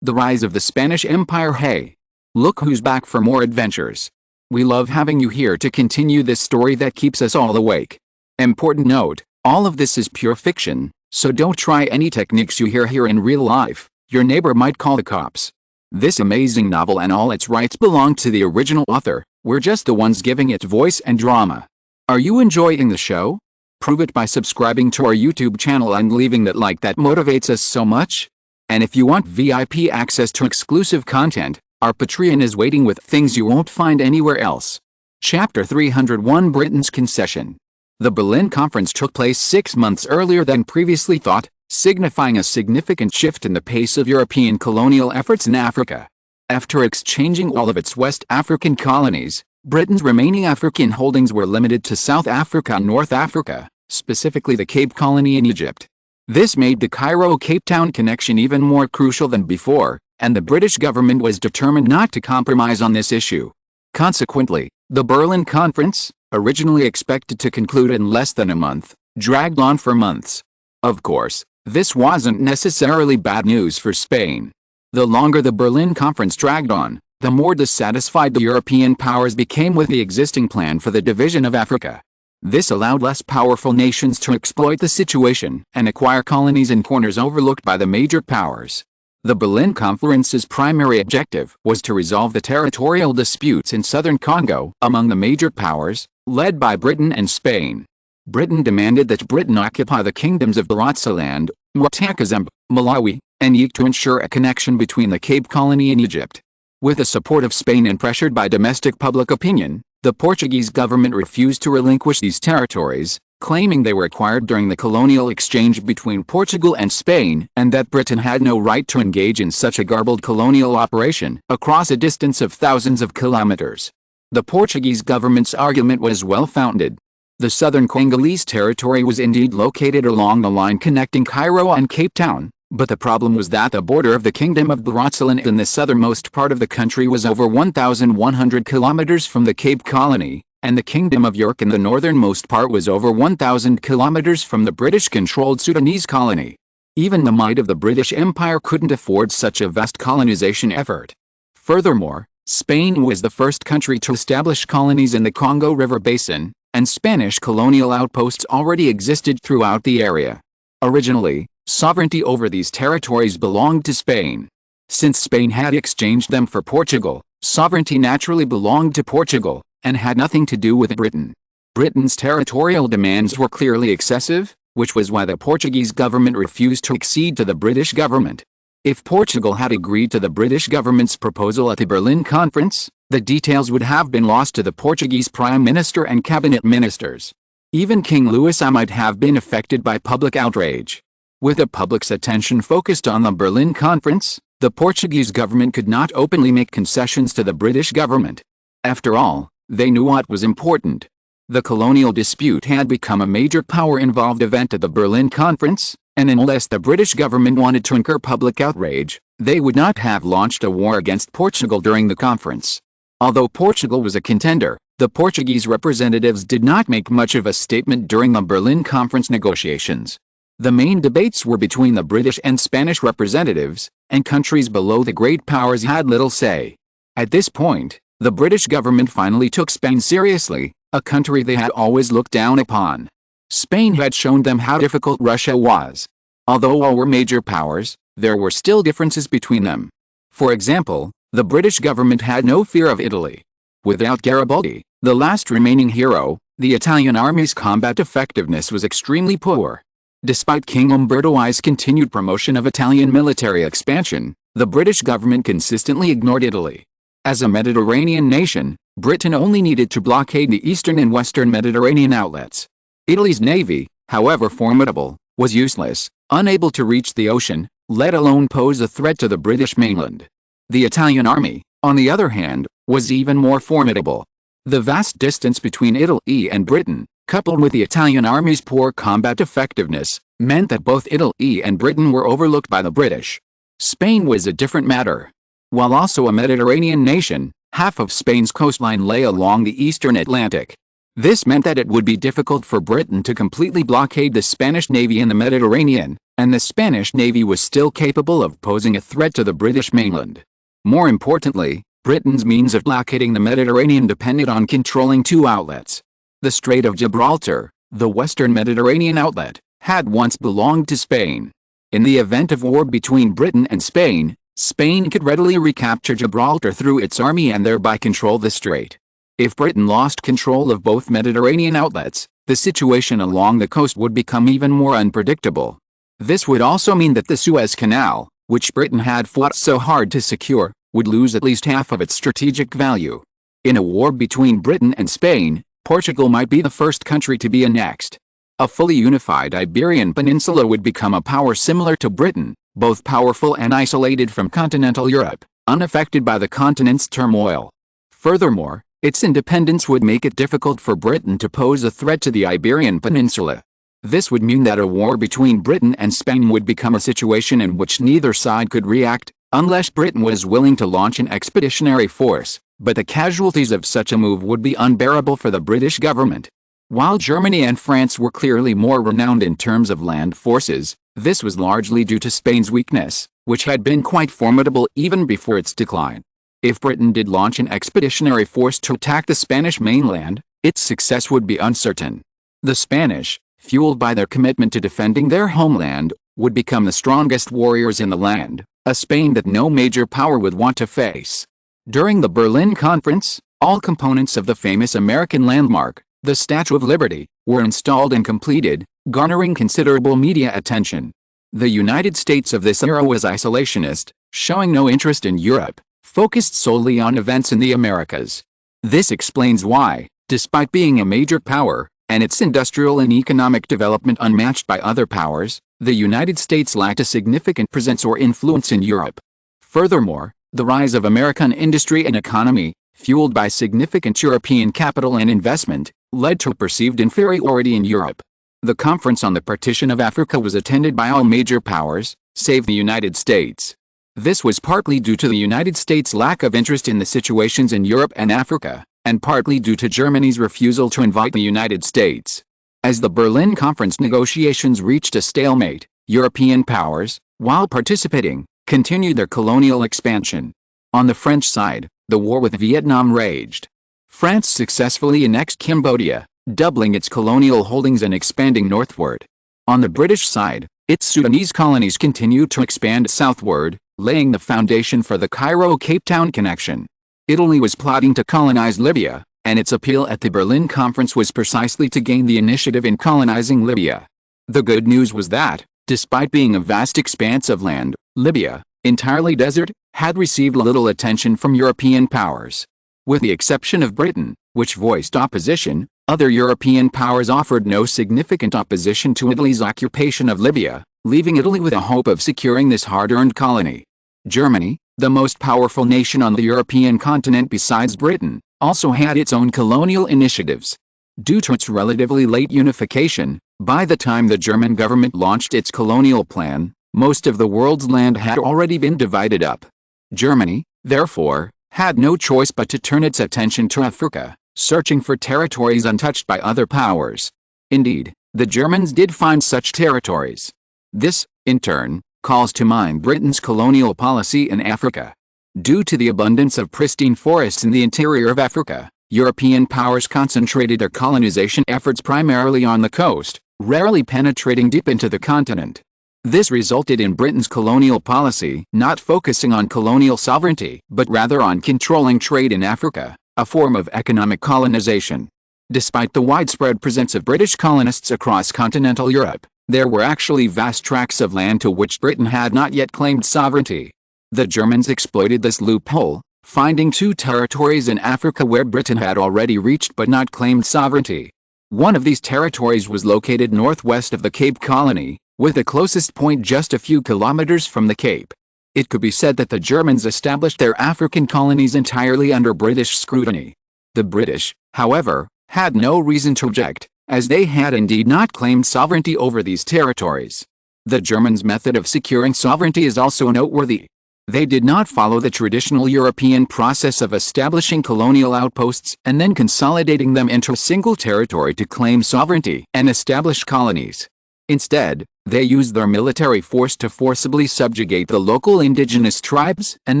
The rise of the Spanish Empire. Hey! Look who's back for more adventures. We love having you here to continue this story that keeps us all awake. Important note, all of this is pure fiction, so don't try any techniques you hear here in real life. Your neighbor might call the cops. This amazing novel and all its rights belong to the original author. We're just the ones giving it voice and drama. Are you enjoying the show? Prove it by subscribing to our YouTube channel and leaving that like that motivates us so much. And if you want VIP access to exclusive content, our Patreon is waiting with things you won't find anywhere else. Chapter 301 Britain's Concession. The Berlin Conference took place 6 months earlier than previously thought, signifying a significant shift in the pace of European colonial efforts in Africa. After exchanging all of its West African colonies, Britain's remaining African holdings were limited to South Africa and North Africa, specifically the Cape Colony in Egypt. This made the Cairo-Cape Town connection even more crucial than before, and the British government was determined not to compromise on this issue. Consequently, the Berlin Conference, originally expected to conclude in less than a month, dragged on for months. Of course, this wasn't necessarily bad news for Spain. The longer the Berlin Conference dragged on, the more dissatisfied the European powers became with the existing plan for the division of Africa. This allowed less powerful nations to exploit the situation and acquire colonies in corners overlooked by the major powers. The Berlin Conference's primary objective was to resolve the territorial disputes in southern Congo among the major powers, led by Britain and Spain. Britain demanded that Britain occupy the kingdoms of Barotseland, Mwatakazembe, Malawi, and Yeek to ensure a connection between the Cape Colony and Egypt. With the support of Spain and pressured by domestic public opinion, the Portuguese government refused to relinquish these territories, claiming they were acquired during the colonial exchange between Portugal and Spain and that Britain had no right to engage in such a garbled colonial operation across a distance of thousands of kilometers. The Portuguese government's argument was well-founded. The southern Congolese territory was indeed located along the line connecting Cairo and Cape Town, but the problem was that the border of the Kingdom of Barotseland in the southernmost part of the country was over 1,100 kilometers from the Cape Colony, and the Kingdom of York in the northernmost part was over 1,000 kilometers from the British-controlled Sudanese colony. Even the might of the British Empire couldn't afford such a vast colonization effort. Furthermore, Spain was the first country to establish colonies in the Congo River Basin, and Spanish colonial outposts already existed throughout the area. Originally, sovereignty over these territories belonged to Spain. Since Spain had exchanged them for Portugal, sovereignty naturally belonged to Portugal, and had nothing to do with Britain. Britain's territorial demands were clearly excessive, which was why the Portuguese government refused to accede to the British government. If Portugal had agreed to the British government's proposal at the Berlin Conference, the details would have been lost to the Portuguese Prime Minister and cabinet ministers. Even King Louis might have been affected by public outrage. With the public's attention focused on the Berlin Conference, the Portuguese government could not openly make concessions to the British government. After all, they knew what was important. The colonial dispute had become a major power-involved event at the Berlin Conference, and unless the British government wanted to incur public outrage, they would not have launched a war against Portugal during the conference. Although Portugal was a contender, the Portuguese representatives did not make much of a statement during the Berlin Conference negotiations. The main debates were between the British and Spanish representatives, and countries below the great powers had little say. At this point, the British government finally took Spain seriously, a country they had always looked down upon. Spain had shown them how difficult Russia was. Although all were major powers, there were still differences between them. For example, the British government had no fear of Italy. Without Garibaldi, the last remaining hero, the Italian army's combat effectiveness was extremely poor. Despite King Umberto I's continued promotion of Italian military expansion, the British government consistently ignored Italy. As a Mediterranean nation, Britain only needed to blockade the eastern and western Mediterranean outlets. Italy's navy, however formidable, was useless, unable to reach the ocean, let alone pose a threat to the British mainland. The Italian army, on the other hand, was even more formidable. The vast distance between Italy and Britain, coupled with the Italian army's poor combat effectiveness, meant that both Italy and Britain were overlooked by the British. Spain was a different matter. While also a Mediterranean nation, half of Spain's coastline lay along the eastern Atlantic. This meant that it would be difficult for Britain to completely blockade the Spanish navy in the Mediterranean, and the Spanish Navy was still capable of posing a threat to the British mainland. More importantly, Britain's means of blockading the Mediterranean depended on controlling two outlets. The Strait of Gibraltar, the western Mediterranean outlet, had once belonged to Spain. In the event of war between Britain and Spain, Spain could readily recapture Gibraltar through its army and thereby control the strait. If Britain lost control of both Mediterranean outlets, the situation along the coast would become even more unpredictable. This would also mean that the Suez Canal, which Britain had fought so hard to secure, would lose at least half of its strategic value. In a war between Britain and Spain, Portugal might be the first country to be annexed. A fully unified Iberian Peninsula would become a power similar to Britain, both powerful and isolated from continental Europe, unaffected by the continent's turmoil. Furthermore, its independence would make it difficult for Britain to pose a threat to the Iberian Peninsula. This would mean that a war between Britain and Spain would become a situation in which neither side could react, unless Britain was willing to launch an expeditionary force, but the casualties of such a move would be unbearable for the British government. While Germany and France were clearly more renowned in terms of land forces, this was largely due to Spain's weakness, which had been quite formidable even before its decline. If Britain did launch an expeditionary force to attack the Spanish mainland, its success would be uncertain. The Spanish, fueled by their commitment to defending their homeland, would become the strongest warriors in the land, a Spain that no major power would want to face. During the Berlin Conference, all components of the famous American landmark, the Statue of Liberty, were installed and completed, garnering considerable media attention. The United States of this era was isolationist, showing no interest in Europe, focused solely on events in the Americas. This explains why, despite being a major power, and its industrial and economic development unmatched by other powers, the United States lacked a significant presence or influence in Europe. Furthermore, the rise of American industry and economy, fueled by significant European capital and investment, led to a perceived inferiority in Europe. The Conference on the Partition of Africa was attended by all major powers, save the United States. This was partly due to the United States' lack of interest in the situations in Europe and Africa, and partly due to Germany's refusal to invite the United States. As the Berlin Conference negotiations reached a stalemate, European powers, while participating, continued their colonial expansion. On the French side, the war with Vietnam raged. France successfully annexed Cambodia, doubling its colonial holdings and expanding northward. On the British side, its Sudanese colonies continued to expand southward, laying the foundation for the Cairo-Cape Town connection. Italy was plotting to colonize Libya, and its appeal at the Berlin Conference was precisely to gain the initiative in colonizing Libya. The good news was that, despite being a vast expanse of land, Libya, entirely desert, had received little attention from European powers. With the exception of Britain, which voiced opposition, other European powers offered no significant opposition to Italy's occupation of Libya, leaving Italy with a hope of securing this hard-earned colony. Germany, the most powerful nation on the European continent besides Britain, also had its own colonial initiatives. Due to its relatively late unification, by the time the German government launched its colonial plan, most of the world's land had already been divided up. Germany, therefore, had no choice but to turn its attention to Africa, searching for territories untouched by other powers. Indeed, the Germans did find such territories. This, in turn, calls to mind Britain's colonial policy in Africa. Due to the abundance of pristine forests in the interior of Africa, European powers concentrated their colonization efforts primarily on the coast, rarely penetrating deep into the continent. This resulted in Britain's colonial policy not focusing on colonial sovereignty but rather on controlling trade in Africa, a form of economic colonization. Despite the widespread presence of British colonists across continental Europe, there were actually vast tracts of land to which Britain had not yet claimed sovereignty. The Germans exploited this loophole, finding two territories in Africa where Britain had already reached but not claimed sovereignty. One of these territories was located northwest of the Cape Colony, with the closest point just a few kilometers from the Cape. It could be said that the Germans established their African colonies entirely under British scrutiny. The British, however, had no reason to object, as they had indeed not claimed sovereignty over these territories. The Germans' method of securing sovereignty is also noteworthy. They did not follow the traditional European process of establishing colonial outposts and then consolidating them into a single territory to claim sovereignty and establish colonies. Instead, They used their military force to forcibly subjugate the local indigenous tribes and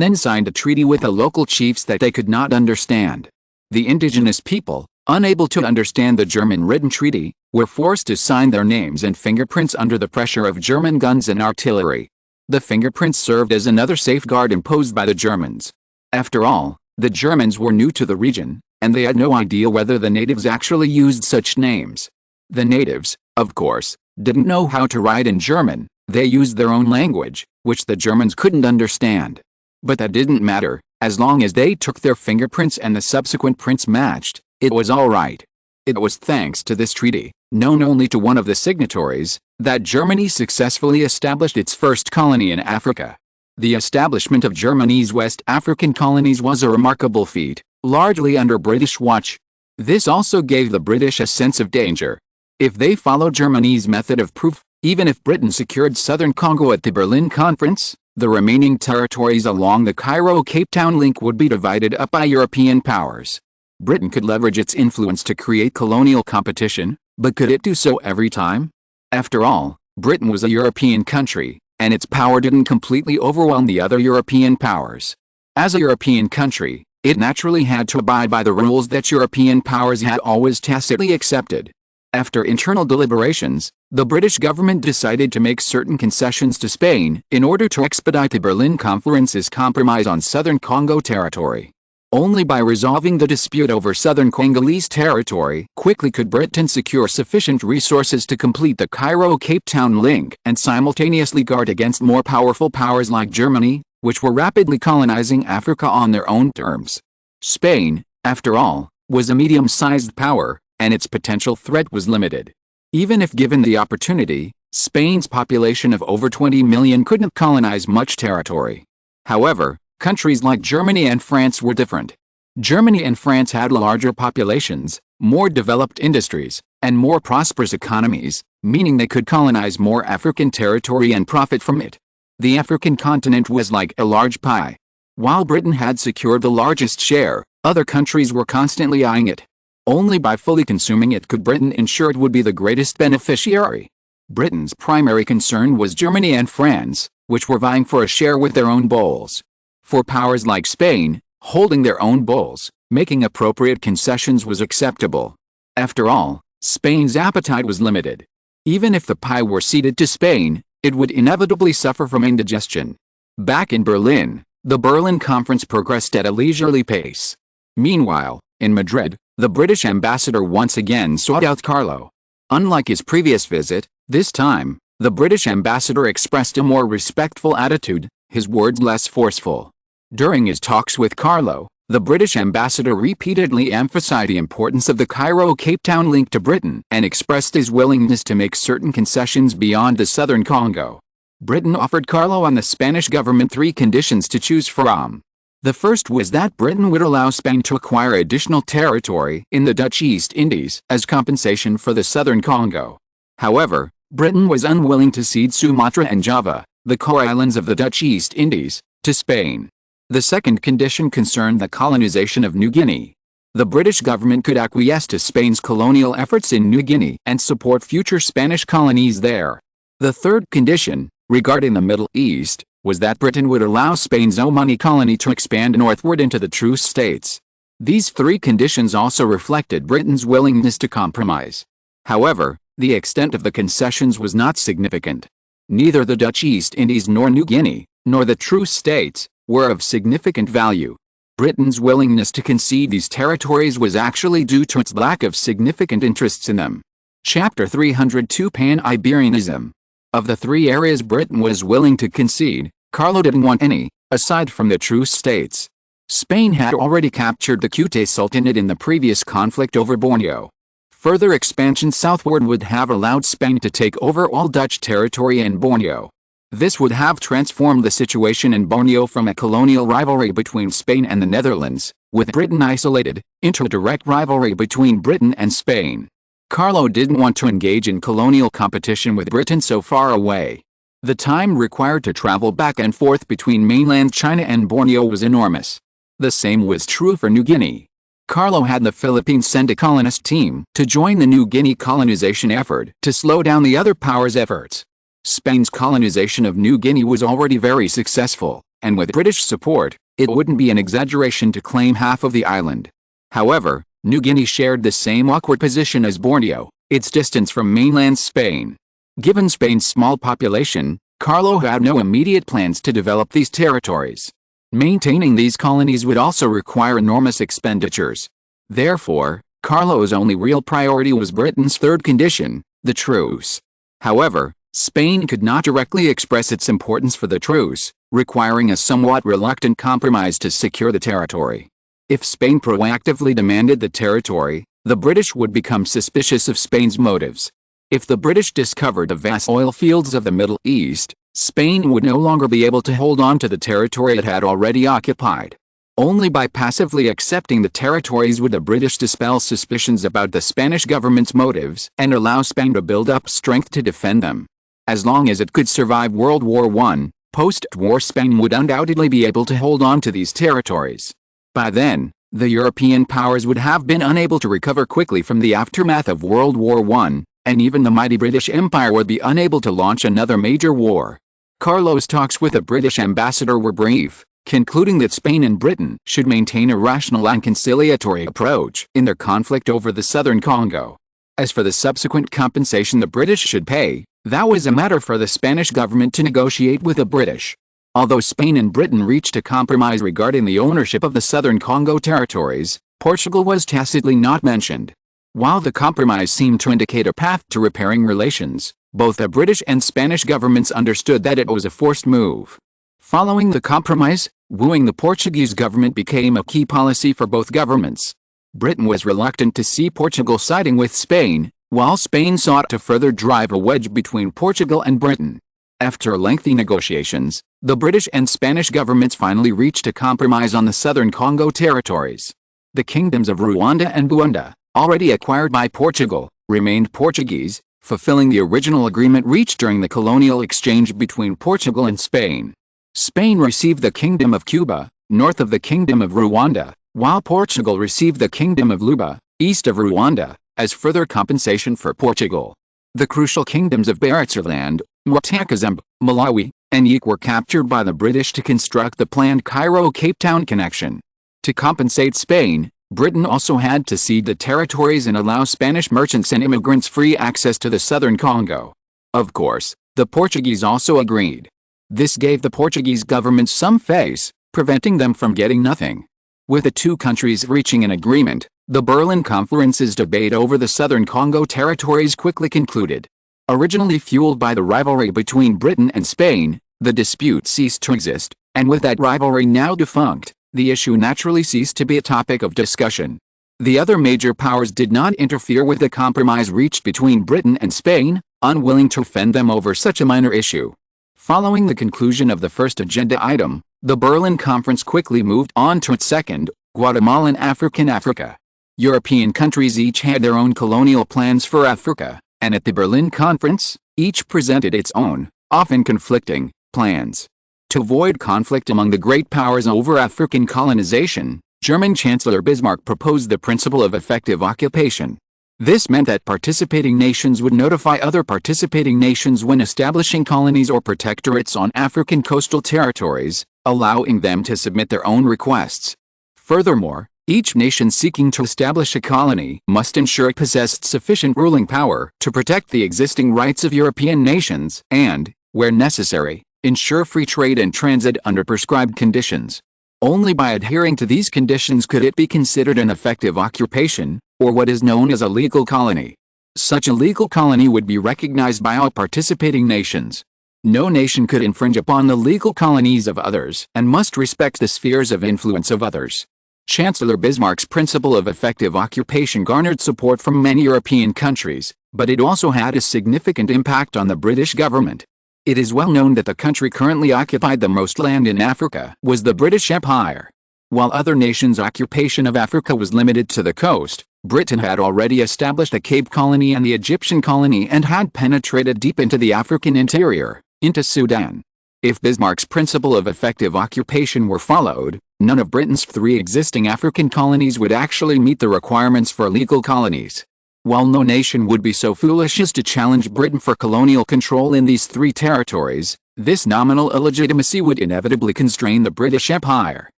then signed a treaty with the local chiefs that they could not understand. The indigenous people, unable to understand the German-written treaty, were forced to sign their names and fingerprints under the pressure of German guns and artillery. The fingerprints served as another safeguard imposed by the Germans. After all, the Germans were new to the region, and they had no idea whether the natives actually used such names. The natives, of course, didn't know how to write in German. They used their own language, which the Germans couldn't understand. But that didn't matter, as long as they took their fingerprints and the subsequent prints matched, it was all right. It was thanks to this treaty, known only to one of the signatories, that Germany successfully established its first colony in Africa. The establishment of Germany's West African colonies was a remarkable feat, largely under British watch. This also gave the British a sense of danger. If they followed Germany's method of proof, even if Britain secured southern Congo at the Berlin Conference, the remaining territories along the Cairo-Cape Town link would be divided up by European powers. Britain could leverage its influence to create colonial competition, but could it do so every time? After all, Britain was a European country, and its power didn't completely overwhelm the other European powers. As a European country, it naturally had to abide by the rules that European powers had always tacitly accepted. After internal deliberations, the British government decided to make certain concessions to Spain in order to expedite the Berlin Conference's compromise on southern Congo territory. Only by resolving the dispute over southern Congolese territory quickly could Britain secure sufficient resources to complete the Cairo-Cape Town link and simultaneously guard against more powerful powers like Germany, which were rapidly colonizing Africa on their own terms. Spain, after all, was a medium-sized power, and its potential threat was limited. Even if given the opportunity, Spain's population of over 20 million couldn't colonize much territory. However, countries like Germany and France were different. Germany and France had larger populations, more developed industries, and more prosperous economies, meaning they could colonize more African territory and profit from it. The African continent was like a large pie. While Britain had secured the largest share, other countries were constantly eyeing it. Only by fully consuming it could Britain ensure it would be the greatest beneficiary. Britain's primary concern was Germany and France, which were vying for a share with their own bowls. For powers like Spain, holding their own bowls, making appropriate concessions was acceptable. After all, Spain's appetite was limited. Even if the pie were ceded to Spain, it would inevitably suffer from indigestion. Back in Berlin, the Berlin Conference progressed at a leisurely pace. Meanwhile, in Madrid, the British ambassador once again sought out Carlo. Unlike his previous visit, this time, the British ambassador expressed a more respectful attitude, his words less forceful. During his talks with Carlo, the British ambassador repeatedly emphasized the importance of the Cairo-Cape Town link to Britain and expressed his willingness to make certain concessions beyond the southern Congo. Britain offered Carlo and the Spanish government 3 conditions to choose from. The first was that Britain would allow Spain to acquire additional territory in the Dutch East Indies as compensation for the southern Congo. However, Britain was unwilling to cede Sumatra and Java, the core islands of the Dutch East Indies, to Spain. The second condition concerned the colonization of New Guinea. The British government could acquiesce to Spain's colonial efforts in New Guinea and support future Spanish colonies there. The third condition, regarding the Middle East, was that Britain would allow Spain's Omani colony to expand northward into the Truce States. These 3 conditions also reflected Britain's willingness to compromise. However, the extent of the concessions was not significant. Neither the Dutch East Indies nor New Guinea, nor the Truce States, were of significant value. Britain's willingness to concede these territories was actually due to its lack of significant interests in them. Chapter 302 Pan-Iberianism. Of the 3 areas Britain was willing to concede, Carlo didn't want any, aside from the Truce States. Spain had already captured the Cute Sultanate in the previous conflict over Borneo. Further expansion southward would have allowed Spain to take over all Dutch territory in Borneo. This would have transformed the situation in Borneo from a colonial rivalry between Spain and the Netherlands, with Britain isolated, into a direct rivalry between Britain and Spain. Carlo didn't want to engage in colonial competition with Britain so far away. The time required to travel back and forth between mainland China and Borneo was enormous. The same was true for New Guinea. Carlo had the Philippines send a colonist team to join the New Guinea colonization effort to slow down the other powers' efforts. Spain's colonization of New Guinea was already very successful, and with British support, it wouldn't be an exaggeration to claim half of the island. However, New Guinea shared the same awkward position as Borneo, its distance from mainland Spain. Given Spain's small population, Carlo had no immediate plans to develop these territories. Maintaining these colonies would also require enormous expenditures. Therefore, Carlo's only real priority was Britain's third condition, the truce. However, Spain could not directly express its importance for the truce, requiring a somewhat reluctant compromise to secure the territory. If Spain proactively demanded the territory, the British would become suspicious of Spain's motives. If the British discovered the vast oil fields of the Middle East, Spain would no longer be able to hold on to the territory it had already occupied. Only by passively accepting the territories would the British dispel suspicions about the Spanish government's motives and allow Spain to build up strength to defend them. As long as it could survive World War I, post-war Spain would undoubtedly be able to hold on to these territories. By then, the European powers would have been unable to recover quickly from the aftermath of World War I, and even the mighty British Empire would be unable to launch another major war. Carlo's talks with the British ambassador were brief, concluding that Spain and Britain should maintain a rational and conciliatory approach in their conflict over the southern Congo. As for the subsequent compensation the British should pay, that was a matter for the Spanish government to negotiate with the British. Although Spain and Britain reached a compromise regarding the ownership of the southern Congo territories, Portugal was tacitly not mentioned. While the compromise seemed to indicate a path to repairing relations, both the British and Spanish governments understood that it was a forced move. Following the compromise, wooing the Portuguese government became a key policy for both governments. Britain was reluctant to see Portugal siding with Spain, while Spain sought to further drive a wedge between Portugal and Britain. After lengthy negotiations, the British and Spanish governments finally reached a compromise on the southern Congo territories. The kingdoms of Rwanda and Burundi, already acquired by Portugal, remained Portuguese, fulfilling the original agreement reached during the colonial exchange between Portugal and Spain. Spain received the Kingdom of Cuba, north of the Kingdom of Rwanda, while Portugal received the Kingdom of Luba, east of Rwanda, as further compensation for Portugal. The crucial kingdoms of Baritzerland, Mwatakazembe, Malawi, and Yik were captured by the British to construct the planned Cairo-Cape Town connection. To compensate Spain, Britain also had to cede the territories and allow Spanish merchants and immigrants free access to the southern Congo. Of course, the Portuguese also agreed. This gave the Portuguese government some face, preventing them from getting nothing. With the two countries reaching an agreement, the Berlin Conference's debate over the southern Congo territories quickly concluded. Originally fueled by the rivalry between Britain and Spain, the dispute ceased to exist, and with that rivalry now defunct, the issue naturally ceased to be a topic of discussion. The other major powers did not interfere with the compromise reached between Britain and Spain, unwilling to offend them over such a minor issue. Following the conclusion of the first agenda item, the Berlin Conference quickly moved on to its second, Guatemalan Africa. European countries each had their own colonial plans for Africa, and at the Berlin Conference, each presented its own, often conflicting, plans. To avoid conflict among the great powers over African colonization, German Chancellor Bismarck proposed the principle of effective occupation. This meant that participating nations would notify other participating nations when establishing colonies or protectorates on African coastal territories, allowing them to submit their own requests. Furthermore, each nation seeking to establish a colony must ensure it possessed sufficient ruling power to protect the existing rights of European nations and, where necessary, ensure free trade and transit under prescribed conditions. Only by adhering to these conditions could it be considered an effective occupation, or what is known as a legal colony. Such a legal colony would be recognized by all participating nations. No nation could infringe upon the legal colonies of others and must respect the spheres of influence of others. Chancellor Bismarck's principle of effective occupation garnered support from many European countries, but it also had a significant impact on the British government. It is well known that the country currently occupied the most land in Africa was the British Empire. While other nations' occupation of Africa was limited to the coast, Britain had already established a Cape Colony and the Egyptian colony and had penetrated deep into the African interior, into Sudan. If Bismarck's principle of effective occupation were followed, none of Britain's 3 existing African colonies would actually meet the requirements for legal colonies. While no nation would be so foolish as to challenge Britain for colonial control in these three territories, this nominal illegitimacy would inevitably constrain the British Empire.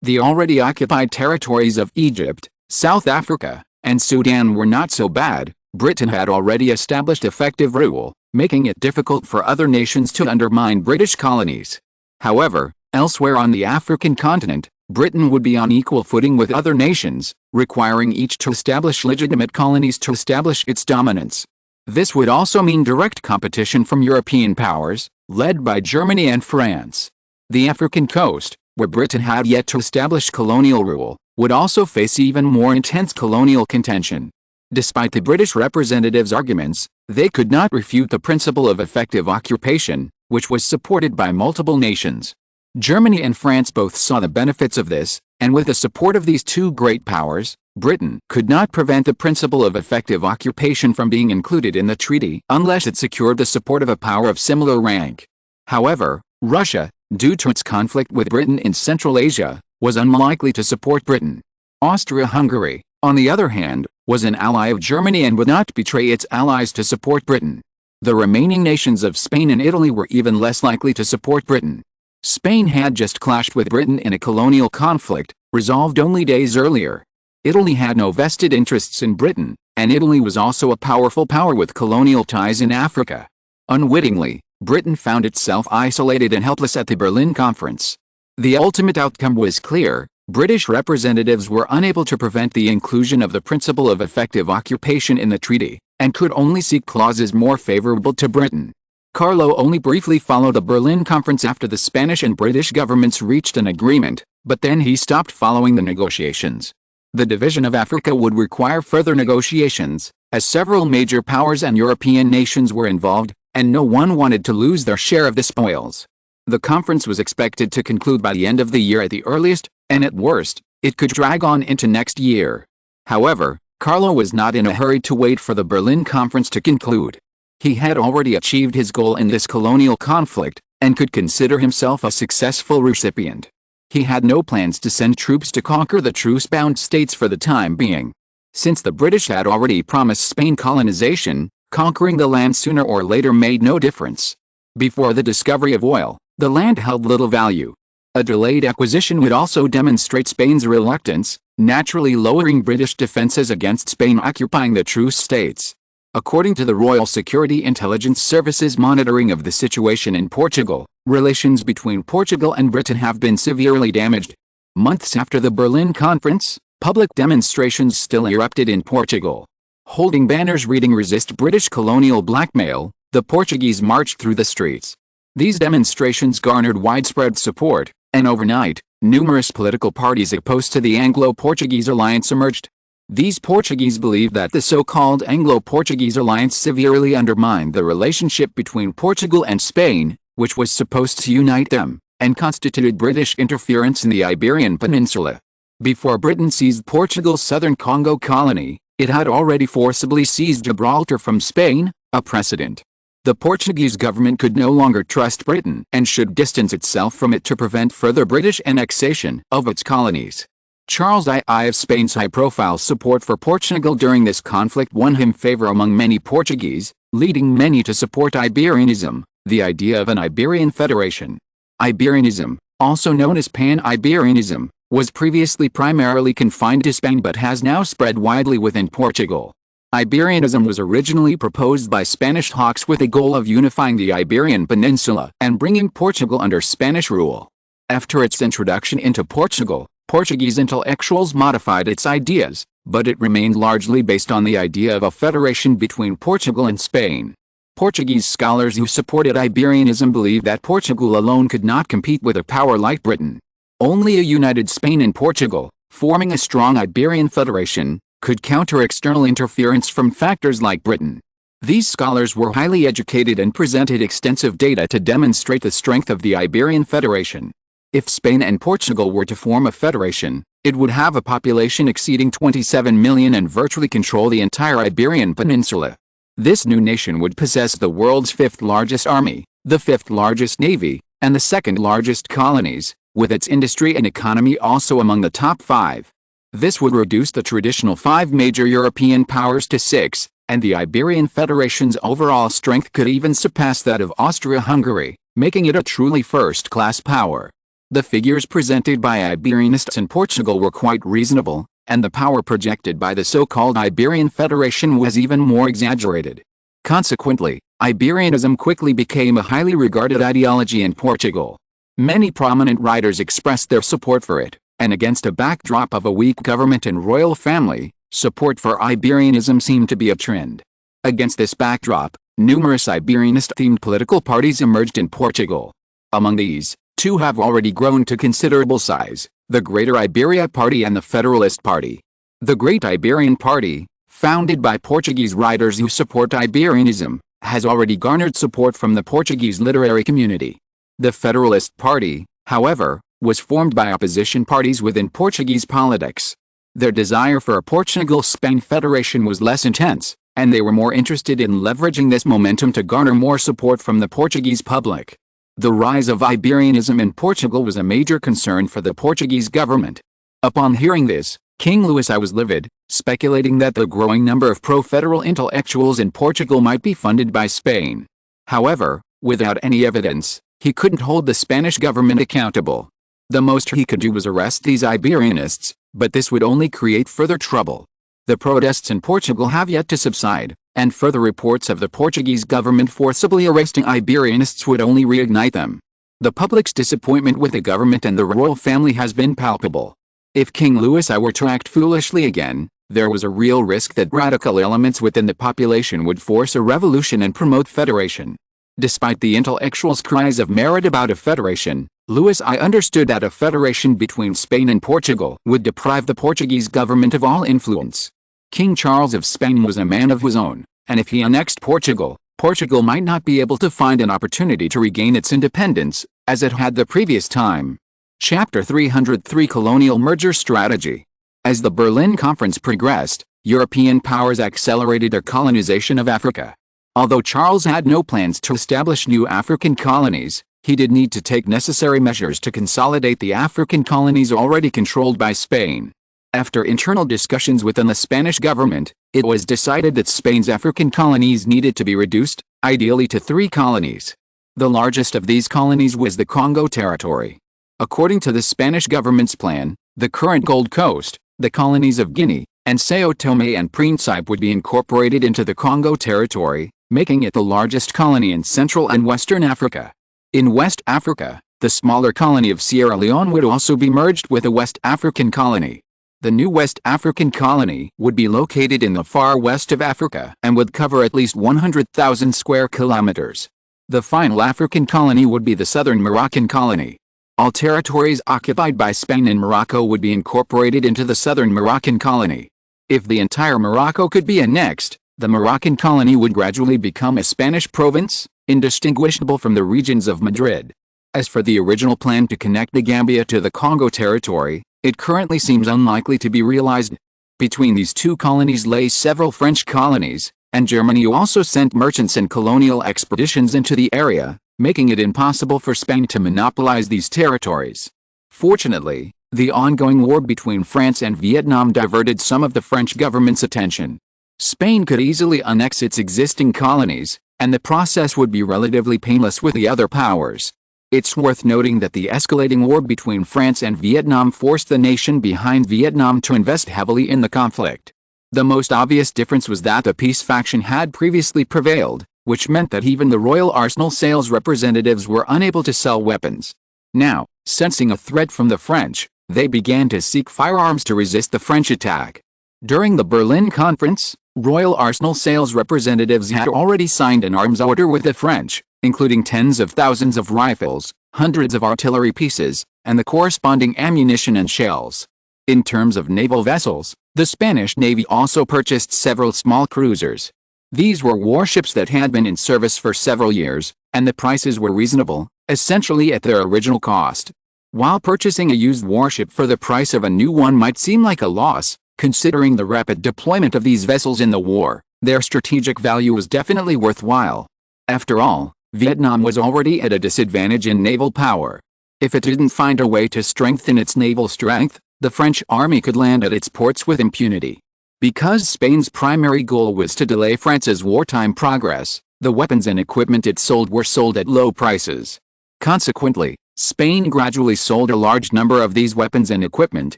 The already occupied territories of Egypt, South Africa, and Sudan were not so bad. Britain had already established effective rule, making it difficult for other nations to undermine British colonies. However, elsewhere on the African continent, Britain would be on equal footing with other nations, requiring each to establish legitimate colonies to establish its dominance. This would also mean direct competition from European powers, led by Germany and France. The African coast, where Britain had yet to establish colonial rule, would also face even more intense colonial contention. Despite the British representatives' arguments, they could not refute the principle of effective occupation, which was supported by multiple nations. Germany and France both saw the benefits of this, and with the support of these two great powers, Britain could not prevent the principle of effective occupation from being included in the treaty unless it secured the support of a power of similar rank. However, Russia, due to its conflict with Britain in Central Asia, was unlikely to support Britain. Austria-Hungary, on the other hand, was an ally of Germany and would not betray its allies to support Britain. The remaining nations of Spain and Italy were even less likely to support Britain. Spain had just clashed with Britain in a colonial conflict, resolved only days earlier. Italy had no vested interests in Britain, and Italy was also a powerful power with colonial ties in Africa. Unwittingly, Britain found itself isolated and helpless at the Berlin Conference. The ultimate outcome was clear. British representatives were unable to prevent the inclusion of the principle of effective occupation in the treaty, and could only seek clauses more favorable to Britain. Carlo only briefly followed the Berlin Conference after the Spanish and British governments reached an agreement, but then he stopped following the negotiations. The division of Africa would require further negotiations, as several major powers and European nations were involved, and no one wanted to lose their share of the spoils. The conference was expected to conclude by the end of the year at the earliest, and at worst, it could drag on into next year. However, Carlo was not in a hurry to wait for the Berlin Conference to conclude. He had already achieved his goal in this colonial conflict, and could consider himself a successful recipient. He had no plans to send troops to conquer the truce-bound states for the time being. Since the British had already promised Spain colonization, conquering the land sooner or later made no difference. Before the discovery of oil, the land held little value. A delayed acquisition would also demonstrate Spain's reluctance, naturally lowering British defenses against Spain occupying the truce states. According to the Royal Security Intelligence Service's monitoring of the situation in Portugal, relations between Portugal and Britain have been severely damaged. Months after the Berlin Conference, public demonstrations still erupted in Portugal. Holding banners reading "Resist British Colonial Blackmail," the Portuguese marched through the streets. These demonstrations garnered widespread support, and overnight, numerous political parties opposed to the Anglo-Portuguese alliance emerged. These Portuguese believed that the so-called Anglo-Portuguese alliance severely undermined the relationship between Portugal and Spain, which was supposed to unite them, and constituted British interference in the Iberian Peninsula. Before Britain seized Portugal's southern Congo colony, it had already forcibly seized Gibraltar from Spain, a precedent. The Portuguese government could no longer trust Britain and should distance itself from it to prevent further British annexation of its colonies. Charles I of Spain's high-profile support for Portugal during this conflict won him favor among many Portuguese, leading many to support Iberianism, the idea of an Iberian federation. Iberianism, also known as Pan-Iberianism, was previously primarily confined to Spain but has now spread widely within Portugal. Iberianism was originally proposed by Spanish hawks with the goal of unifying the Iberian Peninsula and bringing Portugal under Spanish rule. After its introduction into Portugal, Portuguese intellectuals modified its ideas, but it remained largely based on the idea of a federation between Portugal and Spain. Portuguese scholars who supported Iberianism believed that Portugal alone could not compete with a power like Britain. Only a united Spain and Portugal, forming a strong Iberian federation, could counter external interference from factors like Britain. These scholars were highly educated and presented extensive data to demonstrate the strength of the Iberian Federation. If Spain and Portugal were to form a federation, it would have a population exceeding 27 million and virtually control the entire Iberian Peninsula. This new nation would possess the world's fifth largest army, the fifth largest navy, and the second largest colonies, with its industry and economy also among the top 5. This would reduce the traditional 5 major European powers to 6, and the Iberian Federation's overall strength could even surpass that of Austria-Hungary, making it a truly first-class power. The figures presented by Iberianists in Portugal were quite reasonable, and the power projected by the so-called Iberian Federation was even more exaggerated. Consequently, Iberianism quickly became a highly regarded ideology in Portugal. Many prominent writers expressed their support for it, and against a backdrop of a weak government and royal family, support for Iberianism seemed to be a trend. Against this backdrop, numerous Iberianist-themed political parties emerged in Portugal. Among these, 2 have already grown to considerable size: the Greater Iberia Party and the Federalist Party. The Great Iberian Party, founded by Portuguese writers who support Iberianism, has already garnered support from the Portuguese literary community. The Federalist Party, however, was formed by opposition parties within Portuguese politics. Their desire for a Portugal-Spain federation was less intense, and they were more interested in leveraging this momentum to garner more support from the Portuguese public. The rise of Iberianism in Portugal was a major concern for the Portuguese government. Upon hearing this, King Louis I was livid, speculating that the growing number of pro-federal intellectuals in Portugal might be funded by Spain. However, without any evidence, he couldn't hold the Spanish government accountable. The most he could do was arrest these Iberianists, but this would only create further trouble. The protests in Portugal have yet to subside, and further reports of the Portuguese government forcibly arresting Iberianists would only reignite them. The public's disappointment with the government and the royal family has been palpable. If King Louis I were to act foolishly again, there was a real risk that radical elements within the population would force a revolution and promote federation. Despite the intellectuals' cries of merit about a federation, Louis I understood that a federation between Spain and Portugal would deprive the Portuguese government of all influence. King Charles of Spain was a man of his own, and if he annexed Portugal, Portugal might not be able to find an opportunity to regain its independence, as it had the previous time. Chapter 303 Colonial Merger Strategy. As the Berlin Conference progressed, European powers accelerated their colonization of Africa. Although Charles had no plans to establish new African colonies, he did need to take necessary measures to consolidate the African colonies already controlled by Spain. After internal discussions within the Spanish government, it was decided that Spain's African colonies needed to be reduced, ideally to 3 colonies. The largest of these colonies was the Congo territory. According to the Spanish government's plan, the current Gold Coast, the colonies of Guinea, and São Tomé and Príncipe would be incorporated into the Congo territory, making it the largest colony in Central and Western Africa. In West Africa, the smaller colony of Sierra Leone would also be merged with a West African colony. The new West African colony would be located in the far west of Africa and would cover at least 100,000 square kilometers. The final African colony would be the southern Moroccan colony. All territories occupied by Spain and Morocco would be incorporated into the southern Moroccan colony. If the entire Morocco could be annexed, the Moroccan colony would gradually become a Spanish province, indistinguishable from the regions of Madrid. As for the original plan to connect the Gambia to the Congo territory, it currently seems unlikely to be realized. Between these 2 colonies lay several French colonies, and Germany also sent merchants and colonial expeditions into the area, making it impossible for Spain to monopolize these territories. Fortunately, the ongoing war between France and Vietnam diverted some of the French government's attention. Spain could easily annex its existing colonies, and the process would be relatively painless with the other powers. It's worth noting that the escalating war between France and Vietnam forced the nation behind Vietnam to invest heavily in the conflict. The most obvious difference was that the peace faction had previously prevailed, which meant that even the Royal Arsenal sales representatives were unable to sell weapons. Now, sensing a threat from the French, they began to seek firearms to resist the French attack. During the Berlin Conference, Royal Arsenal sales representatives had already signed an arms order with the French, including tens of thousands of rifles, hundreds of artillery pieces, and the corresponding ammunition and shells. In terms of naval vessels, the Spanish Navy also purchased several small cruisers. These were warships that had been in service for several years, and the prices were reasonable, essentially at their original cost. While purchasing a used warship for the price of a new one might seem like a loss, considering the rapid deployment of these vessels in the war, their strategic value was definitely worthwhile. After all, Vietnam was already at a disadvantage in naval power. If it didn't find a way to strengthen its naval strength, the French army could land at its ports with impunity. Because Spain's primary goal was to delay France's wartime progress, the weapons and equipment it sold were sold at low prices. Consequently, Spain gradually sold a large number of these weapons and equipment,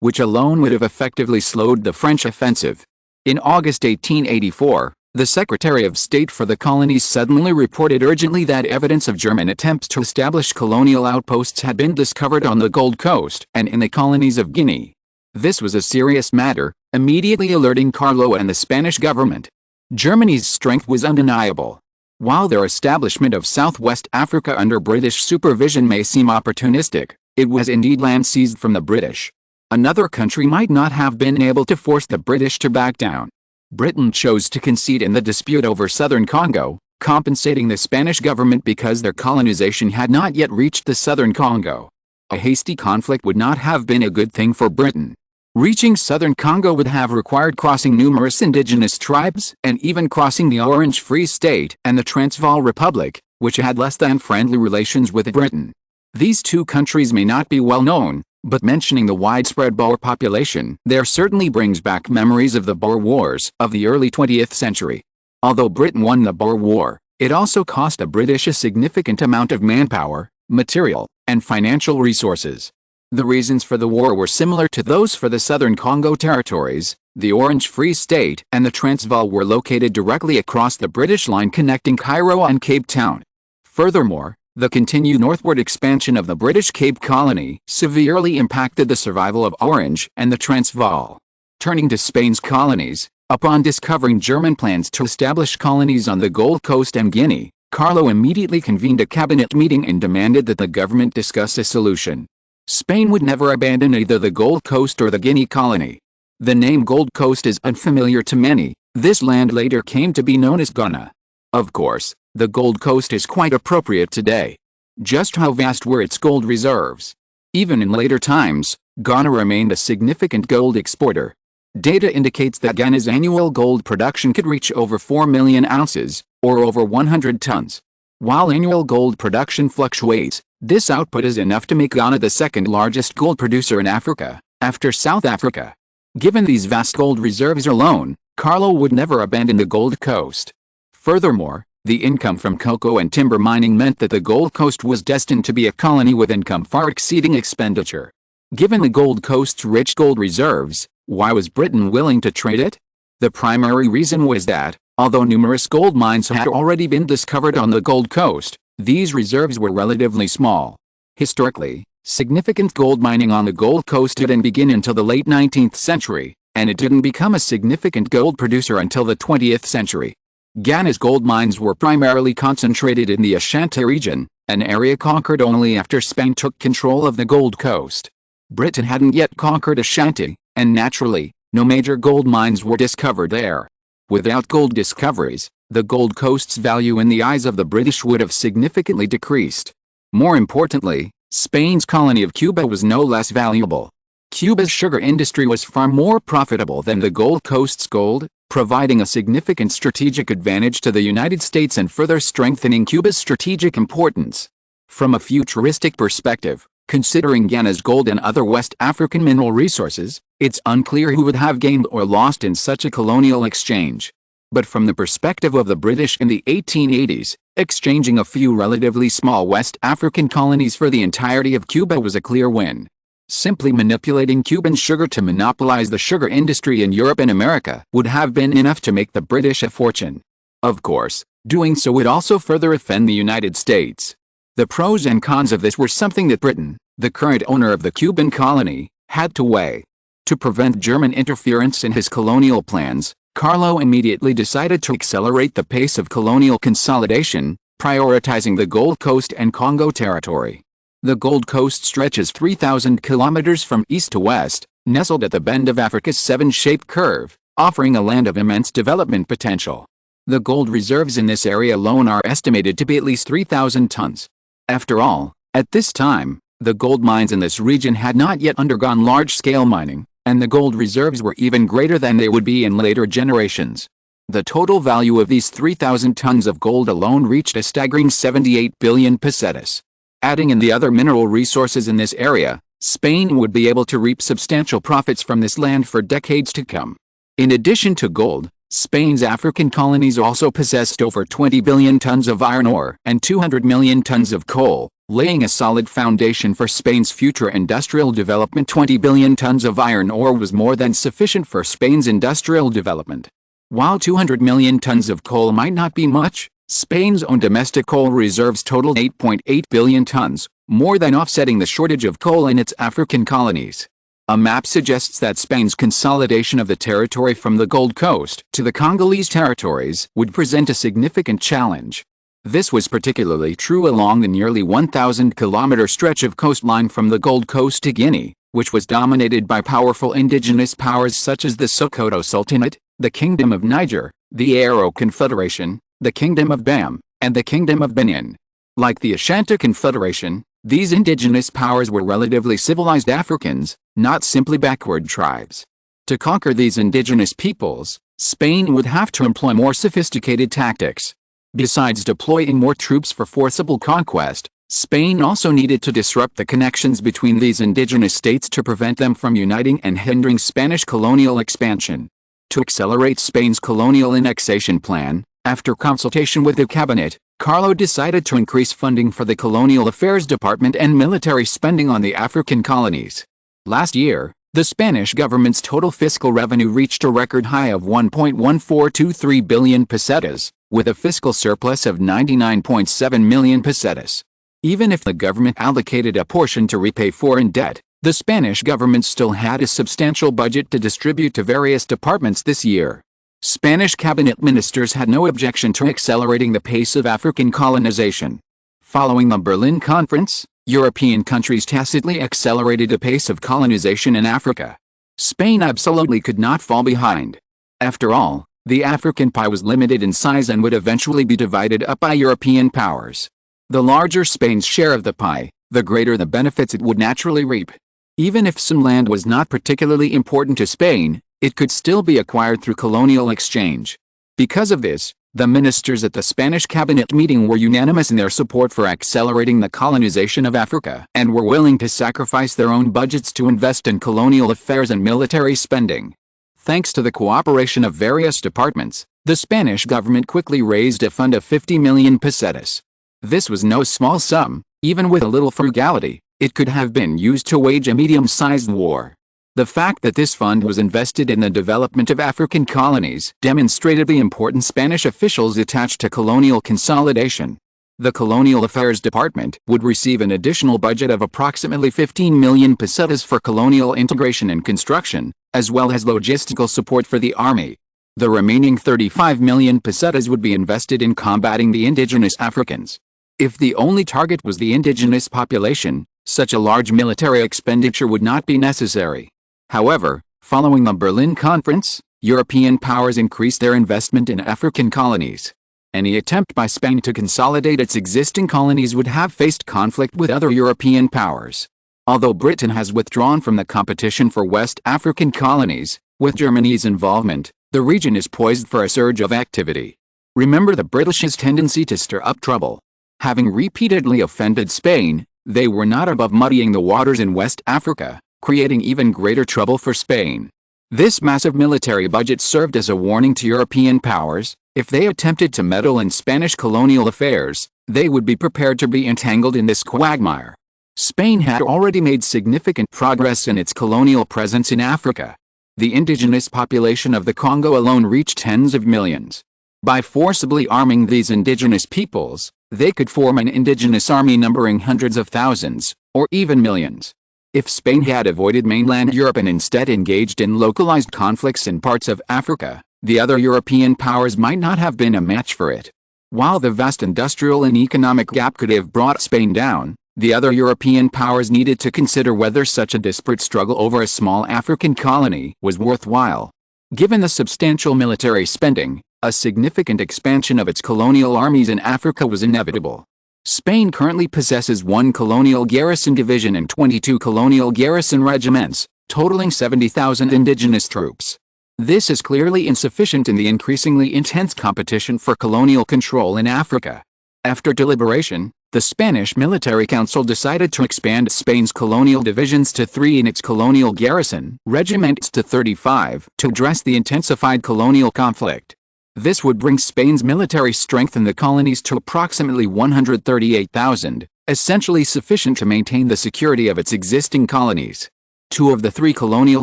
which alone would have effectively slowed the French offensive. In August 1884, the Secretary of State for the Colonies suddenly reported urgently that evidence of German attempts to establish colonial outposts had been discovered on the Gold Coast and in the colonies of Guinea. This was a serious matter, immediately alerting Carlo and the Spanish government. Germany's strength was undeniable. While their establishment of Southwest Africa under British supervision may seem opportunistic, it was indeed land seized from the British. Another country might not have been able to force the British to back down. Britain chose to concede in the dispute over southern Congo, compensating the Spanish government because their colonization had not yet reached the southern Congo. A hasty conflict would not have been a good thing for Britain. Reaching southern Congo would have required crossing numerous indigenous tribes and even crossing the Orange Free State and the Transvaal Republic, which had less than friendly relations with Britain. These two countries may not be well known, but mentioning the widespread Boer population there certainly brings back memories of the Boer Wars of the early 20th century. Although Britain won the Boer War, it also cost the British a significant amount of manpower, material, and financial resources. The reasons for the war were similar to those for the southern Congo territories. The Orange Free State and the Transvaal were located directly across the British line connecting Cairo and Cape Town. Furthermore, the continued northward expansion of the British Cape Colony severely impacted the survival of Orange and the Transvaal. Turning to Spain's colonies, upon discovering German plans to establish colonies on the Gold Coast and Guinea, Carlo immediately convened a cabinet meeting and demanded that the government discuss a solution. Spain would never abandon either the Gold Coast or the Guinea colony. The name Gold Coast is unfamiliar to many. This land later came to be known as Ghana. Of course, the Gold Coast is quite appropriate today. Just how vast were its gold reserves? Even in later times, Ghana remained a significant gold exporter. Data indicates that Ghana's annual gold production could reach over 4 million ounces, or over 100 tons. While annual gold production fluctuates, this output is enough to make Ghana the second largest gold producer in Africa, after South Africa. Given these vast gold reserves alone, Carlo would never abandon the Gold Coast. Furthermore, the income from cocoa and timber mining meant that the Gold Coast was destined to be a colony with income far exceeding expenditure. Given the Gold Coast's rich gold reserves, why was Britain willing to trade it? The primary reason was that, although numerous gold mines had already been discovered on the Gold Coast, these reserves were relatively small. Historically, significant gold mining on the Gold Coast didn't begin until the late 19th century, and it didn't become a significant gold producer until the 20th century. Ghana's gold mines were primarily concentrated in the Ashanti region, an area conquered only after Spain took control of the Gold Coast. Britain hadn't yet conquered Ashanti, and naturally, no major gold mines were discovered there. Without gold discoveries, the Gold Coast's value in the eyes of the British would have significantly decreased. More importantly, Spain's colony of Cuba was no less valuable. Cuba's sugar industry was far more profitable than the Gold Coast's gold, providing a significant strategic advantage to the United States and further strengthening Cuba's strategic importance. From a futuristic perspective, considering Ghana's gold and other West African mineral resources, it's unclear who would have gained or lost in such a colonial exchange. But from the perspective of the British in the 1880s, exchanging a few relatively small West African colonies for the entirety of Cuba was a clear win. Simply manipulating Cuban sugar to monopolize the sugar industry in Europe and America would have been enough to make the British a fortune. Of course, doing so would also further offend the United States. The pros and cons of this were something that Britain, the current owner of the Cuban colony, had to weigh. To prevent German interference in his colonial plans, Carlo immediately decided to accelerate the pace of colonial consolidation, prioritizing the Gold Coast and Congo territory. The Gold Coast stretches 3,000 kilometers from east to west, nestled at the bend of Africa's seven-shaped curve, offering a land of immense development potential. The gold reserves in this area alone are estimated to be at least 3,000 tons. After all, at this time, the gold mines in this region had not yet undergone large-scale mining, and the gold reserves were even greater than they would be in later generations. The total value of these 3,000 tons of gold alone reached a staggering 78 billion pesetas. Adding in the other mineral resources in this area, Spain would be able to reap substantial profits from this land for decades to come. In addition to gold, Spain's African colonies also possessed over 20 billion tons of iron ore and 200 million tons of coal, laying a solid foundation for Spain's future industrial development. 20 billion tons of iron ore was more than sufficient for Spain's industrial development. While 200 million tons of coal might not be much, Spain's own domestic coal reserves totaled 8.8 billion tons, more than offsetting the shortage of coal in its African colonies. A map suggests that Spain's consolidation of the territory from the Gold Coast to the Congolese territories would present a significant challenge. This was particularly true along the nearly 1,000-kilometer stretch of coastline from the Gold Coast to Guinea, which was dominated by powerful indigenous powers such as the Sokoto Sultanate, the Kingdom of Niger, the Aero Confederation, the Kingdom of Bam, and the Kingdom of Benin. Like the Ashanti Confederation, these indigenous powers were relatively civilized Africans, not simply backward tribes. To conquer these indigenous peoples, Spain would have to employ more sophisticated tactics. Besides deploying more troops for forcible conquest, Spain also needed to disrupt the connections between these indigenous states to prevent them from uniting and hindering Spanish colonial expansion. To accelerate Spain's colonial annexation plan, after consultation with the cabinet, Carlo decided to increase funding for the Colonial Affairs Department and military spending on the African colonies. Last year, the Spanish government's total fiscal revenue reached a record high of 1.1423 billion pesetas, with a fiscal surplus of 99.7 million pesetas. Even if the government allocated a portion to repay foreign debt, the Spanish government still had a substantial budget to distribute to various departments this year. Spanish cabinet ministers had no objection to accelerating the pace of African colonization. Following the Berlin Conference, European countries tacitly accelerated the pace of colonization in Africa. Spain absolutely could not fall behind. After all, the African pie was limited in size and would eventually be divided up by European powers. The larger Spain's share of the pie, the greater the benefits it would naturally reap. Even if some land was not particularly important to Spain, it could still be acquired through colonial exchange. Because of this, the ministers at the Spanish cabinet meeting were unanimous in their support for accelerating the colonization of Africa and were willing to sacrifice their own budgets to invest in colonial affairs and military spending. Thanks to the cooperation of various departments, the Spanish government quickly raised a fund of 50 million pesetas. This was no small sum. Even with a little frugality, it could have been used to wage a medium-sized war. The fact that this fund was invested in the development of African colonies demonstrated the importance Spanish officials attached to colonial consolidation. The Colonial Affairs Department would receive an additional budget of approximately 15 million pesetas for colonial integration and construction, as well as logistical support for the army. The remaining 35 million pesetas would be invested in combating the indigenous Africans. If the only target was the indigenous population, such a large military expenditure would not be necessary. However, following the Berlin Conference, European powers increased their investment in African colonies. Any attempt by Spain to consolidate its existing colonies would have faced conflict with other European powers. Although Britain has withdrawn from the competition for West African colonies, with Germany's involvement, the region is poised for a surge of activity. Remember the British's tendency to stir up trouble. Having repeatedly offended Spain, they were not above muddying the waters in West Africa, creating even greater trouble for Spain. This massive military budget served as a warning to European powers. If they attempted to meddle in Spanish colonial affairs, they would be prepared to be entangled in this quagmire. Spain had already made significant progress in its colonial presence in Africa. The indigenous population of the Congo alone reached tens of millions. By forcibly arming these indigenous peoples, they could form an indigenous army numbering hundreds of thousands, or even millions. If Spain had avoided mainland Europe and instead engaged in localized conflicts in parts of Africa, the other European powers might not have been a match for it. While the vast industrial and economic gap could have brought Spain down, the other European powers needed to consider whether such a desperate struggle over a small African colony was worthwhile. Given the substantial military spending, a significant expansion of its colonial armies in Africa was inevitable. Spain currently possesses 1 colonial garrison division and 22 colonial garrison regiments, totaling 70,000 indigenous troops. This is clearly insufficient in the increasingly intense competition for colonial control in Africa. After deliberation, The Spanish Military Council decided to expand Spain's colonial divisions to 3 and its colonial garrison regiments to 35 to address the intensified colonial conflict. This would bring Spain's military strength in the colonies to approximately 138,000, essentially sufficient to maintain the security of its existing colonies. 2 of the 3 colonial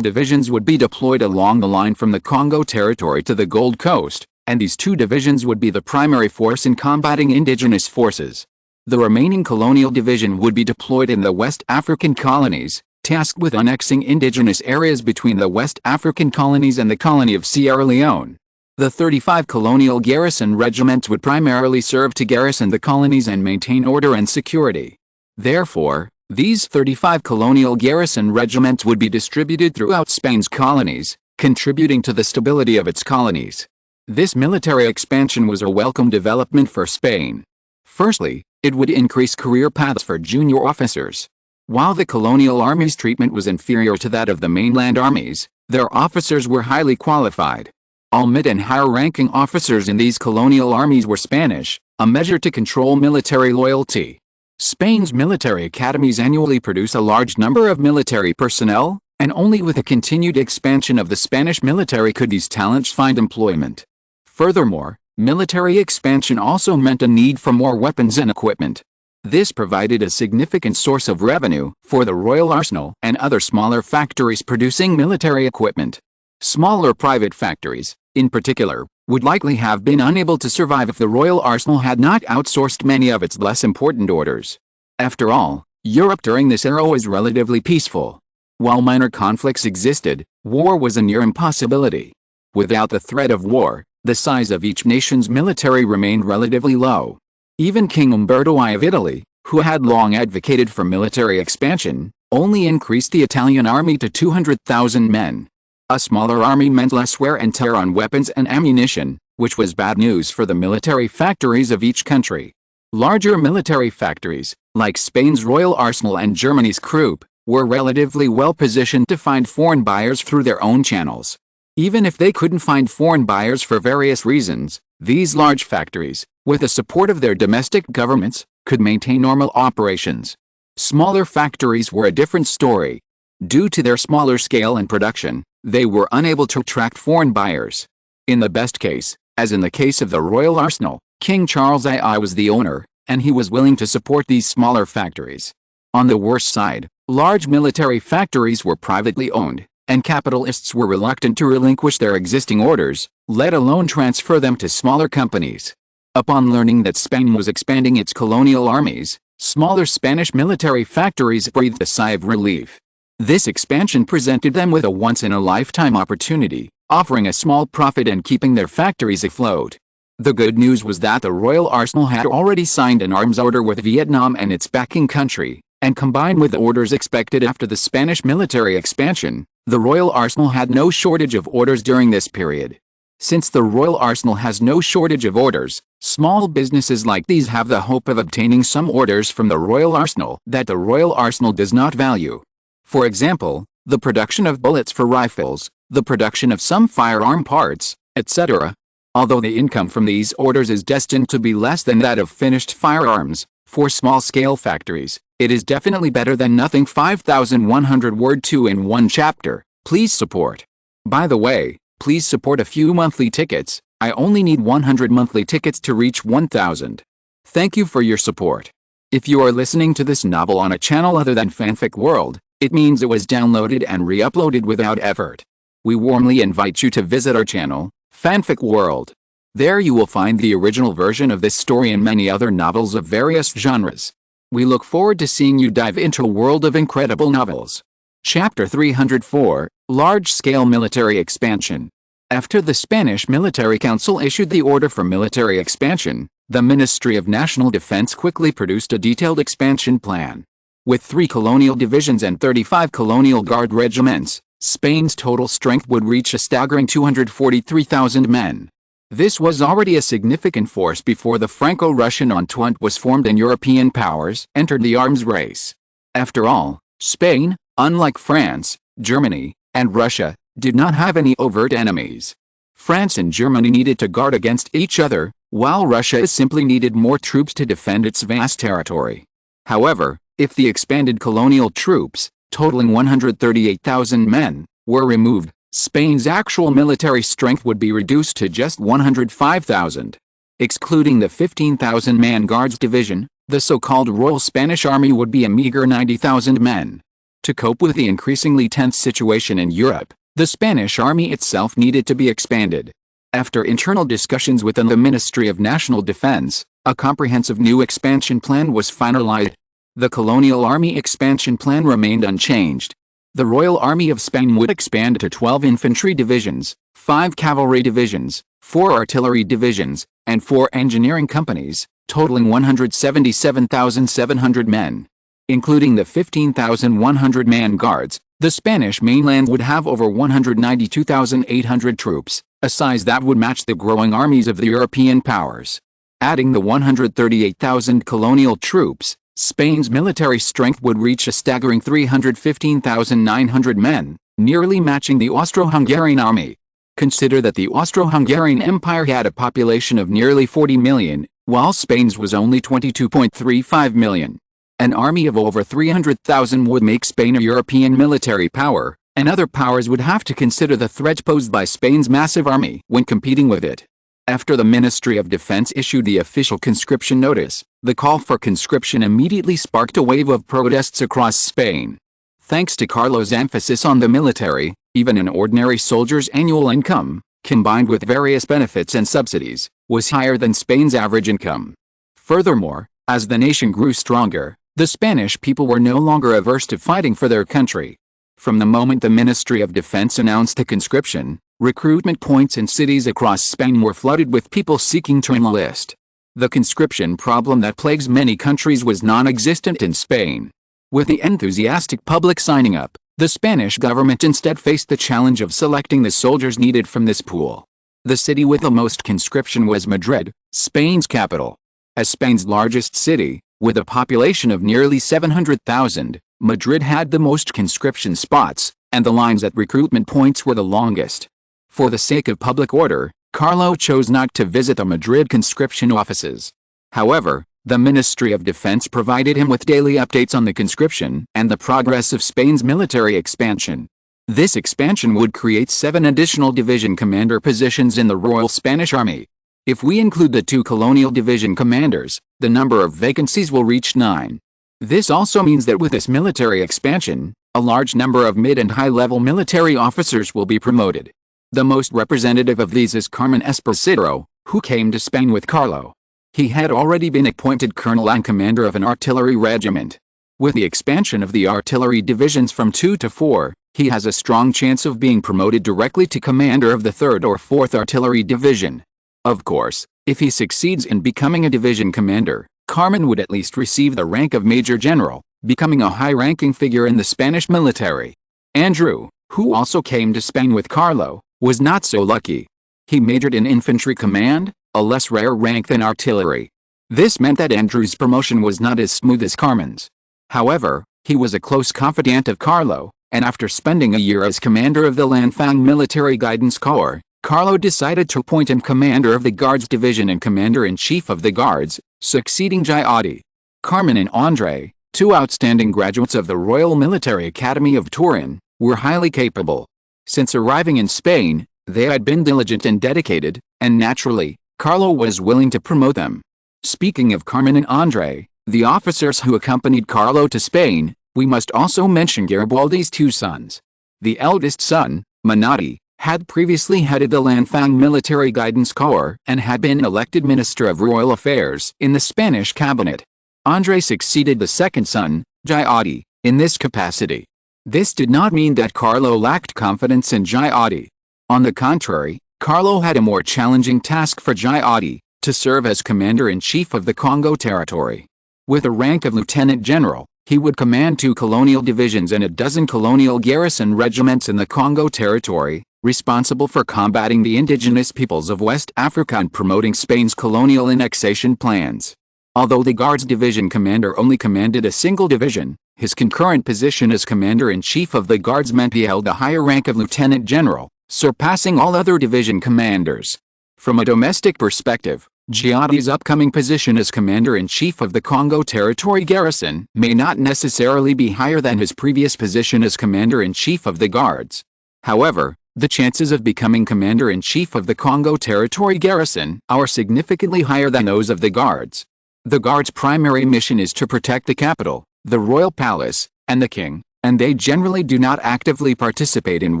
divisions would be deployed along the line from the Congo territory to the Gold Coast, and these 2 divisions would be the primary force in combating indigenous forces. The remaining colonial division would be deployed in the West African colonies, tasked with annexing indigenous areas between the West African colonies and the colony of Sierra Leone. The 35 colonial garrison regiments would primarily serve to garrison the colonies and maintain order and security. Therefore, these 35 colonial garrison regiments would be distributed throughout Spain's colonies, contributing to the stability of its colonies. This military expansion was a welcome development for Spain. Firstly, it would increase career paths for junior officers. While the colonial army's treatment was inferior to that of the mainland armies, their officers were highly qualified. All mid and higher-ranking officers in these colonial armies were Spanish, a measure to control military loyalty. Spain's military academies annually produce a large number of military personnel, and only with a continued expansion of the Spanish military could these talents find employment. Furthermore, military expansion also meant a need for more weapons and equipment. This provided a significant source of revenue for the Royal Arsenal and other smaller factories producing military equipment. Smaller private factories, in particular, would likely have been unable to survive if the Royal Arsenal had not outsourced many of its less important orders. After all, Europe during this era was relatively peaceful. While minor conflicts existed, war was a near impossibility. Without the threat of war, the size of each nation's military remained relatively low. Even King Umberto I of Italy, who had long advocated for military expansion, only increased the Italian army to 200,000 men. A smaller army meant less wear and tear on weapons and ammunition, which was bad news for the military factories of each country. Larger military factories, like Spain's Royal Arsenal and Germany's Krupp, were relatively well positioned to find foreign buyers through their own channels. Even if they couldn't find foreign buyers for various reasons, these large factories, with the support of their domestic governments, could maintain normal operations. Smaller factories were a different story. Due to their smaller scale and production, they were unable to attract foreign buyers. In the best case, as in the case of the Royal Arsenal, King Charles II was the owner, and he was willing to support these smaller factories. On the worst side, large military factories were privately owned, and capitalists were reluctant to relinquish their existing orders, let alone transfer them to smaller companies. Upon learning that Spain was expanding its colonial armies, smaller Spanish military factories breathed a sigh of relief. This expansion presented them with a once-in-a-lifetime opportunity, offering a small profit and keeping their factories afloat. The good news was that the Royal Arsenal had already signed an arms order with Vietnam and its backing country, and combined with the orders expected after the Spanish military expansion, the Royal Arsenal had no shortage of orders during this period. Since the Royal Arsenal has no shortage of orders, small businesses like these have the hope of obtaining some orders from the Royal Arsenal that the Royal Arsenal does not value. For example, the production of bullets for rifles, the production of some firearm parts, etc. Although the income from these orders is destined to be less than that of finished firearms, for small-scale factories, it is definitely better than nothing. 5,100 word 2 in 1 chapter. Please support. By the way, please support a few monthly tickets. I only need 100 monthly tickets to reach 1,000. Thank you for your support. If you are listening to this novel on a channel other than Fanfic World, it means it was downloaded and re-uploaded without effort. We warmly invite you to visit our channel, Fanfic World. There you will find the original version of this story and many other novels of various genres. We look forward to seeing you dive into a world of incredible novels. Chapter 304, Large-Scale Military Expansion. After the Spanish Military Council issued the order for military expansion, the Ministry of National Defense quickly produced a detailed expansion plan. With 3 colonial divisions and 35 colonial guard regiments, Spain's total strength would reach a staggering 243,000 men. This was already a significant force before the Franco-Russian Entente was formed and European powers entered the arms race. After all, Spain, unlike France, Germany, and Russia, did not have any overt enemies. France and Germany needed to guard against each other, while Russia simply needed more troops to defend its vast territory. However, if the expanded colonial troops, totaling 138,000 men, were removed, Spain's actual military strength would be reduced to just 105,000. Excluding the 15,000-man Guards Division, the so-called Royal Spanish Army would be a meager 90,000 men. To cope with the increasingly tense situation in Europe, the Spanish army itself needed to be expanded. After internal discussions within the Ministry of National Defense, a comprehensive new expansion plan was finalized. The colonial army expansion plan remained unchanged. The Royal Army of Spain would expand to 12 infantry divisions, 5 cavalry divisions, 4 artillery divisions, and 4 engineering companies, totaling 177,700 men. Including the 15,100-man Guards, the Spanish mainland would have over 192,800 troops, a size that would match the growing armies of the European powers. Adding the 138,000 colonial troops, Spain's military strength would reach a staggering 315,900 men, nearly matching the Austro-Hungarian army. Consider that the Austro-Hungarian Empire had a population of nearly 40 million, while Spain's was only 22.35 million. An army of over 300,000 would make Spain a European military power, and other powers would have to consider the threat posed by Spain's massive army when competing with it. After the Ministry of Defense issued the official conscription notice, the call for conscription immediately sparked a wave of protests across Spain. Thanks to Carlo's emphasis on the military, even an ordinary soldier's annual income, combined with various benefits and subsidies, was higher than Spain's average income. Furthermore, as the nation grew stronger, the Spanish people were no longer averse to fighting for their country. From the moment the Ministry of Defense announced the conscription, recruitment points in cities across Spain were flooded with people seeking to enlist. The conscription problem that plagues many countries was non-existent in Spain. With the enthusiastic public signing up, the Spanish government instead faced the challenge of selecting the soldiers needed from this pool. The city with the most conscription was Madrid, Spain's capital. As Spain's largest city, with a population of nearly 700,000, Madrid had the most conscription spots, and the lines at recruitment points were the longest. For the sake of public order, Carlo chose not to visit the Madrid conscription offices. However, the Ministry of Defense provided him with daily updates on the conscription and the progress of Spain's military expansion. This expansion would create 7 additional division commander positions in the Royal Spanish Army. If we include the 2 colonial division commanders, the number of vacancies will reach 9. This also means that with this military expansion, a large number of mid- and high-level military officers will be promoted. The most representative of these is Carmen Esposito, who came to Spain with Carlo. He had already been appointed colonel and commander of an artillery regiment. With the expansion of the artillery divisions from 2 to 4, he has a strong chance of being promoted directly to commander of the 3rd or 4th Artillery Division. Of course, if he succeeds in becoming a division commander, Carmen would at least receive the rank of Major General, becoming a high-ranking figure in the Spanish military. Andrew, who also came to Spain with Carlo, was not so lucky. He majored in infantry command, a less rare rank than artillery. This meant that Andrew's promotion was not as smooth as Carmen's. However, he was a close confidant of Carlo, and after spending a year as commander of the Lanfang Military Guidance Corps, Carlo decided to appoint him commander of the Guards Division and commander-in-chief of the Guards, succeeding Giotti. Carmen and André, 2 outstanding graduates of the Royal Military Academy of Turin, were highly capable. Since arriving in Spain, they had been diligent and dedicated, and naturally, Carlo was willing to promote them. Speaking of Carmen and André, the officers who accompanied Carlo to Spain, we must also mention Garibaldi's 2 sons. The eldest son, Menotti, had previously headed the Lanfang Military Guidance Corps and had been elected Minister of Royal Affairs in the Spanish cabinet. André succeeded the second son, Giotti, in this capacity. This did not mean that Carlo lacked confidence in Giotti. On the contrary, Carlo had a more challenging task for Giotti, to serve as commander-in-chief of the Congo territory. With the rank of lieutenant general, he would command 2 colonial divisions and a dozen colonial garrison regiments in the Congo territory, responsible for combating the indigenous peoples of West Africa and promoting Spain's colonial annexation plans. Although the Guards Division commander only commanded a single division, his concurrent position as commander-in-chief of the Guards meant he held the higher rank of lieutenant general, surpassing all other division commanders. From a domestic perspective, Giotti's upcoming position as Commander-in-Chief of the Congo Territory Garrison may not necessarily be higher than his previous position as Commander-in-Chief of the Guards. However, the chances of becoming Commander-in-Chief of the Congo Territory Garrison are significantly higher than those of the Guards. The Guards' primary mission is to protect the capital, the royal palace, and the king, and they generally do not actively participate in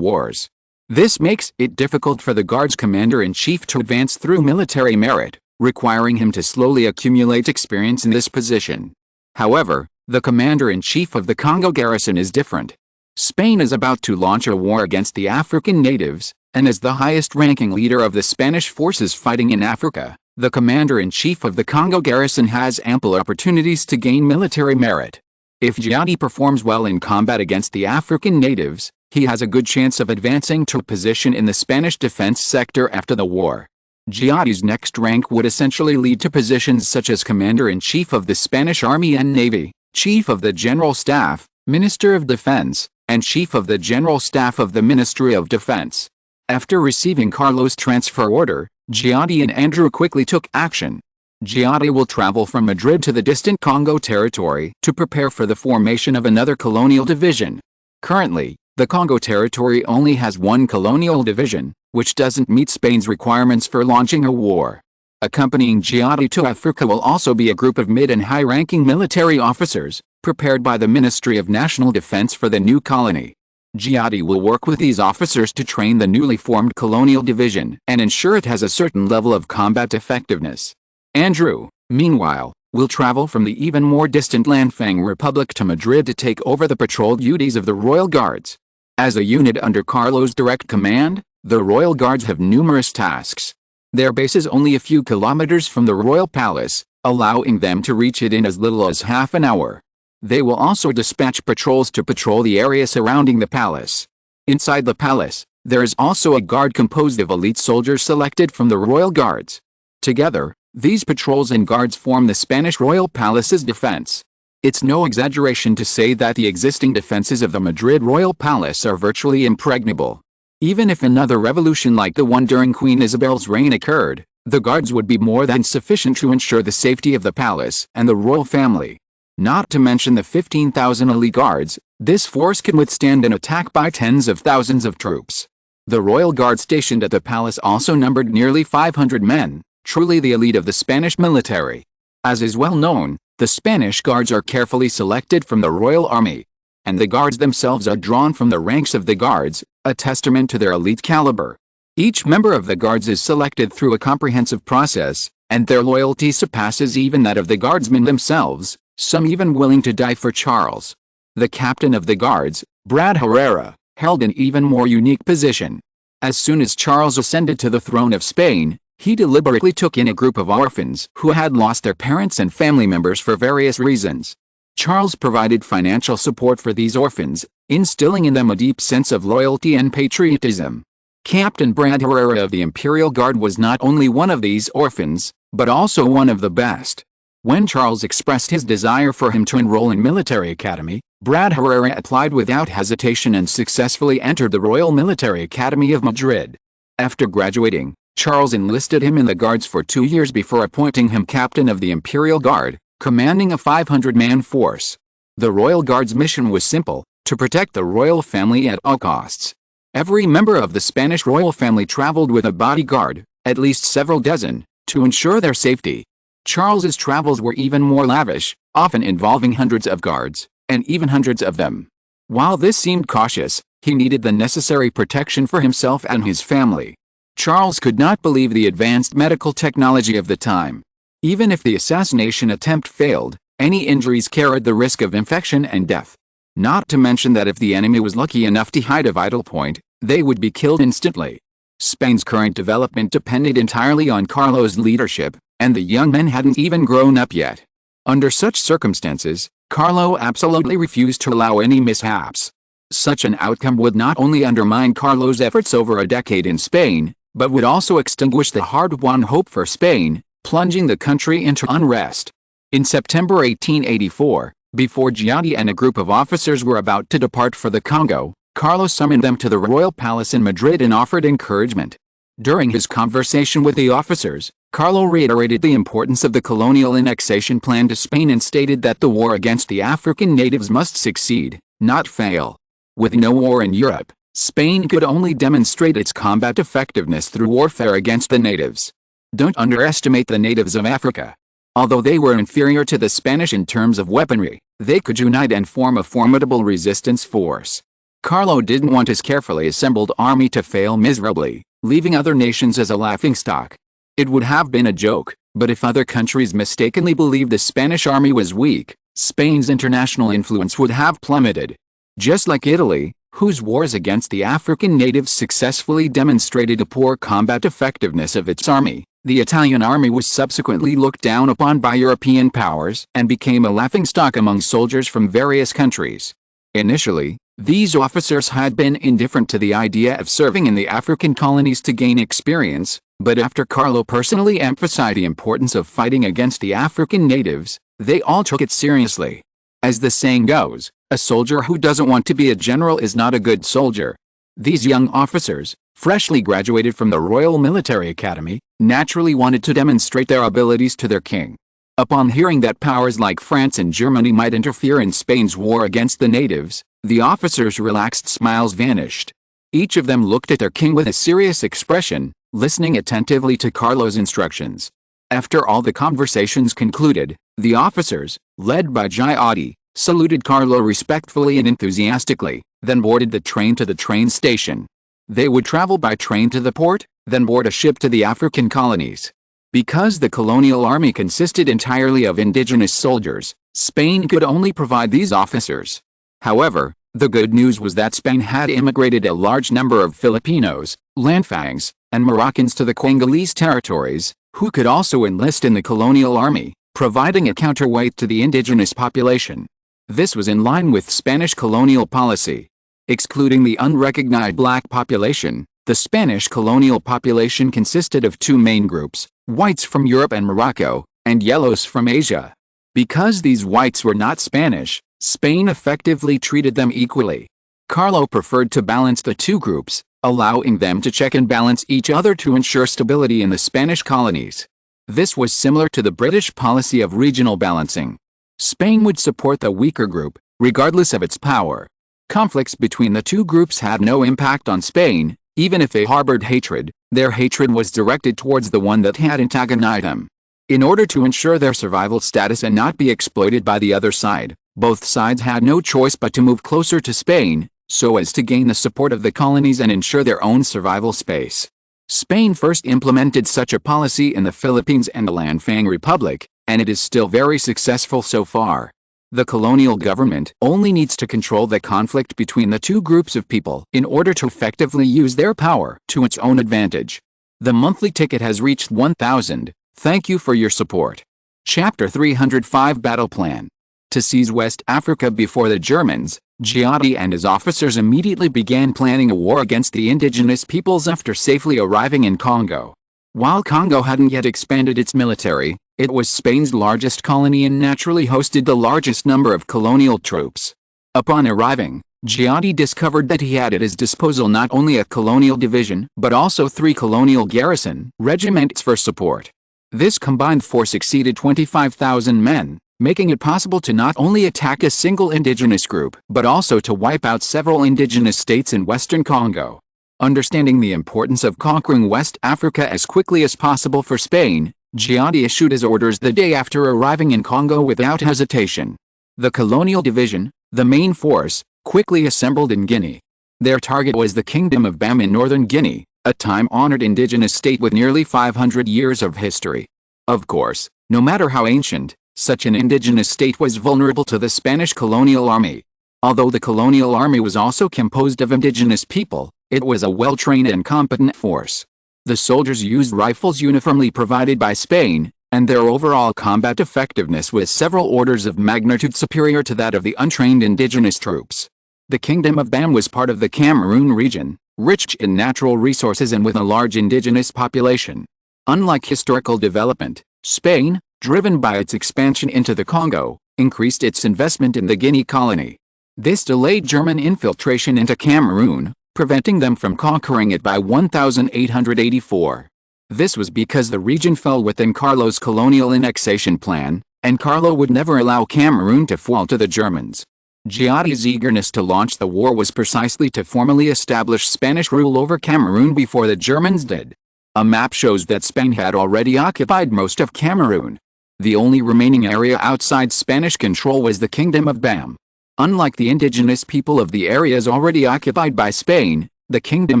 wars. This makes it difficult for the Guards Commander-in-Chief to advance through military merit, requiring him to slowly accumulate experience in this position. However, the Commander-in-Chief of the Congo Garrison is different. Spain is about to launch a war against the African natives, and as the highest-ranking leader of the Spanish forces fighting in Africa, the Commander-in-Chief of the Congo Garrison has ample opportunities to gain military merit. If Giotti performs well in combat against the African natives, he has a good chance of advancing to a position in the Spanish defense sector after the war. Giotti's next rank would essentially lead to positions such as Commander-in-Chief of the Spanish Army and Navy, Chief of the General Staff, Minister of Defense, and Chief of the General Staff of the Ministry of Defense. After receiving Carlo's transfer order, Giotti and Andrew quickly took action. Giotti will travel from Madrid to the distant Congo territory to prepare for the formation of another colonial division. Currently, the Congo territory only has one colonial division, which doesn't meet Spain's requirements for launching a war. Accompanying Giotti to Africa will also be a group of mid- and high-ranking military officers, prepared by the Ministry of National Defense for the new colony. Giotti will work with these officers to train the newly formed colonial division and ensure it has a certain level of combat effectiveness. Andrew, meanwhile, will travel from the even more distant Lanfang Republic to Madrid to take over the patrol duties of the Royal Guards. As a unit under Carlo's direct command, the Royal Guards have numerous tasks. Their base is only a few kilometers from the Royal Palace, allowing them to reach it in as little as half an hour. They will also dispatch patrols to patrol the area surrounding the palace. Inside the palace, there is also a guard composed of elite soldiers selected from the Royal Guards. Together, these patrols and guards form the Spanish Royal Palace's defense. It's no exaggeration to say that the existing defenses of the Madrid Royal Palace are virtually impregnable. Even if another revolution like the one during Queen Isabel's reign occurred, the guards would be more than sufficient to ensure the safety of the palace and the royal family. Not to mention the 15,000 elite guards, this force can withstand an attack by tens of thousands of troops. The royal guard stationed at the palace also numbered nearly 500 men, truly the elite of the Spanish military. As is well known, the Spanish guards are carefully selected from the royal army, and the guards themselves are drawn from the ranks of the guards, a testament to their elite caliber. Each member of the guards is selected through a comprehensive process, and their loyalty surpasses even that of the guardsmen themselves, some even willing to die for Charles. The captain of the guards, Brad Herrera, held an even more unique position. As soon as Charles ascended to the throne of Spain, he deliberately took in a group of orphans who had lost their parents and family members for various reasons. Charles provided financial support for these orphans, instilling in them a deep sense of loyalty and patriotism. Captain Brad Herrera of the Imperial Guard was not only one of these orphans, but also one of the best. When Charles expressed his desire for him to enroll in military academy, Brad Herrera applied without hesitation and successfully entered the Royal Military Academy of Madrid. After graduating, Charles enlisted him in the Guards for 2 years before appointing him captain of the Imperial Guard, commanding a 500-man force. The Royal Guard's mission was simple: to protect the royal family at all costs. Every member of the Spanish royal family traveled with a bodyguard, at least several dozen, to ensure their safety. Charles's travels were even more lavish, often involving hundreds of guards, and even hundreds of them. While this seemed cautious, he needed the necessary protection for himself and his family. Charles could not believe the advanced medical technology of the time. Even if the assassination attempt failed, any injuries carried the risk of infection and death. Not to mention that if the enemy was lucky enough to hide a vital point, they would be killed instantly. Spain's current development depended entirely on Carlo's leadership, and the young men hadn't even grown up yet. Under such circumstances, Carlo absolutely refused to allow any mishaps. Such an outcome would not only undermine Carlo's efforts over a decade in Spain, but would also extinguish the hard-won hope for Spain, plunging the country into unrest. In September 1884, before Giotti and a group of officers were about to depart for the Congo, Carlo summoned them to the royal palace in Madrid and offered encouragement. During his conversation with the officers, Carlo reiterated the importance of the colonial annexation plan to Spain and stated that the war against the African natives must succeed, not fail. With no war in Europe, Spain could only demonstrate its combat effectiveness through warfare against the natives. Don't underestimate the natives of Africa. Although they were inferior to the Spanish in terms of weaponry, they could unite and form a formidable resistance force. Carlo didn't want his carefully assembled army to fail miserably, leaving other nations as a laughingstock. It would have been a joke, but if other countries mistakenly believed the Spanish army was weak, Spain's international influence would have plummeted. Just like Italy, whose wars against the African natives successfully demonstrated the poor combat effectiveness of its army, the Italian army was subsequently looked down upon by European powers and became a laughingstock among soldiers from various countries. Initially, these officers had been indifferent to the idea of serving in the African colonies to gain experience, but after Carlo personally emphasized the importance of fighting against the African natives, they all took it seriously. As the saying goes, a soldier who doesn't want to be a general is not a good soldier. These young officers, freshly graduated from the Royal Military Academy, naturally wanted to demonstrate their abilities to their king. Upon hearing that powers like France and Germany might interfere in Spain's war against the natives, the officers' relaxed smiles vanished. Each of them looked at their king with a serious expression, listening attentively to Carlo's instructions. After all the conversations concluded, the officers, led by Giotti, saluted Carlo respectfully and enthusiastically, then boarded the train to the train station. They would travel by train to the port, then board a ship to the African colonies. Because the colonial army consisted entirely of indigenous soldiers, Spain could only provide these officers. However, the good news was that Spain had immigrated a large number of Filipinos, Lanfangs, and Moroccans to the Congolese territories, who could also enlist in the colonial army, providing a counterweight to the indigenous population. This was in line with Spanish colonial policy. Excluding the unrecognized black population, the Spanish colonial population consisted of two main groups, whites from Europe and Morocco, and yellows from Asia. Because these whites were not Spanish, Spain effectively treated them equally. Carlo preferred to balance the two groups, allowing them to check and balance each other to ensure stability in the Spanish colonies. This was similar to the British policy of regional balancing. Spain would support the weaker group, regardless of its power. Conflicts between the two groups had no impact on Spain. Even if they harbored hatred, their hatred was directed towards the one that had antagonized them. In order to ensure their survival status and not be exploited by the other side, both sides had no choice but to move closer to Spain, so as to gain the support of the colonies and ensure their own survival space. Spain first implemented such a policy in the Philippines and the Lanfang Republic, and it is still very successful so far. The colonial government only needs to control the conflict between the two groups of people in order to effectively use their power to its own advantage. The monthly ticket has reached 1,000. Thank you for your support. Chapter 305 Battle Plan. To seize West Africa before the Germans, Giotti and his officers immediately began planning a war against the indigenous peoples after safely arriving in Congo. While Congo hadn't yet expanded its military, it was Spain's largest colony and naturally hosted the largest number of colonial troops. Upon arriving, Giotti discovered that he had at his disposal not only a colonial division but also 3 colonial garrison regiments for support. This combined force exceeded 25,000 men, making it possible to not only attack a single indigenous group but also to wipe out several indigenous states in western Congo. Understanding the importance of conquering West Africa as quickly as possible for Spain, Giotti issued his orders the day after arriving in Congo without hesitation. The colonial division, the main force, quickly assembled in Guinea. Their target was the Kingdom of Bam in northern Guinea, a time-honored indigenous state with nearly 500 years of history. Of course, no matter how ancient, such an indigenous state was vulnerable to the Spanish colonial army. Although the colonial army was also composed of indigenous people, it was a well-trained and competent force. The soldiers used rifles uniformly provided by Spain, and their overall combat effectiveness was several orders of magnitude superior to that of the untrained indigenous troops. The Kingdom of Bam was part of the Cameroon region, rich in natural resources and with a large indigenous population. Unlike historical development, Spain, driven by its expansion into the Congo, increased its investment in the Guinea colony. This delayed German infiltration into Cameroon, preventing them from conquering it by 1884. This was because the region fell within Carlo's colonial annexation plan, and Carlo would never allow Cameroon to fall to the Germans. Giotti's eagerness to launch the war was precisely to formally establish Spanish rule over Cameroon before the Germans did. A map shows that Spain had already occupied most of Cameroon. The only remaining area outside Spanish control was the Kingdom of Bam. Unlike the indigenous people of the areas already occupied by Spain, the Kingdom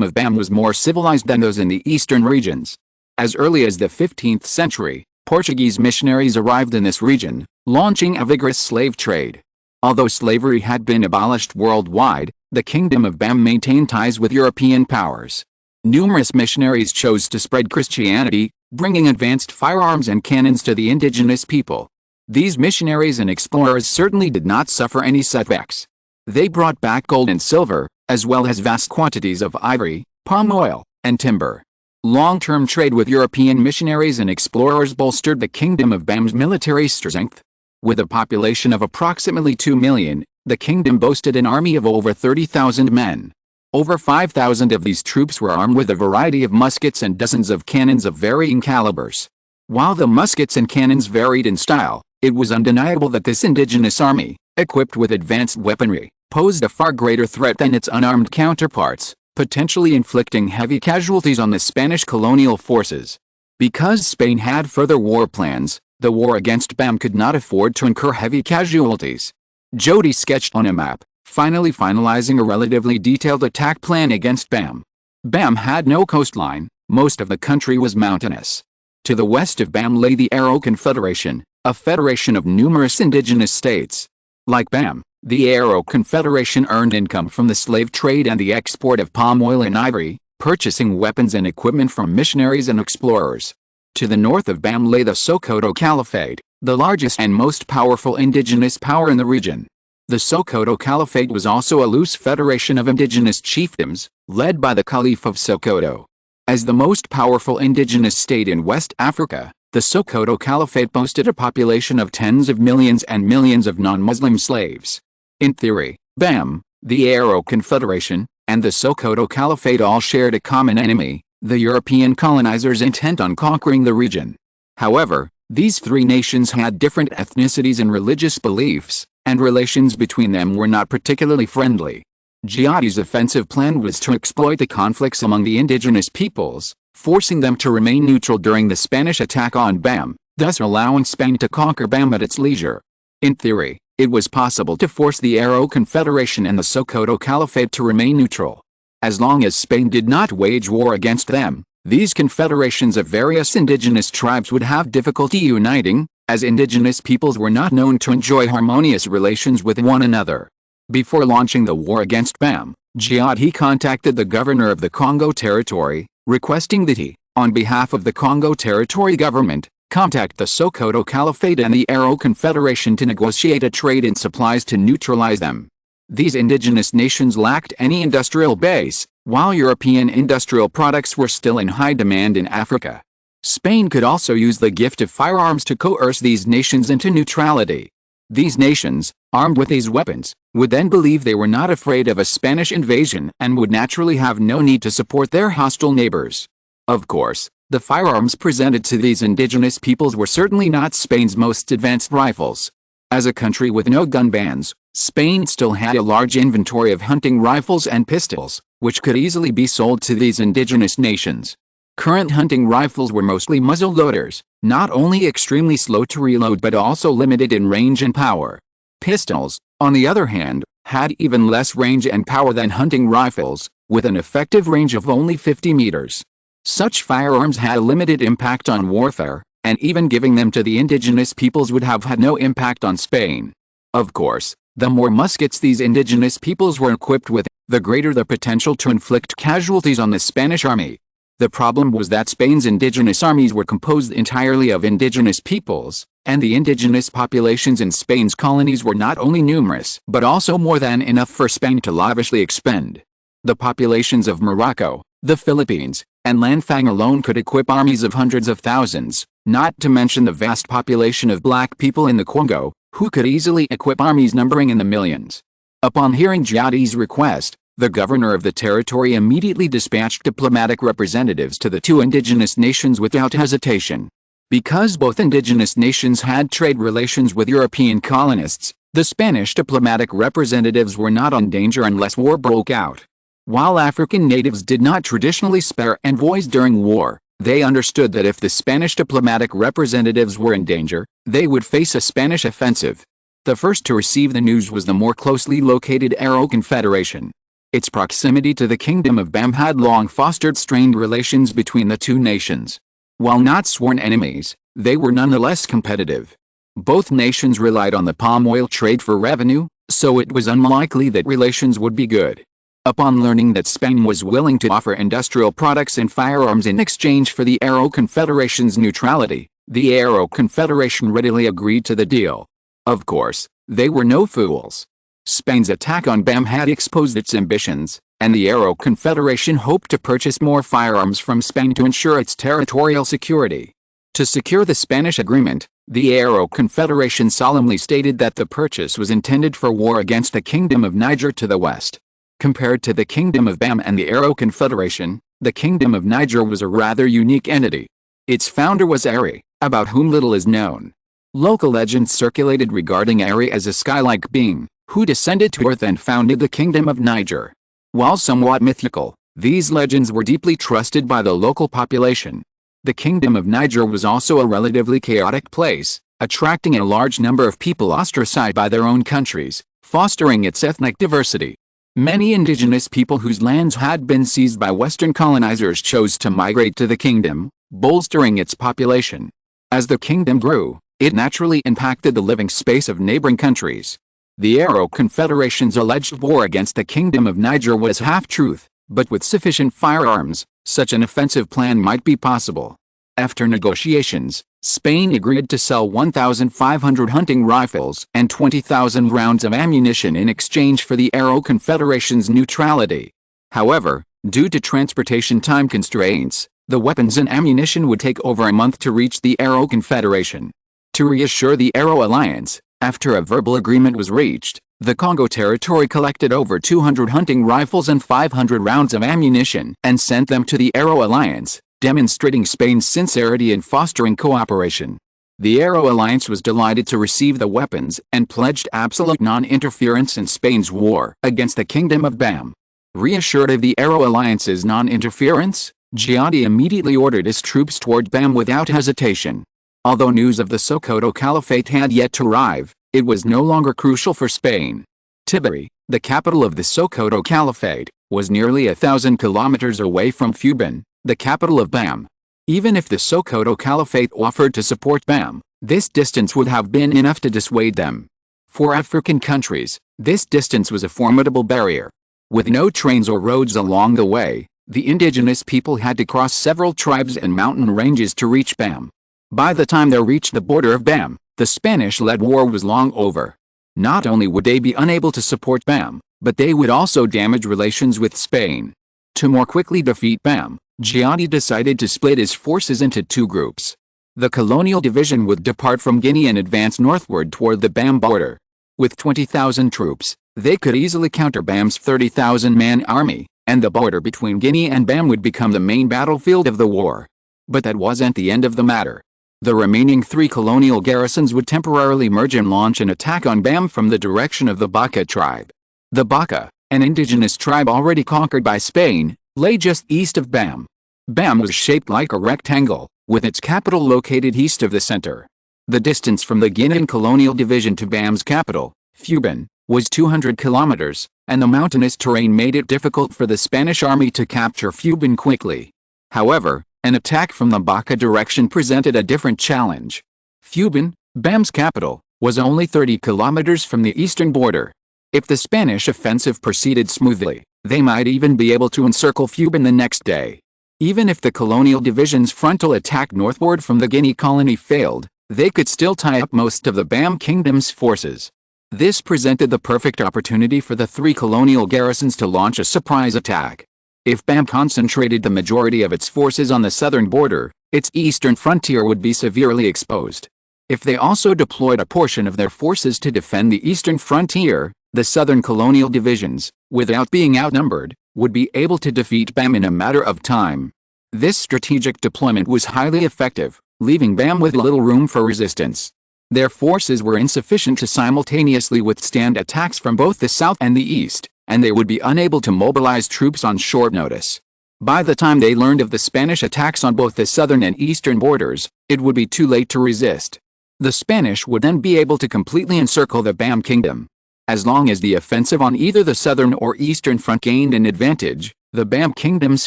of Bam was more civilized than those in the eastern regions. As early as the 15th century, Portuguese missionaries arrived in this region, launching a vigorous slave trade. Although slavery had been abolished worldwide, the Kingdom of Bam maintained ties with European powers. Numerous missionaries chose to spread Christianity, bringing advanced firearms and cannons to the indigenous people. These missionaries and explorers certainly did not suffer any setbacks. They brought back gold and silver, as well as vast quantities of ivory, palm oil, and timber. Long-term trade with European missionaries and explorers bolstered the Kingdom of Bam's military strength. With a population of approximately 2 million, the kingdom boasted an army of over 30,000 men. Over 5,000 of these troops were armed with a variety of muskets and dozens of cannons of varying calibers. While the muskets and cannons varied in style, it was undeniable that this indigenous army, equipped with advanced weaponry, posed a far greater threat than its unarmed counterparts, potentially inflicting heavy casualties on the Spanish colonial forces. Because Spain had further war plans, the war against Bam could not afford to incur heavy casualties. Giotto sketched on a map, finally finalizing a relatively detailed attack plan against Bam. Bam had no coastline, most of the country was mountainous. To the west of Bam lay the Aero Confederation, a federation of numerous indigenous states. Like Bam, the Aero Confederation earned income from the slave trade and the export of palm oil and ivory, purchasing weapons and equipment from missionaries and explorers. To the north of Bam lay the Sokoto Caliphate, the largest and most powerful indigenous power in the region. The Sokoto Caliphate was also a loose federation of indigenous chiefdoms, led by the Caliph of Sokoto. As the most powerful indigenous state in West Africa, the Sokoto Caliphate boasted a population of tens of millions and millions of non-Muslim slaves. In theory, Bam, the Aero Confederation, and the Sokoto Caliphate all shared a common enemy, the European colonizers intent on conquering the region. However, these three nations had different ethnicities and religious beliefs, and relations between them were not particularly friendly. Giotto's offensive plan was to exploit the conflicts among the indigenous peoples, forcing them to remain neutral during the Spanish attack on Bam, thus allowing Spain to conquer Bam at its leisure. In theory, it was possible to force the Aero Confederation and the Sokoto Caliphate to remain neutral. As long as Spain did not wage war against them, these confederations of various indigenous tribes would have difficulty uniting, as indigenous peoples were not known to enjoy harmonious relations with one another. Before launching the war against Bam, Giotto contacted the governor of the Congo Territory, requesting that he, on behalf of the Congo Territory government, contact the Sokoto Caliphate and the Aero Confederation to negotiate a trade in supplies to neutralize them. These indigenous nations lacked any industrial base, while European industrial products were still in high demand in Africa. Spain could also use the gift of firearms to coerce these nations into neutrality. These nations, armed with these weapons, would then believe they were not afraid of a Spanish invasion and would naturally have no need to support their hostile neighbors. Of course, the firearms presented to these indigenous peoples were certainly not Spain's most advanced rifles. As a country with no gun bans, Spain still had a large inventory of hunting rifles and pistols, which could easily be sold to these indigenous nations. Current hunting rifles were mostly muzzle loaders, not only extremely slow to reload but also limited in range and power. Pistols, on the other hand, had even less range and power than hunting rifles, with an effective range of only 50 meters. Such firearms had a limited impact on warfare, and even giving them to the indigenous peoples would have had no impact on Spain. Of course, the more muskets these indigenous peoples were equipped with, the greater the potential to inflict casualties on the Spanish army. The problem was that Spain's indigenous armies were composed entirely of indigenous peoples, and the indigenous populations in Spain's colonies were not only numerous but also more than enough for Spain to lavishly expend. The populations of Morocco, the Philippines, and Lanfang alone could equip armies of hundreds of thousands, not to mention the vast population of black people in the Congo, who could easily equip armies numbering in the millions. Upon hearing Giotto's request, The governor of the territory immediately dispatched diplomatic representatives to the two indigenous nations without hesitation. Because both indigenous nations had trade relations with European colonists, the Spanish diplomatic representatives were not in danger unless war broke out. While African natives did not traditionally spare envoys during war, they understood that if the Spanish diplomatic representatives were in danger, they would face a Spanish offensive. The first to receive the news was the more closely located Arrow Confederation. Its proximity to the Kingdom of Bam had long fostered strained relations between the two nations. While not sworn enemies, they were nonetheless competitive. Both nations relied on the palm oil trade for revenue, so it was unlikely that relations would be good. Upon learning that Spain was willing to offer industrial products and firearms in exchange for the Arrow Confederation's neutrality, the Arrow Confederation readily agreed to the deal. Of course, they were no fools. Spain's attack on Bam had exposed its ambitions, and the Arrow Confederation hoped to purchase more firearms from Spain to ensure its territorial security. To secure the Spanish agreement, the Arrow Confederation solemnly stated that the purchase was intended for war against the Kingdom of Niger to the west. Compared to the Kingdom of Bam and the Arrow Confederation, the Kingdom of Niger was a rather unique entity. Its founder was Ari, about whom little is known. Local legends circulated regarding Ari as a sky-like being, who descended to earth and founded the Kingdom of Niger. While somewhat mythical, these legends were deeply trusted by the local population. The Kingdom of Niger was also a relatively chaotic place, attracting a large number of people ostracized by their own countries, fostering its ethnic diversity. Many indigenous people whose lands had been seized by Western colonizers chose to migrate to the kingdom, bolstering its population. As the kingdom grew, it naturally impacted the living space of neighboring countries. The Arrow Confederation's alleged war against the Kingdom of Niger was half-truth, but with sufficient firearms, such an offensive plan might be possible. After negotiations, Spain agreed to sell 1,500 hunting rifles and 20,000 rounds of ammunition in exchange for the Arrow Confederation's neutrality. However, due to transportation time constraints, the weapons and ammunition would take over a month to reach the Arrow Confederation. To reassure the Arrow Alliance, after a verbal agreement was reached, the Congo Territory collected over 200 hunting rifles and 500 rounds of ammunition and sent them to the Arrow Alliance, demonstrating Spain's sincerity in fostering cooperation. The Arrow Alliance was delighted to receive the weapons and pledged absolute non-interference in Spain's war against the Kingdom of Bam. Reassured of the Arrow Alliance's non-interference, Gianni immediately ordered his troops toward Bam without hesitation. Although news of the Sokoto Caliphate had yet to arrive, it was no longer crucial for Spain. Tiberi, the capital of the Sokoto Caliphate, was nearly 1,000 kilometers away from Fuban, the capital of Bam. Even if the Sokoto Caliphate offered to support Bam, this distance would have been enough to dissuade them. For African countries, this distance was a formidable barrier. With no trains or roads along the way, the indigenous people had to cross several tribes and mountain ranges to reach Bam. By the time they reached the border of Bam, the Spanish-led war was long over. Not only would they be unable to support Bam, but they would also damage relations with Spain. To more quickly defeat Bam, Gianni decided to split his forces into two groups. The colonial division would depart from Guinea and advance northward toward the Bam border. With 20,000 troops, they could easily counter Bam's 30,000-man army, and the border between Guinea and Bam would become the main battlefield of the war. But that wasn't the end of the matter. The remaining three colonial garrisons would temporarily merge and launch an attack on Bam from the direction of the Baka tribe. The Baka, an indigenous tribe already conquered by Spain, lay just east of Bam. Bam was shaped like a rectangle, with its capital located east of the center. The distance from the Guinean colonial division to Bam's capital, Fuban, was 200 kilometers, and the mountainous terrain made it difficult for the Spanish army to capture Fuban quickly. However, an attack from the Baka direction presented a different challenge. Fuban, Bam's capital, was only 30 kilometers from the eastern border. If the Spanish offensive proceeded smoothly, they might even be able to encircle Fuban the next day. Even if the colonial division's frontal attack northward from the Guinea colony failed, they could still tie up most of the Bam kingdom's forces. This presented the perfect opportunity for the three colonial garrisons to launch a surprise attack. If Bam concentrated the majority of its forces on the southern border, its eastern frontier would be severely exposed. If they also deployed a portion of their forces to defend the eastern frontier, the southern colonial divisions, without being outnumbered, would be able to defeat BAM in a matter of time. This strategic deployment was highly effective, leaving BAM with little room for resistance. Their forces were insufficient to simultaneously withstand attacks from both the south and the east, and they would be unable to mobilize troops on short notice. By the time they learned of the Spanish attacks on both the southern and eastern borders, it would be too late to resist. The Spanish would then be able to completely encircle the BAM kingdom. As long as the offensive on either the southern or eastern front gained an advantage, the BAM kingdom's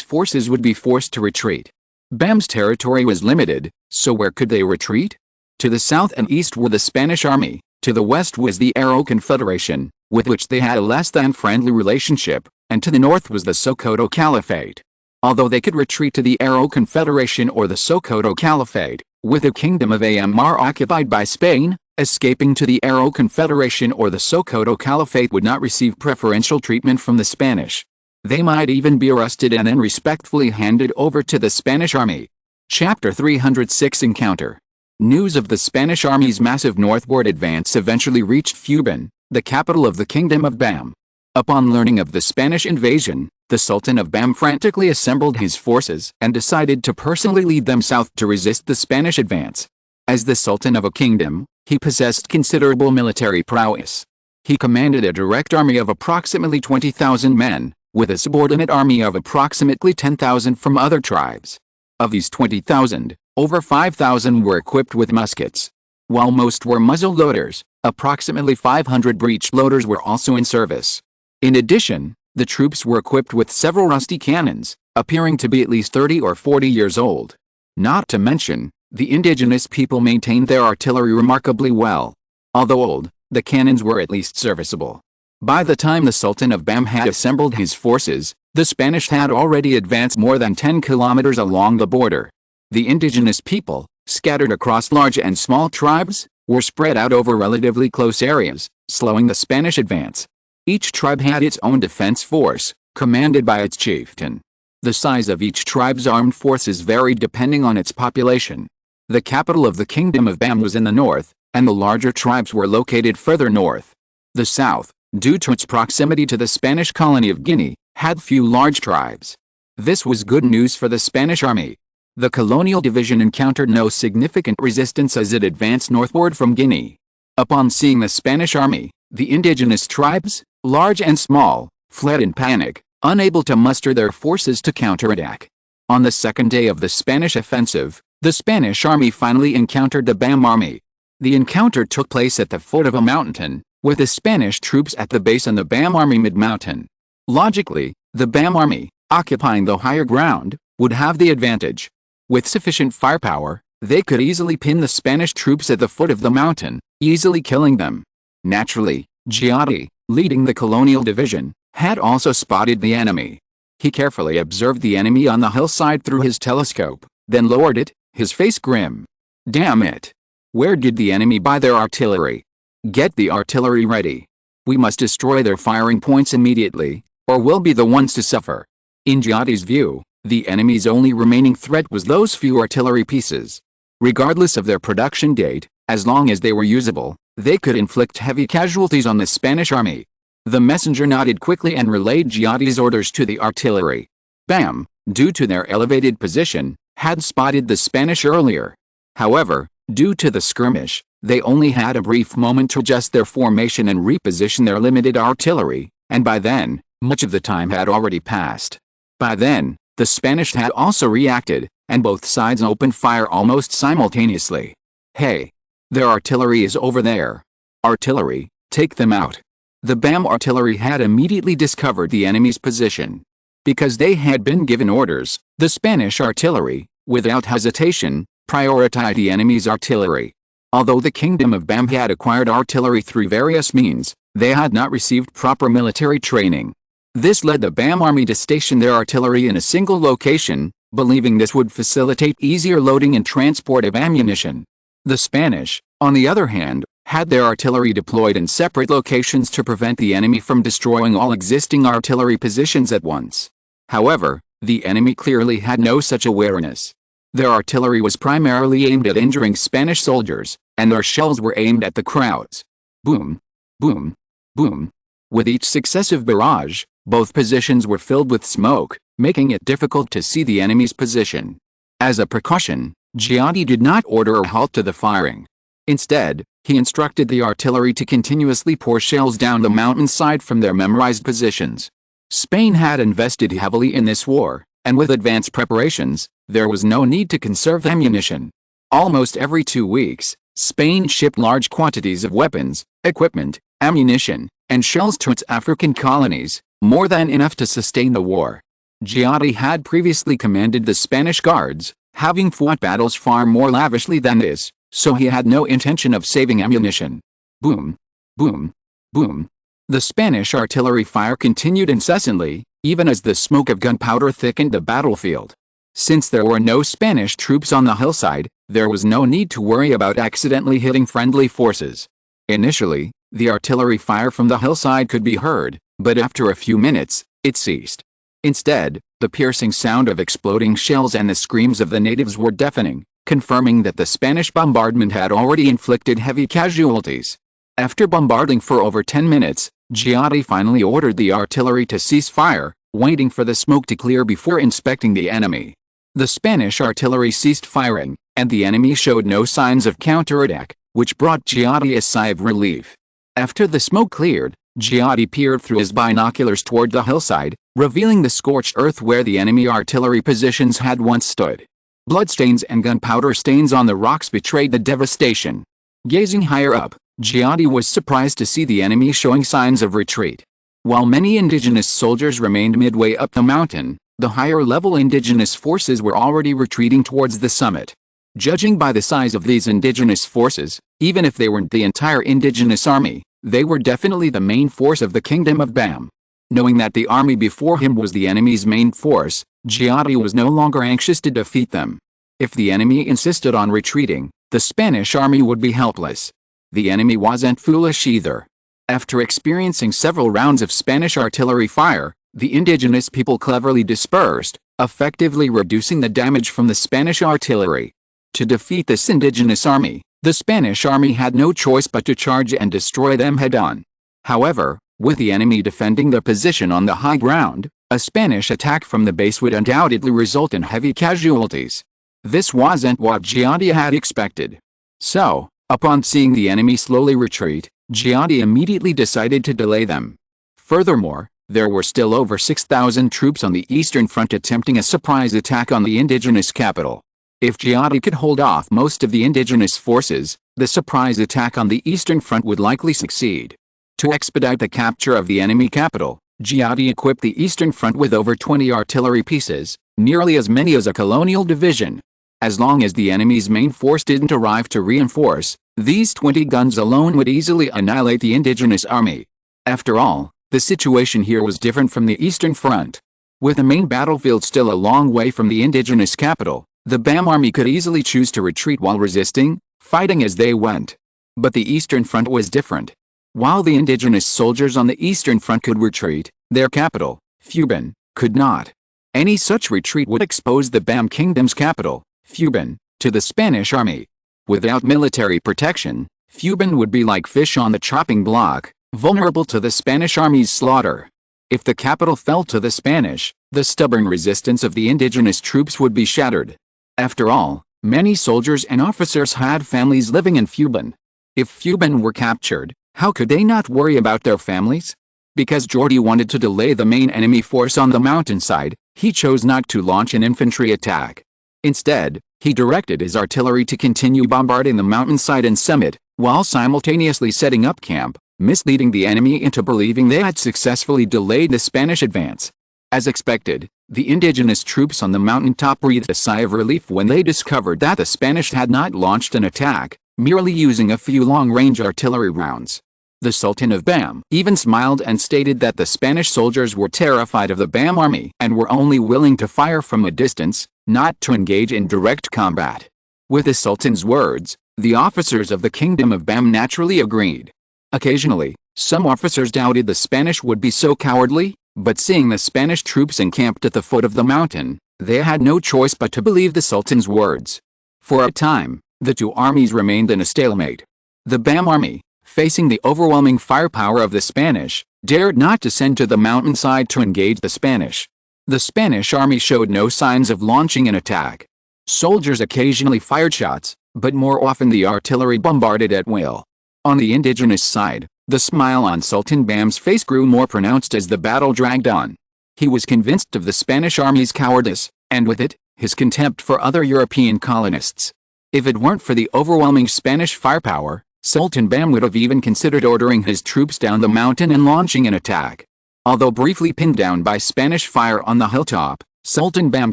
forces would be forced to retreat. BAM's territory was limited, so where could they retreat? To the south and east were the Spanish army, to the west was the Arrow Confederation, with which they had a less than friendly relationship, and to the north was the Sokoto Caliphate. Although they could retreat to the Arrow Confederation or the Sokoto Caliphate, with the kingdom of Amar occupied by Spain, escaping to the Arrow Confederation or the Sokoto Caliphate would not receive preferential treatment from the Spanish. They might even be arrested and then respectfully handed over to the Spanish army. Chapter 306 Encounter. News of the Spanish army's massive northward advance eventually reached Fuban, the capital of the Kingdom of BAM. Upon learning of the Spanish invasion, the Sultan of BAM frantically assembled his forces and decided to personally lead them south to resist the Spanish advance. As the Sultan of a kingdom, he possessed considerable military prowess. He commanded a direct army of approximately 20,000 men, with a subordinate army of approximately 10,000 from other tribes. Of these 20,000, over 5,000 were equipped with muskets. While most were muzzle loaders, approximately 500 breech loaders were also in service. In addition, the troops were equipped with several rusty cannons, appearing to be at least 30 or 40 years old. Not to mention, the indigenous people maintained their artillery remarkably well. Although old, the cannons were at least serviceable. By the time the Sultan of BAM had assembled his forces, the Spanish had already advanced more than 10 kilometers along the border. The indigenous people, scattered across large and small tribes, were spread out over relatively close areas, slowing the Spanish advance. Each tribe had its own defense force, commanded by its chieftain. The size of each tribe's armed forces varied depending on its population. The capital of the Kingdom of BAM was in the north, and the larger tribes were located further north. The south, due to its proximity to the Spanish colony of Guinea, had few large tribes. This was good news for the Spanish army. The colonial division encountered no significant resistance as it advanced northward from Guinea. Upon seeing the Spanish army, the indigenous tribes, large and small, fled in panic, unable to muster their forces to counterattack. On the second day of the Spanish offensive, the Spanish army finally encountered the BAM army. The encounter took place at the foot of a mountain, with the Spanish troops at the base and the BAM army mid-mountain. Logically, the BAM army, occupying the higher ground, would have the advantage. With sufficient firepower, they could easily pin the Spanish troops at the foot of the mountain, easily killing them. Naturally, Giotti, leading the colonial division, had also spotted the enemy. He carefully observed the enemy on the hillside through his telescope, then lowered it, his face grim. Damn it! Where did the enemy buy their artillery? Get the artillery ready. We must destroy their firing points immediately, or we'll be the ones to suffer. In Giotti's view, the enemy's only remaining threat was those few artillery pieces. Regardless of their production date, as long as they were usable, they could inflict heavy casualties on the Spanish army. The messenger nodded quickly and relayed Giotti's orders to the artillery. BAM, due to their elevated position, had spotted the Spanish earlier. However, due to the skirmish, they only had a brief moment to adjust their formation and reposition their limited artillery, and by then, much of the time had already passed. By then, the Spanish had also reacted, and both sides opened fire almost simultaneously. Hey! Their artillery is over there. Artillery, take them out. The BAM artillery had immediately discovered the enemy's position. Because they had been given orders, the Spanish artillery, without hesitation, prioritized the enemy's artillery. Although the Kingdom of BAM had acquired artillery through various means, they had not received proper military training. This led the BAM army to station their artillery in a single location, believing this would facilitate easier loading and transport of ammunition. The Spanish, on the other hand, had their artillery deployed in separate locations to prevent the enemy from destroying all existing artillery positions at once. However, the enemy clearly had no such awareness. Their artillery was primarily aimed at injuring Spanish soldiers, and their shells were aimed at the crowds. Boom, boom, boom. With each successive barrage, Both positions were filled with smoke, making it difficult to see the enemy's position. As a precaution, Giotti did not order a halt to the firing. Instead, he instructed the artillery to continuously pour shells down the mountainside from their memorized positions. Spain had invested heavily in this war, and with advanced preparations, there was no need to conserve ammunition. Almost every 2 weeks, Spain shipped large quantities of weapons, equipment, ammunition, and shells to its African colonies, more than enough to sustain the war. Giotti had previously commanded the Spanish Guards, having fought battles far more lavishly than this, so he had no intention of saving ammunition. Boom, boom, boom. The Spanish artillery fire continued incessantly, even as the smoke of gunpowder thickened the battlefield. Since there were no Spanish troops on the hillside, there was no need to worry about accidentally hitting friendly forces. Initially, the artillery fire from the hillside could be heard, but after a few minutes, it ceased. Instead, the piercing sound of exploding shells and the screams of the natives were deafening, confirming that the Spanish bombardment had already inflicted heavy casualties. After bombarding for over 10 minutes, Giotti finally ordered the artillery to cease fire, waiting for the smoke to clear before inspecting the enemy. The Spanish artillery ceased firing, and the enemy showed no signs of counterattack, which brought Giotti a sigh of relief. After the smoke cleared, Giotti peered through his binoculars toward the hillside, revealing the scorched earth where the enemy artillery positions had once stood. Bloodstains and gunpowder stains on the rocks betrayed the devastation. Gazing higher up, Giotti was surprised to see the enemy showing signs of retreat. While many indigenous soldiers remained midway up the mountain, the higher-level indigenous forces were already retreating towards the summit. Judging by the size of these indigenous forces, even if they weren't the entire indigenous army, they were definitely the main force of the Kingdom of Bam. Knowing that the army before him was the enemy's main force, Giotti was no longer anxious to defeat them. If the enemy insisted on retreating, the Spanish army would be helpless. The enemy wasn't foolish either. After experiencing several rounds of Spanish artillery fire, the indigenous people cleverly dispersed, effectively reducing the damage from the Spanish artillery. To defeat this indigenous army, the Spanish army had no choice but to charge and destroy them head-on. However, with the enemy defending their position on the high ground, a Spanish attack from the base would undoubtedly result in heavy casualties. This wasn't what Giotti had expected. So, upon seeing the enemy slowly retreat, Giotti immediately decided to delay them. Furthermore, there were still over 6,000 troops on the Eastern Front attempting a surprise attack on the indigenous capital. If Giotti could hold off most of the indigenous forces, the surprise attack on the Eastern Front would likely succeed. To expedite the capture of the enemy capital, Giotti equipped the Eastern Front with over 20 artillery pieces, nearly as many as a colonial division. As long as the enemy's main force didn't arrive to reinforce, these 20 guns alone would easily annihilate the indigenous army. After all, the situation here was different from the Eastern Front. With the main battlefield still a long way from the indigenous capital, the Bam army could easily choose to retreat while resisting, fighting as they went. But the Eastern Front was different. While the indigenous soldiers on the Eastern Front could retreat, their capital, Fuban, could not. Any such retreat would expose the Bam Kingdom's capital, Fuban, to the Spanish army. Without military protection, Fuban would be like fish on the chopping block, vulnerable to the Spanish army's slaughter. If the capital fell to the Spanish, the stubborn resistance of the indigenous troops would be shattered. After all, many soldiers and officers had families living in Fuban. If Fuban were captured, how could they not worry about their families? Because Giotti wanted to delay the main enemy force on the mountainside, he chose not to launch an infantry attack. Instead, he directed his artillery to continue bombarding the mountainside and summit, while simultaneously setting up camp, misleading the enemy into believing they had successfully delayed the Spanish advance. As expected, the indigenous troops on the mountaintop breathed a sigh of relief when they discovered that the Spanish had not launched an attack, merely using a few long-range artillery rounds. The Sultan of Bam even smiled and stated that the Spanish soldiers were terrified of the Bam army and were only willing to fire from a distance, not to engage in direct combat. With the Sultan's words, the officers of the Kingdom of Bam naturally agreed. Occasionally, some officers doubted the Spanish would be so cowardly, but seeing the Spanish troops encamped at the foot of the mountain, they had no choice but to believe the Sultan's words. For a time, the two armies remained in a stalemate. The Bam army, facing the overwhelming firepower of the Spanish, dared not descend to the mountainside to engage the Spanish. The Spanish army showed no signs of launching an attack. Soldiers occasionally fired shots, but more often the artillery bombarded at will. On the indigenous side, the smile on Sultan Bam's face grew more pronounced as the battle dragged on. He was convinced of the Spanish army's cowardice, and with it, his contempt for other European colonists. If it weren't for the overwhelming Spanish firepower, Sultan Bam would have even considered ordering his troops down the mountain and launching an attack. Although briefly pinned down by Spanish fire on the hilltop, Sultan Bam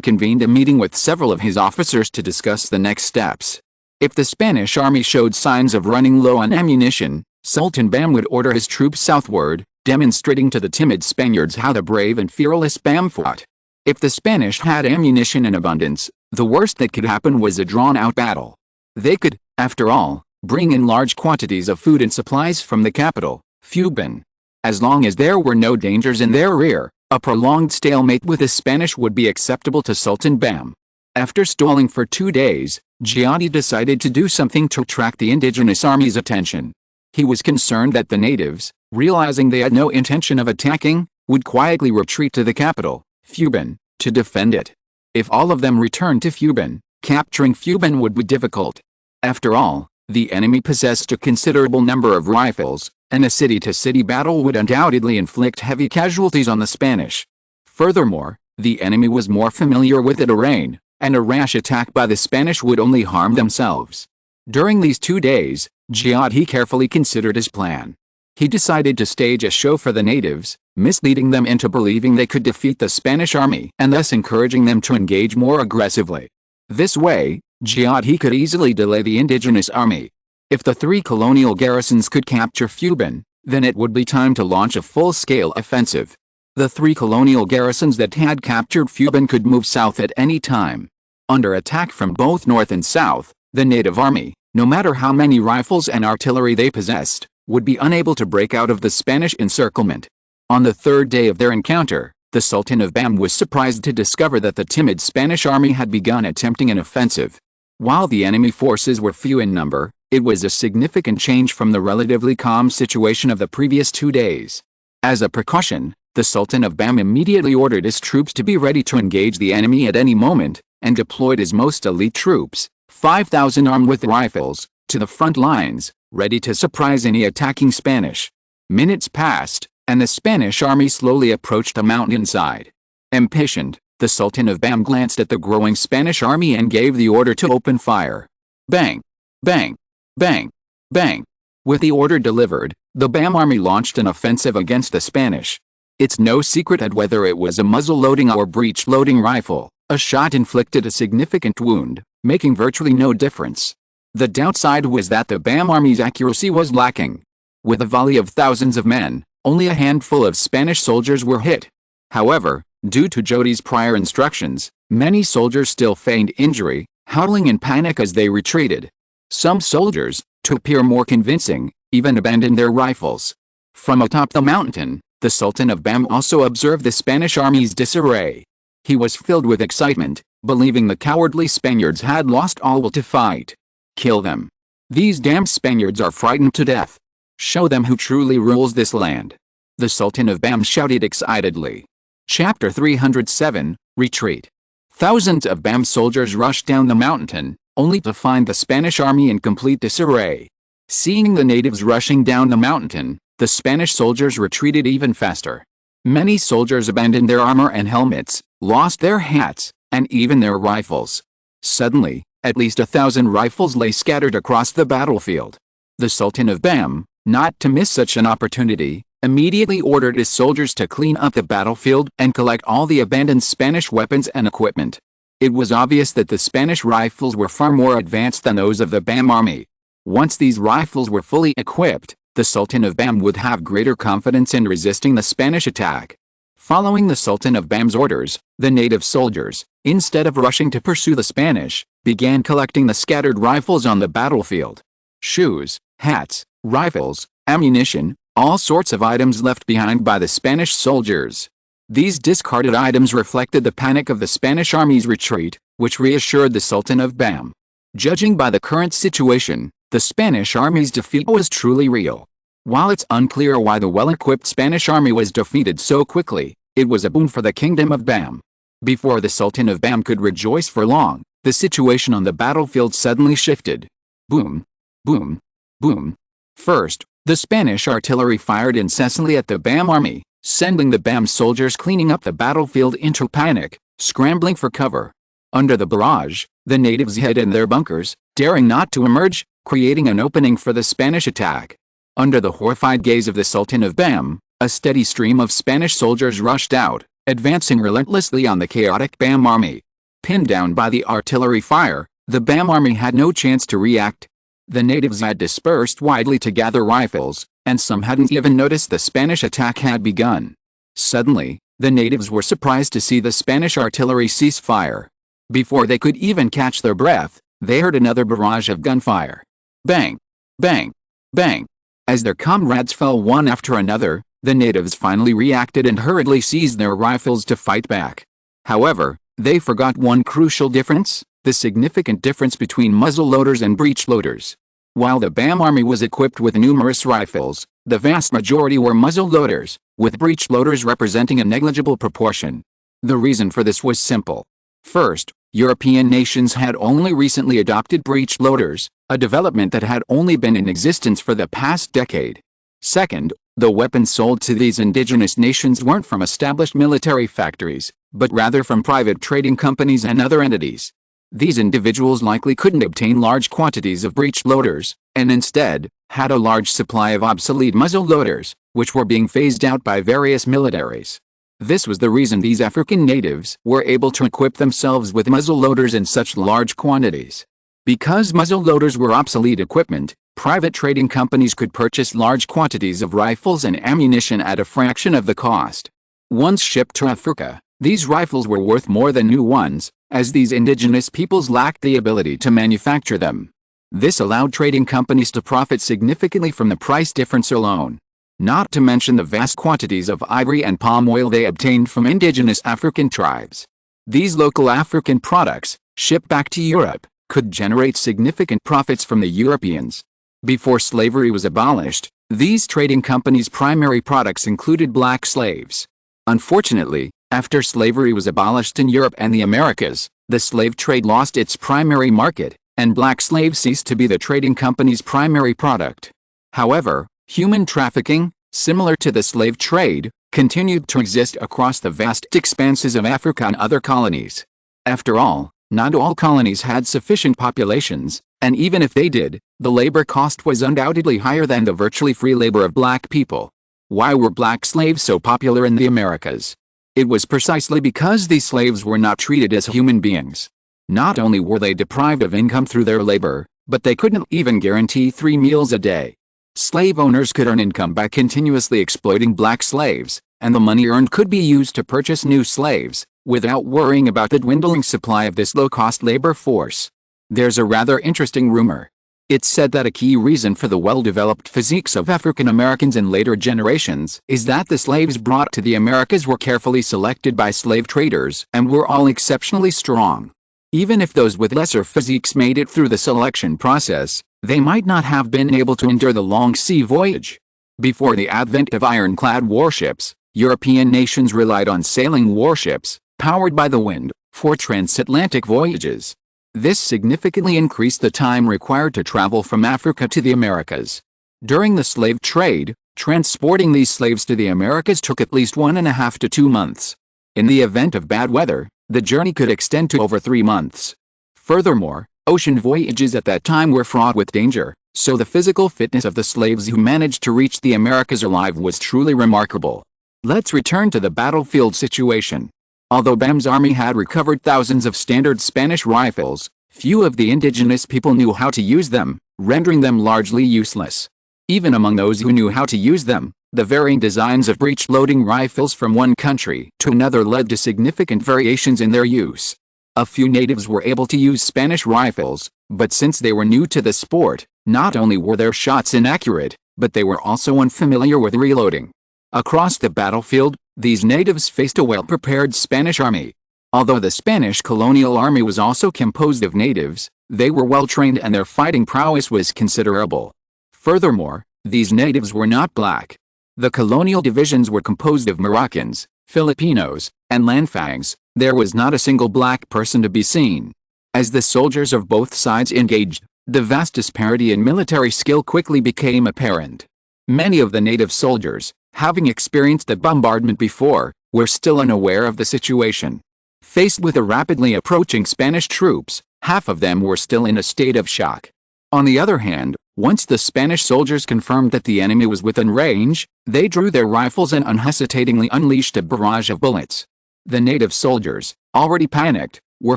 convened a meeting with several of his officers to discuss the next steps. If the Spanish army showed signs of running low on ammunition, Sultan Bam would order his troops southward, demonstrating to the timid Spaniards how the brave and fearless Bam fought. If the Spanish had ammunition in abundance, the worst that could happen was a drawn-out battle. They could, after all, bring in large quantities of food and supplies from the capital, Fuban. As long as there were no dangers in their rear, a prolonged stalemate with the Spanish would be acceptable to Sultan Bam. After stalling for 2 days, Giatti decided to do something to attract the indigenous army's attention. He was concerned that the natives, realizing they had no intention of attacking, would quietly retreat to the capital, Fuban, to defend it. If all of them returned to Fuban, capturing Fuban would be difficult. After all, the enemy possessed a considerable number of rifles, and a city-to-city battle would undoubtedly inflict heavy casualties on the Spanish. Furthermore, the enemy was more familiar with the terrain, and a rash attack by the Spanish would only harm themselves. During these 2 days, Giatti carefully considered his plan. He decided to stage a show for the natives, misleading them into believing they could defeat the Spanish army and thus encouraging them to engage more aggressively. This way, Giatti could easily delay the indigenous army. If the 3 colonial garrisons could capture Fuban, then it would be time to launch a full-scale offensive. The 3 colonial garrisons that had captured Fuban could move south at any time. Under attack from both north and south, the native army, no matter how many rifles and artillery they possessed, would be unable to break out of the Spanish encirclement. On the 3rd day of their encounter, the Sultan of Bam was surprised to discover that the timid Spanish army had begun attempting an offensive. While the enemy forces were few in number, it was a significant change from the relatively calm situation of the previous 2 days. As a precaution, the Sultan of Bam immediately ordered his troops to be ready to engage the enemy at any moment, and deployed his most elite troops, 5,000 armed with rifles, to the front lines, ready to surprise any attacking Spanish. Minutes passed, and the Spanish army slowly approached the mountainside. Impatient, the Sultan of Bam glanced at the growing Spanish army and gave the order to open fire. Bang! Bang! Bang! Bang! With the order delivered, the Bam army launched an offensive against the Spanish. It's no secret that whether it was a muzzle-loading or breech-loading rifle, a shot inflicted a significant wound, making virtually no difference. The downside was that the Bam army's accuracy was lacking. With a volley of thousands of men, only a handful of Spanish soldiers were hit. However, due to Giotti's prior instructions, many soldiers still feigned injury, howling in panic as they retreated. Some soldiers, to appear more convincing, even abandoned their rifles. From atop the mountain, the Sultan of Bam also observed the Spanish army's disarray. He was filled with excitement, believing the cowardly Spaniards had lost all will to fight. Kill them. These damned Spaniards are frightened to death. Show them who truly rules this land. The Sultan of Bam shouted excitedly. Chapter 307, Retreat. Thousands of Bam soldiers rushed down the mountain, only to find the Spanish army in complete disarray. Seeing the natives rushing down the mountain, the Spanish soldiers retreated even faster. Many soldiers abandoned their armor and helmets, lost their hats, and even their rifles. Suddenly, at least 1,000 rifles lay scattered across the battlefield. The Sultan of Bam, not to miss such an opportunity, immediately ordered his soldiers to clean up the battlefield and collect all the abandoned Spanish weapons and equipment. It was obvious that the Spanish rifles were far more advanced than those of the Bam army. Once these rifles were fully equipped, the Sultan of Bam would have greater confidence in resisting the Spanish attack. Following the Sultan of Bam's orders, the native soldiers, instead of rushing to pursue the Spanish, began collecting the scattered rifles on the battlefield. Shoes, hats, rifles, ammunition, all sorts of items left behind by the Spanish soldiers. These discarded items reflected the panic of the Spanish army's retreat, which reassured the Sultan of Bam. Judging by the current situation, the Spanish army's defeat was truly real. While it's unclear why the well-equipped Spanish army was defeated so quickly, it was a boon for the kingdom of Bam. Before the Sultan of Bam could rejoice for long, the situation on the battlefield suddenly shifted. Boom, boom, boom. First, the Spanish artillery fired incessantly at the Bam army, sending the Bam soldiers cleaning up the battlefield into panic, scrambling for cover. Under the barrage, the natives hid in their bunkers, daring not to emerge, creating an opening for the Spanish attack. Under the horrified gaze of the Sultan of Bam, a steady stream of Spanish soldiers rushed out, advancing relentlessly on the chaotic Bam army. Pinned down by the artillery fire, the Bam army had no chance to react. The natives had dispersed widely to gather rifles, and some hadn't even noticed the Spanish attack had begun. Suddenly, the natives were surprised to see the Spanish artillery cease fire. Before they could even catch their breath, they heard another barrage of gunfire. Bang! Bang! Bang! As their comrades fell one after another, the natives finally reacted and hurriedly seized their rifles to fight back. However, they forgot one crucial difference: the significant difference between muzzle loaders and breech loaders. While the Bam army was equipped with numerous rifles, the vast majority were muzzle loaders, with breech loaders representing a negligible proportion. The reason for this was simple. First, European nations had only recently adopted breech loaders, a development that had only been in existence for the past decade. Second, the weapons sold to these indigenous nations weren't from established military factories, but rather from private trading companies and other entities. These individuals likely couldn't obtain large quantities of breech loaders, and instead, had a large supply of obsolete muzzle loaders, which were being phased out by various militaries. This was the reason these African natives were able to equip themselves with muzzle loaders in such large quantities. Because muzzle loaders were obsolete equipment, private trading companies could purchase large quantities of rifles and ammunition at a fraction of the cost. Once shipped to Africa, these rifles were worth more than new ones, as these indigenous peoples lacked the ability to manufacture them. This allowed trading companies to profit significantly from the price difference alone. Not to mention the vast quantities of ivory and palm oil they obtained from indigenous African tribes. These local African products, shipped back to Europe, could generate significant profits from the Europeans. Before slavery was abolished, these trading companies' primary products included black slaves. Unfortunately, after slavery was abolished in Europe and the Americas, the slave trade lost its primary market, and black slaves ceased to be the trading company's primary product. However, human trafficking, similar to the slave trade, continued to exist across the vast expanses of Africa and other colonies. After all, not all colonies had sufficient populations, and even if they did, the labor cost was undoubtedly higher than the virtually free labor of black people. Why were black slaves so popular in the Americas? It was precisely because these slaves were not treated as human beings. Not only were they deprived of income through their labor, but they couldn't even guarantee 3 meals a day. Slave owners could earn income by continuously exploiting black slaves, and the money earned could be used to purchase new slaves, without worrying about the dwindling supply of this low-cost labor force. There's a rather interesting rumor. It's said that a key reason for the well-developed physiques of African Americans in later generations is that the slaves brought to the Americas were carefully selected by slave traders and were all exceptionally strong. Even if those with lesser physiques made it through the selection process, they might not have been able to endure the long sea voyage. Before the advent of ironclad warships, European nations relied on sailing warships, powered by the wind, for transatlantic voyages. This significantly increased the time required to travel from Africa to the Americas. During the slave trade, transporting these slaves to the Americas took at least 1.5 to 2 months. In the event of bad weather, the journey could extend to over 3 months. Furthermore, ocean voyages at that time were fraught with danger, so the physical fitness of the slaves who managed to reach the Americas alive was truly remarkable. Let's return to the battlefield situation. Although Bam's army had recovered thousands of standard Spanish rifles, few of the indigenous people knew how to use them, rendering them largely useless. Even among those who knew how to use them, the varying designs of breech-loading rifles from one country to another led to significant variations in their use. A few natives were able to use Spanish rifles, but since they were new to the sport, not only were their shots inaccurate, but they were also unfamiliar with reloading. Across the battlefield, these natives faced a well-prepared Spanish army. Although the Spanish colonial army was also composed of natives, they were well-trained and their fighting prowess was considerable. Furthermore, These natives were not black. The colonial divisions were composed of Moroccans, Filipinos, and Lanfangs. There was not a single black person to be seen. As the soldiers of both sides engaged, the vast disparity in military skill quickly became apparent. Many of the native soldiers, having experienced a bombardment before, were still unaware of the situation. Faced with the rapidly approaching Spanish troops, half of them were still in a state of shock. On the other hand, once the Spanish soldiers confirmed that the enemy was within range, they drew their rifles and unhesitatingly unleashed a barrage of bullets. The native soldiers, already panicked, were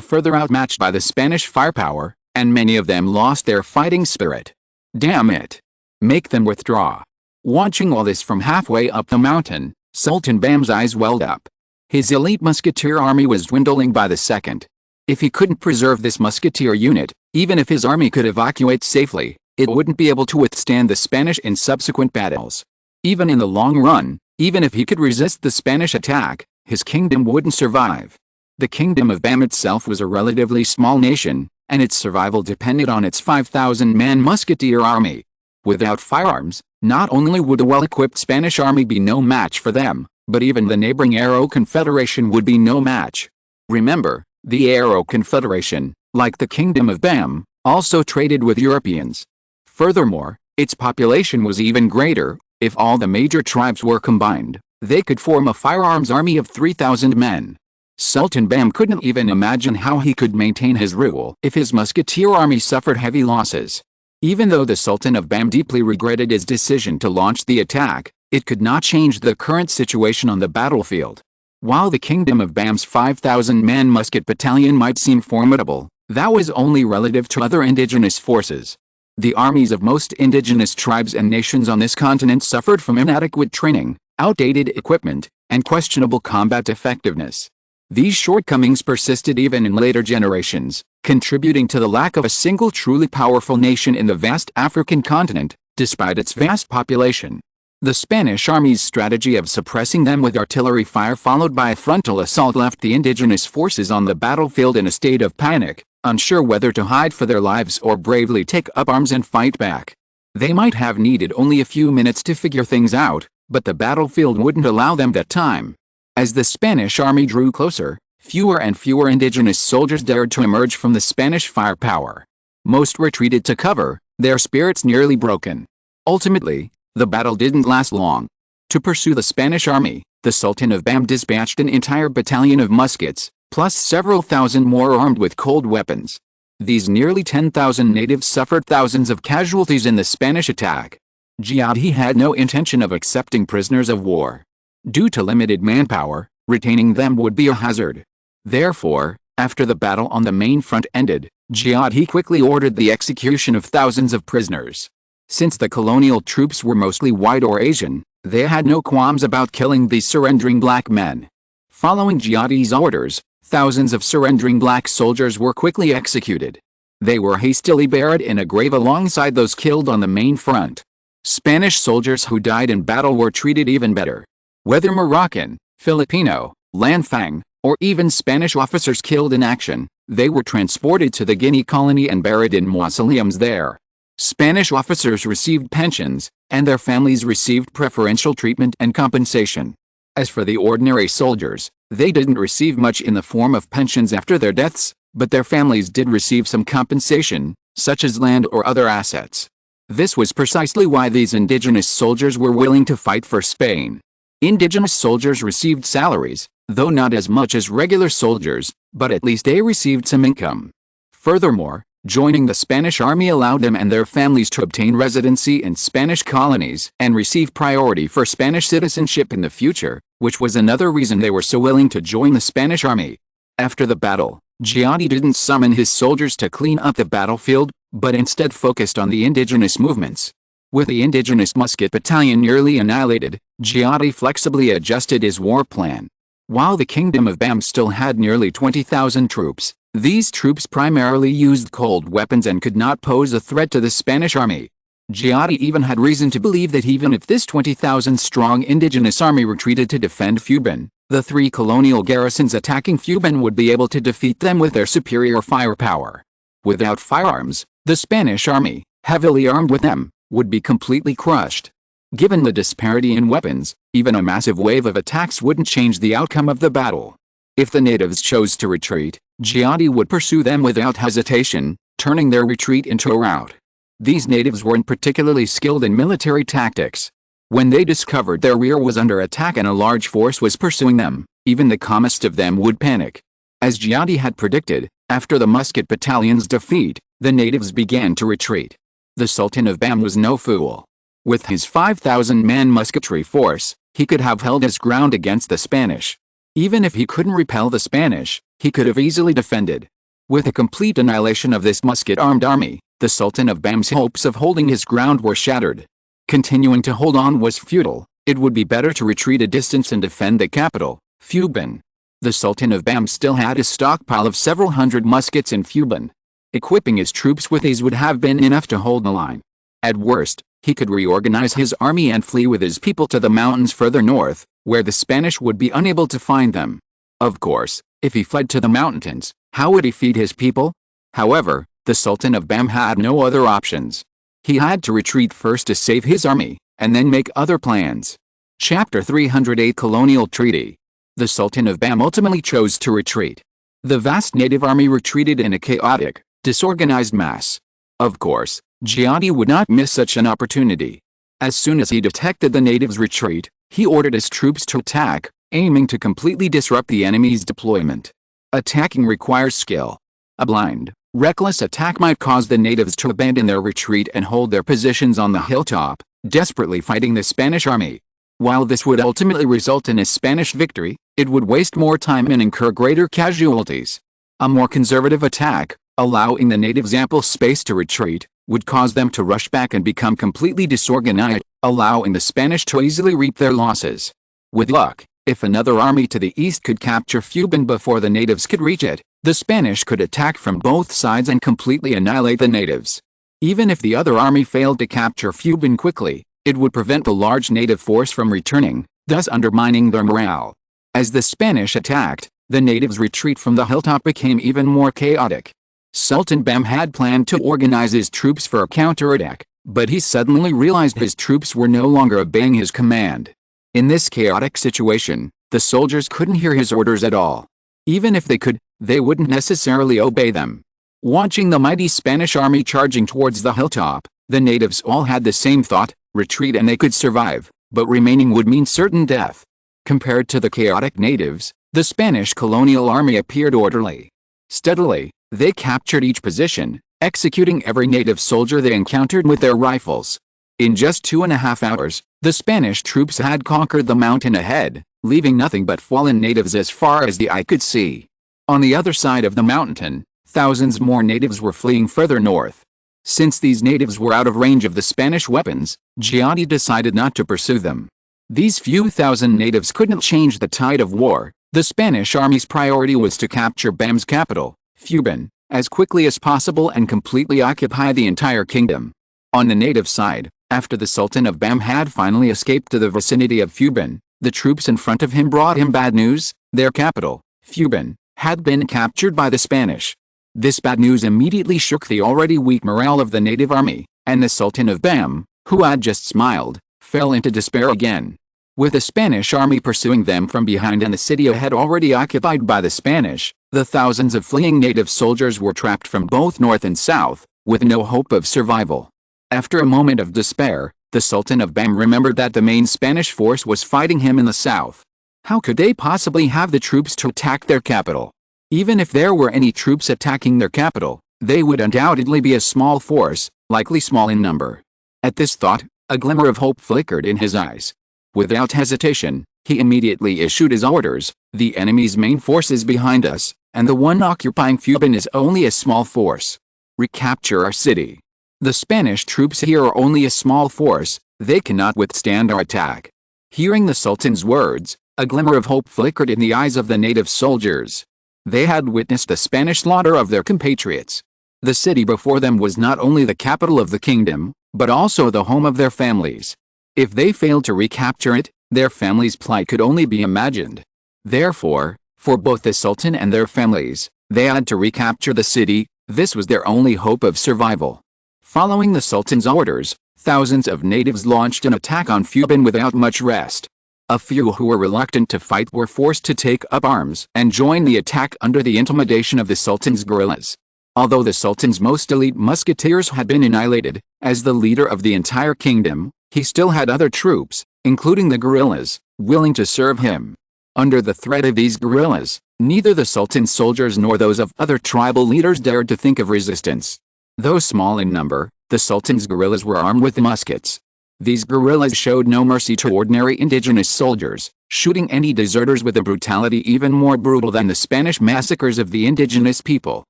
further outmatched by the Spanish firepower, and many of them lost their fighting spirit. Damn it! Make them withdraw. Watching all this from halfway up the mountain, Sultan Bam's eyes welled up. His elite musketeer army was dwindling by the second. If he couldn't preserve this musketeer unit, even if his army could evacuate safely, it wouldn't be able to withstand the Spanish in subsequent battles. Even in the long run, even if he could resist the Spanish attack, his kingdom wouldn't survive. The kingdom of Bam itself was a relatively small nation, and its survival depended on its 5,000-man musketeer army. Without firearms, not only would a well-equipped Spanish army be no match for them, but even the neighboring Arrow Confederation would be no match. Remember, the Arrow Confederation, like the Kingdom of Bam, also traded with Europeans. Furthermore, its population was even greater. If all the major tribes were combined, they could form a firearms army of 3,000 men. Sultan Bam couldn't even imagine how he could maintain his rule if his musketeer army suffered heavy losses. Even though the Sultan of Bam deeply regretted his decision to launch the attack, it could not change the current situation on the battlefield. While the Kingdom of Bam's 5,000-man musket battalion might seem formidable, that was only relative to other indigenous forces. The armies of most indigenous tribes and nations on this continent suffered from inadequate training, outdated equipment, and questionable combat effectiveness. These shortcomings persisted even in later generations, contributing to the lack of a single truly powerful nation in the vast African continent, despite its vast population. The Spanish army's strategy of suppressing them with artillery fire followed by a frontal assault left the indigenous forces on the battlefield in a state of panic, unsure whether to hide for their lives or bravely take up arms and fight back. They might have needed only a few minutes to figure things out, but the battlefield wouldn't allow them that time. As the Spanish army drew closer, fewer and fewer indigenous soldiers dared to emerge from the Spanish firepower. Most retreated to cover, their spirits nearly broken. Ultimately, the battle didn't last long. To pursue the Spanish army, the Sultan of Bam dispatched an entire battalion of muskets, plus several thousand more armed with cold weapons. These nearly 10,000 natives suffered thousands of casualties in the Spanish attack. Giadi had no intention of accepting prisoners of war. Due to limited manpower, retaining them would be a hazard. Therefore, after the battle on the main front ended, Giadi quickly ordered the execution of thousands of prisoners. Since the colonial troops were mostly white or Asian, they had no qualms about killing these surrendering black men. Following Giadi's orders, thousands of surrendering black soldiers were quickly executed. They were hastily buried in a grave alongside those killed on the main front. Spanish soldiers who died in battle were treated even better. Whether Moroccan, Filipino, Lanfang, or even Spanish officers killed in action, they were transported to the Guinea colony and buried in mausoleums there. Spanish officers received pensions, and their families received preferential treatment and compensation. As for the ordinary soldiers, they didn't receive much in the form of pensions after their deaths, but their families did receive some compensation, such as land or other assets. This was precisely why these indigenous soldiers were willing to fight for Spain. Indigenous soldiers received salaries, though not as much as regular soldiers, but at least they received some income. Furthermore, joining the Spanish army allowed them and their families to obtain residency in Spanish colonies and receive priority for Spanish citizenship in the future, which was another reason they were so willing to join the Spanish army. After the battle, Giadi didn't summon his soldiers to clean up the battlefield, but instead focused on the indigenous movements. With the indigenous musket battalion nearly annihilated, Giadi flexibly adjusted his war plan. While the Kingdom of Bam still had nearly 20,000 troops, these troops primarily used cold weapons and could not pose a threat to the Spanish army. Giadi even had reason to believe that even if this 20,000-strong indigenous army retreated to defend Fuban, the three colonial garrisons attacking Fuban would be able to defeat them with their superior firepower. Without firearms, the Spanish army, heavily armed with them, would be completely crushed. Given the disparity in weapons, even a massive wave of attacks wouldn't change the outcome of the battle. If the natives chose to retreat, Giatti would pursue them without hesitation, turning their retreat into a rout. These natives weren't particularly skilled in military tactics. When they discovered their rear was under attack and a large force was pursuing them, even the calmest of them would panic. As Giatti had predicted, after the musket battalion's defeat, the natives began to retreat. The Sultan of Bam was no fool. With his 5,000-man musketry force, he could have held his ground against the Spanish. Even if he couldn't repel the Spanish, he could have easily defended. With a complete annihilation of this musket-armed army, the Sultan of Bam's hopes of holding his ground were shattered. Continuing to hold on was futile. It would be better to retreat a distance and defend the capital, Fuban. The Sultan of Bam still had a stockpile of several hundred muskets in Fuban. Equipping his troops with these would have been enough to hold the line. At worst, he could reorganize his army and flee with his people to the mountains further north, where the Spanish would be unable to find them. Of course, if he fled to the mountains, how would he feed his people? However, the Sultan of Bam had no other options. He had to retreat first to save his army, and then make other plans. Chapter 308 Colonial Treaty. The Sultan of Bam ultimately chose to retreat. The vast native army retreated in a chaotic, disorganized mass. Of course, Giatti would not miss such an opportunity. As soon as he detected the natives' retreat, he ordered his troops to attack, aiming to completely disrupt the enemy's deployment. Attacking requires skill. A blind, reckless attack might cause the natives to abandon their retreat and hold their positions on the hilltop, desperately fighting the Spanish army. While this would ultimately result in a Spanish victory, it would waste more time and incur greater casualties. A more conservative attack, allowing the natives ample space to retreat, would cause them to rush back and become completely disorganized, allowing the Spanish to easily reap their losses. With luck, if another army to the east could capture Fuban before the natives could reach it, the Spanish could attack from both sides and completely annihilate the natives. Even if the other army failed to capture Fuban quickly, it would prevent the large native force from returning, thus undermining their morale. As the Spanish attacked, the natives' retreat from the hilltop became even more chaotic. Sultan Bam had planned to organize his troops for a counterattack, but he suddenly realized his troops were no longer obeying his command. In this chaotic situation, the soldiers couldn't hear his orders at all. Even if they could, they wouldn't necessarily obey them. Watching the mighty Spanish army charging towards the hilltop, the natives all had the same thought: retreat and they could survive, but remaining would mean certain death. Compared to the chaotic natives, the Spanish colonial army appeared orderly. Steadily, they captured each position, executing every native soldier they encountered with their rifles. In just 2.5 hours, the Spanish troops had conquered the mountain ahead, leaving nothing but fallen natives as far as the eye could see. On the other side of the mountain, thousands more natives were fleeing further north. Since these natives were out of range of the Spanish weapons, Giatti decided not to pursue them. These few thousand natives couldn't change the tide of war. The Spanish army's priority was to capture Bam's capital, Fuban, as quickly as possible and completely occupy the entire kingdom. On the native side, after the Sultan of Bam had finally escaped to the vicinity of Fuban, the troops in front of him brought him bad news: their capital, Fuban, had been captured by the Spanish. This bad news immediately shook the already weak morale of the native army, and the Sultan of Bam, who had just smiled, fell into despair again. With the Spanish army pursuing them from behind and the city ahead already occupied by the Spanish, the thousands of fleeing native soldiers were trapped from both north and south, with no hope of survival. After a moment of despair, the Sultan of Bam remembered that the main Spanish force was fighting him in the south. How could they possibly have the troops to attack their capital? Even if there were any troops attacking their capital, they would undoubtedly be a small force, likely small in number. At this thought, a glimmer of hope flickered in his eyes. Without hesitation, he immediately issued his orders: the enemy's main force is behind us, and the one occupying Fuban is only a small force. Recapture our city. The Spanish troops here are only a small force, they cannot withstand our attack. Hearing the Sultan's words, a glimmer of hope flickered in the eyes of the native soldiers. They had witnessed the Spanish slaughter of their compatriots. The city before them was not only the capital of the kingdom, but also the home of their families. If they failed to recapture it, their families' plight could only be imagined. Therefore, for both the Sultan and their families, they had to recapture the city. This was their only hope of survival. Following the Sultan's orders, thousands of natives launched an attack on Fuban without much rest. A few who were reluctant to fight were forced to take up arms and join the attack under the intimidation of the Sultan's guerrillas. Although the Sultan's most elite musketeers had been annihilated, as the leader of the entire kingdom, he still had other troops, including the guerrillas, willing to serve him. Under the threat of these guerrillas, neither the Sultan's soldiers nor those of other tribal leaders dared to think of resistance. Though small in number, the Sultan's guerrillas were armed with muskets. These guerrillas showed no mercy to ordinary indigenous soldiers, shooting any deserters with a brutality even more brutal than the Spanish massacres of the indigenous people.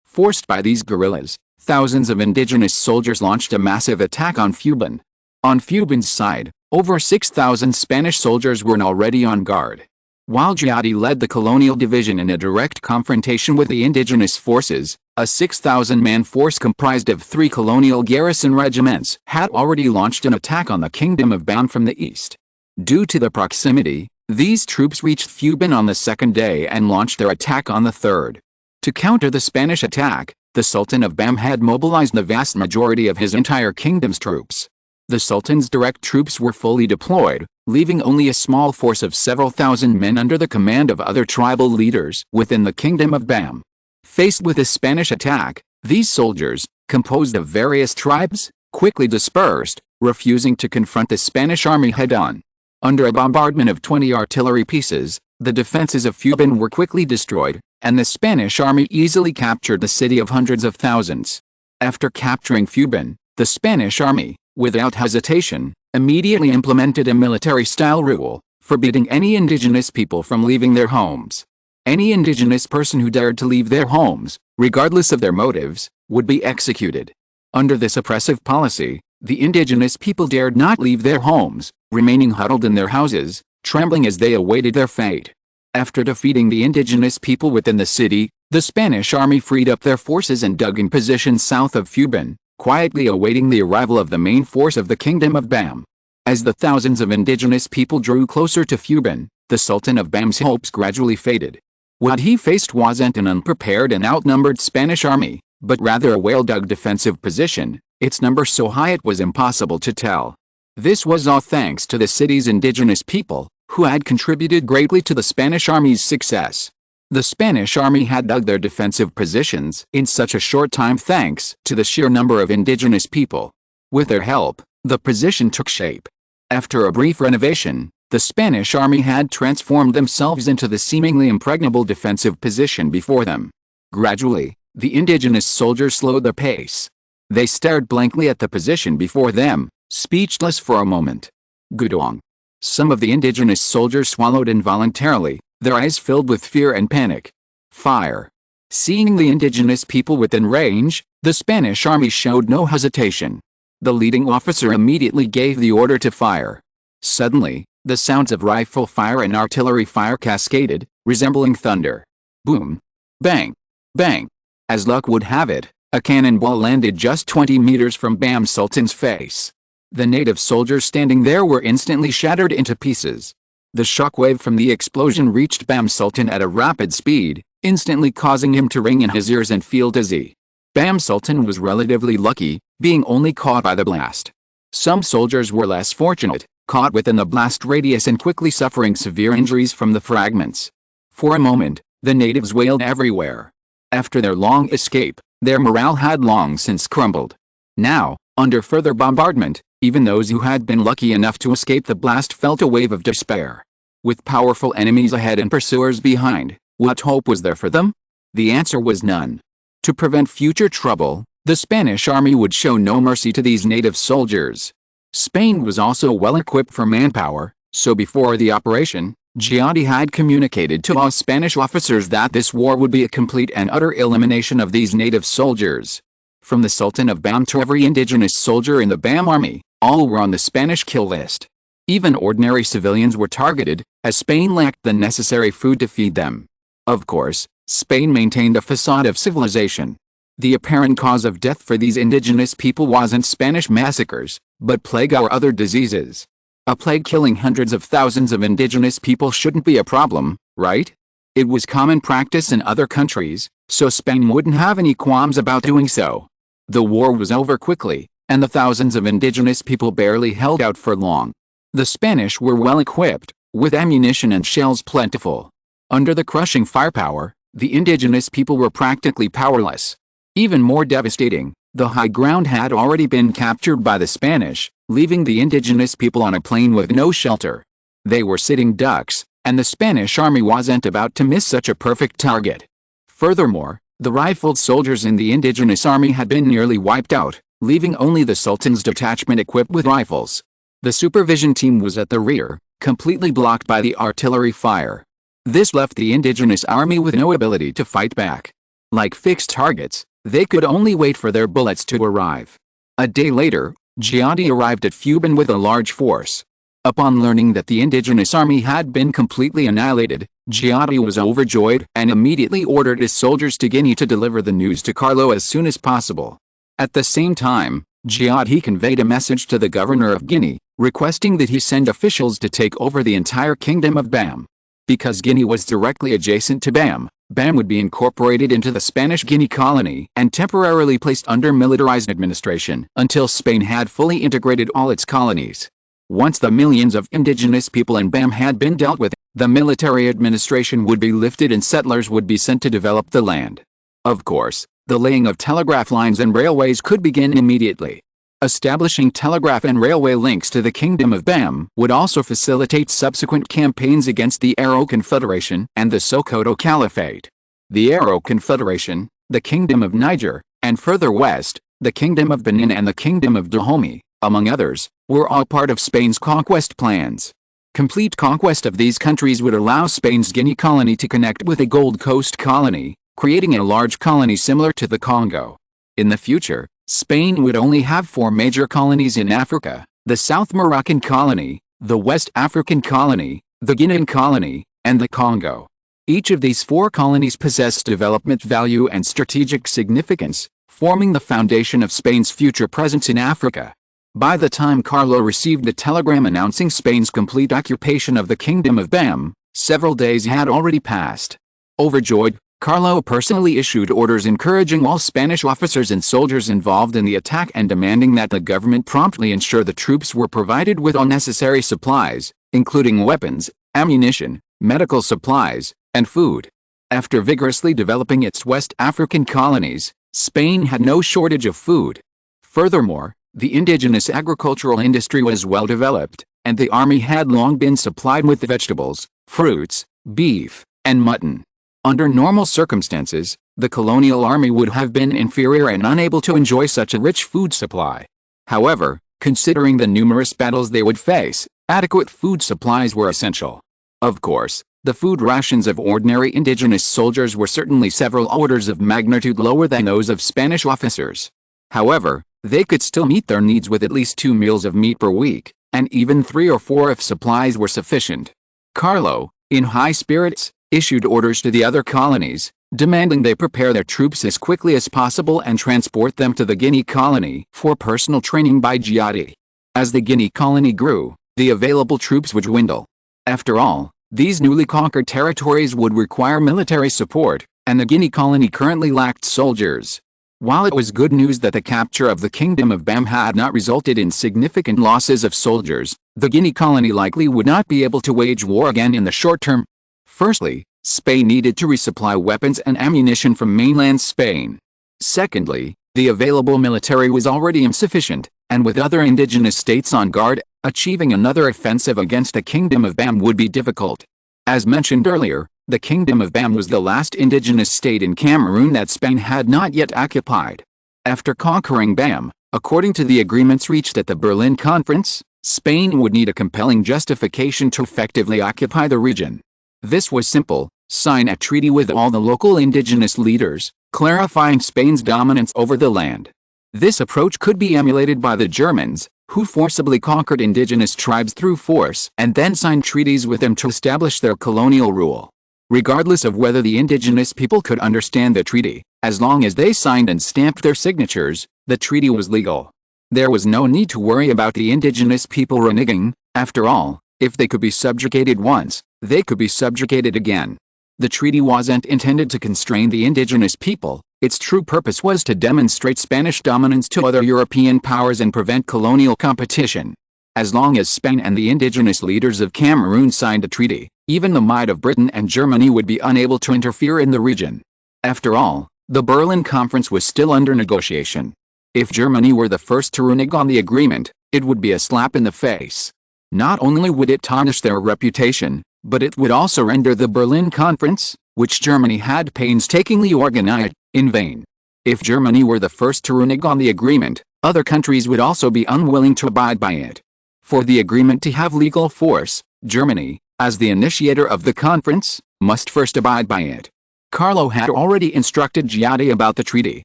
Forced by these guerrillas, thousands of indigenous soldiers launched a massive attack on Fuban. On Fuban's side, over 6,000 Spanish soldiers were already on guard. While Giatti led the colonial division in a direct confrontation with the indigenous forces, a 6,000-man force comprised of 3 colonial garrison regiments had already launched an attack on the Kingdom of Bam from the east. Due to the proximity, these troops reached Fuban on the second day and launched their attack on the third. To counter the Spanish attack, the Sultan of Bam had mobilized the vast majority of his entire kingdom's troops. The Sultan's direct troops were fully deployed, leaving only a small force of several thousand men under the command of other tribal leaders within the Kingdom of Bam. Faced with a Spanish attack, these soldiers, composed of various tribes, quickly dispersed, refusing to confront the Spanish army head-on. Under a bombardment of 20 artillery pieces, the defenses of Fuban were quickly destroyed, and the Spanish army easily captured the city of hundreds of thousands. After capturing Fuban, the Spanish army, without hesitation, immediately implemented a military-style rule, forbidding any indigenous people from leaving their homes. Any indigenous person who dared to leave their homes, regardless of their motives, would be executed. Under this oppressive policy, the indigenous people dared not leave their homes, remaining huddled in their houses, trembling as they awaited their fate. After defeating the indigenous people within the city, the Spanish army freed up their forces and dug in positions south of Fuban, quietly awaiting the arrival of the main force of the Kingdom of Bam. As the thousands of indigenous people drew closer to Fuban, the Sultan of Bam's hopes gradually faded. What he faced wasn't an unprepared and outnumbered Spanish army, but rather a well-dug defensive position, its number so high it was impossible to tell. This was all thanks to the city's indigenous people, who had contributed greatly to the Spanish army's success. The Spanish army had dug their defensive positions in such a short time thanks to the sheer number of indigenous people. With their help, the position took shape. After a brief renovation, the Spanish army had transformed themselves into the seemingly impregnable defensive position before them. Gradually, the indigenous soldiers slowed their pace. They stared blankly at the position before them, speechless for a moment. Gudong. Some of the indigenous soldiers swallowed involuntarily, their eyes filled with fear and panic. Fire. Seeing the indigenous people within range, the Spanish army showed no hesitation. The leading officer immediately gave the order to fire. Suddenly, the sounds of rifle fire and artillery fire cascaded, resembling thunder. Boom. Bang. Bang. As luck would have it, a cannonball landed just 20 meters from Bam Sultan's face. The native soldiers standing there were instantly shattered into pieces. The shockwave from the explosion reached Bam Sultan at a rapid speed, instantly causing him to ring in his ears and feel dizzy. Bam Sultan was relatively lucky, being only caught by the blast. Some soldiers were less fortunate, caught within the blast radius and quickly suffering severe injuries from the fragments. For a moment, the natives wailed everywhere. After their long escape, their morale had long since crumbled. Now, under further bombardment, even those who had been lucky enough to escape the blast felt a wave of despair. With powerful enemies ahead and pursuers behind, what hope was there for them? The answer was none. To prevent future trouble, the Spanish army would show no mercy to these native soldiers. Spain was also well equipped for manpower, so before the operation, Giatti had communicated to all Spanish officers that this war would be a complete and utter elimination of these native soldiers. From the Sultan of Bam to every indigenous soldier in the Bam army, all were on the Spanish kill list. Even ordinary civilians were targeted, as Spain lacked the necessary food to feed them. Of course, Spain maintained a facade of civilization. The apparent cause of death for these indigenous people wasn't Spanish massacres, but plague or other diseases. A plague killing hundreds of thousands of indigenous people shouldn't be a problem, right? It was common practice in other countries, so Spain wouldn't have any qualms about doing so. The war was over quickly, and the thousands of indigenous people barely held out for long. The Spanish were well equipped, with ammunition and shells plentiful. Under the crushing firepower, the indigenous people were practically powerless. Even more devastating, the high ground had already been captured by the Spanish, leaving the indigenous people on a plain with no shelter. They were sitting ducks, and the Spanish army wasn't about to miss such a perfect target. Furthermore, the rifled soldiers in the indigenous army had been nearly wiped out, leaving only the Sultan's detachment equipped with rifles. The supervision team was at the rear, completely blocked by the artillery fire. This left the indigenous army with no ability to fight back. Like fixed targets, they could only wait for their bullets to arrive. A day later, Giatti arrived at Fuban with a large force. Upon learning that the indigenous army had been completely annihilated, Giatti was overjoyed and immediately ordered his soldiers to Guinea to deliver the news to Carlo as soon as possible. At the same time, Giatti conveyed a message to the governor of Guinea, requesting that he send officials to take over the entire kingdom of Bam. Because Guinea was directly adjacent to Bam, Bam would be incorporated into the Spanish Guinea colony and temporarily placed under militarized administration until Spain had fully integrated all its colonies. Once the millions of indigenous people in Bam had been dealt with, the military administration would be lifted and settlers would be sent to develop the land. Of course, the laying of telegraph lines and railways could begin immediately. Establishing telegraph and railway links to the Kingdom of Bam would also facilitate subsequent campaigns against the Arrow Confederation and the Sokoto Caliphate. The Arrow Confederation, the Kingdom of Niger, and further west, the Kingdom of Benin and the Kingdom of Dahomey, among others, were all part of Spain's conquest plans. Complete conquest of these countries would allow Spain's Guinea colony to connect with a Gold Coast colony, creating a large colony similar to the Congo. In the future, Spain would only have 4 major colonies in Africa: the South Moroccan colony, the West African colony, the Guinean colony, and the Congo. Each of these 4 colonies possessed development value and strategic significance, forming the foundation of Spain's future presence in Africa. By the time Carlo received the telegram announcing Spain's complete occupation of the Kingdom of Bam, several days had already passed. Overjoyed, Carlo personally issued orders encouraging all Spanish officers and soldiers involved in the attack and demanding that the government promptly ensure the troops were provided with all necessary supplies, including weapons, ammunition, medical supplies, and food. After vigorously developing its West African colonies, Spain had no shortage of food. Furthermore, the indigenous agricultural industry was well developed, and the army had long been supplied with vegetables, fruits, beef, and mutton. Under normal circumstances, the colonial army would have been inferior and unable to enjoy such a rich food supply. However, considering the numerous battles they would face, adequate food supplies were essential. Of course, the food rations of ordinary indigenous soldiers were certainly several orders of magnitude lower than those of Spanish officers. However, they could still meet their needs with at least 2 meals of meat per week, and even 3 or 4 if supplies were sufficient. Carlo, in high spirits, issued orders to the other colonies, demanding they prepare their troops as quickly as possible and transport them to the Guinea colony for personal training by Giatti. As the Guinea colony grew, the available troops would dwindle. After all, these newly conquered territories would require military support, and the Guinea colony currently lacked soldiers. While it was good news that the capture of the Kingdom of Bam had not resulted in significant losses of soldiers, the Guinea colony likely would not be able to wage war again in the short term. Firstly, Spain needed to resupply weapons and ammunition from mainland Spain. Secondly, the available military was already insufficient, and with other indigenous states on guard, achieving another offensive against the Kingdom of Bam would be difficult. As mentioned earlier, the Kingdom of Bam was the last indigenous state in Cameroon that Spain had not yet occupied. After conquering Bam, according to the agreements reached at the Berlin Conference, Spain would need a compelling justification to effectively occupy the region. This was simple: sign a treaty with all the local indigenous leaders, clarifying Spain's dominance over the land. This approach could be emulated by the Germans, who forcibly conquered indigenous tribes through force and then signed treaties with them to establish their colonial rule. Regardless of whether the indigenous people could understand the treaty, as long as they signed and stamped their signatures, the treaty was legal. There was no need to worry about the indigenous people reneging. After all, if they could be subjugated once, they could be subjugated again. The treaty wasn't intended to constrain the indigenous people, Its true purpose was to demonstrate Spanish dominance to other European powers and prevent colonial competition. As long as Spain and the indigenous leaders of Cameroon signed a treaty, even the might of Britain and Germany would be unable to interfere in the region. After all, the Berlin Conference was still under negotiation. If Germany were the first to renege on the agreement, it would be a slap in the face. Not only would it tarnish their reputation, but it would also render the Berlin Conference, which Germany had painstakingly organized, in vain. If Germany were the first to renege on the agreement, other countries would also be unwilling to abide by it. For the agreement to have legal force, Germany, as the initiator of the conference, must first abide by it. Carlo had already instructed Giatti about the treaty,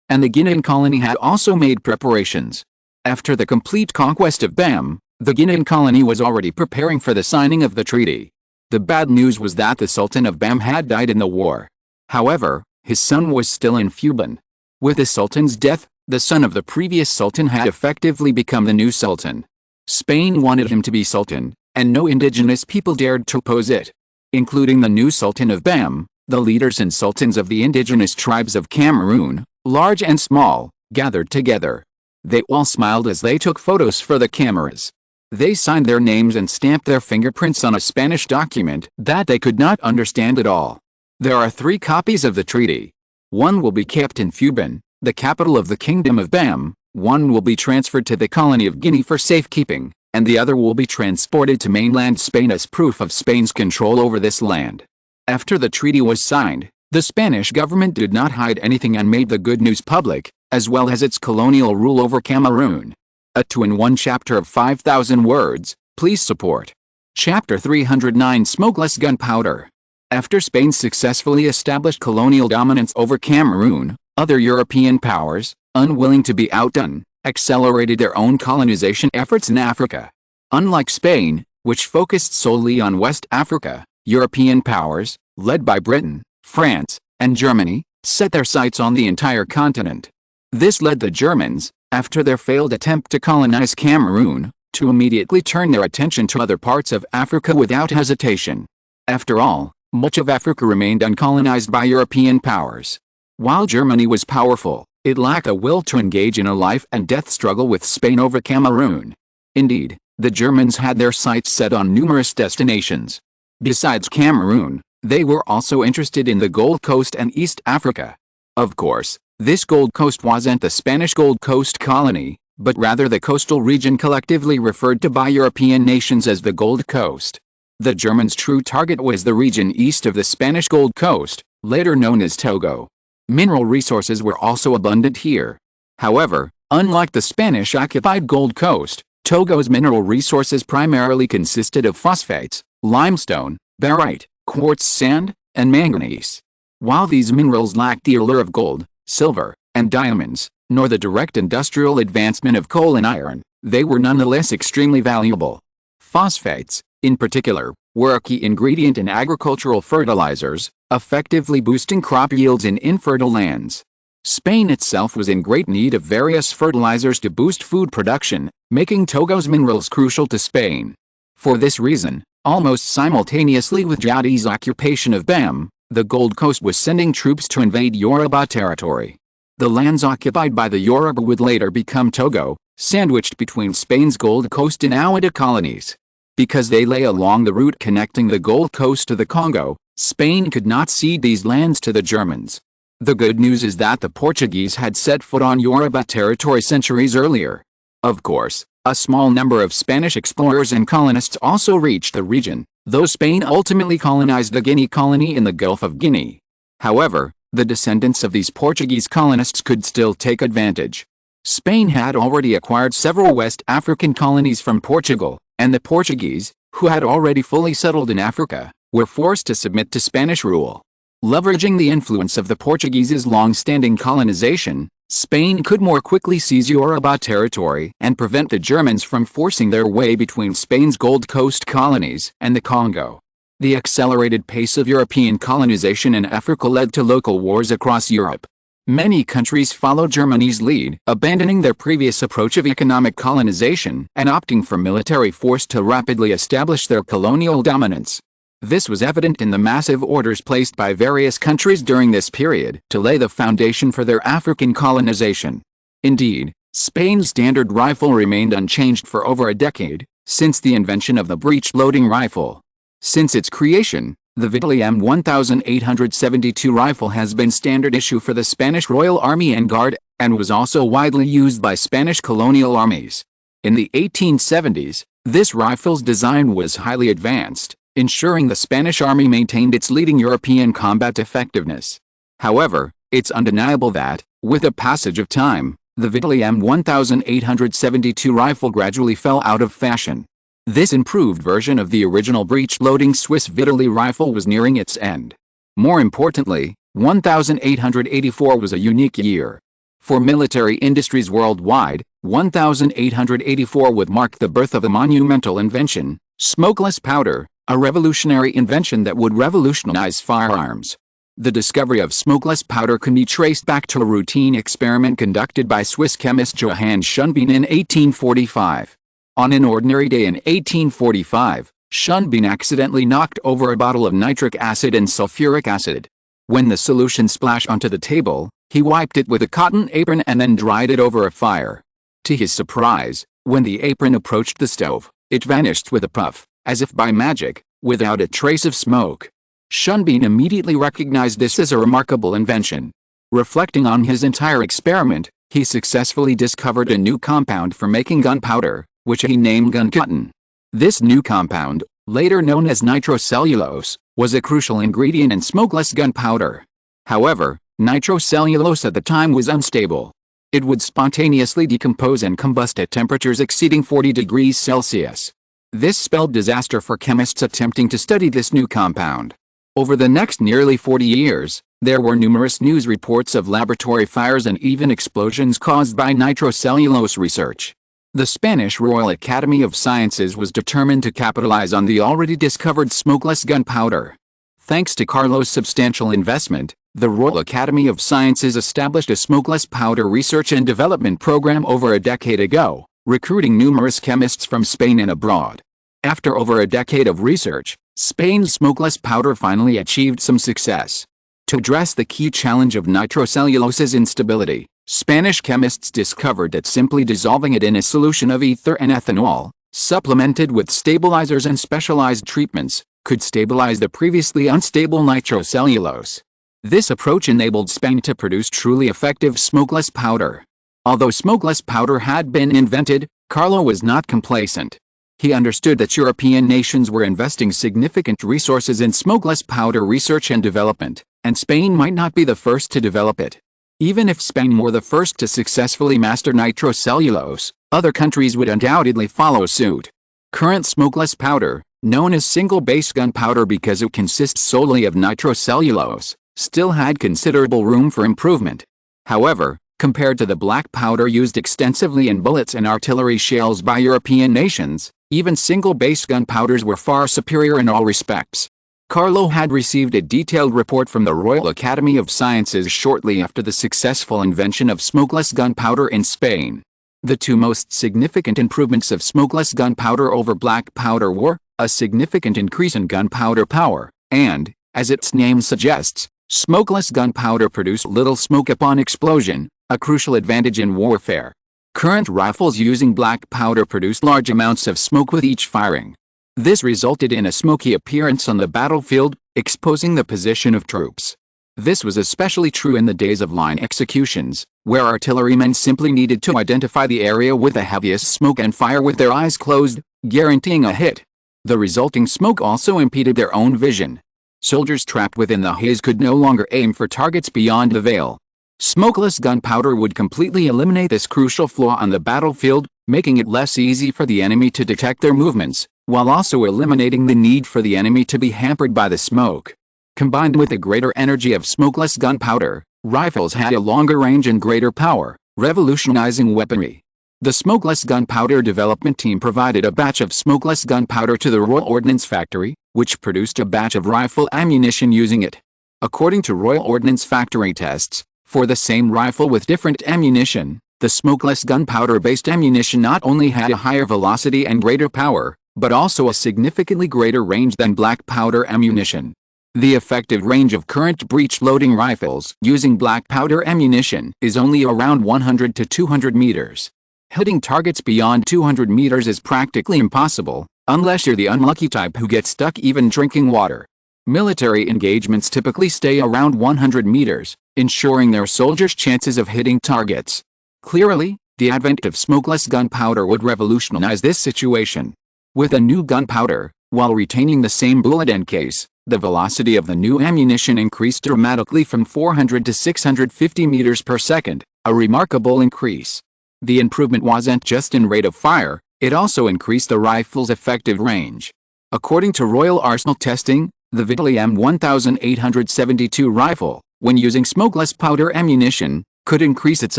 and the Guinean colony had also made preparations. After the complete conquest of Bam, the Guinean colony was already preparing for the signing of the treaty. The bad news was that the Sultan of Bam had died in the war. However, his son was still in Fuban. With the Sultan's death, the son of the previous Sultan had effectively become the new Sultan. Spain wanted him to be Sultan, and no indigenous people dared to oppose it. Including the new Sultan of Bam, the leaders and sultans of the indigenous tribes of Cameroon, large and small, gathered together. They all smiled as they took photos for the cameras. They signed their names and stamped their fingerprints on a Spanish document that they could not understand at all. There are 3 copies of the treaty. One will be kept in Fuban, the capital of the Kingdom of Bam, one will be transferred to the colony of Guinea for safekeeping, and the other will be transported to mainland Spain as proof of Spain's control over this land. After the treaty was signed, the Spanish government did not hide anything and made the good news public, as well as its colonial rule over Cameroon. A 2-in-1 chapter of 5,000 words, please support. Chapter 309 Smokeless Gunpowder. After Spain successfully established colonial dominance over Cameroon, other European powers, unwilling to be outdone, accelerated their own colonization efforts in Africa. Unlike Spain, which focused solely on West Africa, European powers, led by Britain, France, and Germany, set their sights on the entire continent. This led the Germans, after their failed attempt to colonize Cameroon, to immediately turn their attention to other parts of Africa without hesitation. After all, much of Africa remained uncolonized by European powers. While Germany was powerful, it lacked a will to engage in a life-and-death struggle with Spain over Cameroon. Indeed, the Germans had their sights set on numerous destinations. Besides Cameroon, they were also interested in the Gold Coast and East Africa. Of course, this Gold Coast wasn't the Spanish Gold Coast colony, but rather the coastal region collectively referred to by European nations as the Gold Coast. The Germans' true target was the region east of the Spanish Gold Coast, later known as Togo. Mineral resources were also abundant here. However, unlike the Spanish-occupied Gold Coast, Togo's mineral resources primarily consisted of phosphates, limestone, barite, quartz sand, and manganese. While these minerals lacked the allure of gold, silver, and diamonds, nor the direct industrial advancement of coal and iron, they were nonetheless extremely valuable. Phosphates, in particular, were a key ingredient in agricultural fertilizers, effectively boosting crop yields in infertile lands. Spain itself was in great need of various fertilizers to boost food production, making Togo's minerals crucial to Spain. For this reason, almost simultaneously with Giatti's occupation of Bam, the Gold Coast was sending troops to invade Yoruba territory. The lands occupied by the Yoruba would later become Togo, sandwiched between Spain's Gold Coast and Ouida colonies. Because they lay along the route connecting the Gold Coast to the Congo, Spain could not cede these lands to the Germans. The good news is that the Portuguese had set foot on Yoruba territory centuries earlier. Of course, a small number of Spanish explorers and colonists also reached the region, though Spain ultimately colonized the Guinea colony in the Gulf of Guinea. However, the descendants of these Portuguese colonists could still take advantage. Spain had already acquired several West African colonies from Portugal, and the Portuguese, who had already fully settled in Africa, were forced to submit to Spanish rule. Leveraging the influence of the Portuguese's long-standing colonization, Spain could more quickly seize Yoruba territory and prevent the Germans from forcing their way between Spain's Gold Coast colonies and the Congo. The accelerated pace of European colonization in Africa led to local wars across Europe. Many countries followed Germany's lead, abandoning their previous approach of economic colonization and opting for military force to rapidly establish their colonial dominance. This was evident in the massive orders placed by various countries during this period to lay the foundation for their African colonization. Indeed, Spain's standard rifle remained unchanged for over a decade, since the invention of the breech-loading rifle. Since its creation, the Vittorio M1872 rifle has been standard issue for the Spanish Royal Army and Guard, and was also widely used by Spanish colonial armies. In the 1870s, this rifle's design was highly advanced, ensuring the Spanish Army maintained its leading European combat effectiveness. However, it's undeniable that, with the passage of time, the Vittorio M1872 rifle gradually fell out of fashion. This improved version of the original breech-loading Swiss Vittorio rifle was nearing its end. More importantly, 1884 was a unique year. For military industries worldwide, 1884 would mark the birth of a monumental invention, smokeless powder, a revolutionary invention that would revolutionize firearms. The discovery of smokeless powder can be traced back to a routine experiment conducted by Swiss chemist Johann Schönbein in 1845. On an ordinary day in 1845, Schönbein accidentally knocked over a bottle of nitric acid and sulfuric acid. When the solution splashed onto the table, he wiped it with a cotton apron and then dried it over a fire. To his surprise, when the apron approached the stove, it vanished with a puff, as if by magic, without a trace of smoke. Schönbein immediately recognized this as a remarkable invention. Reflecting on his entire experiment, he successfully discovered a new compound for making gunpowder, which he named gun-cotton. This new compound, later known as nitrocellulose, was a crucial ingredient in smokeless gunpowder. However, nitrocellulose at the time was unstable. It would spontaneously decompose and combust at temperatures exceeding 40 degrees Celsius. This spelled disaster for chemists attempting to study this new compound. Over the next nearly 40 years, there were numerous news reports of laboratory fires and even explosions caused by nitrocellulose research. The Spanish Royal Academy of Sciences was determined to capitalize on the already discovered smokeless gunpowder. Thanks to Carlo's substantial investment, the Royal Academy of Sciences established a smokeless powder research and development program over a decade ago, recruiting numerous chemists from Spain and abroad. After over a decade of research, Spain's smokeless powder finally achieved some success. To address the key challenge of nitrocellulose's instability, Spanish chemists discovered that simply dissolving it in a solution of ether and ethanol, supplemented with stabilizers and specialized treatments, could stabilize the previously unstable nitrocellulose. This approach enabled Spain to produce truly effective smokeless powder. Although smokeless powder had been invented, Carlo was not complacent. He understood that European nations were investing significant resources in smokeless powder research and development, and Spain might not be the first to develop it. Even if Spain were the first to successfully master nitrocellulose, other countries would undoubtedly follow suit. Current smokeless powder, known as single-base gunpowder because it consists solely of nitrocellulose, still had considerable room for improvement. However, compared to the black powder used extensively in bullets and artillery shells by European nations, even single-base gunpowders were far superior in all respects. Carlo had received a detailed report from the Royal Academy of Sciences shortly after the successful invention of smokeless gunpowder in Spain. The two most significant improvements of smokeless gunpowder over black powder were a significant increase in gunpowder power, and, as its name suggests, smokeless gunpowder produced little smoke upon explosion, a crucial advantage in warfare. Current rifles using black powder produce large amounts of smoke with each firing. This resulted in a smoky appearance on the battlefield, exposing the position of troops. This was especially true in the days of line executions, where artillerymen simply needed to identify the area with the heaviest smoke and fire with their eyes closed, guaranteeing a hit. The resulting smoke also impeded their own vision. Soldiers trapped within the haze could no longer aim for targets beyond the veil. Smokeless gunpowder would completely eliminate this crucial flaw on the battlefield, making it less easy for the enemy to detect their movements, while also eliminating the need for the enemy to be hampered by the smoke. Combined with the greater energy of smokeless gunpowder, rifles had a longer range and greater power, revolutionizing weaponry. The smokeless gunpowder development team provided a batch of smokeless gunpowder to the Royal Ordnance Factory, which produced a batch of rifle ammunition using it. According to Royal Ordnance Factory tests, for the same rifle with different ammunition, the smokeless gunpowder-based ammunition not only had a higher velocity and greater power, but also a significantly greater range than black powder ammunition. The effective range of current breech-loading rifles using black powder ammunition is only around 100 to 200 meters. Hitting targets beyond 200 meters is practically impossible, unless you're the unlucky type who gets stuck even drinking water. Military engagements typically stay around 100 meters, ensuring their soldiers' chances of hitting targets. Clearly, the advent of smokeless gunpowder would revolutionize this situation. With a new gunpowder, while retaining the same bullet end case, the velocity of the new ammunition increased dramatically from 400 to 650 meters per second, a remarkable increase. The improvement wasn't just in rate of fire, it also increased the rifle's effective range. According to Royal Arsenal testing, the Vittorio M1872 rifle, when using smokeless powder ammunition, could increase its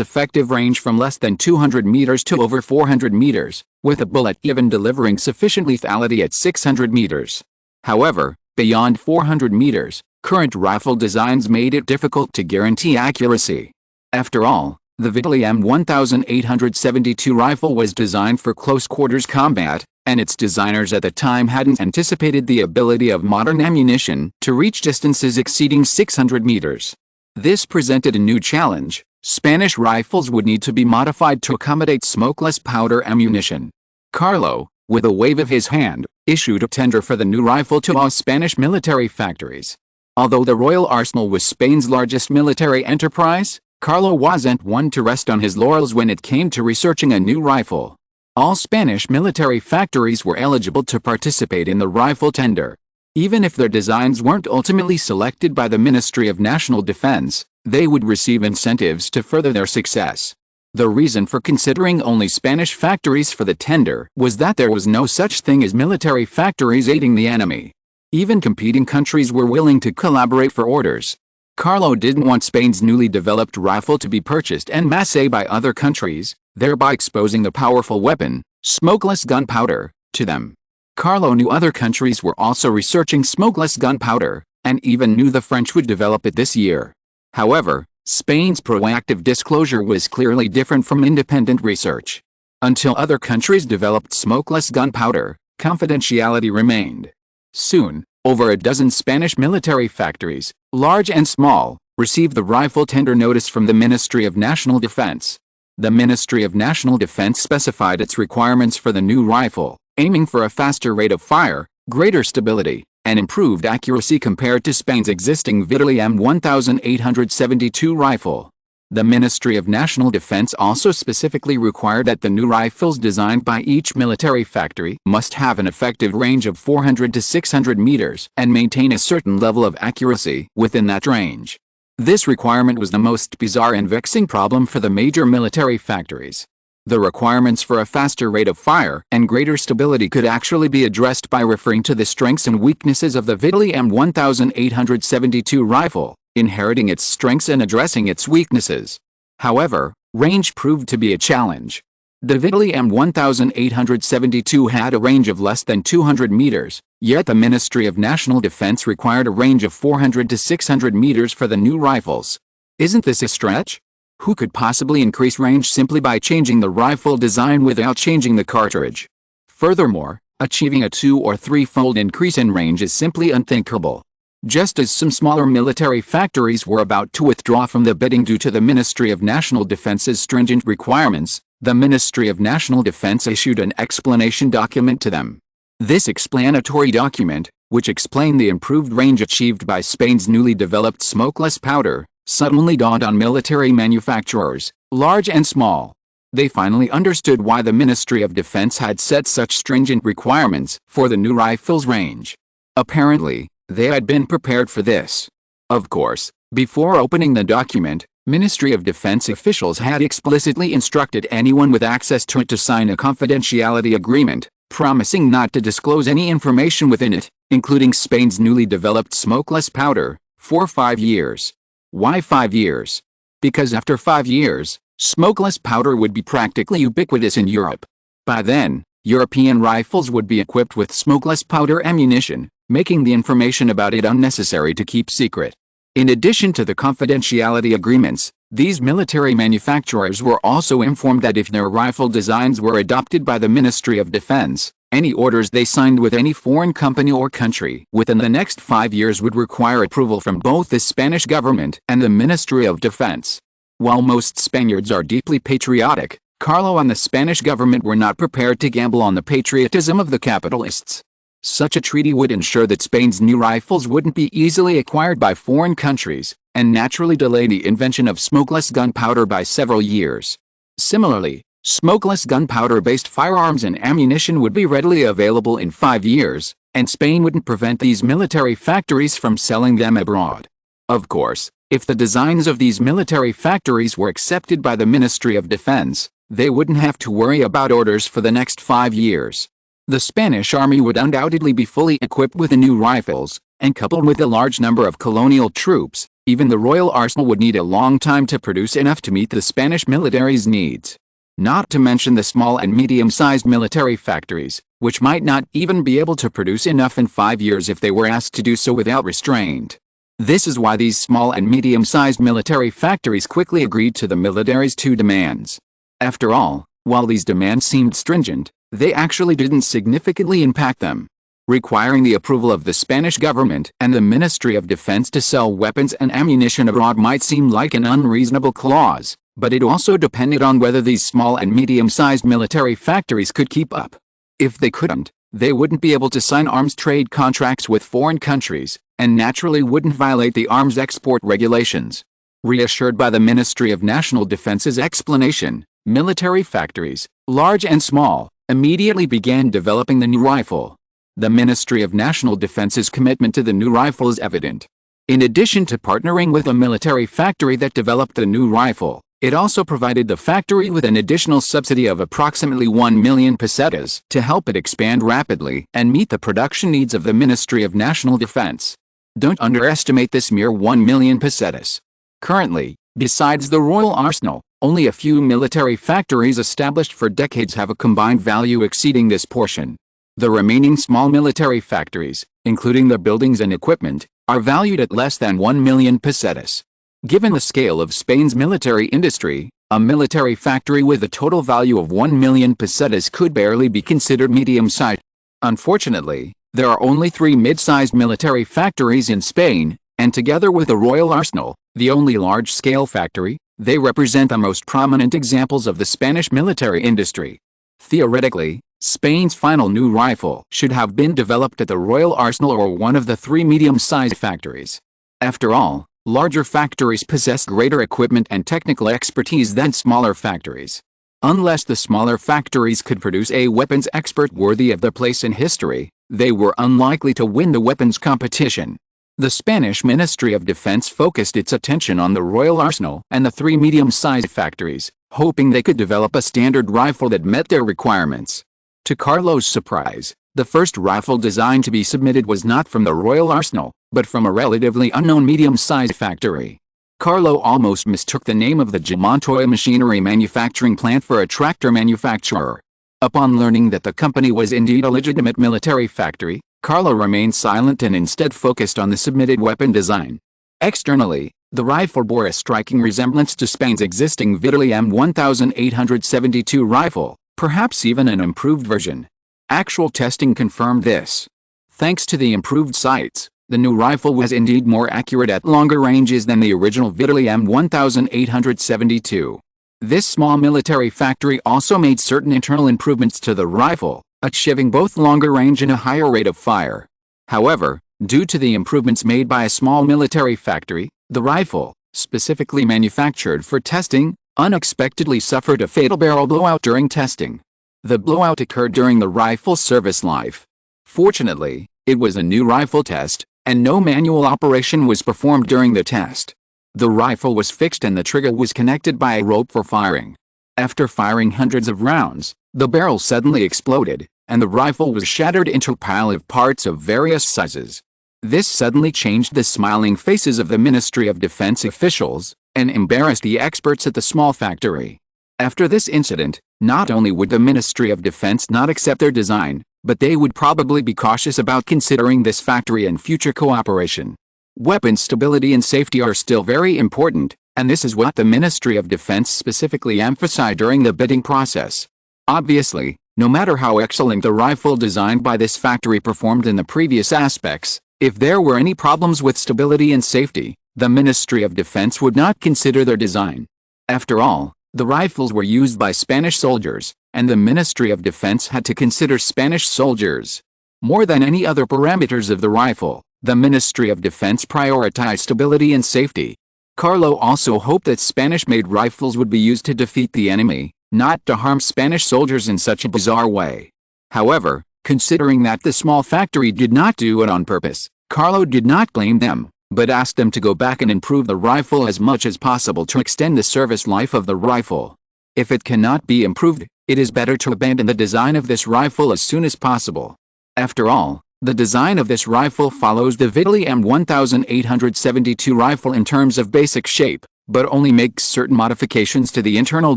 effective range from less than 200 meters to over 400 meters, with a bullet even delivering sufficient lethality at 600 meters. However, beyond 400 meters, current rifle designs made it difficult to guarantee accuracy. After all, the Vittorio M1872 rifle was designed for close-quarters combat, and its designers at the time hadn't anticipated the ability of modern ammunition to reach distances exceeding 600 meters. This presented a new challenge. Spanish rifles would need to be modified to accommodate smokeless powder ammunition. Carlo, with a wave of his hand, issued a tender for the new rifle to all Spanish military factories. Although the Royal Arsenal was Spain's largest military enterprise, Carlo wasn't one to rest on his laurels when it came to researching a new rifle. All Spanish military factories were eligible to participate in the rifle tender. Even if their designs weren't ultimately selected by the Ministry of National Defense, they would receive incentives to further their success. The reason for considering only Spanish factories for the tender was that there was no such thing as military factories aiding the enemy. Even competing countries were willing to collaborate for orders. Carlo didn't want Spain's newly developed rifle to be purchased en masse by other countries, thereby exposing the powerful weapon, smokeless gunpowder, to them. Carlo knew other countries were also researching smokeless gunpowder, and even knew the French would develop it this year. However, Spain's proactive disclosure was clearly different from independent research. Until other countries developed smokeless gunpowder, confidentiality remained. Soon, over a dozen Spanish military factories, large and small, received the rifle tender notice from the Ministry of National Defense. The Ministry of National Defense specified its requirements for the new rifle, aiming for a faster rate of fire, greater stability, and improved accuracy compared to Spain's existing Vittorio M1872 rifle. The Ministry of National Defense also specifically required that the new rifles designed by each military factory must have an effective range of 400 to 600 meters and maintain a certain level of accuracy within that range. This requirement was the most bizarre and vexing problem for the major military factories. The requirements for a faster rate of fire and greater stability could actually be addressed by referring to the strengths and weaknesses of the Vittorio M1872 rifle, inheriting its strengths and addressing its weaknesses. However, range proved to be a challenge. The Vittorio M1872 had a range of less than 200 meters, yet the Ministry of National Defense required a range of 400 to 600 meters for the new rifles. Isn't this a stretch? Who could possibly increase range simply by changing the rifle design without changing the cartridge? Furthermore, achieving a 2- or 3-fold increase in range is simply unthinkable. Just as some smaller military factories were about to withdraw from the bidding due to the Ministry of National Defense's stringent requirements, the Ministry of National Defense issued an explanation document to them. This explanatory document, which explained the improved range achieved by Spain's newly developed smokeless powder, suddenly dawned on military manufacturers, large and small. They finally understood why the Ministry of Defense had set such stringent requirements for the new rifle's range. Apparently, they had been prepared for this. Of course, before opening the document, Ministry of Defense officials had explicitly instructed anyone with access to it to sign a confidentiality agreement, promising not to disclose any information within it, including Spain's newly developed smokeless powder, for 5 years. Why 5 years? Because after 5 years, smokeless powder would be practically ubiquitous in Europe. By then, European rifles would be equipped with smokeless powder ammunition, making the information about it unnecessary to keep secret. In addition to the confidentiality agreements, these military manufacturers were also informed that if their rifle designs were adopted by the Ministry of Defense, Any orders they signed with any foreign company or country within the next 5 years would require approval from both the Spanish government and the Ministry of Defense. While most Spaniards are deeply patriotic, Carlo and the Spanish government were not prepared to gamble on the patriotism of the capitalists. Such a treaty would ensure that Spain's new rifles wouldn't be easily acquired by foreign countries, and naturally delay the invention of smokeless gunpowder by several years. Similarly, smokeless gunpowder-based firearms and ammunition would be readily available in 5 years, and Spain wouldn't prevent these military factories from selling them abroad. Of course, if the designs of these military factories were accepted by the Ministry of Defense, they wouldn't have to worry about orders for the next 5 years. The Spanish army would undoubtedly be fully equipped with the new rifles, and coupled with a large number of colonial troops, even the royal arsenal would need a long time to produce enough to meet the Spanish military's needs. Not to mention the small and medium-sized military factories, which might not even be able to produce enough in 5 years if they were asked to do so without restraint. This is why these small and medium-sized military factories quickly agreed to the military's 2 demands. After all, while these demands seemed stringent, they actually didn't significantly impact them. Requiring the approval of the Spanish government and the Ministry of Defense to sell weapons and ammunition abroad might seem like an unreasonable clause, but it also depended on whether these small and medium-sized military factories could keep up. If they couldn't, they wouldn't be able to sign arms trade contracts with foreign countries, and naturally wouldn't violate the arms export regulations. Reassured by the Ministry of National Defense's explanation, military factories, large and small, immediately began developing the new rifle. The Ministry of National Defense's commitment to the new rifle is evident. In addition to partnering with a military factory that developed the new rifle, it also provided the factory with an additional subsidy of approximately 1 million pesetas to help it expand rapidly and meet the production needs of the Ministry of National Defense. Don't underestimate this mere 1 million pesetas. Currently, besides the Royal Arsenal, only a few military factories established for decades have a combined value exceeding this portion. The remaining small military factories, including the buildings and equipment, are valued at less than 1 million pesetas. Given the scale of Spain's military industry, a military factory with a total value of 1 million pesetas could barely be considered medium-sized. Unfortunately, there are only 3 mid-sized military factories in Spain, and together with the Royal Arsenal, the only large-scale factory, they represent the most prominent examples of the Spanish military industry. Theoretically, Spain's final new rifle should have been developed at the Royal Arsenal or one of the 3 medium-sized factories. After all, larger factories possess greater equipment and technical expertise than smaller factories. Unless the smaller factories could produce a weapons expert worthy of their place in history, they were unlikely to win the weapons competition. The Spanish Ministry of Defense focused its attention on the Royal Arsenal and the 3 medium-sized factories, hoping they could develop a standard rifle that met their requirements. To Carlo's surprise, the first rifle design to be submitted was not from the Royal Arsenal, but from a relatively unknown medium-sized factory. Carlo almost mistook the name of the Montoya machinery manufacturing plant for a tractor manufacturer. Upon learning that the company was indeed a legitimate military factory, Carlo remained silent and instead focused on the submitted weapon design. Externally, the rifle bore a striking resemblance to Spain's existing Vittorio M1872 rifle, perhaps even an improved version. Actual testing confirmed this. Thanks to the improved sights, the new rifle was indeed more accurate at longer ranges than the original Vittorio M1872. This small military factory also made certain internal improvements to the rifle, achieving both longer range and a higher rate of fire. However, due to the improvements made by a small military factory, the rifle, specifically manufactured for testing, unexpectedly suffered a fatal barrel blowout during testing. The blowout occurred during the rifle's service life. Fortunately, it was a new rifle test, and no manual operation was performed during the test. The rifle was fixed and the trigger was connected by a rope for firing. After firing hundreds of rounds, the barrel suddenly exploded, and the rifle was shattered into a pile of parts of various sizes. This suddenly changed the smiling faces of the Ministry of Defense officials, and embarrassed the experts at the small factory. After this incident, not only would the Ministry of Defense not accept their design, but they would probably be cautious about considering this factory in future cooperation. Weapon stability and safety are still very important, and this is what the Ministry of Defense specifically emphasized during the bidding process. Obviously, No matter how excellent the rifle designed by this factory performed in the previous aspects, if there were any problems with stability and safety, the Ministry of Defense would not consider their design. After all, the rifles were used by Spanish soldiers, and the Ministry of Defense had to consider Spanish soldiers. More than any other parameters of the rifle, the Ministry of Defense prioritized stability and safety. Carlo also hoped that Spanish-made rifles would be used to defeat the enemy, not to harm Spanish soldiers in such a bizarre way. However, considering that the small factory did not do it on purpose, Carlo did not blame them, but asked them to go back and improve the rifle as much as possible to extend the service life of the rifle. If it cannot be improved, it is better to abandon the design of this rifle as soon as possible. After all, the design of this rifle follows the Vittorio M1872 rifle in terms of basic shape, but only makes certain modifications to the internal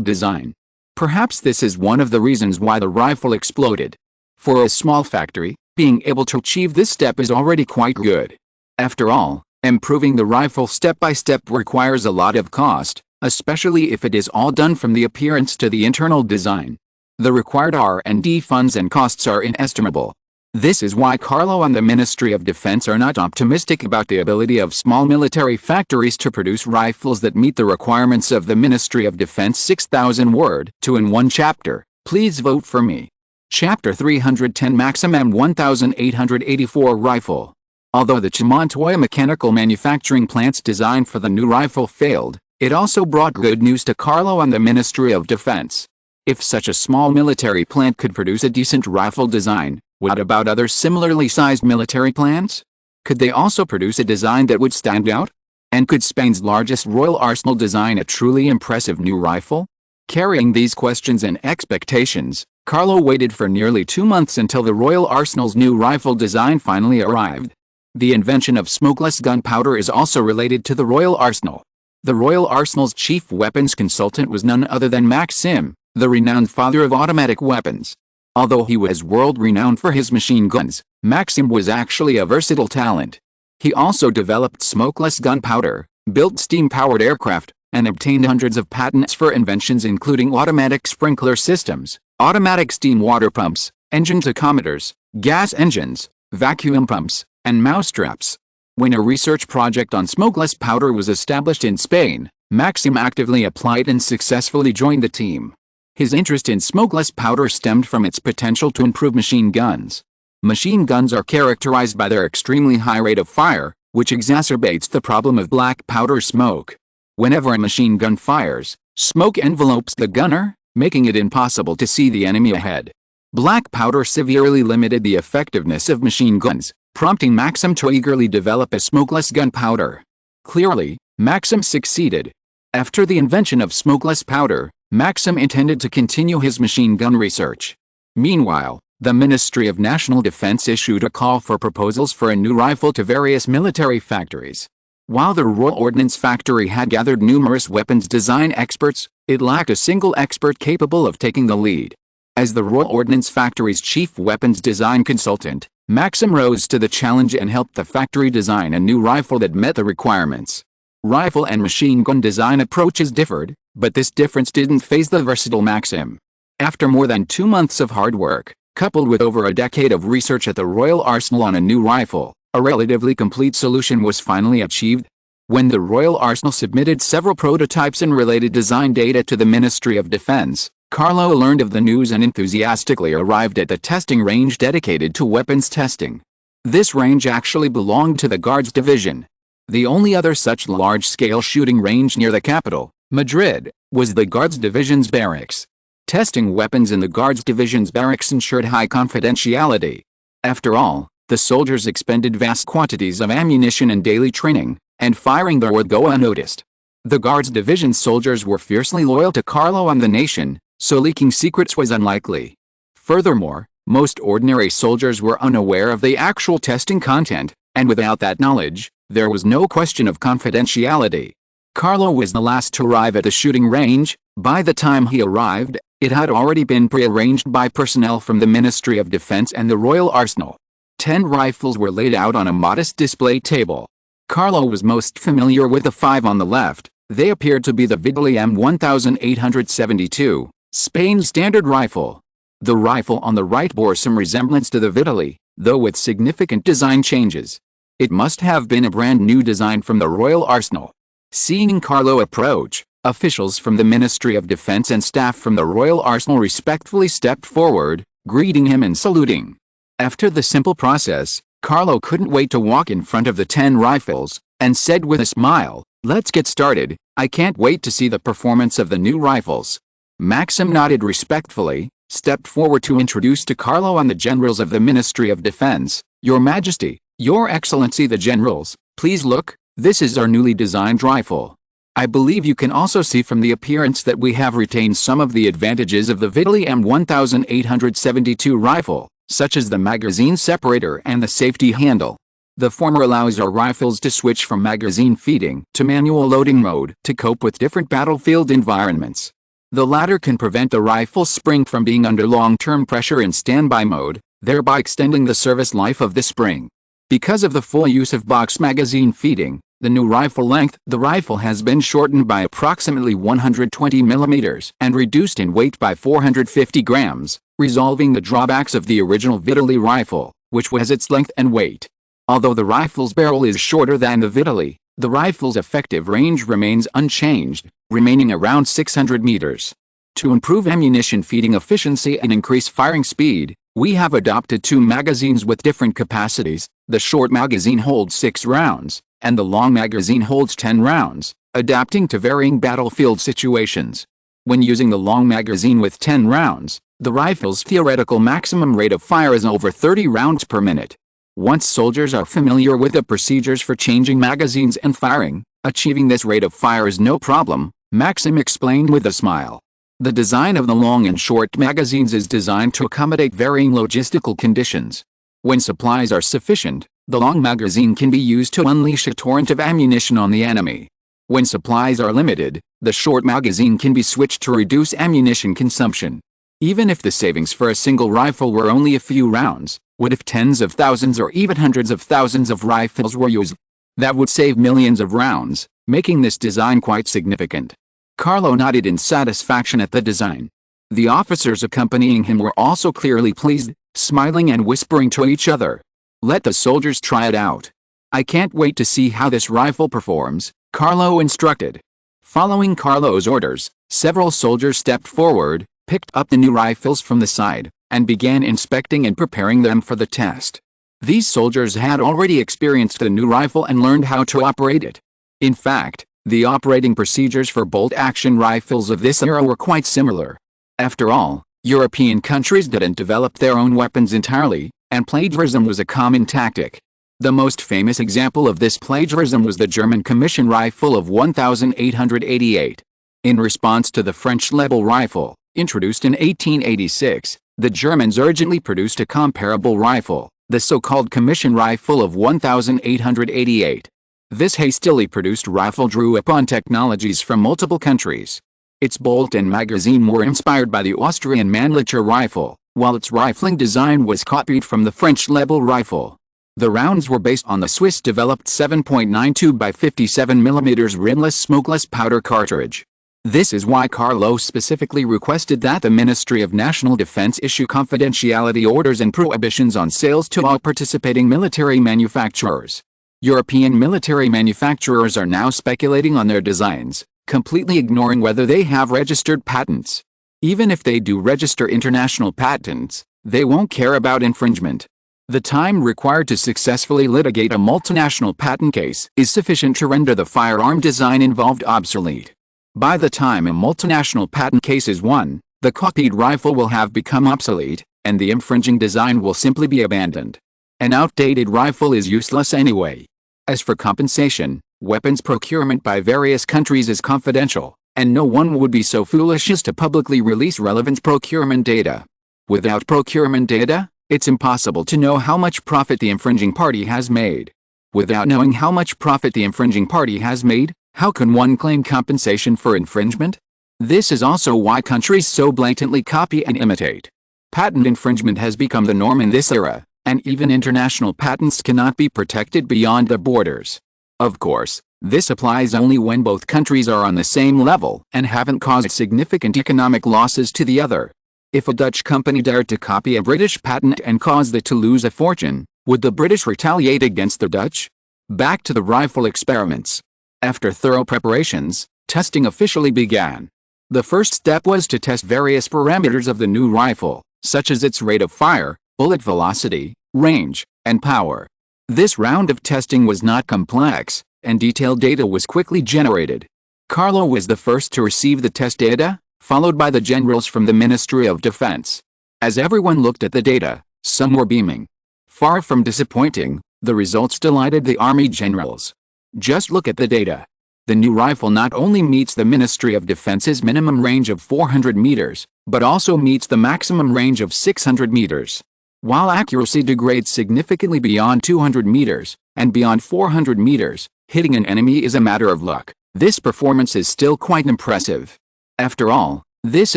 design. Perhaps this is one of the reasons why the rifle exploded. For a small factory, being able to achieve this step is already quite good. After all, improving the rifle step by step requires a lot of cost, especially if it is all done from the appearance to the internal design. The required R&D funds and costs are inestimable. This is why Carlo and the Ministry of Defense are not optimistic about the ability of small military factories to produce rifles that meet the requirements of the Ministry of Defense. 6,000 word. 2 in 1 chapter. Please vote for me. Chapter 310 Maxim M1884 Rifle. Although the Montoya mechanical manufacturing plant's design for the new rifle failed, it also brought good news to Carlo and the Ministry of Defense. If such a small military plant could produce a decent rifle design, what about other similarly sized military plants? Could they also produce a design that would stand out? And could Spain's largest royal arsenal design a truly impressive new rifle? Carrying these questions and expectations, Carlo waited for nearly 2 months until the royal arsenal's new rifle design finally arrived. The invention of smokeless gunpowder is also related to the royal arsenal. The royal arsenal's chief weapons consultant was none other than Maxim, the renowned father of automatic weapons. Although he was world-renowned for his machine guns, Maxim was actually a versatile talent. He also developed smokeless gunpowder, built steam-powered aircraft, and obtained hundreds of patents for inventions including automatic sprinkler systems, automatic steam water pumps, engine tachometers, gas engines, vacuum pumps, and mousetraps. When a research project on smokeless powder was established in Spain, Maxim actively applied and successfully joined the team. His interest in smokeless powder stemmed from its potential to improve machine guns. Machine guns are characterized by their extremely high rate of fire, which exacerbates the problem of black powder smoke. Whenever a machine gun fires, smoke envelopes the gunner, making it impossible to see the enemy ahead. Black powder severely limited the effectiveness of machine guns, prompting Maxim to eagerly develop a smokeless gunpowder. Clearly, Maxim succeeded. After the invention of smokeless powder, Maxim intended to continue his machine gun research. Meanwhile, the Ministry of National Defense issued a call for proposals for a new rifle to various military factories. While the Royal Ordnance Factory had gathered numerous weapons design experts, it lacked a single expert capable of taking the lead. As the Royal Ordnance Factory's chief weapons design consultant, Maxim rose to the challenge and helped the factory design a new rifle that met the requirements. Rifle and machine gun design approaches differed, but this difference didn't faze the versatile Maxim. After more than 2 months of hard work, coupled with over a decade of research at the Royal Arsenal on a new rifle, a relatively complete solution was finally achieved. When the Royal Arsenal submitted several prototypes and related design data to the Ministry of Defense, Carlo learned of the news and enthusiastically arrived at the testing range dedicated to weapons testing. This range actually belonged to the Guards Division. The only other such large-scale shooting range near the capital, Madrid, was the Guards Division's barracks. Testing weapons in the Guards Division's barracks ensured high confidentiality. After all, the soldiers expended vast quantities of ammunition in daily training, and firing there would go unnoticed. The Guards Division soldiers were fiercely loyal to Carlo and the nation, so leaking secrets was unlikely. Furthermore, most ordinary soldiers were unaware of the actual testing content, and without that knowledge, there was no question of confidentiality. Carlo was the last to arrive at the shooting range. By the time he arrived, it had already been pre-arranged by personnel from the Ministry of Defense and the Royal Arsenal. 10 rifles were laid out on a modest display table. Carlo was most familiar with the 5 on the left. They appeared to be the Vittorio M1872, Spain's standard rifle. The rifle on the right bore some resemblance to the Vitali, though with significant design changes. It must have been a brand new design from the Royal Arsenal. Seeing Carlo approach, officials from the Ministry of Defense and staff from the Royal Arsenal respectfully stepped forward, greeting him and saluting. After the simple process, Carlo couldn't wait to walk in front of the 10 rifles, and said with a smile, "Let's get started, I can't wait to see the performance of the new rifles." Maxim nodded respectfully, stepped forward to introduce to Carlo and the generals of the Ministry of Defense, "Your Majesty, Your Excellency the generals, please look, this is our newly designed rifle. I believe you can also see from the appearance that we have retained some of the advantages of the Vitali M1872 rifle, such as the magazine separator and the safety handle. The former allows our rifles to switch from magazine feeding to manual loading mode to cope with different battlefield environments. The latter can prevent the rifle's spring from being under long-term pressure in standby mode, thereby extending the service life of the spring. Because of the full use of box magazine feeding, the new rifle length, the rifle has been shortened by approximately 120 mm and reduced in weight by 450 grams, resolving the drawbacks of the original Vitali rifle, which was its length and weight. Although the rifle's barrel is shorter than the Vitali, the rifle's effective range remains unchanged, remaining around 600 meters. To improve ammunition feeding efficiency and increase firing speed, we have adopted 2 magazines with different capacities. The short magazine holds 6 rounds, and the long magazine holds 10 rounds, adapting to varying battlefield situations. When using the long magazine with 10 rounds, the rifle's theoretical maximum rate of fire is over 30 rounds per minute. Once soldiers are familiar with the procedures for changing magazines and firing, achieving this rate of fire is no problem, Maxim explained with a smile. The design of the long and short magazines is designed to accommodate varying logistical conditions. When supplies are sufficient, the long magazine can be used to unleash a torrent of ammunition on the enemy. When supplies are limited, the short magazine can be switched to reduce ammunition consumption. Even if the savings for a single rifle were only a few rounds, what if tens of thousands or even hundreds of thousands of rifles were used? That would save millions of rounds, making this design quite significant. Carlo nodded in satisfaction at the design. The officers accompanying him were also clearly pleased, smiling and whispering to each other. "Let the soldiers try it out. I can't wait to see how this rifle performs," Carlo instructed. Following Carlo's orders, several soldiers stepped forward, picked up the new rifles from the side, and began inspecting and preparing them for the test. These soldiers had already experienced the new rifle and learned how to operate it. In fact, the operating procedures for bolt-action rifles of this era were quite similar. After all, European countries didn't develop their own weapons entirely, and plagiarism was a common tactic. The most famous example of this plagiarism was the German commission rifle of 1888. In response to the French Lebel rifle, introduced in 1886, the Germans urgently produced a comparable rifle, the so-called commission rifle of 1888. This hastily produced rifle drew upon technologies from multiple countries. Its bolt and magazine were inspired by the Austrian Mannlicher rifle, while its rifling design was copied from the French Lebel rifle. The rounds were based on the Swiss-developed 7.92 by 57 mm rimless smokeless powder cartridge. This is why Carlo specifically requested that the Ministry of National Defense issue confidentiality orders and prohibitions on sales to all participating military manufacturers. European military manufacturers are now speculating on their designs, completely ignoring whether they have registered patents. Even if they do register international patents, they won't care about infringement. The time required to successfully litigate a multinational patent case is sufficient to render the firearm design involved obsolete. By the time a multinational patent case is won, the copied rifle will have become obsolete, and the infringing design will simply be abandoned. An outdated rifle is useless anyway. As for compensation, weapons procurement by various countries is confidential, and no one would be so foolish as to publicly release relevant procurement data. Without procurement data, it's impossible to know how much profit the infringing party has made. Without knowing how much profit the infringing party has made, how can one claim compensation for infringement? This is also why countries so blatantly copy and imitate. Patent infringement has become the norm in this era, and even international patents cannot be protected beyond the borders. Of course, this applies only when both countries are on the same level and haven't caused significant economic losses to the other. If a Dutch company dared to copy a British patent and caused it to lose a fortune, would the British retaliate against the Dutch? Back to the rifle experiments. After thorough preparations, testing officially began. The first step was to test various parameters of the new rifle, such as its rate of fire, bullet velocity, range, and power. This round of testing was not complex, and detailed data was quickly generated. Carlo was the first to receive the test data, followed by the generals from the Ministry of Defense. As everyone looked at the data, some were beaming. Far from disappointing, the results delighted the army generals. Just look at the data. The new rifle not only meets the Ministry of Defense's minimum range of 400 meters, but also meets the maximum range of 600 meters. While accuracy degrades significantly beyond 200 meters, and beyond 400 meters, hitting an enemy is a matter of luck, this performance is still quite impressive. After all, this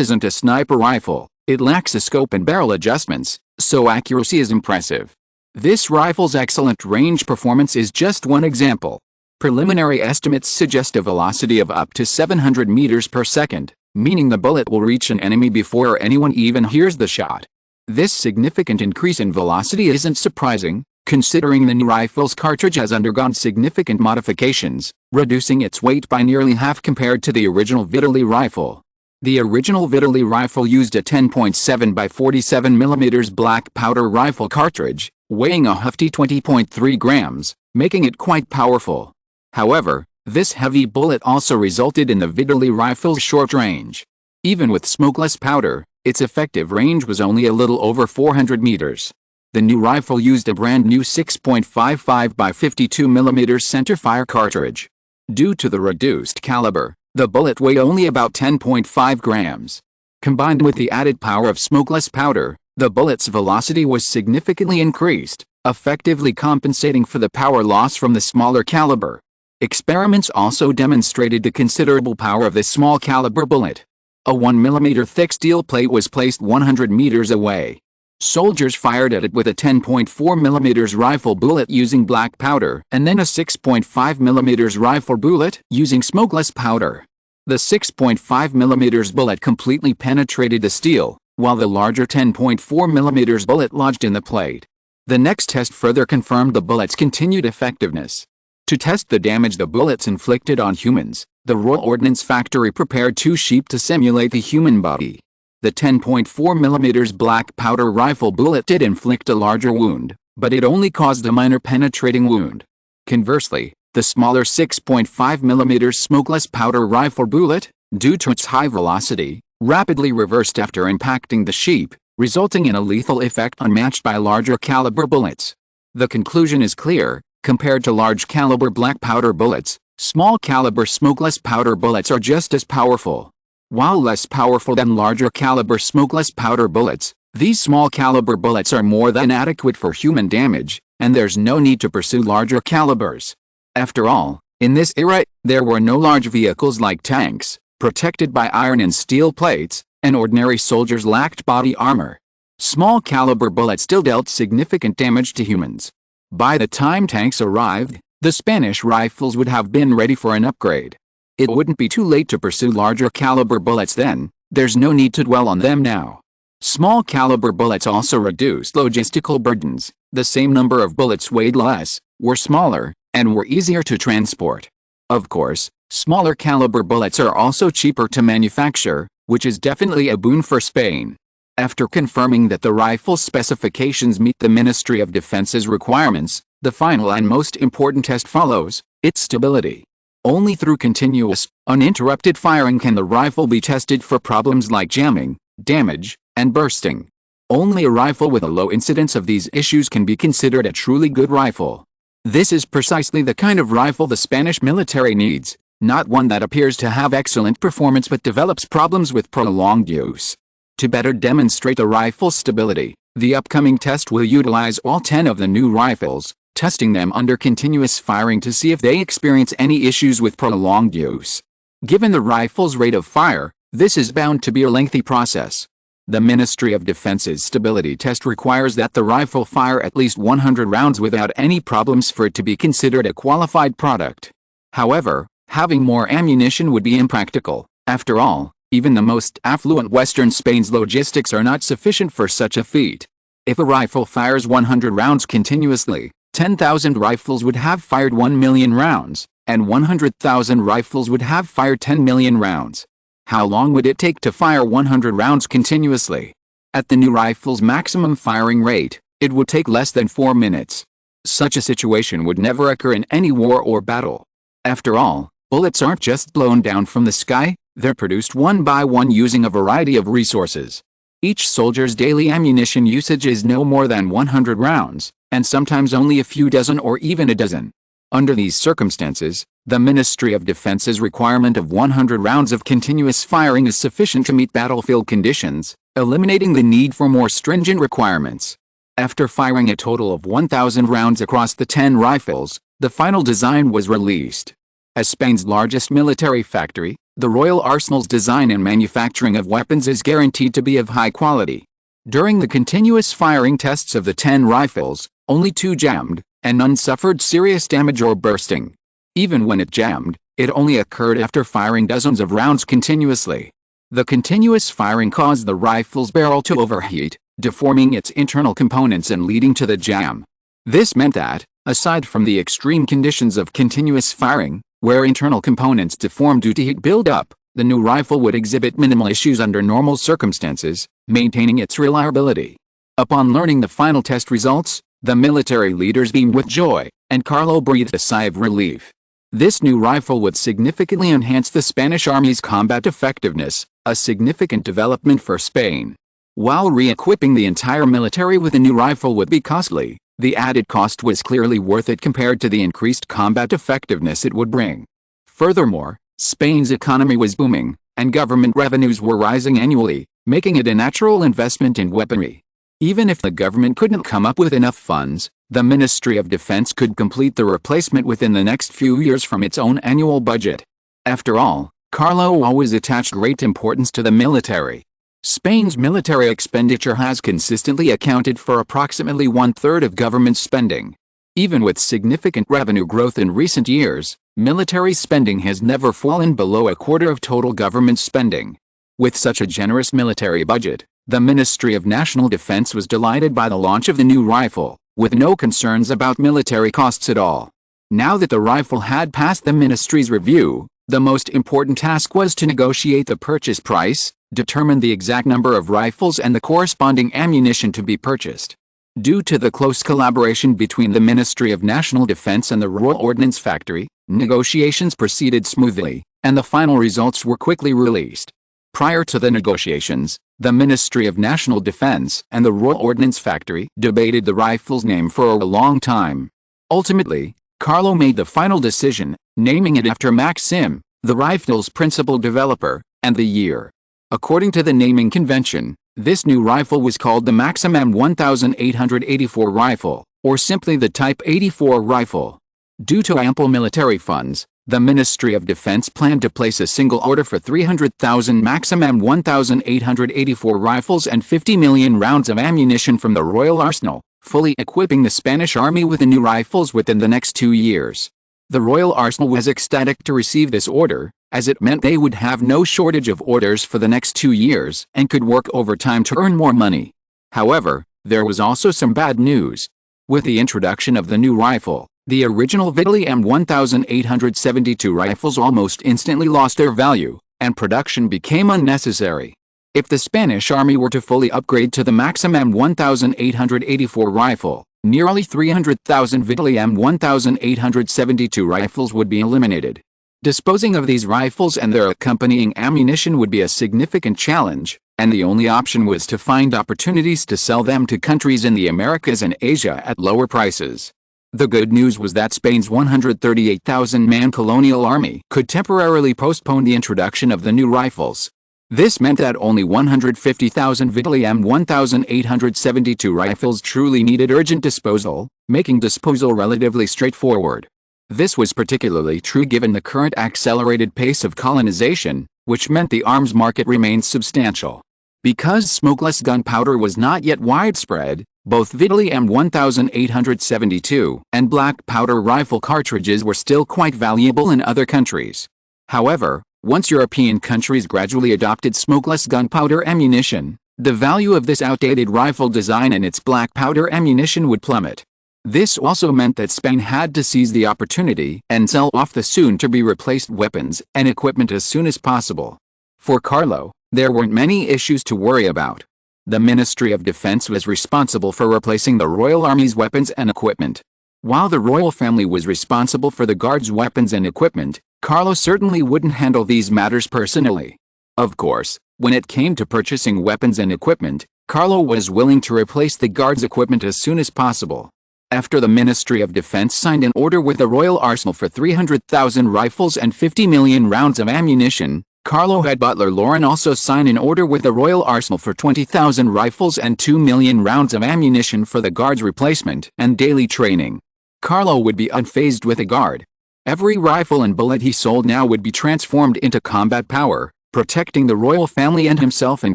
isn't a sniper rifle, it lacks a scope and barrel adjustments, so accuracy is impressive. This rifle's excellent range performance is just one example. Preliminary estimates suggest a velocity of up to 700 meters per second, meaning the bullet will reach an enemy before anyone even hears the shot. This significant increase in velocity isn't surprising, considering the new rifle's cartridge has undergone significant modifications, reducing its weight by nearly half compared to the original Vittorio rifle. The original Vittorio rifle used a 10.7 by 47 mm black powder rifle cartridge, weighing a hefty 20.3 grams, making it quite powerful. However, this heavy bullet also resulted in the Vittorio rifle's short range. Even with smokeless powder, its effective range was only a little over 400 meters. The new rifle used a brand new 6.55 by 52 mm centerfire cartridge. Due to the reduced caliber, the bullet weighed only about 10.5 grams. Combined with the added power of smokeless powder, the bullet's velocity was significantly increased, effectively compensating for the power loss from the smaller caliber. Experiments also demonstrated the considerable power of this small caliber bullet. A 1 mm thick steel plate was placed 100 meters away. Soldiers fired at it with a 10.4 mm rifle bullet using black powder and then a 6.5 mm rifle bullet using smokeless powder. The 6.5 mm bullet completely penetrated the steel, while the larger 10.4 mm bullet lodged in the plate. The next test further confirmed the bullet's continued effectiveness. To test the damage the bullets inflicted on humans, the Royal Ordnance Factory prepared 2 sheep to simulate the human body. The 10.4 mm black powder rifle bullet did inflict a larger wound, but it only caused a minor penetrating wound. Conversely, the smaller 6.5 mm smokeless powder rifle bullet, due to its high velocity, rapidly reversed after impacting the sheep, resulting in a lethal effect unmatched by larger caliber bullets. The conclusion is clear. Compared to large caliber black powder bullets, small caliber smokeless powder bullets are just as powerful. While less powerful than larger caliber smokeless powder bullets, these small caliber bullets are more than adequate for human damage, and there's no need to pursue larger calibers. After all, in this era, there were no large vehicles like tanks, protected by iron and steel plates, and ordinary soldiers lacked body armor. Small caliber bullets still dealt significant damage to humans. By the time tanks arrived, the Spanish rifles would have been ready for an upgrade. It wouldn't be too late to pursue larger caliber bullets then, there's no need to dwell on them now. Small caliber bullets also reduced logistical burdens. The same number of bullets weighed less, were smaller, and were easier to transport. Of course, smaller caliber bullets are also cheaper to manufacture, which is definitely a boon for Spain. After confirming that the rifle specifications meet the Ministry of Defense's requirements, the final and most important test follows: its stability. Only through continuous, uninterrupted firing can the rifle be tested for problems like jamming, damage, and bursting. Only a rifle with a low incidence of these issues can be considered a truly good rifle. This is precisely the kind of rifle the Spanish military needs, not one that appears to have excellent performance but develops problems with prolonged use. To better demonstrate the rifle's stability, the upcoming test will utilize all 10 of the new rifles, testing them under continuous firing to see if they experience any issues with prolonged use. Given the rifle's rate of fire, this is bound to be a lengthy process. The Ministry of Defense's stability test requires that the rifle fire at least 100 rounds without any problems for it to be considered a qualified product. However, having more ammunition would be impractical. After all, Even the most affluent Western Spain's logistics are not sufficient for such a feat. If a rifle fires 100 rounds continuously, 10,000 rifles would have fired 1 million rounds, and 100,000 rifles would have fired 10 million rounds. How long would it take to fire 100 rounds continuously? At the new rifle's maximum firing rate, it would take less than 4 minutes. Such a situation would never occur in any war or battle. After all, bullets aren't just blown down from the sky, they're produced one by one using a variety of resources. Each soldier's daily ammunition usage is no more than 100 rounds, and sometimes only a few dozen or even a dozen. Under these circumstances, the Ministry of Defense's requirement of 100 rounds of continuous firing is sufficient to meet battlefield conditions, eliminating the need for more stringent requirements. After firing a total of 1,000 rounds across the 10 rifles, the final design was released. As Spain's largest military factory, the Royal Arsenal's design and manufacturing of weapons is guaranteed to be of high quality. During the continuous firing tests of the 10 rifles, only 2 jammed, and none suffered serious damage or bursting. Even when it jammed, it only occurred after firing dozens of rounds continuously. The continuous firing caused the rifle's barrel to overheat, deforming its internal components and leading to the jam. This meant that, aside from the extreme conditions of continuous firing, where internal components deform due to heat buildup, the new rifle would exhibit minimal issues under normal circumstances, maintaining its reliability. Upon learning the final test results, the military leaders beamed with joy, and Carlo breathed a sigh of relief. This new rifle would significantly enhance the Spanish army's combat effectiveness, a significant development for Spain. While re-equipping the entire military with a new rifle would be costly, the added cost was clearly worth it compared to the increased combat effectiveness it would bring. Furthermore, Spain's economy was booming, and government revenues were rising annually, making it a natural investment in weaponry. Even if the government couldn't come up with enough funds, the Ministry of Defense could complete the replacement within the next few years from its own annual budget. After all, Carlo always attached great importance to the military. Spain's military expenditure has consistently accounted for approximately 1/3 of government spending. Even with significant revenue growth in recent years, military spending has never fallen below 1/4 of total government spending. With such a generous military budget, the Ministry of National Defense was delighted by the launch of the new rifle, with no concerns about military costs at all. Now that the rifle had passed the ministry's review, the most important task was to negotiate the purchase price, determine the exact number of rifles and the corresponding ammunition to be purchased. Due to the close collaboration between the Ministry of National Defense and the Royal Ordnance Factory, negotiations proceeded smoothly, and the final results were quickly released. Prior to the negotiations, the Ministry of National Defense and the Royal Ordnance Factory debated the rifle's name for a long time. Ultimately, Carlo made the final decision, naming it after Maxim, the rifle's principal developer, and the year. According to the naming convention, this new rifle was called the Maxim M1884 rifle, or simply the Type 84 rifle. Due to ample military funds, the Ministry of Defense planned to place a single order for 300,000 Maxim M1884 rifles and 50 million rounds of ammunition from the Royal Arsenal, fully equipping the Spanish army with the new rifles within the next 2 years. The Royal Arsenal was ecstatic to receive this order, as it meant they would have no shortage of orders for the next 2 years and could work overtime to earn more money. However, there was also some bad news. With the introduction of the new rifle, the original Vittorio M1872 rifles almost instantly lost their value, and production became unnecessary. If the Spanish army were to fully upgrade to the Maxim M1884 rifle, nearly 300,000 Vittorio M1872 rifles would be eliminated. Disposing of these rifles and their accompanying ammunition would be a significant challenge, and the only option was to find opportunities to sell them to countries in the Americas and Asia at lower prices. The good news was that Spain's 138,000-man colonial army could temporarily postpone the introduction of the new rifles. This meant that only 150,000 Vittorio M1872 rifles truly needed urgent disposal, making disposal relatively straightforward. This was particularly true given the current accelerated pace of colonization, which meant the arms market remained substantial. Because smokeless gunpowder was not yet widespread, both Vittorio M1872 and black powder rifle cartridges were still quite valuable in other countries. However, Once European countries gradually adopted smokeless gunpowder ammunition, the value of this outdated rifle design and its black powder ammunition would plummet. This also meant that Spain had to seize the opportunity and sell off the soon-to-be replaced weapons and equipment as soon as possible. For Carlo, there weren't many issues to worry about. The Ministry of Defense was responsible for replacing the Royal Army's weapons and equipment. While the royal family was responsible for the Guards' weapons and equipment, Carlo certainly wouldn't handle these matters personally. Of course, when it came to purchasing weapons and equipment, Carlo was willing to replace the Guards' equipment as soon as possible. After the Ministry of Defense signed an order with the Royal Arsenal for 300,000 rifles and 50 million rounds of ammunition, Carlo had butler Lauren also sign an order with the Royal Arsenal for 20,000 rifles and 2 million rounds of ammunition for the Guards' replacement and daily training. Carlo would be unfazed with a Guard. Every rifle and bullet he sold now would be transformed into combat power, protecting the royal family and himself in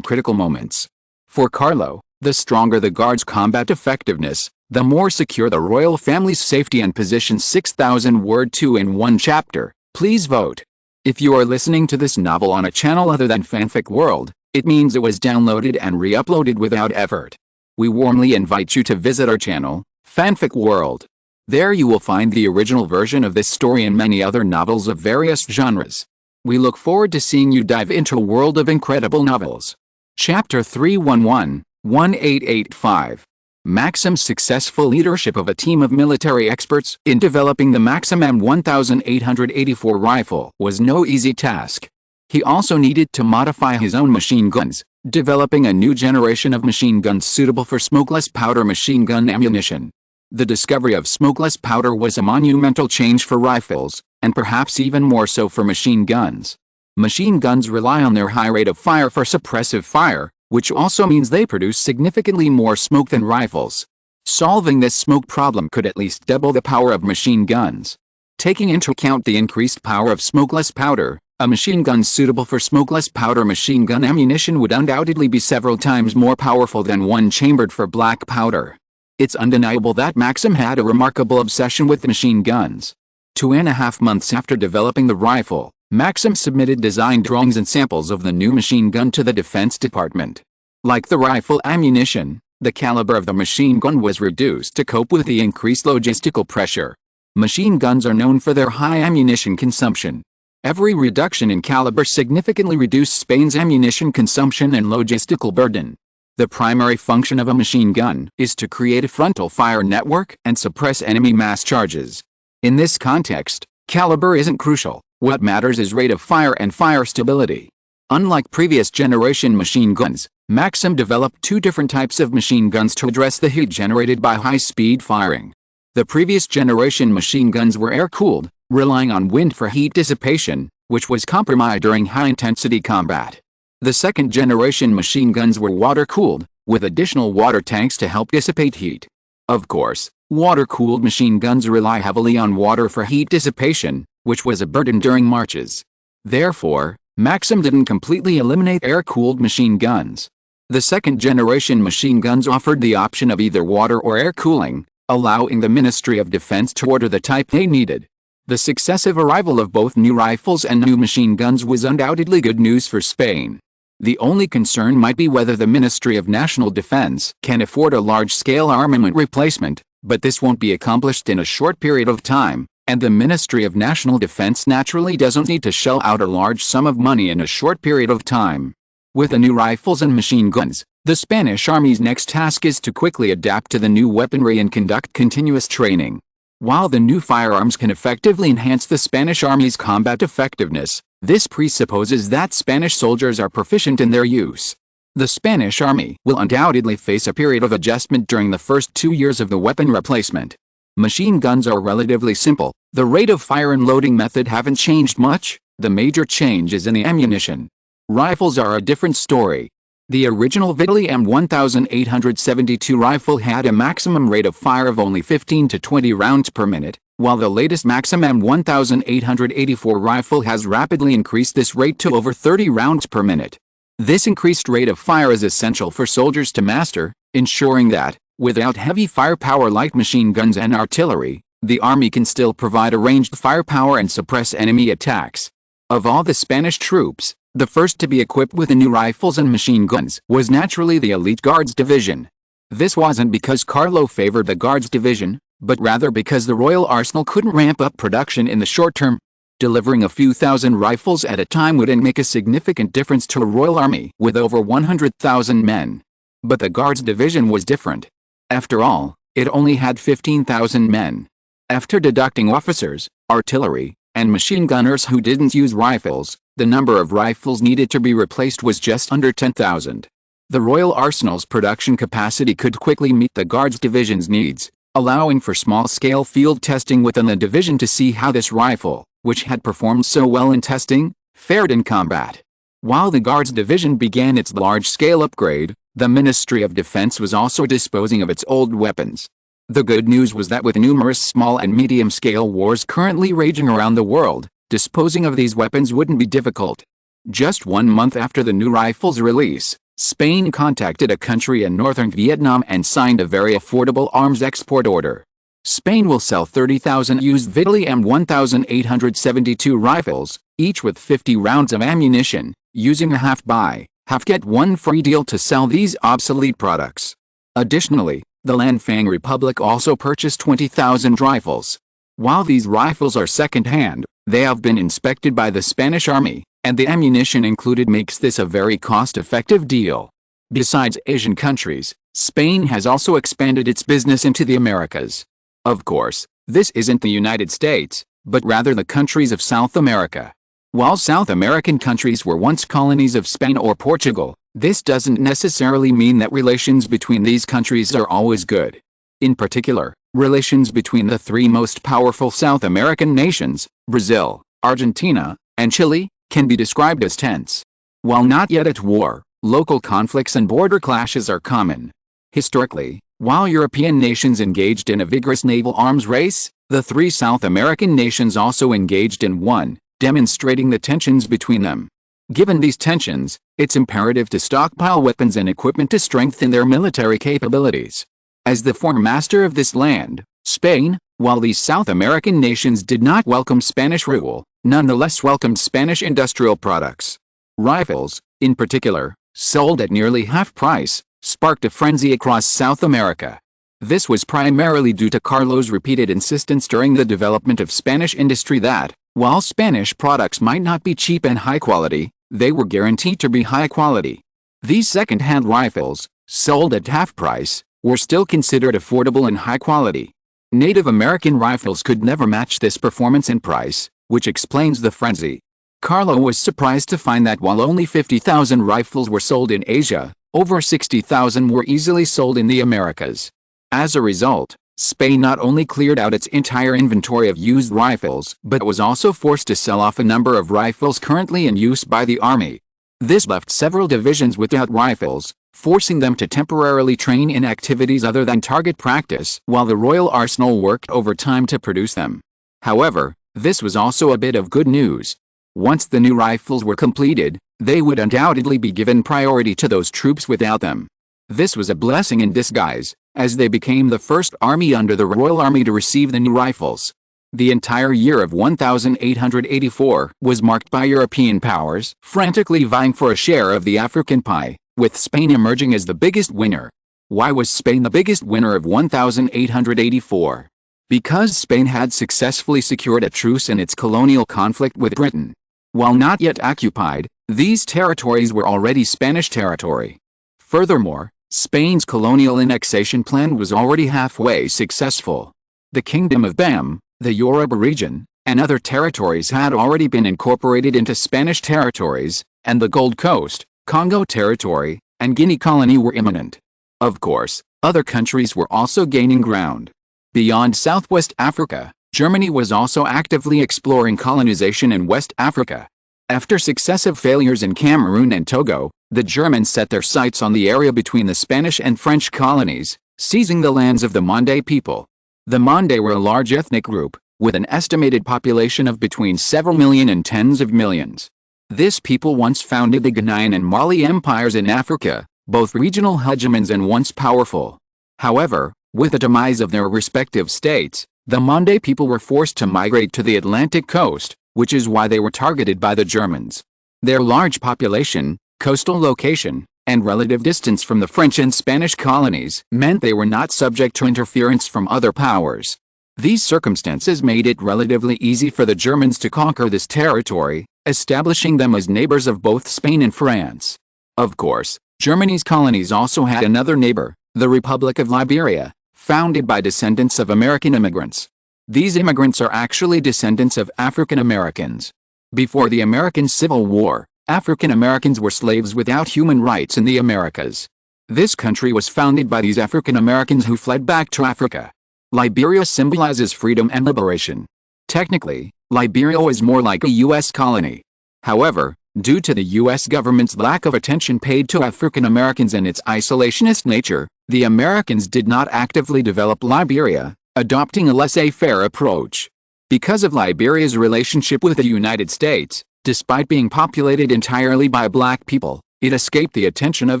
critical moments. For Carlo, the stronger the Guards' combat effectiveness, the more secure the royal family's safety and position. 6,000 word 2 in 1 chapter. Please vote. If you are listening to this novel on a channel other than Fanfic World, it means it was downloaded and re-uploaded without effort. We warmly invite you to visit our channel, Fanfic World. There you will find the original version of this story and many other novels of various genres. We look forward to seeing you dive into a world of incredible novels. Chapter 311-1885. Maxim's successful leadership of a team of military experts in developing the Maxim M1884 rifle was no easy task. He also needed to modify his own machine guns, developing a new generation of machine guns suitable for smokeless powder machine gun ammunition. The discovery of smokeless powder was a monumental change for rifles, and perhaps even more so for machine guns. Machine guns rely on their high rate of fire for suppressive fire, which also means they produce significantly more smoke than rifles. Solving this smoke problem could at least double the power of machine guns. Taking into account the increased power of smokeless powder, a machine gun suitable for smokeless powder machine gun ammunition would undoubtedly be several times more powerful than one chambered for black powder. It's undeniable that Maxim had a remarkable obsession with machine guns. 2.5 months after developing the rifle, Maxim submitted design drawings and samples of the new machine gun to the Defense Department. Like the rifle ammunition, the caliber of the machine gun was reduced to cope with the increased logistical pressure. Machine guns are known for their high ammunition consumption. Every reduction in caliber significantly reduced Spain's ammunition consumption and logistical burden. The primary function of a machine gun is to create a frontal fire network and suppress enemy mass charges. In this context, caliber isn't crucial. What matters is rate of fire and fire stability. Unlike previous generation machine guns, Maxim developed 2 different types of machine guns to address the heat generated by high-speed firing. The previous generation machine guns were air-cooled, relying on wind for heat dissipation, which was compromised during high-intensity combat. The second generation machine guns were water-cooled, with additional water tanks to help dissipate heat. Of course, water-cooled machine guns rely heavily on water for heat dissipation, which was a burden during marches. Therefore, Maxim didn't completely eliminate air-cooled machine guns. The second-generation machine guns offered the option of either water or air cooling, allowing the Ministry of Defense to order the type they needed. The successive arrival of both new rifles and new machine guns was undoubtedly good news for Spain. The only concern might be whether the Ministry of National Defense can afford a large-scale armament replacement, but this won't be accomplished in a short period of time. And the Ministry of National Defense naturally doesn't need to shell out a large sum of money in a short period of time. With the new rifles and machine guns, the Spanish Army's next task is to quickly adapt to the new weaponry and conduct continuous training. While the new firearms can effectively enhance the Spanish Army's combat effectiveness, this presupposes that Spanish soldiers are proficient in their use. The Spanish Army will undoubtedly face a period of adjustment during the first 2 years of the weapon replacement. Machine guns are relatively simple. The rate of fire and loading method haven't changed much. The major change is in the ammunition. Rifles are a different story. The original Vittorio M1872 rifle had a maximum rate of fire of only 15 to 20 rounds per minute, while the latest Maxim M1884 rifle has rapidly increased this rate to over 30 rounds per minute. This increased rate of fire is essential for soldiers to master, ensuring that, without heavy firepower like machine guns and artillery, the Army can still provide a ranged firepower and suppress enemy attacks. Of all the Spanish troops, the first to be equipped with the new rifles and machine guns was naturally the elite Guards Division. This wasn't because Carlo favored the Guards Division, but rather because the Royal Arsenal couldn't ramp up production in the short term. Delivering a few thousand rifles at a time wouldn't make a significant difference to a royal army with over 100,000 men. But the Guards Division was different. After all, it only had 15,000 men. After deducting officers, artillery, and machine gunners who didn't use rifles, the number of rifles needed to be replaced was just under 10,000. The Royal Arsenal's production capacity could quickly meet the Guards Division's needs, allowing for small-scale field testing within the division to see how this rifle, which had performed so well in testing, fared in combat. While the Guards Division began its large-scale upgrade, the Ministry of Defense was also disposing of its old weapons. The good news was that with numerous small and medium-scale wars currently raging around the world, disposing of these weapons wouldn't be difficult. Just 1 month after the new rifles' release, Spain contacted a country in northern Vietnam and signed a very affordable arms export order. Spain will sell 30,000 used Vittorio M1872 rifles, each with 50 rounds of ammunition, using a half-buy, half-get-one free deal to sell these obsolete products. Additionally, the Lanfang Republic also purchased 20,000 rifles. While these rifles are second-hand, they have been inspected by the Spanish Army, and the ammunition included makes this a very cost-effective deal. Besides Asian countries, Spain has also expanded its business into the Americas. Of course, this isn't the United States, but rather the countries of South America. While South American countries were once colonies of Spain or Portugal, this doesn't necessarily mean that relations between these countries are always good. In particular, relations between the three most powerful South American nations, Brazil, Argentina, and Chile, can be described as tense. While not yet at war, local conflicts and border clashes are common. Historically, while European nations engaged in a vigorous naval arms race, the three South American nations also engaged in one, demonstrating the tensions between them. Given these tensions, it's imperative to stockpile weapons and equipment to strengthen their military capabilities. As the former master of this land, Spain, while these South American nations did not welcome Spanish rule, nonetheless welcomed Spanish industrial products. Rifles, in particular, sold at nearly half price, sparked a frenzy across South America. This was primarily due to Carlo's repeated insistence during the development of Spanish industry that, while Spanish products might not be cheap and high quality, they were guaranteed to be high quality. These second-hand rifles, sold at half price, were still considered affordable and high quality. Native American rifles could never match this performance and price, which explains the frenzy. Carlo was surprised to find that while only 50,000 rifles were sold in Asia, over 60,000 were easily sold in the Americas. As a result, Spain not only cleared out its entire inventory of used rifles but was also forced to sell off a number of rifles currently in use by the army. This left several divisions without rifles, forcing them to temporarily train in activities other than target practice while the Royal Arsenal worked overtime to produce them. However, this was also a bit of good news. Once the new rifles were completed, they would undoubtedly be given priority to those troops without them. This was a blessing in disguise, as they became the first army under the Royal Army to receive the new rifles. The entire year of 1884 was marked by European powers frantically vying for a share of the African pie, with Spain emerging as the biggest winner. Why was Spain the biggest winner of 1884? Because Spain had successfully secured a truce in its colonial conflict with Britain. While not yet occupied, these territories were already Spanish territory. Furthermore, Spain's colonial annexation plan was already halfway successful. The Kingdom of Bam, the Yoruba region, and other territories had already been incorporated into Spanish territories, and the Gold Coast, Congo Territory, and Guinea Colony were imminent. Of course, other countries were also gaining ground. Beyond Southwest Africa, Germany was also actively exploring colonization in West Africa. After successive failures in Cameroon and Togo, the Germans set their sights on the area between the Spanish and French colonies, seizing the lands of the Mande people. The Mande were a large ethnic group, with an estimated population of between several million and tens of millions. This people once founded the Ghanaian and Mali empires in Africa, both regional hegemons and once powerful. However, with the demise of their respective states, the Mande people were forced to migrate to the Atlantic coast, which is why they were targeted by the Germans. Their large population, coastal location, and relative distance from the French and Spanish colonies meant they were not subject to interference from other powers. These circumstances made it relatively easy for the Germans to conquer this territory, establishing them as neighbors of both Spain and France. Of course, Germany's colonies also had another neighbor, the Republic of Liberia, founded by descendants of American immigrants. These immigrants are actually descendants of African Americans. Before the American Civil War, African Americans were slaves without human rights in the Americas. This country was founded by these African Americans who fled back to Africa. Liberia symbolizes freedom and liberation. Technically, Liberia was more like a U.S. colony. However, due to the U.S. government's lack of attention paid to African Americans and its isolationist nature, the Americans did not actively develop Liberia, adopting a laissez-faire approach. Because of Liberia's relationship with the United States, despite being populated entirely by black people, it escaped the attention of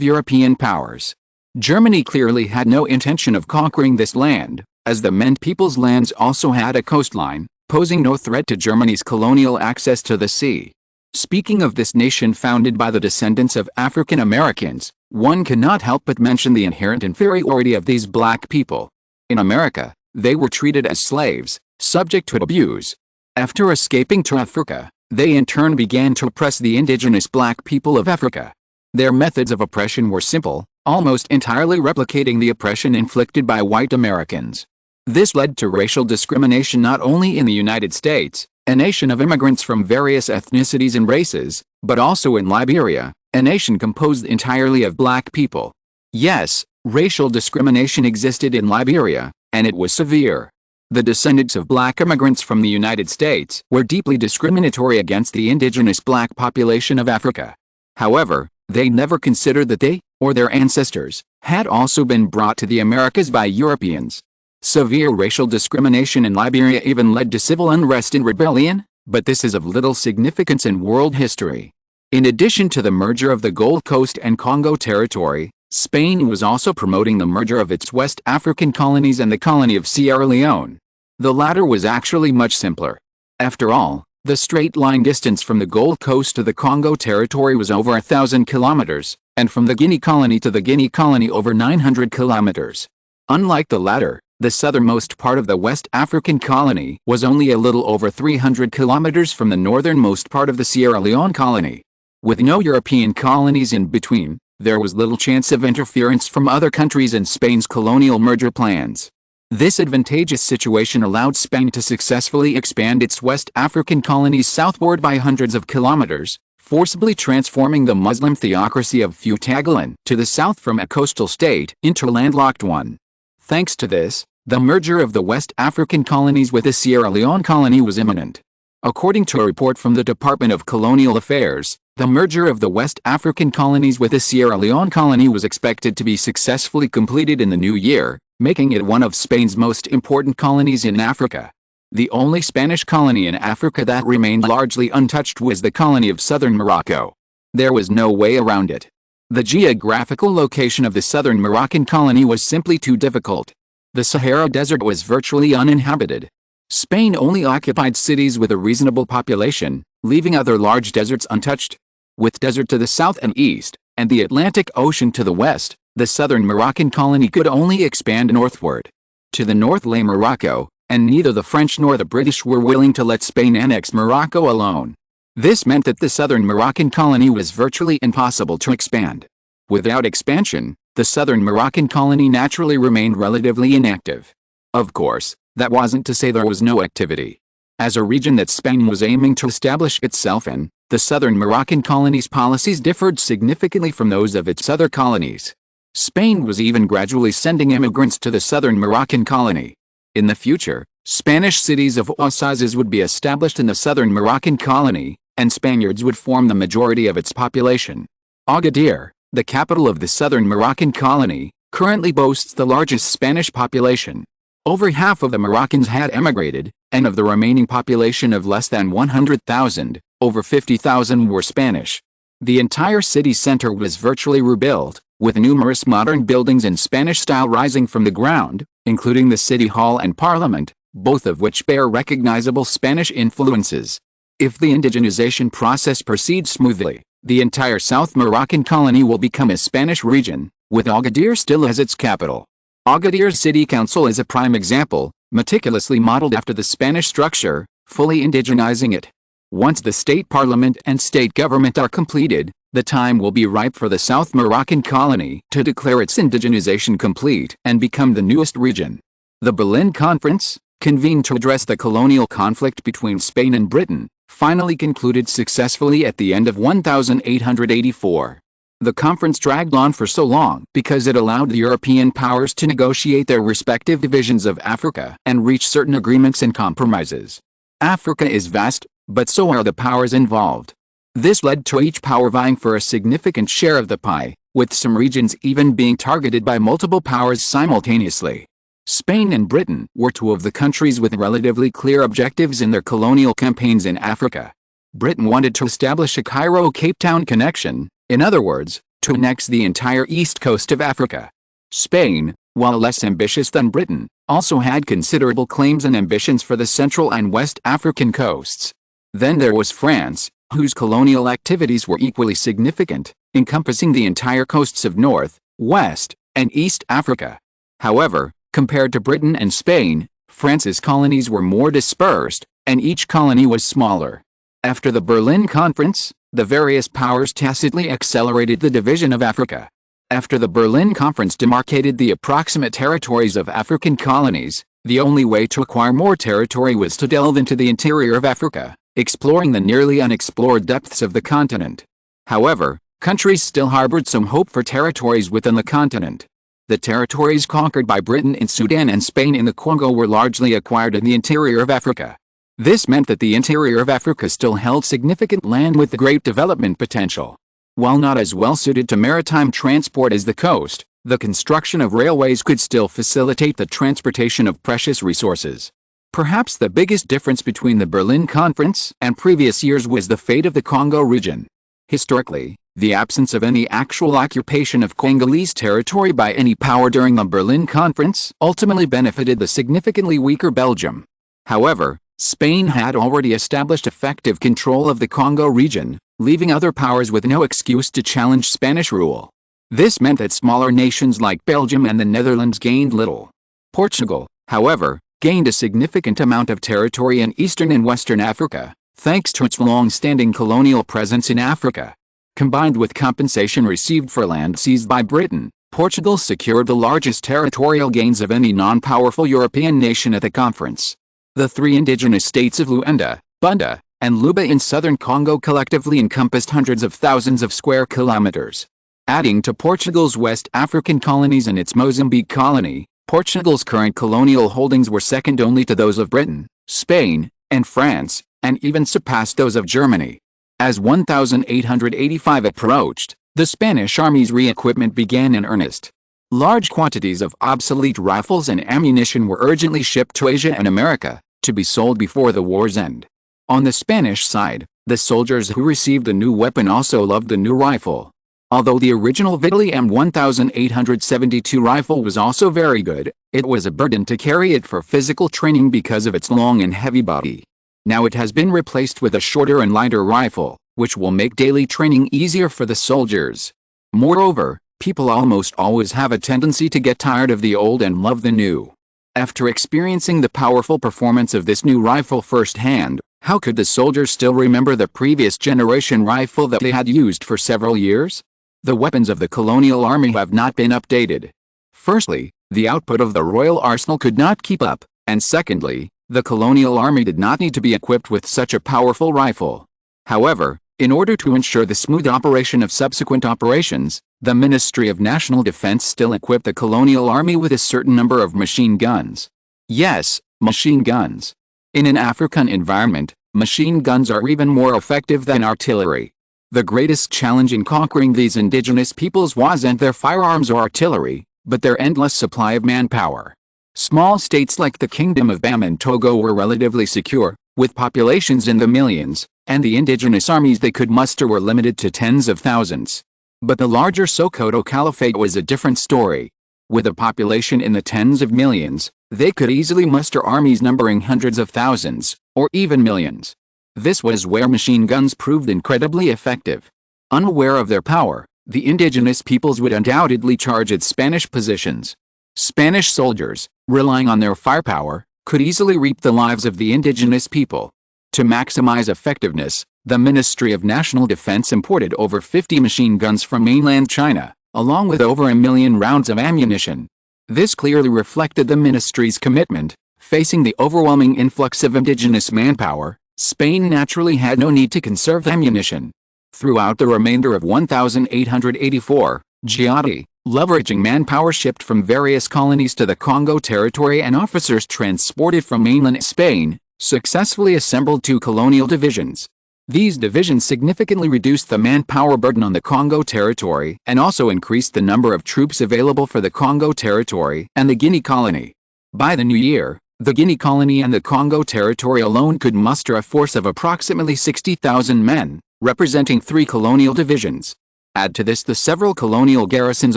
European powers. Germany clearly had no intention of conquering this land, as the Mende people's lands also had a coastline, posing no threat to Germany's colonial access to the sea. Speaking of this nation founded by the descendants of African Americans, one cannot help but mention the inherent inferiority of these black people. In America, they were treated as slaves, subject to abuse. After escaping to Africa, they in turn began to oppress the indigenous black people of Africa. Their methods of oppression were simple, almost entirely replicating the oppression inflicted by white Americans. This led to racial discrimination not only in the United States, a nation of immigrants from various ethnicities and races, but also in Liberia, a nation composed entirely of black people. Yes, racial discrimination existed in Liberia, and it was severe. The descendants of black immigrants from the United States were deeply discriminatory against the indigenous black population of Africa. However, they never considered that they, or their ancestors, had also been brought to the Americas by Europeans. Severe racial discrimination in Liberia even led to civil unrest and rebellion, but this is of little significance in world history. In addition to the merger of the Gold Coast and Congo territory, Spain was also promoting the merger of its West African colonies and the colony of Sierra Leone. The latter was actually much simpler. After all, the straight line distance from the Gold Coast to the Congo territory was over 1,000 kilometers, and from the Guinea colony to the Guinea colony over 900 kilometers. Unlike the latter, the southernmost part of the West African colony was only a little over 300 kilometers from the northernmost part of the Sierra Leone colony. With no European colonies in between, there was little chance of interference from other countries in Spain's colonial merger plans. This advantageous situation allowed Spain to successfully expand its West African colonies southward by hundreds of kilometers, forcibly transforming the Muslim theocracy of Futagalin to the south from a coastal state into a landlocked one. Thanks to this, the merger of the West African colonies with the Sierra Leone colony was imminent. According to a report from the Department of Colonial Affairs, the merger of the West African colonies with the Sierra Leone colony was expected to be successfully completed in the new year, making it one of Spain's most important colonies in Africa. The only Spanish colony in Africa that remained largely untouched was the colony of southern Morocco. There was no way around it. The geographical location of the southern Moroccan colony was simply too difficult. The Sahara Desert was virtually uninhabited. Spain only occupied cities with a reasonable population, leaving other large deserts untouched. With desert to the south and east, and the Atlantic Ocean to the west, the southern Moroccan colony could only expand northward. To the north lay Morocco, and neither the French nor the British were willing to let Spain annex Morocco alone. This meant that the southern Moroccan colony was virtually impossible to expand. Without expansion, the southern Moroccan colony naturally remained relatively inactive. Of course, that wasn't to say there was no activity. As a region that Spain was aiming to establish itself in, the southern Moroccan colony's policies differed significantly from those of its other colonies. Spain was even gradually sending immigrants to the southern Moroccan colony. In the future, Spanish cities of all sizes would be established in the southern Moroccan colony, and Spaniards would form the majority of its population. Agadir, the capital of the southern Moroccan colony, currently boasts the largest Spanish population. Over half of the Moroccans had emigrated, and of the remaining population of less than 100,000, over 50,000 were Spanish. The entire city center was virtually rebuilt, with numerous modern buildings in Spanish style rising from the ground, including the City Hall and Parliament, both of which bear recognizable Spanish influences. If the indigenization process proceeds smoothly, the entire South Moroccan colony will become a Spanish region, with Agadir still as its capital. Agadir's city council is a prime example, meticulously modeled after the Spanish structure, fully indigenizing it. Once the state parliament and state government are completed, the time will be ripe for the South Moroccan colony to declare its indigenization complete and become the newest region. The Berlin Conference, convened to address the colonial conflict between Spain and Britain, finally concluded successfully at the end of 1884. The conference dragged on for so long because it allowed the European powers to negotiate their respective divisions of Africa and reach certain agreements and compromises. Africa is vast, but so are the powers involved. This led to each power vying for a significant share of the pie, with some regions even being targeted by multiple powers simultaneously. Spain and Britain were two of the countries with relatively clear objectives in their colonial campaigns in Africa. Britain wanted to establish a Cairo-Cape Town connection, in other words, to annex the entire east coast of Africa. Spain, while less ambitious than Britain, also had considerable claims and ambitions for the Central and West African coasts. Then there was France, whose colonial activities were equally significant, encompassing the entire coasts of North, West, and East Africa. However, compared to Britain and Spain, France's colonies were more dispersed, and each colony was smaller. After the Berlin Conference, the various powers tacitly accelerated the division of Africa. After the Berlin Conference demarcated the approximate territories of African colonies, the only way to acquire more territory was to delve into the interior of Africa, exploring the nearly unexplored depths of the continent. However, countries still harbored some hope for territories within the continent. The territories conquered by Britain in Sudan and Spain in the Congo were largely acquired in the interior of Africa. This meant that the interior of Africa still held significant land with great development potential. While not as well suited to maritime transport as the coast, the construction of railways could still facilitate the transportation of precious resources. Perhaps the biggest difference between the Berlin Conference and previous years was the fate of the Congo region. Historically, the absence of any actual occupation of Congolese territory by any power during the Berlin Conference ultimately benefited the significantly weaker Belgium. However, Spain had already established effective control of the Congo region, leaving other powers with no excuse to challenge Spanish rule. This meant that smaller nations like Belgium and the Netherlands gained little. Portugal, however, gained a significant amount of territory in eastern and western Africa, thanks to its long-standing colonial presence in Africa. Combined with compensation received for land seized by Britain, Portugal secured the largest territorial gains of any non-powerful European nation at the conference. The three indigenous states of Luanda, Bunda, and Luba in southern Congo collectively encompassed hundreds of thousands of square kilometers. Adding to Portugal's West African colonies and its Mozambique colony, Portugal's current colonial holdings were second only to those of Britain, Spain, and France, and even surpassed those of Germany. As 1885 approached, the Spanish army's re-equipment began in earnest. Large quantities of obsolete rifles and ammunition were urgently shipped to Asia and America, to be sold before the war's end. On the Spanish side, the soldiers who received the new weapon also loved the new rifle. Although the original Vittorio M1872 rifle was also very good, it was a burden to carry it for physical training because of its long and heavy body. Now it has been replaced with a shorter and lighter rifle, which will make daily training easier for the soldiers. Moreover, people almost always have a tendency to get tired of the old and love the new. After experiencing the powerful performance of this new rifle firsthand, how could the soldiers still remember the previous generation rifle that they had used for several years? The weapons of the colonial army have not been updated. Firstly, the output of the royal arsenal could not keep up, and secondly, the colonial army did not need to be equipped with such a powerful rifle. However, in order to ensure the smooth operation of subsequent operations, the Ministry of National Defense still equipped the colonial army with a certain number of machine guns. Yes, machine guns. In an African environment, machine guns are even more effective than artillery. The greatest challenge in conquering these indigenous peoples wasn't their firearms or artillery, but their endless supply of manpower. Small states like the Kingdom of Bam and Togo were relatively secure, with populations in the millions, and the indigenous armies they could muster were limited to tens of thousands. But the larger Sokoto Caliphate was a different story. With a population in the tens of millions, they could easily muster armies numbering hundreds of thousands, or even millions. This was where machine guns proved incredibly effective. Unaware of their power, the indigenous peoples would undoubtedly charge at Spanish positions. Spanish soldiers, relying on their firepower, could easily reap the lives of the indigenous people. To maximize effectiveness, the Ministry of National Defense imported over 50 machine guns from mainland China, along with over 1 million rounds of ammunition. This clearly reflected the ministry's commitment. Facing the overwhelming influx of indigenous manpower, Spain naturally had no need to conserve ammunition. Throughout the remainder of 1884, Giotti, leveraging manpower shipped from various colonies to the Congo territory and officers transported from mainland Spain, successfully assembled 2 colonial divisions. These divisions significantly reduced the manpower burden on the Congo territory and also increased the number of troops available for the Congo territory and the Guinea colony. By the new year, the Guinea colony and the Congo territory alone could muster a force of approximately 60,000 men, representing 3 colonial divisions. Add to this the several colonial garrisons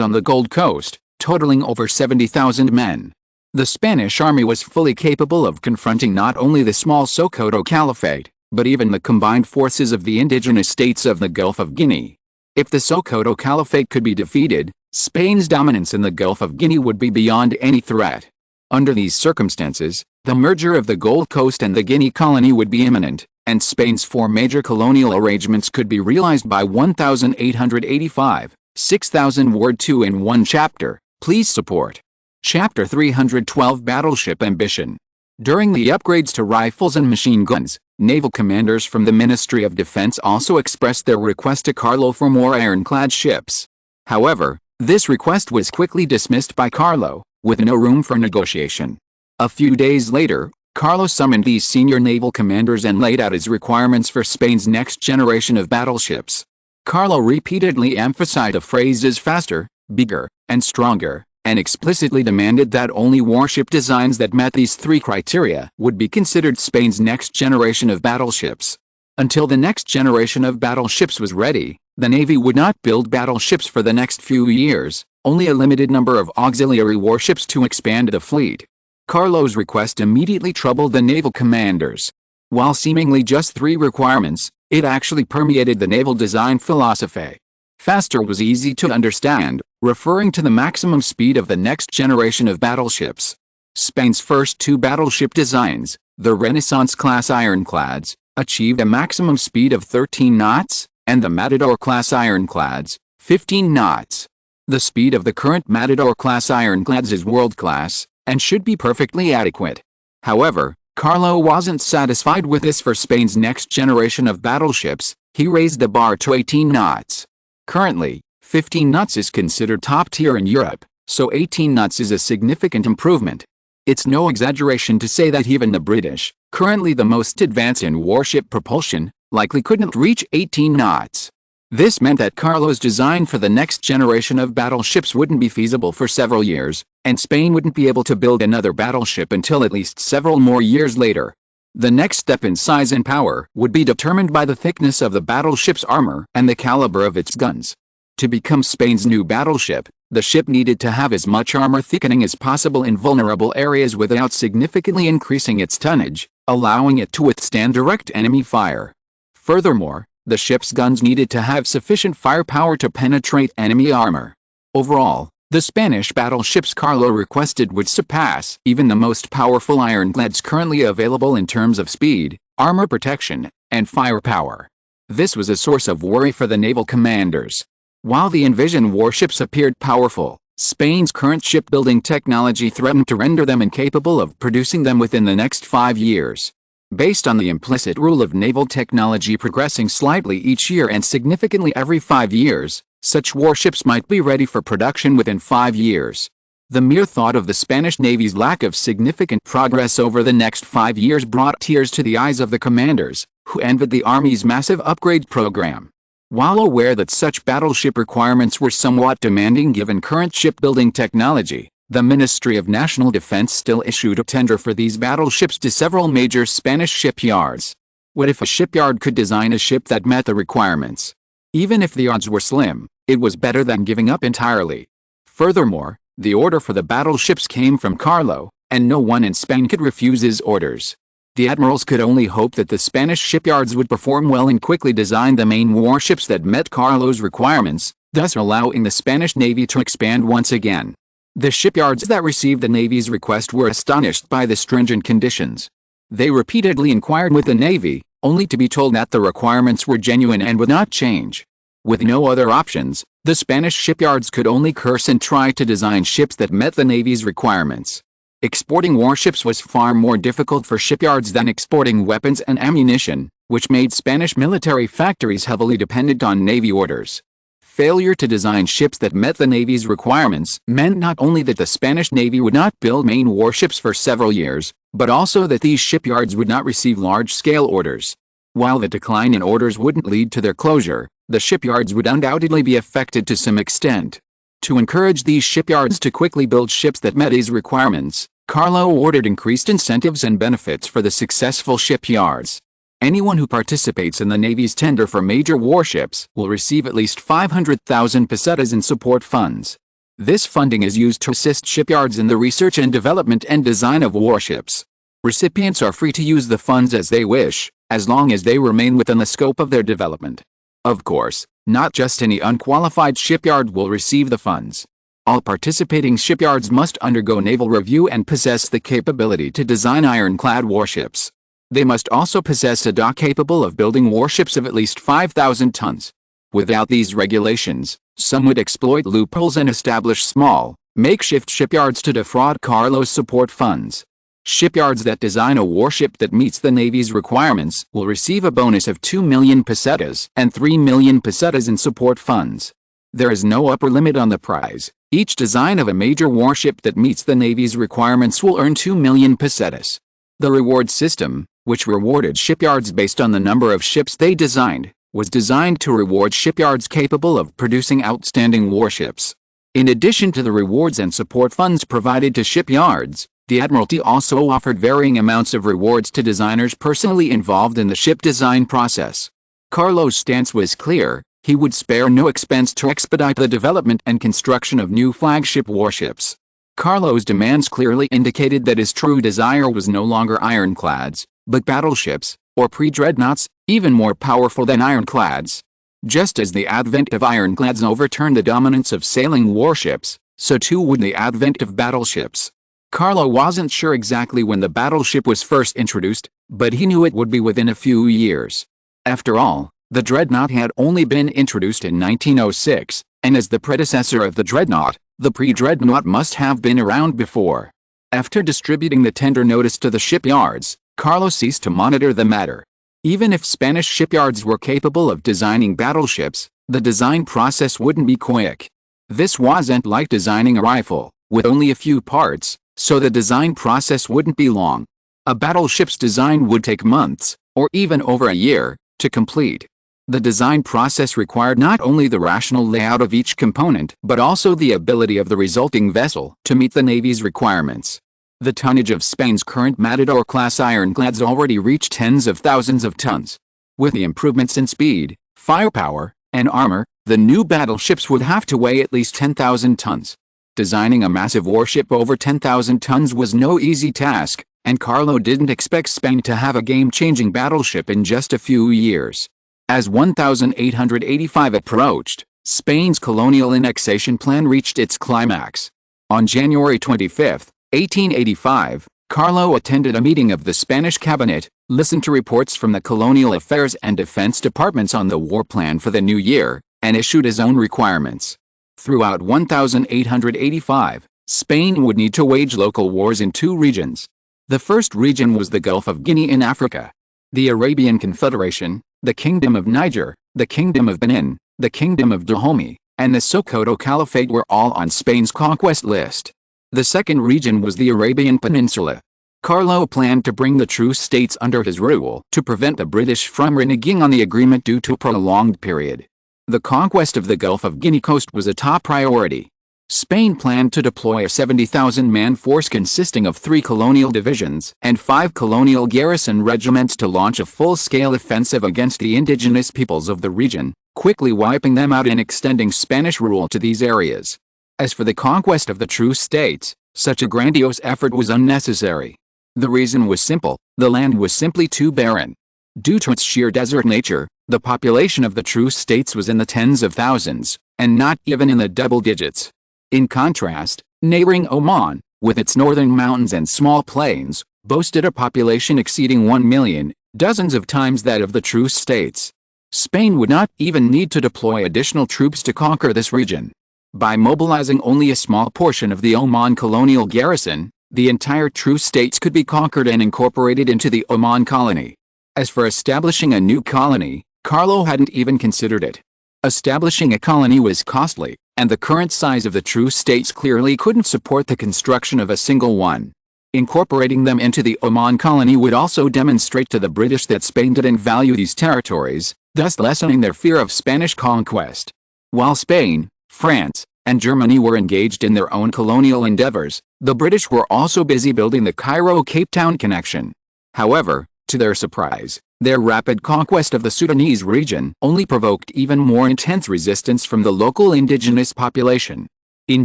on the Gold Coast, totaling over 70,000 men. The Spanish army was fully capable of confronting not only the small Sokoto Caliphate, but even the combined forces of the indigenous states of the Gulf of Guinea. If the Sokoto Caliphate could be defeated, Spain's dominance in the Gulf of Guinea would be beyond any threat. Under these circumstances, the merger of the Gold Coast and the Guinea colony would be imminent, and Spain's 4 major colonial arrangements could be realized by 1885. 6000 Word 2 in 1 chapter. Please support. Chapter 312 Battleship Ambition. During the upgrades to rifles and machine guns, naval commanders from the Ministry of Defense also expressed their request to Carlo for more ironclad ships. However, this request was quickly dismissed by Carlo, with no room for negotiation. A few days later, Carlo summoned these senior naval commanders and laid out his requirements for Spain's next generation of battleships. Carlo repeatedly emphasized the phrases faster, bigger, and stronger, and explicitly demanded that only warship designs that met these 3 criteria would be considered Spain's next generation of battleships. Until the next generation of battleships was ready, the Navy would not build battleships for the next few years, only a limited number of auxiliary warships to expand the fleet. Carlo's request immediately troubled the naval commanders. While seemingly just 3 requirements, it actually permeated the naval design philosophy. Faster was easy to understand, referring to the maximum speed of the next generation of battleships. Spain's first 2 battleship designs, the Renaissance-class ironclads, achieved a maximum speed of 13 knots, and the Matador-class ironclads, 15 knots. The speed of the current Matador-class ironclads is world-class, and should be perfectly adequate. However, Carlo wasn't satisfied with this for Spain's next generation of battleships. He raised the bar to 18 knots. Currently, 15 knots is considered top tier in Europe, so 18 knots is a significant improvement. It's no exaggeration to say that even the British, currently the most advanced in warship propulsion, likely couldn't reach 18 knots. This meant that Carlo's design for the next generation of battleships wouldn't be feasible for several years, and Spain wouldn't be able to build another battleship until at least several more years later. The next step in size and power would be determined by the thickness of the battleship's armor and the caliber of its guns. To become Spain's new battleship, the ship needed to have as much armor thickening as possible in vulnerable areas without significantly increasing its tonnage, allowing it to withstand direct enemy fire. Furthermore, the ship's guns needed to have sufficient firepower to penetrate enemy armor. Overall, the Spanish battleships Carlo requested would surpass even the most powerful ironclads currently available in terms of speed, armor protection, and firepower. This was a source of worry for the naval commanders. While the envisioned warships appeared powerful, Spain's current shipbuilding technology threatened to render them incapable of producing them within the next 5 years. Based on the implicit rule of naval technology progressing slightly each year and significantly every 5 years, such warships might be ready for production within 5 years. The mere thought of the Spanish Navy's lack of significant progress over the next 5 years brought tears to the eyes of the commanders, who envied the Army's massive upgrade program. While aware that such battleship requirements were somewhat demanding given current shipbuilding technology, the Ministry of National Defense still issued a tender for these battleships to several major Spanish shipyards. What if a shipyard could design a ship that met the requirements? Even if the odds were slim, it was better than giving up entirely. Furthermore, the order for the battleships came from Carlo, and no one in Spain could refuse his orders. The admirals could only hope that the Spanish shipyards would perform well and quickly design the main warships that met Carlo's requirements, thus allowing the Spanish Navy to expand once again. The shipyards that received the Navy's request were astonished by the stringent conditions. They repeatedly inquired with the Navy, only to be told that the requirements were genuine and would not change. With no other options, the Spanish shipyards could only curse and try to design ships that met the Navy's requirements. Exporting warships was far more difficult for shipyards than exporting weapons and ammunition, which made Spanish military factories heavily dependent on Navy orders. Failure to design ships that met the Navy's requirements meant not only that the Spanish Navy would not build main warships for several years, but also that these shipyards would not receive large-scale orders. While the decline in orders wouldn't lead to their closure, the shipyards would undoubtedly be affected to some extent. To encourage these shipyards to quickly build ships that met his requirements, Carlo ordered increased incentives and benefits for the successful shipyards. Anyone who participates in the Navy's tender for major warships will receive at least 500,000 pesetas in support funds. This funding is used to assist shipyards in the research and development and design of warships. Recipients are free to use the funds as they wish, as long as they remain within the scope of their development. Of course, not just any unqualified shipyard will receive the funds. All participating shipyards must undergo naval review and possess the capability to design ironclad warships. They must also possess a dock capable of building warships of at least 5,000 tons. Without these regulations, some would exploit loopholes and establish small, makeshift shipyards to defraud Carlo's support funds. Shipyards that design a warship that meets the Navy's requirements will receive a bonus of 2 million pesetas and 3 million pesetas in support funds. There is no upper limit on the prize. Each design of a major warship that meets the Navy's requirements will earn 2 million pesetas. The reward system, which rewarded shipyards based on the number of ships they designed, was designed to reward shipyards capable of producing outstanding warships. In addition to the rewards and support funds provided to shipyards, the Admiralty also offered varying amounts of rewards to designers personally involved in the ship design process. Carlo's stance was clear: he would spare no expense to expedite the development and construction of new flagship warships. Carlo's demands clearly indicated that his true desire was no longer ironclads, but battleships, or pre-dreadnoughts, even more powerful than ironclads. Just as the advent of ironclads overturned the dominance of sailing warships, so too would the advent of battleships. Carlo wasn't sure exactly when the battleship was first introduced, but he knew it would be within a few years. After all, the dreadnought had only been introduced in 1906, and as the predecessor of the dreadnought, the pre-dreadnought must have been around before. After distributing the tender notice to the shipyards, Carlo ceased to monitor the matter. Even if Spanish shipyards were capable of designing battleships, the design process wouldn't be quick. This wasn't like designing a rifle, with only a few parts, so the design process wouldn't be long. A battleship's design would take months, or even over a year, to complete. The design process required not only the rational layout of each component, but also the ability of the resulting vessel to meet the Navy's requirements. The tonnage of Spain's current Matador-class ironclads already reached tens of thousands of tons. With the improvements in speed, firepower, and armor, the new battleships would have to weigh at least 10,000 tons. Designing a massive warship over 10,000 tons was no easy task, and Carlo didn't expect Spain to have a game-changing battleship in just a few years. As 1885 approached, Spain's colonial annexation plan reached its climax. On January 25, 1885, Carlo attended a meeting of the Spanish cabinet, listened to reports from the Colonial Affairs and Defense departments on the war plan for the new year, and issued his own requirements. Throughout 1885, Spain would need to wage local wars in two regions. The first region was the Gulf of Guinea in Africa. The Arabian Confederation, the Kingdom of Niger, the Kingdom of Benin, the Kingdom of Dahomey, and the Sokoto Caliphate were all on Spain's conquest list. The second region was the Arabian Peninsula. Carlo planned to bring the Truce States under his rule to prevent the British from reneging on the agreement due to a prolonged period. The conquest of the Gulf of Guinea coast was a top priority. Spain planned to deploy a 70,000-man force consisting of 3 colonial divisions and 5 colonial garrison regiments to launch a full-scale offensive against the indigenous peoples of the region, quickly wiping them out and extending Spanish rule to these areas. As for the conquest of the Truce States, such a grandiose effort was unnecessary. The reason was simple: the land was simply too barren. Due to its sheer desert nature, the population of the true states was in the tens of thousands, and not even in the double digits. In contrast, neighboring Oman, with its northern mountains and small plains, boasted a population exceeding 1 million, dozens of times that of the true states. Spain would not even need to deploy additional troops to conquer this region. By mobilizing only a small portion of the Oman colonial garrison, the entire true states could be conquered and incorporated into the Oman colony. As for establishing a new colony, Carlo hadn't even considered it. Establishing a colony was costly, and the current size of the true states clearly couldn't support the construction of a single one. Incorporating them into the Oman colony would also demonstrate to the British that Spain didn't value these territories, thus lessening their fear of Spanish conquest. While Spain, France, and Germany were engaged in their own colonial endeavors, the British were also busy building the Cairo-Cape Town connection. However, to their surprise, their rapid conquest of the Sudanese region only provoked even more intense resistance from the local indigenous population. In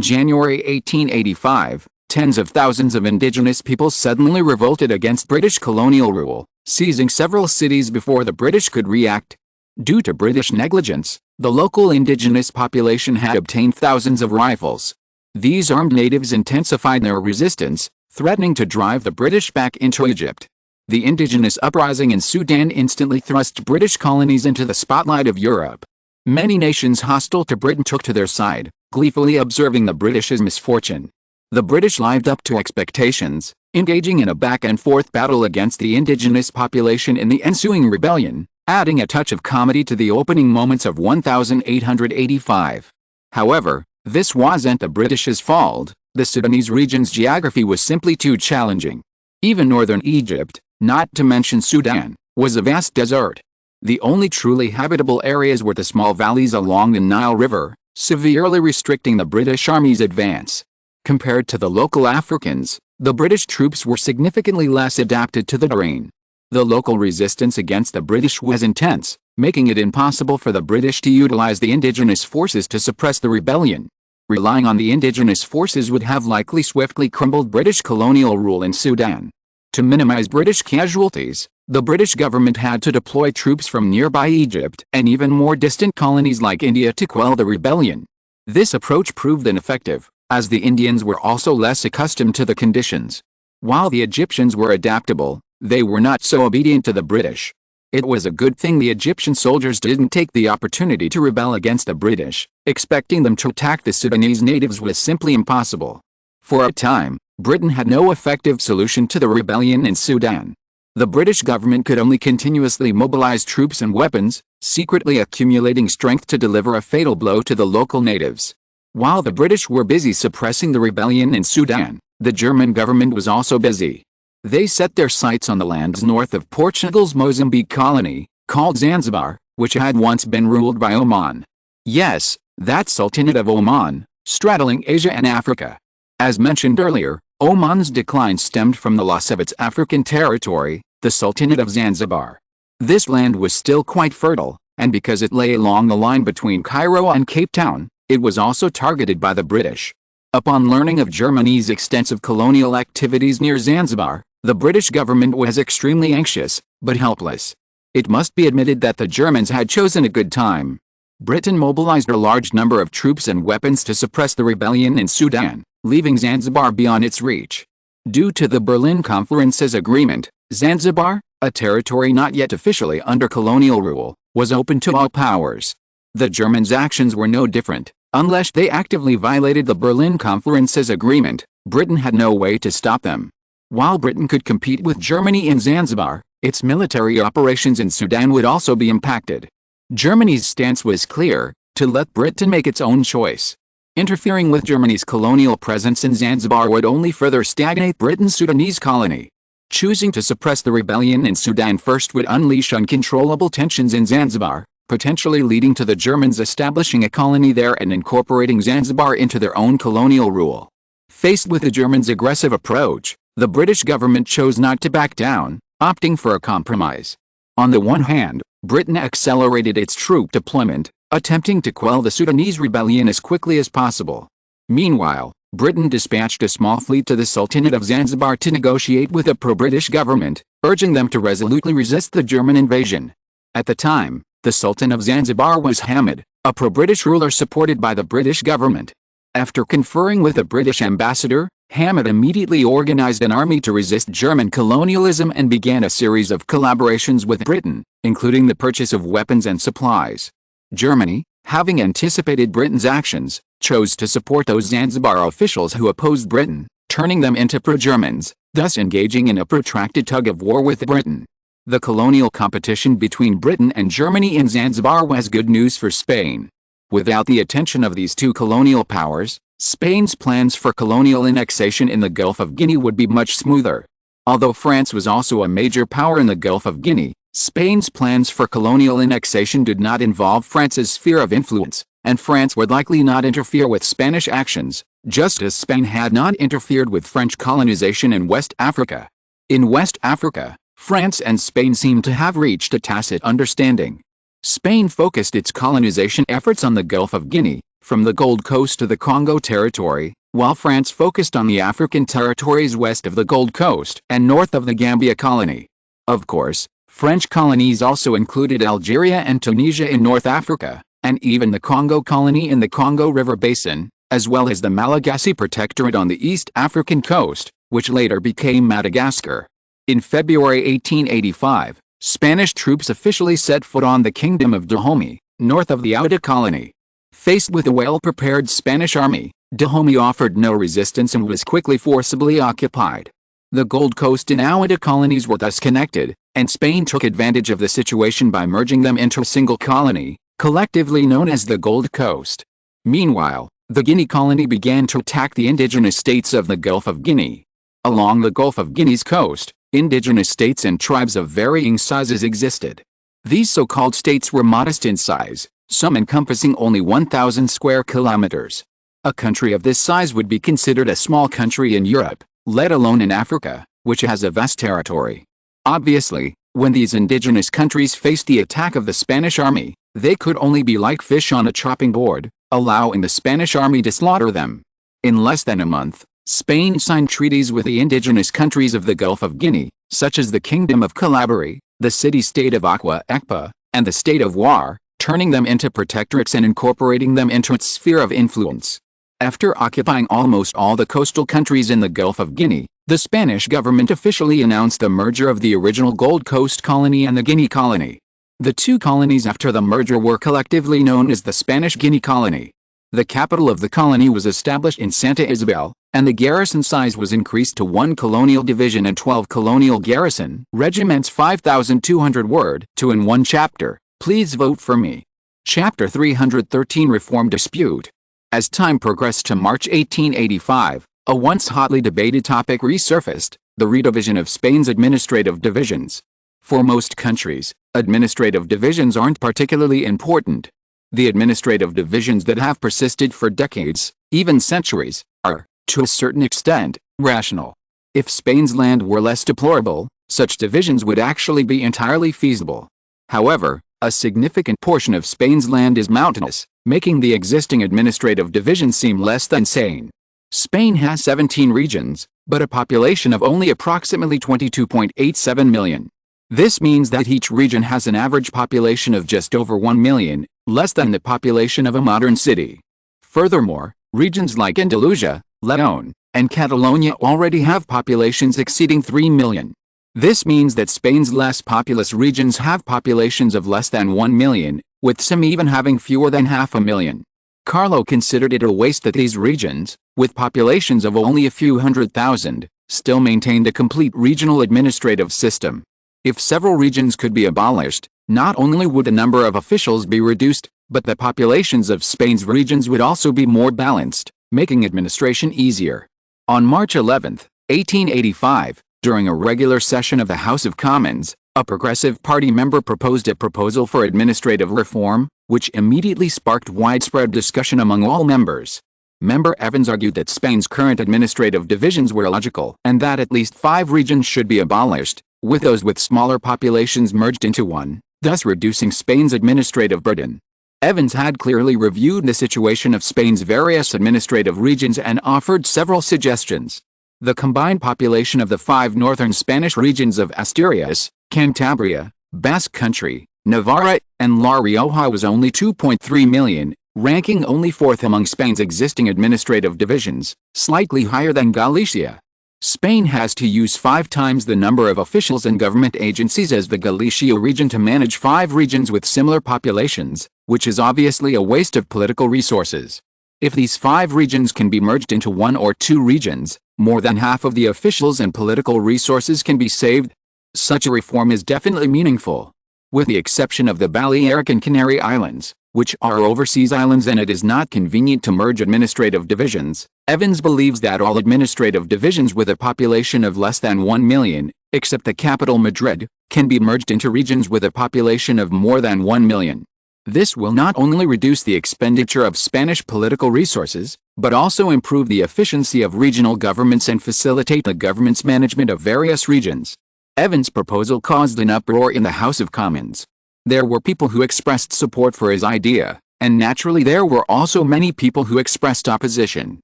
January 1885, tens of thousands of indigenous people suddenly revolted against British colonial rule, seizing several cities before the British could react. Due to British negligence, the local indigenous population had obtained thousands of rifles. These armed natives intensified their resistance, threatening to drive the British back into Egypt. The indigenous uprising in Sudan instantly thrust British colonies into the spotlight of Europe. Many nations hostile to Britain took to their side, gleefully observing the British's misfortune. The British lived up to expectations, engaging in a back-and-forth battle against the indigenous population in the ensuing rebellion, adding a touch of comedy to the opening moments of 1885. However, this wasn't the British's fault. The Sudanese region's geography was simply too challenging. Even northern Egypt, not to mention Sudan, was a vast desert. The only truly habitable areas were the small valleys along the Nile River, severely restricting the British Army's advance. Compared to the local Africans, the British troops were significantly less adapted to the terrain. The local resistance against the British was intense, making it impossible for the British to utilize the indigenous forces to suppress the rebellion. Relying on the indigenous forces would have likely swiftly crumbled British colonial rule in Sudan. To minimize British casualties, the British government had to deploy troops from nearby Egypt and even more distant colonies like India to quell the rebellion. This approach proved ineffective, as the Indians were also less accustomed to the conditions. While the Egyptians were adaptable, they were not so obedient to the British. It was a good thing the Egyptian soldiers didn't take the opportunity to rebel against the British. Expecting them to attack the Sudanese natives was simply impossible. For a time, Britain had no effective solution to the rebellion in Sudan. The British government could only continuously mobilize troops and weapons, secretly accumulating strength to deliver a fatal blow to the local natives. While the British were busy suppressing the rebellion in Sudan, the German government was also busy. They set their sights on the lands north of Portugal's Mozambique colony, called Zanzibar, which had once been ruled by Oman. Yes, that Sultanate of Oman, straddling Asia and Africa. As mentioned earlier, Oman's decline stemmed from the loss of its African territory, the Sultanate of Zanzibar. This land was still quite fertile, and because it lay along the line between Cairo and Cape Town, it was also targeted by the British. Upon learning of Germany's extensive colonial activities near Zanzibar, the British government was extremely anxious, but helpless. It must be admitted that the Germans had chosen a good time. Britain mobilized a large number of troops and weapons to suppress the rebellion in Sudan, leaving Zanzibar beyond its reach. Due to the Berlin Conference's agreement, Zanzibar, a territory not yet officially under colonial rule, was open to all powers. The Germans' actions were no different. Unless they actively violated the Berlin Conference's agreement, Britain had no way to stop them. While Britain could compete with Germany in Zanzibar, its military operations in Sudan would also be impacted. Germany's stance was clear: to let Britain make its own choice. Interfering with Germany's colonial presence in Zanzibar would only further stagnate Britain's Sudanese colony. Choosing to suppress the rebellion in Sudan first would unleash uncontrollable tensions in Zanzibar, potentially leading to the Germans establishing a colony there and incorporating Zanzibar into their own colonial rule. Faced with the Germans' aggressive approach, the British government chose not to back down, opting for a compromise. On the one hand, Britain accelerated its troop deployment, attempting to quell the Sudanese rebellion as quickly as possible. Meanwhile, Britain dispatched a small fleet to the Sultanate of Zanzibar to negotiate with the pro-British government, urging them to resolutely resist the German invasion. At the time, the Sultan of Zanzibar was Hamid, a pro-British ruler supported by the British government. After conferring with the British ambassador, Hamid immediately organized an army to resist German colonialism and began a series of collaborations with Britain, including the purchase of weapons and supplies. Germany, having anticipated Britain's actions, chose to support those Zanzibar officials who opposed Britain, turning them into pro-Germans, thus engaging in a protracted tug-of-war with Britain. The colonial competition between Britain and Germany in Zanzibar was good news for Spain. Without the attention of these two colonial powers, Spain's plans for colonial annexation in the Gulf of Guinea would be much smoother. Although France was also a major power in the Gulf of Guinea, Spain's plans for colonial annexation did not involve France's sphere of influence, and France would likely not interfere with Spanish actions, just as Spain had not interfered with French colonization in West Africa. In West Africa, France and Spain seemed to have reached a tacit understanding. Spain focused its colonization efforts on the Gulf of Guinea, from the Gold Coast to the Congo territory, while France focused on the African territories west of the Gold Coast and north of the Gambia colony. Of course, French colonies also included Algeria and Tunisia in North Africa, and even the Congo colony in the Congo River Basin, as well as the Malagasy Protectorate on the East African coast, which later became Madagascar. In February 1885, Spanish troops officially set foot on the Kingdom of Dahomey, north of the Outa colony. Faced with a well-prepared Spanish army, Dahomey offered no resistance and was quickly forcibly occupied. The Gold Coast and Outa colonies were thus connected, and Spain took advantage of the situation by merging them into a single colony, collectively known as the Gold Coast. Meanwhile, the Guinea colony began to attack the indigenous states of the Gulf of Guinea. Along the Gulf of Guinea's coast, indigenous states and tribes of varying sizes existed. These so-called states were modest in size, some encompassing only 1,000 square kilometers. A country of this size would be considered a small country in Europe, let alone in Africa, which has a vast territory. Obviously, when these indigenous countries faced the attack of the Spanish army, they could only be like fish on a chopping board, allowing the Spanish army to slaughter them. In less than a month, Spain signed treaties with the indigenous countries of the Gulf of Guinea, such as the Kingdom of Calabria, the city-state of Aqua Ekpa, and the state of War, turning them into protectorates and incorporating them into its sphere of influence. After occupying almost all the coastal countries in the Gulf of Guinea, the Spanish government officially announced the merger of the original Gold Coast colony and the Guinea colony. The two colonies after the merger were collectively known as the Spanish Guinea colony. The capital of the colony was established in Santa Isabel, and the garrison size was increased to 1 colonial division and 12 colonial garrison regiments. 5,200 word. 2 in 1 chapter. Please vote for me. Chapter 313 Reform Dispute. As time progressed to March 1885, a once hotly debated topic resurfaced, the redivision of Spain's administrative divisions. For most countries, administrative divisions aren't particularly important. The administrative divisions that have persisted for decades, even centuries, are, to a certain extent, rational. If Spain's land were less deplorable, such divisions would actually be entirely feasible. However, a significant portion of Spain's land is mountainous, making the existing administrative division seem less than sane. Spain has 17 regions, but a population of only approximately 22.87 million. This means that each region has an average population of just over 1 million, less than the population of a modern city. Furthermore, regions like Andalusia, Leon, and Catalonia already have populations exceeding 3 million. This means that Spain's less populous regions have populations of less than 1 million, with some even having fewer than 500,000. Carlo considered it a waste that these regions, with populations of only a few 100,000, still maintained a complete regional administrative system. If several regions could be abolished, not only would the number of officials be reduced, but the populations of Spain's regions would also be more balanced, making administration easier. On March 11, 1885, during a regular session of the House of Commons, a Progressive Party member proposed a proposal for administrative reform, which immediately sparked widespread discussion among all members. Member Evans argued that Spain's current administrative divisions were illogical and that at least 5 regions should be abolished, with those with smaller populations merged into one, thus reducing Spain's administrative burden. Evans had clearly reviewed the situation of Spain's various administrative regions and offered several suggestions. The combined population of the 5 northern Spanish regions of Asturias, Cantabria, Basque Country, Navarra, and La Rioja was only 2.3 million, ranking only 4th among Spain's existing administrative divisions, slightly higher than Galicia. Spain has to use 5 times the number of officials and government agencies as the Galicia region to manage 5 regions with similar populations, which is obviously a waste of political resources. If these 5 regions can be merged into 1 or 2 regions, more than half of the officials and political resources can be saved. Such a reform is definitely meaningful. With the exception of the Balearic and Canary Islands, which are overseas islands and it is not convenient to merge administrative divisions, Evans believes that all administrative divisions with a population of less than 1 million, except the capital Madrid, can be merged into regions with a population of more than 1 million. This will not only reduce the expenditure of Spanish political resources, but also improve the efficiency of regional governments and facilitate the government's management of various regions. Evans' proposal caused an uproar in the House of Commons. There were people who expressed support for his idea, and naturally there were also many people who expressed opposition.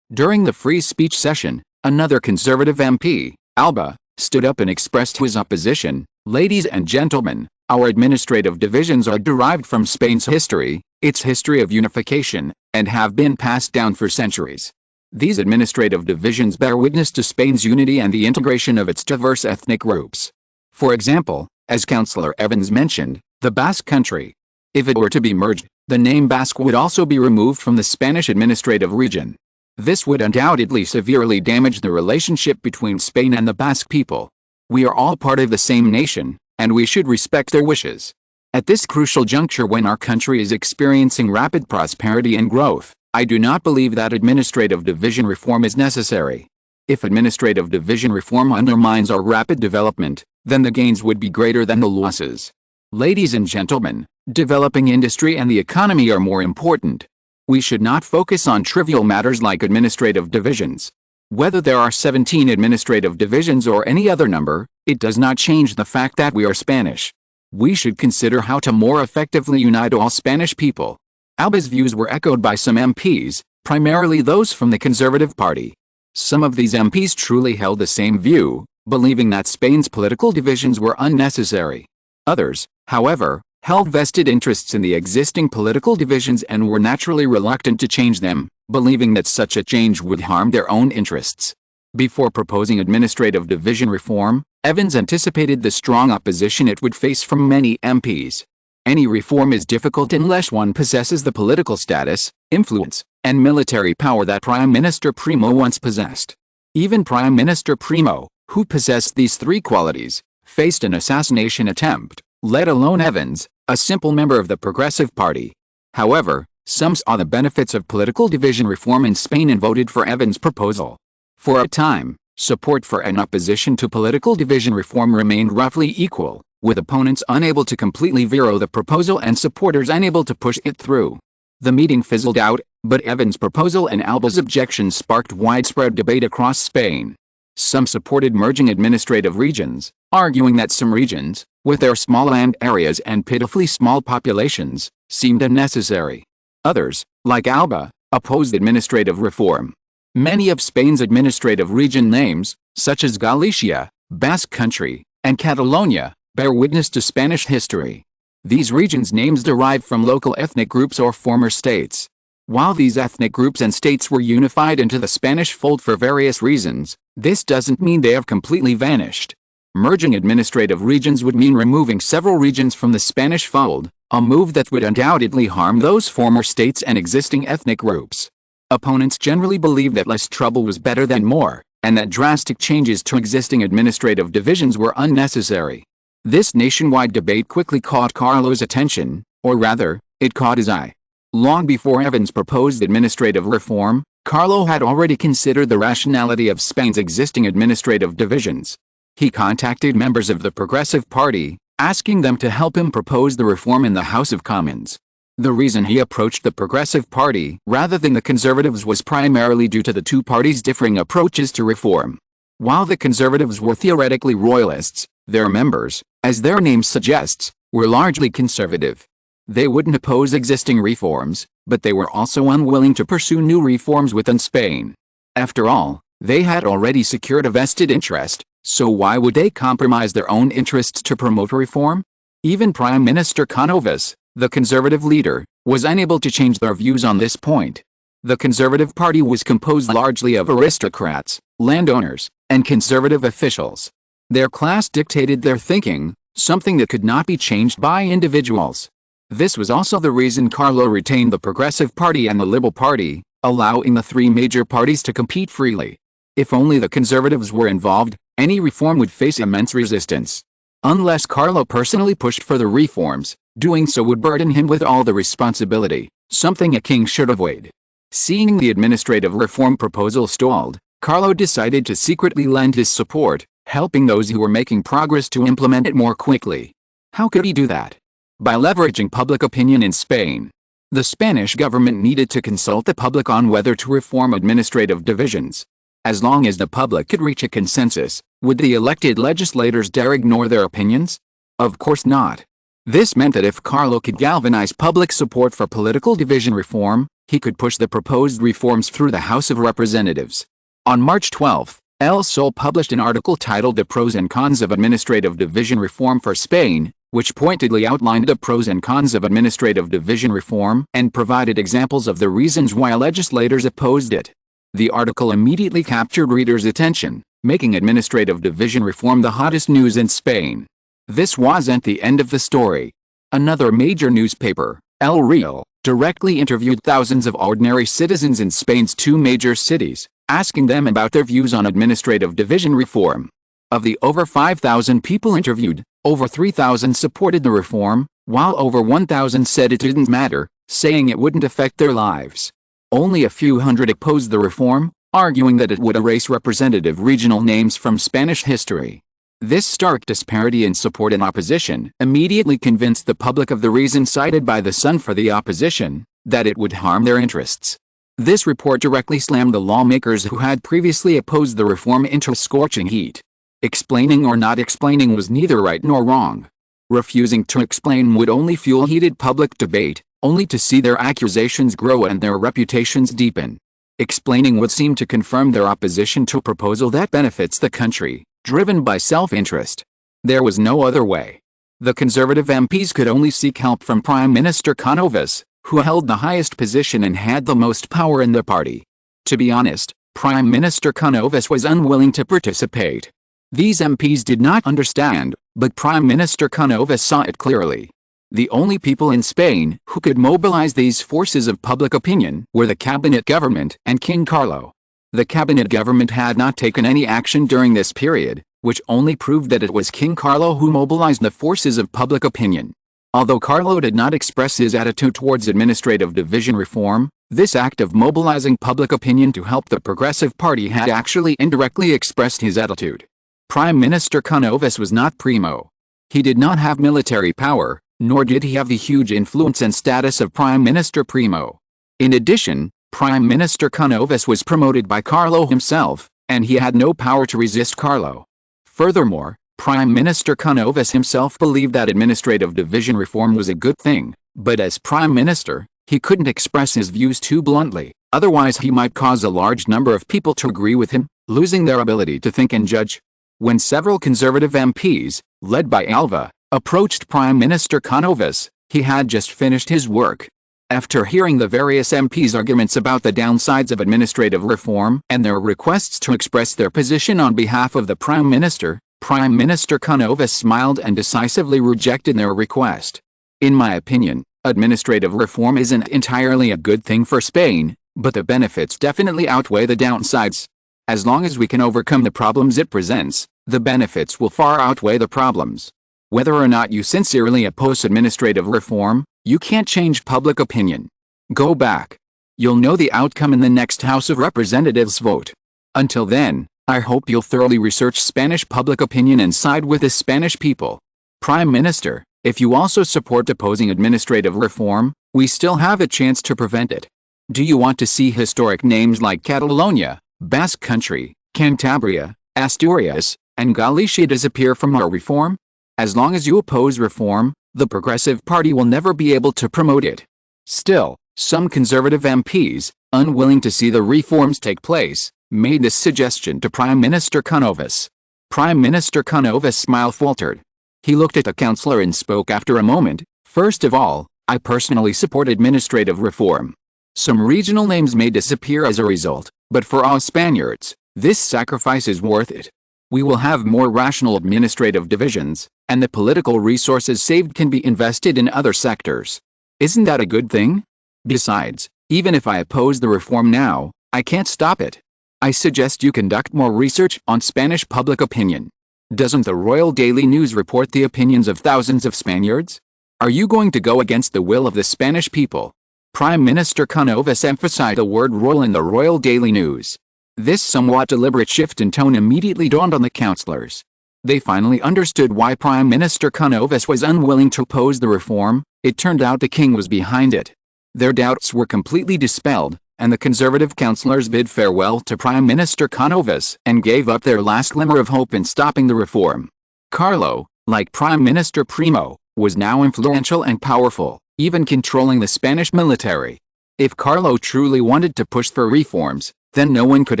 During the free speech session, another Conservative MP, Alba, stood up and expressed his opposition. Ladies and gentlemen, our administrative divisions are derived from Spain's history, its history of unification, and have been passed down for centuries. These administrative divisions bear witness to Spain's unity and the integration of its diverse ethnic groups. For example, as Councillor Evans mentioned, the Basque Country. If it were to be merged, the name Basque would also be removed from the Spanish administrative region. This would undoubtedly severely damage the relationship between Spain and the Basque people. We are all part of the same nation, and we should respect their wishes. At this crucial juncture when our country is experiencing rapid prosperity and growth, I do not believe that administrative division reform is necessary. If administrative division reform undermines our rapid development, then the gains would be greater than the losses. Ladies and gentlemen, developing industry and the economy are more important. We should not focus on trivial matters like administrative divisions. Whether there are 17 administrative divisions or any other number, it does not change the fact that we are Spanish. We should consider how to more effectively unite all Spanish people. Alba's views were echoed by some MPs, primarily those from the Conservative Party. Some of these MPs truly held the same view, believing that Spain's political divisions were unnecessary. Others, however, held vested interests in the existing political divisions and were naturally reluctant to change them, believing that such a change would harm their own interests. Before proposing administrative division reform, Evans anticipated the strong opposition it would face from many MPs. Any reform is difficult unless one possesses the political status, influence, and military power that Prime Minister Primo once possessed. Even Prime Minister Primo, who possessed these 3 qualities, faced an assassination attempt, let alone Evans, a simple member of the Progressive Party. However, some saw the benefits of political division reform in Spain and voted for Evans' proposal. For a time, support for and opposition to political division reform remained roughly equal, with opponents unable to completely veto the proposal and supporters unable to push it through. The meeting fizzled out, but Evans' proposal and Alba's objections sparked widespread debate across Spain. Some supported merging administrative regions, arguing that some regions, with their small land areas and pitifully small populations, seemed unnecessary. Others, like Alba, opposed administrative reform. Many of Spain's administrative region names, such as Galicia, Basque Country, and Catalonia, bear witness to Spanish history. These regions' names derive from local ethnic groups or former states. While these ethnic groups and states were unified into the Spanish fold for various reasons, this doesn't mean they have completely vanished. Merging administrative regions would mean removing several regions from the Spanish fold, a move that would undoubtedly harm those former states and existing ethnic groups. Opponents generally believe that less trouble was better than more, and that drastic changes to existing administrative divisions were unnecessary. This nationwide debate quickly caught Carlo's attention, or rather, it caught his eye. Long before Evans proposed administrative reform, Carlo had already considered the rationality of Spain's existing administrative divisions. He contacted members of the Progressive Party, asking them to help him propose the reform in the House of Commons. The reason he approached the Progressive Party rather than the Conservatives was primarily due to the 2 parties' differing approaches to reform. While the Conservatives were theoretically royalists, their members, as their name suggests, were largely conservative. They wouldn't oppose existing reforms, but they were also unwilling to pursue new reforms within Spain. After all, they had already secured a vested interest, so why would they compromise their own interests to promote reform? Even Prime Minister Cánovas, the conservative leader, was unable to change their views on this point. The Conservative Party was composed largely of aristocrats, landowners, and conservative officials. Their class dictated their thinking, something that could not be changed by individuals. This was also the reason Carlo retained the Progressive Party and the Liberal Party, allowing the three major parties to compete freely. If only the conservatives were involved, any reform would face immense resistance. Unless Carlo personally pushed for the reforms, doing so would burden him with all the responsibility, something a king should avoid. Seeing the administrative reform proposal stalled, Carlo decided to secretly lend his support, helping those who were making progress to implement it more quickly. How could he do that? By leveraging public opinion in Spain. The Spanish government needed to consult the public on whether to reform administrative divisions. As long as the public could reach a consensus, would the elected legislators dare ignore their opinions? Of course not. This meant that if Carlo could galvanize public support for political division reform, he could push the proposed reforms through the House of Representatives. On March 12, El Sol published an article titled The Pros and Cons of Administrative Division Reform for Spain, which pointedly outlined the pros and cons of administrative division reform and provided examples of the reasons why legislators opposed it. The article immediately captured readers' attention, making administrative division reform the hottest news in Spain. This wasn't the end of the story. Another major newspaper, El Real, directly interviewed thousands of ordinary citizens in Spain's two major cities, asking them about their views on administrative division reform. Of the over 5,000 people interviewed, over 3,000 supported the reform, while over 1,000 said it didn't matter, saying it wouldn't affect their lives. Only a few hundred opposed the reform, arguing that it would erase representative regional names from Spanish history. This stark disparity in support and opposition immediately convinced the public of the reason cited by the Sun for the opposition, that it would harm their interests. This report directly slammed the lawmakers who had previously opposed the reform into a scorching heat. Explaining or not explaining was neither right nor wrong. Refusing to explain would only fuel heated public debate, only to see their accusations grow and their reputations deepen. Explaining would seem to confirm their opposition to a proposal that benefits the country, driven by self-interest. There was no other way. The conservative MPs could only seek help from Prime Minister Cánovas, who held the highest position and had the most power in the party. To be honest, Prime Minister Cánovas was unwilling to participate. These MPs did not understand, but Prime Minister Cánovas saw it clearly. The only people in Spain who could mobilize these forces of public opinion were the cabinet government and King Carlo. The cabinet government had not taken any action during this period, which only proved that it was King Carlo who mobilized the forces of public opinion. Although Carlo did not express his attitude towards administrative division reform, this act of mobilizing public opinion to help the Progressive Party had actually indirectly expressed his attitude. Prime Minister Cánovas was not primo. He did not have military power, nor did he have the huge influence and status of Prime Minister Primo. In addition, Prime Minister Cánovas was promoted by Carlo himself, and he had no power to resist Carlo. Furthermore, Prime Minister Cánovas himself believed that administrative division reform was a good thing, but as Prime Minister, he couldn't express his views too bluntly, otherwise he might cause a large number of people to agree with him, losing their ability to think and judge. When several conservative MPs, led by Alva, approached Prime Minister Cánovas, he had just finished his work. After hearing the various MPs' arguments about the downsides of administrative reform and their requests to express their position on behalf of the Prime Minister Cánovas smiled and decisively rejected their request. In my opinion, administrative reform isn't entirely a good thing for Spain, but the benefits definitely outweigh the downsides. As long as we can overcome the problems it presents, the benefits will far outweigh the problems. Whether or not you sincerely oppose administrative reform, you can't change public opinion. Go back. You'll know the outcome in the next House of Representatives vote. Until then, I hope you'll thoroughly research Spanish public opinion and side with the Spanish people. Prime Minister, if you also support opposing administrative reform, we still have a chance to prevent it. Do you want to see historic names like Catalonia, Basque Country, Cantabria, Asturias, and Galicia disappear from our reform? As long as you oppose reform, the Progressive Party will never be able to promote it. Still, some conservative MPs, unwilling to see the reforms take place, made this suggestion to Prime Minister Canovas. Prime Minister Canovas' smile faltered. He looked at the councillor and spoke after a moment. First of all, I personally support administrative reform. Some regional names may disappear as a result, but for all Spaniards, this sacrifice is worth it. We will have more rational administrative divisions, and the political resources saved can be invested in other sectors. Isn't that a good thing? Besides, even if I oppose the reform now, I can't stop it. I suggest you conduct more research on Spanish public opinion. Doesn't the Royal Daily News report the opinions of thousands of Spaniards? Are you going to go against the will of the Spanish people? Prime Minister Canovas emphasized the word royal in the Royal Daily News. This somewhat deliberate shift in tone immediately dawned on the councillors. They finally understood why Prime Minister Canovas was unwilling to oppose the reform. It turned out the king was behind it. Their doubts were completely dispelled, and the conservative councillors bid farewell to Prime Minister Canovas and gave up their last glimmer of hope in stopping the reform. Carlo, like Prime Minister Primo, was now influential and powerful, even controlling the Spanish military. If Carlo truly wanted to push for reforms, then no one could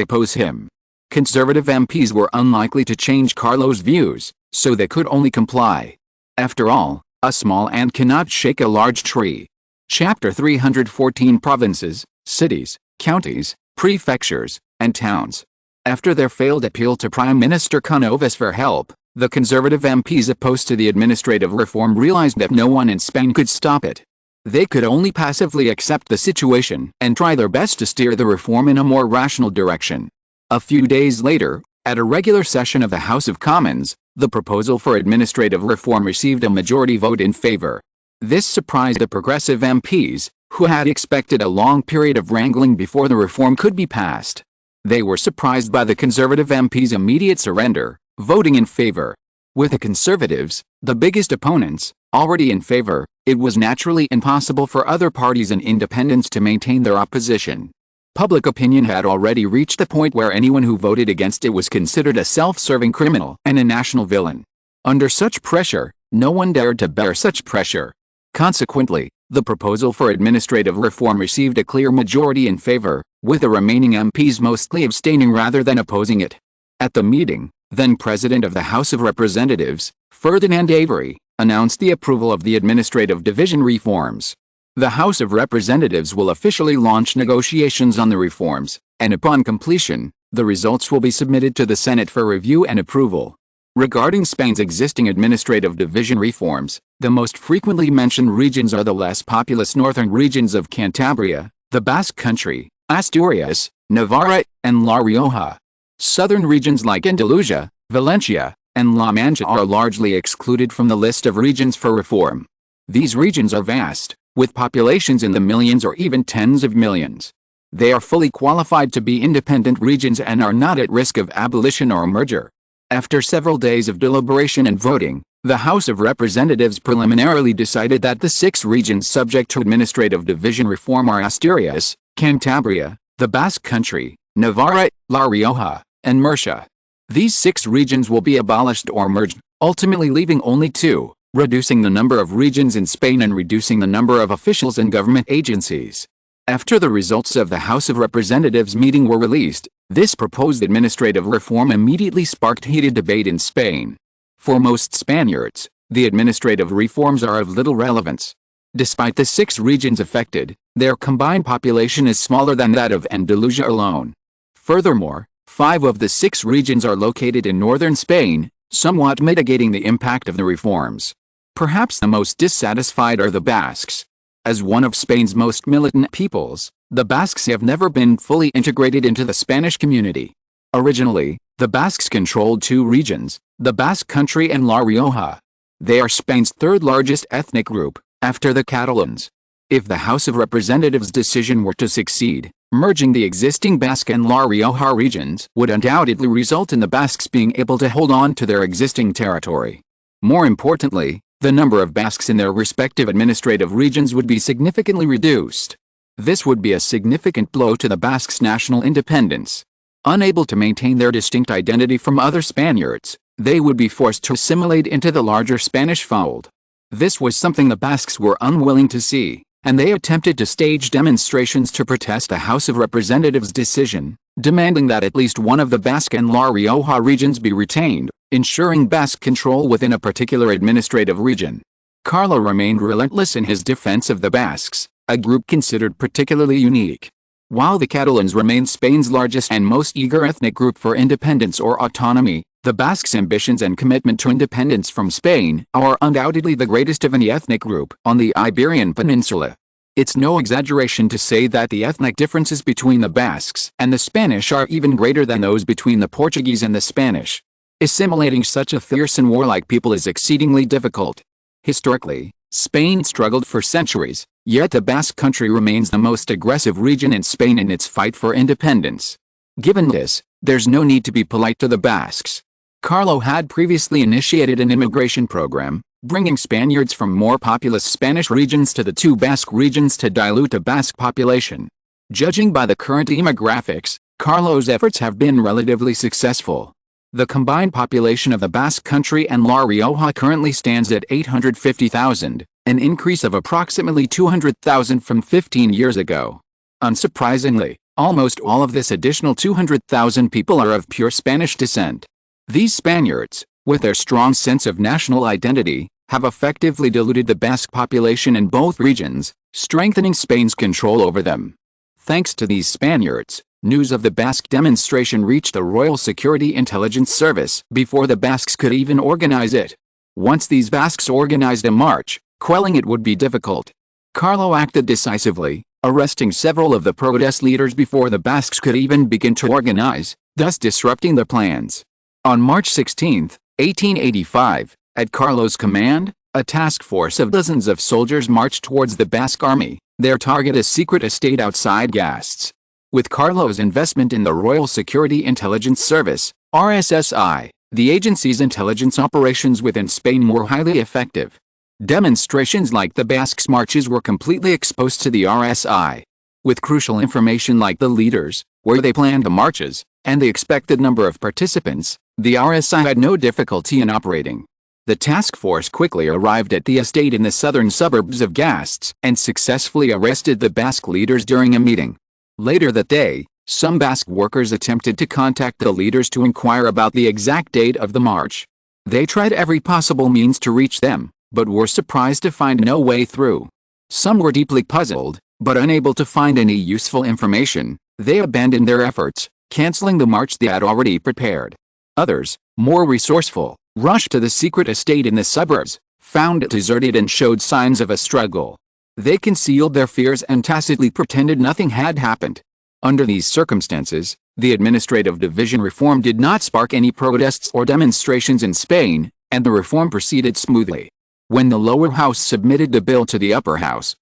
oppose him. Conservative MPs were unlikely to change Carlo's views, so they could only comply. After all, a small ant cannot shake a large tree. Chapter 314 Provinces, Cities, Counties, Prefectures, and Towns. After their failed appeal to Prime Minister Canovas for help, the conservative MPs opposed to the administrative reform realized that no one in Spain could stop it. They could only passively accept the situation and try their best to steer the reform in a more rational direction. A few days later, at a regular session of the House of Commons, the proposal for administrative reform received a majority vote in favor. This surprised the progressive MPs, who had expected a long period of wrangling before the reform could be passed. They were surprised by the conservative MPs' immediate surrender, voting in favor. With the conservatives, the biggest opponents, already in favor, it was naturally impossible for other parties and independents to maintain their opposition. Public opinion had already reached the point where anyone who voted against it was considered a self-serving criminal and a national villain. Under such pressure, no one dared to bear such pressure. Consequently, the proposal for administrative reform received a clear majority in favor, with the remaining MPs mostly abstaining rather than opposing it. At the meeting, then President of the House of Representatives, Ferdinand Avery, announced the approval of the administrative division reforms. The House of Representatives will officially launch negotiations on the reforms, and upon completion, the results will be submitted to the Senate for review and approval. Regarding Spain's existing administrative division reforms, the most frequently mentioned regions are the less populous northern regions of Cantabria, the Basque Country, Asturias, Navarra, and La Rioja. Southern regions like Andalusia, Valencia, and La Mancha are largely excluded from the list of regions for reform. These regions are vast, with populations in the millions or even tens of millions. They are fully qualified to be independent regions and are not at risk of abolition or merger. After several days of deliberation and voting, the House of Representatives preliminarily decided that the 6 regions subject to administrative division reform are Asturias, Cantabria, the Basque Country, Navarra, La Rioja, and Murcia. These 6 regions will be abolished or merged, ultimately leaving only 2, reducing the number of regions in Spain and reducing the number of officials and government agencies. After the results of the House of Representatives meeting were released, this proposed administrative reform immediately sparked heated debate in Spain. For most Spaniards, the administrative reforms are of little relevance. Despite the 6 regions affected, their combined population is smaller than that of Andalusia alone. Furthermore, 5 of the 6 regions are located in northern Spain, somewhat mitigating the impact of the reforms. Perhaps the most dissatisfied are the Basques. As one of Spain's most militant peoples, the Basques have never been fully integrated into the Spanish community. Originally, the Basques controlled 2 regions, the Basque Country and La Rioja. They are Spain's 3rd largest ethnic group, after the Catalans. If the House of Representatives' decision were to succeed, merging the existing Basque and La Rioja regions would undoubtedly result in the Basques being able to hold on to their existing territory. More importantly, the number of Basques in their respective administrative regions would be significantly reduced. This would be a significant blow to the Basques' national independence. Unable to maintain their distinct identity from other Spaniards, they would be forced to assimilate into the larger Spanish fold. This was something the Basques were unwilling to see, and they attempted to stage demonstrations to protest the House of Representatives' decision, demanding that at least one of the Basque and La Rioja regions be retained, ensuring Basque control within a particular administrative region. Carlo remained relentless in his defense of the Basques, a group considered particularly unique. While the Catalans remained Spain's largest and most eager ethnic group for independence or autonomy, the Basques' ambitions and commitment to independence from Spain are undoubtedly the greatest of any ethnic group on the Iberian Peninsula. It's no exaggeration to say that the ethnic differences between the Basques and the Spanish are even greater than those between the Portuguese and the Spanish. Assimilating such a fierce and warlike people is exceedingly difficult. Historically, Spain struggled for centuries, yet the Basque country remains the most aggressive region in Spain in its fight for independence. Given this, there's no need to be polite to the Basques. Carlo had previously initiated an immigration program, bringing Spaniards from more populous Spanish regions to the two Basque regions to dilute the Basque population. Judging by the current demographics, Carlo's efforts have been relatively successful. The combined population of the Basque country and La Rioja currently stands at 850,000, an increase of approximately 200,000 from 15 years ago. Unsurprisingly, almost all of this additional 200,000 people are of pure Spanish descent. These Spaniards, with their strong sense of national identity, have effectively diluted the Basque population in both regions, strengthening Spain's control over them. Thanks to these Spaniards, news of the Basque demonstration reached the Royal Security Intelligence Service before the Basques could even organize it. Once these Basques organized a march, quelling it would be difficult. Carlo acted decisively, arresting several of the protest leaders before the Basques could even begin to organize, thus disrupting their plans. On March 16, 1885, at Carlo's command, a task force of dozens of soldiers marched towards the Basque army, their target a secret estate outside Gastes. With Carlo's investment in the Royal Security Intelligence Service, RSSI, the agency's intelligence operations within Spain were highly effective. Demonstrations like the Basques' marches were completely exposed to the RSI. With crucial information like the leaders, where they planned the marches, and the expected number of participants, the RSI had no difficulty in operating. The task force quickly arrived at the estate in the southern suburbs of Gastes and successfully arrested the Basque leaders during a meeting. Later that day, some Basque workers attempted to contact the leaders to inquire about the exact date of the march. They tried every possible means to reach them, but were surprised to find no way through. Some were deeply puzzled, but unable to find any useful information. They abandoned their efforts, canceling the march they had already prepared. Others, more resourceful, rushed to the secret estate in the suburbs, found it deserted and showed signs of a struggle. They concealed their fears and tacitly pretended nothing had happened. Under these circumstances, the administrative division reform did not spark any protests or demonstrations in Spain, and the reform proceeded smoothly. When the lower house submitted the bill to the upper house,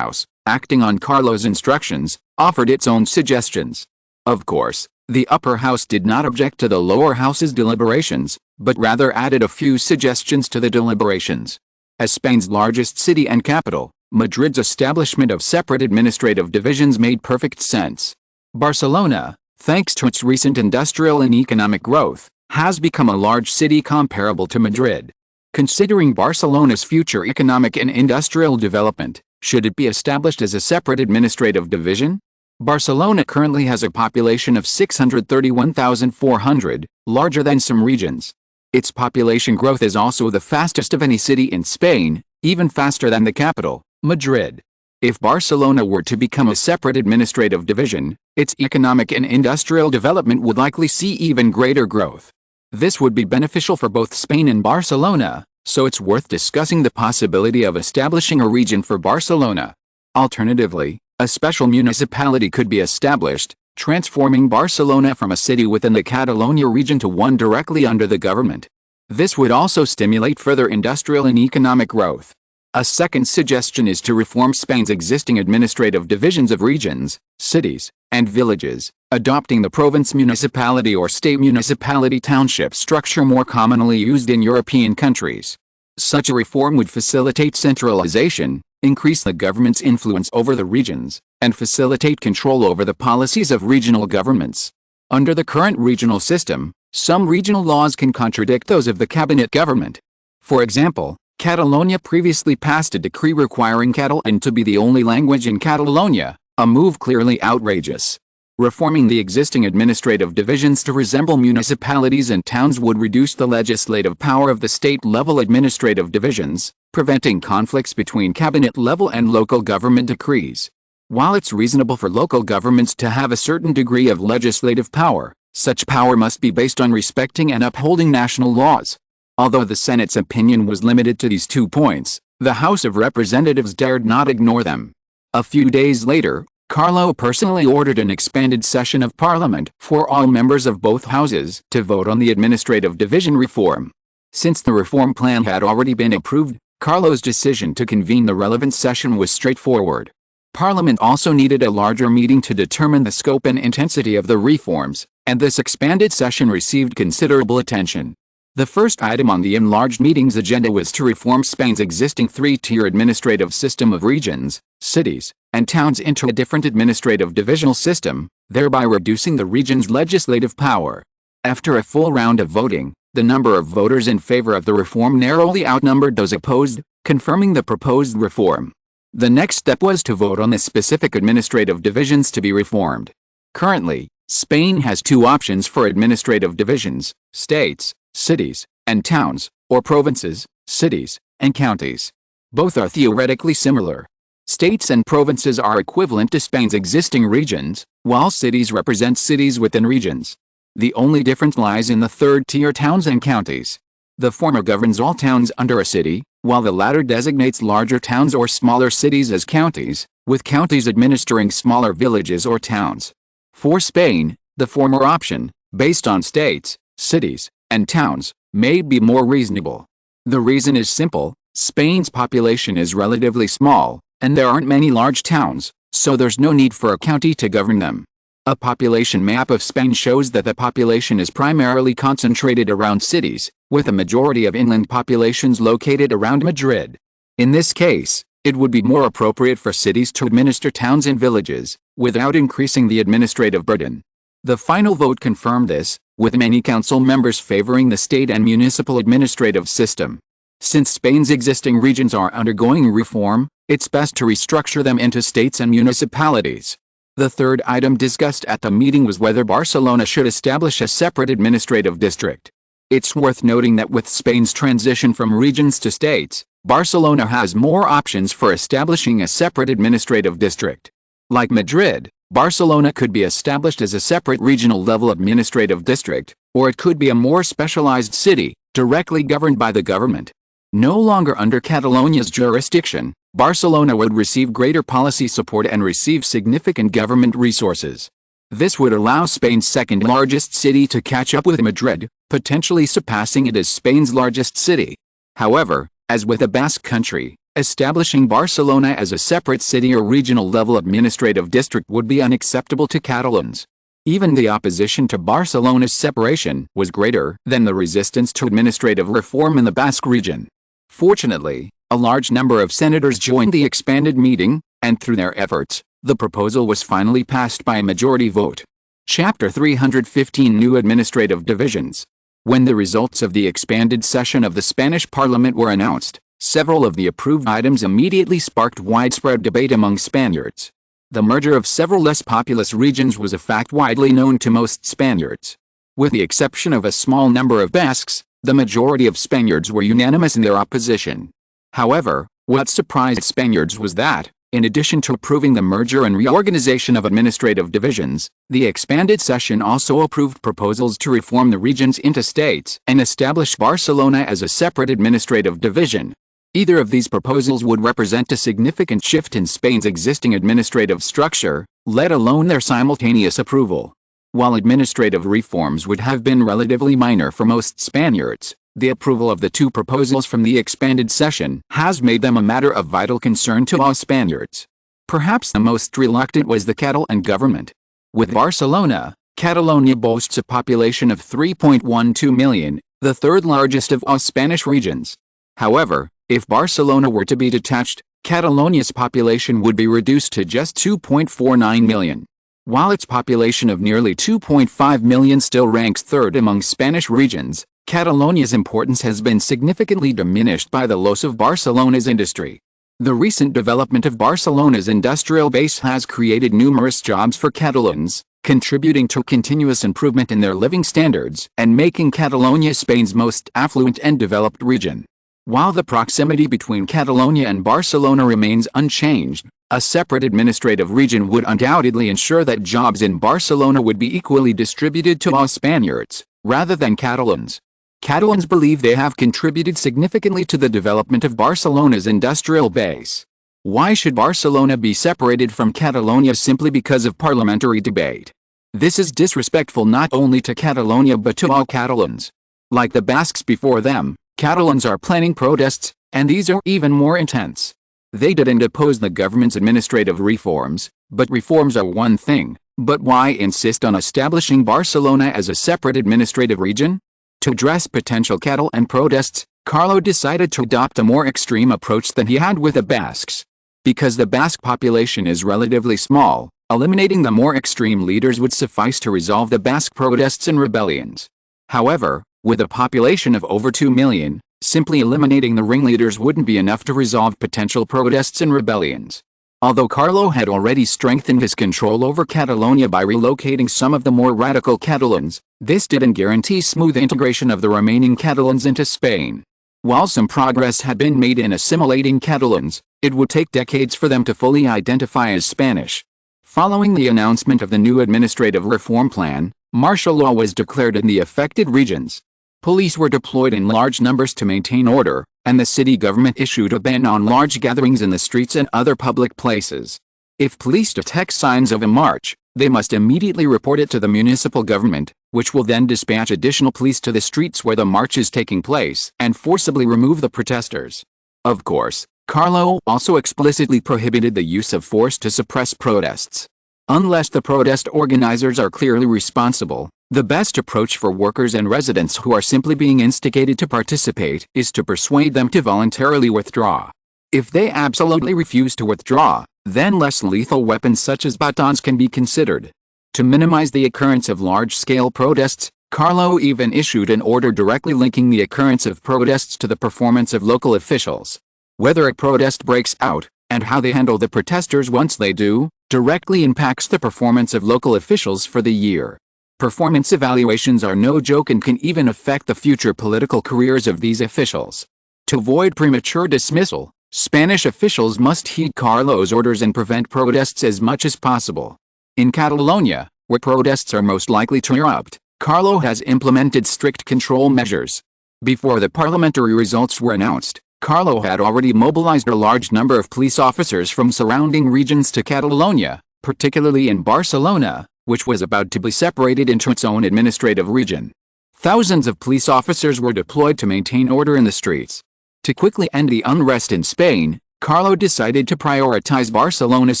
acting on Carlo's instructions, offered its own suggestions. Of course, the upper house did not object to the lower house's deliberations, but rather added a few suggestions to the deliberations. As Spain's largest city and capital, Madrid's establishment of separate administrative divisions made perfect sense. Barcelona, thanks to its recent industrial and economic growth, has become a large city comparable to Madrid. Considering Barcelona's future economic and industrial development, should it be established as a separate administrative division? Barcelona currently has a population of 631,400, larger than some regions. Its population growth is also the fastest of any city in Spain, even faster than the capital, Madrid. If Barcelona were to become a separate administrative division, its economic and industrial development would likely see even greater growth. This would be beneficial for both Spain and Barcelona, so it's worth discussing the possibility of establishing a region for Barcelona. Alternatively, a special municipality could be established, transforming Barcelona from a city within the Catalonia region to one directly under the government. This would also stimulate further industrial and economic growth. A second suggestion is to reform Spain's existing administrative divisions of regions, cities, and villages, adopting the province municipality or state municipality township structure more commonly used in European countries. Such a reform would facilitate centralization, increase the government's influence over the regions, and facilitate control over the policies of regional governments. Under the current regional system, some regional laws can contradict those of the cabinet government. For example, Catalonia previously passed a decree requiring Catalan to be the only language in Catalonia, a move clearly outrageous. Reforming the existing administrative divisions to resemble municipalities and towns would reduce the legislative power of the state-level administrative divisions, preventing conflicts between cabinet-level and local government decrees. While it's reasonable for local governments to have a certain degree of legislative power, such power must be based on respecting and upholding national laws. Although the Senate's opinion was limited to these 2 points, the House of Representatives dared not ignore them. A few days later, Carlo personally ordered an expanded session of Parliament for all members of both houses to vote on the administrative division reform. Since the reform plan had already been approved, Carlo's decision to convene the relevant session was straightforward. Parliament also needed a larger meeting to determine the scope and intensity of the reforms, and this expanded session received considerable attention. The first item on the enlarged meeting's agenda was to reform Spain's existing three-tier administrative system of regions, cities, and towns into a different administrative divisional system, thereby reducing the region's legislative power. After a full round of voting, the number of voters in favor of the reform narrowly outnumbered those opposed, confirming the proposed reform. The next step was to vote on the specific administrative divisions to be reformed. Currently, Spain has two options for administrative divisions: states, cities, and towns, or provinces, cities, and counties. Both are theoretically similar. States and provinces are equivalent to Spain's existing regions, while cities represent cities within regions. The only difference lies in the third-tier towns and counties. The former governs all towns under a city, while the latter designates larger towns or smaller cities as counties, with counties administering smaller villages or towns. For Spain, the former option, based on states, cities, and towns, may be more reasonable. The reason is simple: Spain's population is relatively small, and there aren't many large towns, so there's no need for a county to govern them. A population map of Spain shows that the population is primarily concentrated around cities, with a majority of inland populations located around Madrid. In this case, it would be more appropriate for cities to administer towns and villages, without increasing the administrative burden. The final vote confirmed this, with many council members favoring the state and municipal administrative system. Since Spain's existing regions are undergoing reform, it's best to restructure them into states and municipalities. The third item discussed at the meeting was whether Barcelona should establish a separate administrative district. It's worth noting that with Spain's transition from regions to states, Barcelona has more options for establishing a separate administrative district. Like Madrid, Barcelona could be established as a separate regional-level administrative district, or it could be a more specialized city, directly governed by the government. No longer under Catalonia's jurisdiction, Barcelona would receive greater policy support and receive significant government resources. This would allow Spain's second-largest city to catch up with Madrid, potentially surpassing it as Spain's largest city. However, as with the Basque Country, establishing Barcelona as a separate city or regional-level administrative district would be unacceptable to Catalans. Even the opposition to Barcelona's separation was greater than the resistance to administrative reform in the Basque region. Fortunately, a large number of senators joined the expanded meeting, and through their efforts, the proposal was finally passed by a majority vote. Chapter 315: New Administrative Divisions. When the results of the expanded session of the Spanish Parliament were announced, several of the approved items immediately sparked widespread debate among Spaniards. The merger of several less populous regions was a fact widely known to most Spaniards. With the exception of a small number of Basques, the majority of Spaniards were unanimous in their opposition. However, what surprised Spaniards was that, in addition to approving the merger and reorganization of administrative divisions, the expanded session also approved proposals to reform the regions into states and establish Barcelona as a separate administrative division. Either of these proposals would represent a significant shift in Spain's existing administrative structure, let alone their simultaneous approval. While administrative reforms would have been relatively minor for most Spaniards, the approval of the two proposals from the expanded session has made them a matter of vital concern to all Spaniards. Perhaps the most reluctant was the Catalan government. With Barcelona, Catalonia boasts a population of 3.12 million, the third largest of all Spanish regions. However, if Barcelona were to be detached, Catalonia's population would be reduced to just 2.49 million. While its population of nearly 2.5 million still ranks third among Spanish regions, Catalonia's importance has been significantly diminished by the loss of Barcelona's industry. The recent development of Barcelona's industrial base has created numerous jobs for Catalans, contributing to continuous improvement in their living standards and making Catalonia Spain's most affluent and developed region. While the proximity between Catalonia and Barcelona remains unchanged, a separate administrative region would undoubtedly ensure that jobs in Barcelona would be equally distributed to all Spaniards, rather than Catalans. Catalans believe they have contributed significantly to the development of Barcelona's industrial base. Why should Barcelona be separated from Catalonia simply because of parliamentary debate? This is disrespectful not only to Catalonia but to all Catalans. Like the Basques before them, Catalans are planning protests, and these are even more intense. They didn't oppose the government's administrative reforms, but reforms are one thing. But why insist on establishing Barcelona as a separate administrative region? To address potential Catalan protests, Carlo decided to adopt a more extreme approach than he had with the Basques. Because the Basque population is relatively small, eliminating the more extreme leaders would suffice to resolve the Basque protests and rebellions. However, with a population of over 2 million, simply eliminating the ringleaders wouldn't be enough to resolve potential protests and rebellions. Although Carlo had already strengthened his control over Catalonia by relocating some of the more radical Catalans, this didn't guarantee smooth integration of the remaining Catalans into Spain. While some progress had been made in assimilating Catalans, it would take decades for them to fully identify as Spanish. Following the announcement of the new administrative reform plan, martial law was declared in the affected regions. Police were deployed in large numbers to maintain order, and the city government issued a ban on large gatherings in the streets and other public places. If police detect signs of a march, they must immediately report it to the municipal government, which will then dispatch additional police to the streets where the march is taking place and forcibly remove the protesters. Of course, Carlo also explicitly prohibited the use of force to suppress protests. Unless the protest organizers are clearly responsible, the best approach for workers and residents who are simply being instigated to participate is to persuade them to voluntarily withdraw. If they absolutely refuse to withdraw, then less lethal weapons such as batons can be considered. To minimize the occurrence of large-scale protests, Carlo even issued an order directly linking the occurrence of protests to the performance of local officials. Whether a protest breaks out, and how they handle the protesters once they do, directly impacts the performance of local officials for the year. Performance evaluations are no joke and can even affect the future political careers of these officials. To avoid premature dismissal, Spanish officials must heed Carlo's orders and prevent protests as much as possible. In Catalonia, where protests are most likely to erupt, Carlo has implemented strict control measures. Before the parliamentary results were announced, Carlo had already mobilized a large number of police officers from surrounding regions to Catalonia, particularly in Barcelona, which was about to be separated into its own administrative region. Thousands of police officers were deployed to maintain order in the streets. To quickly end the unrest in Spain, Carlo decided to prioritize Barcelona's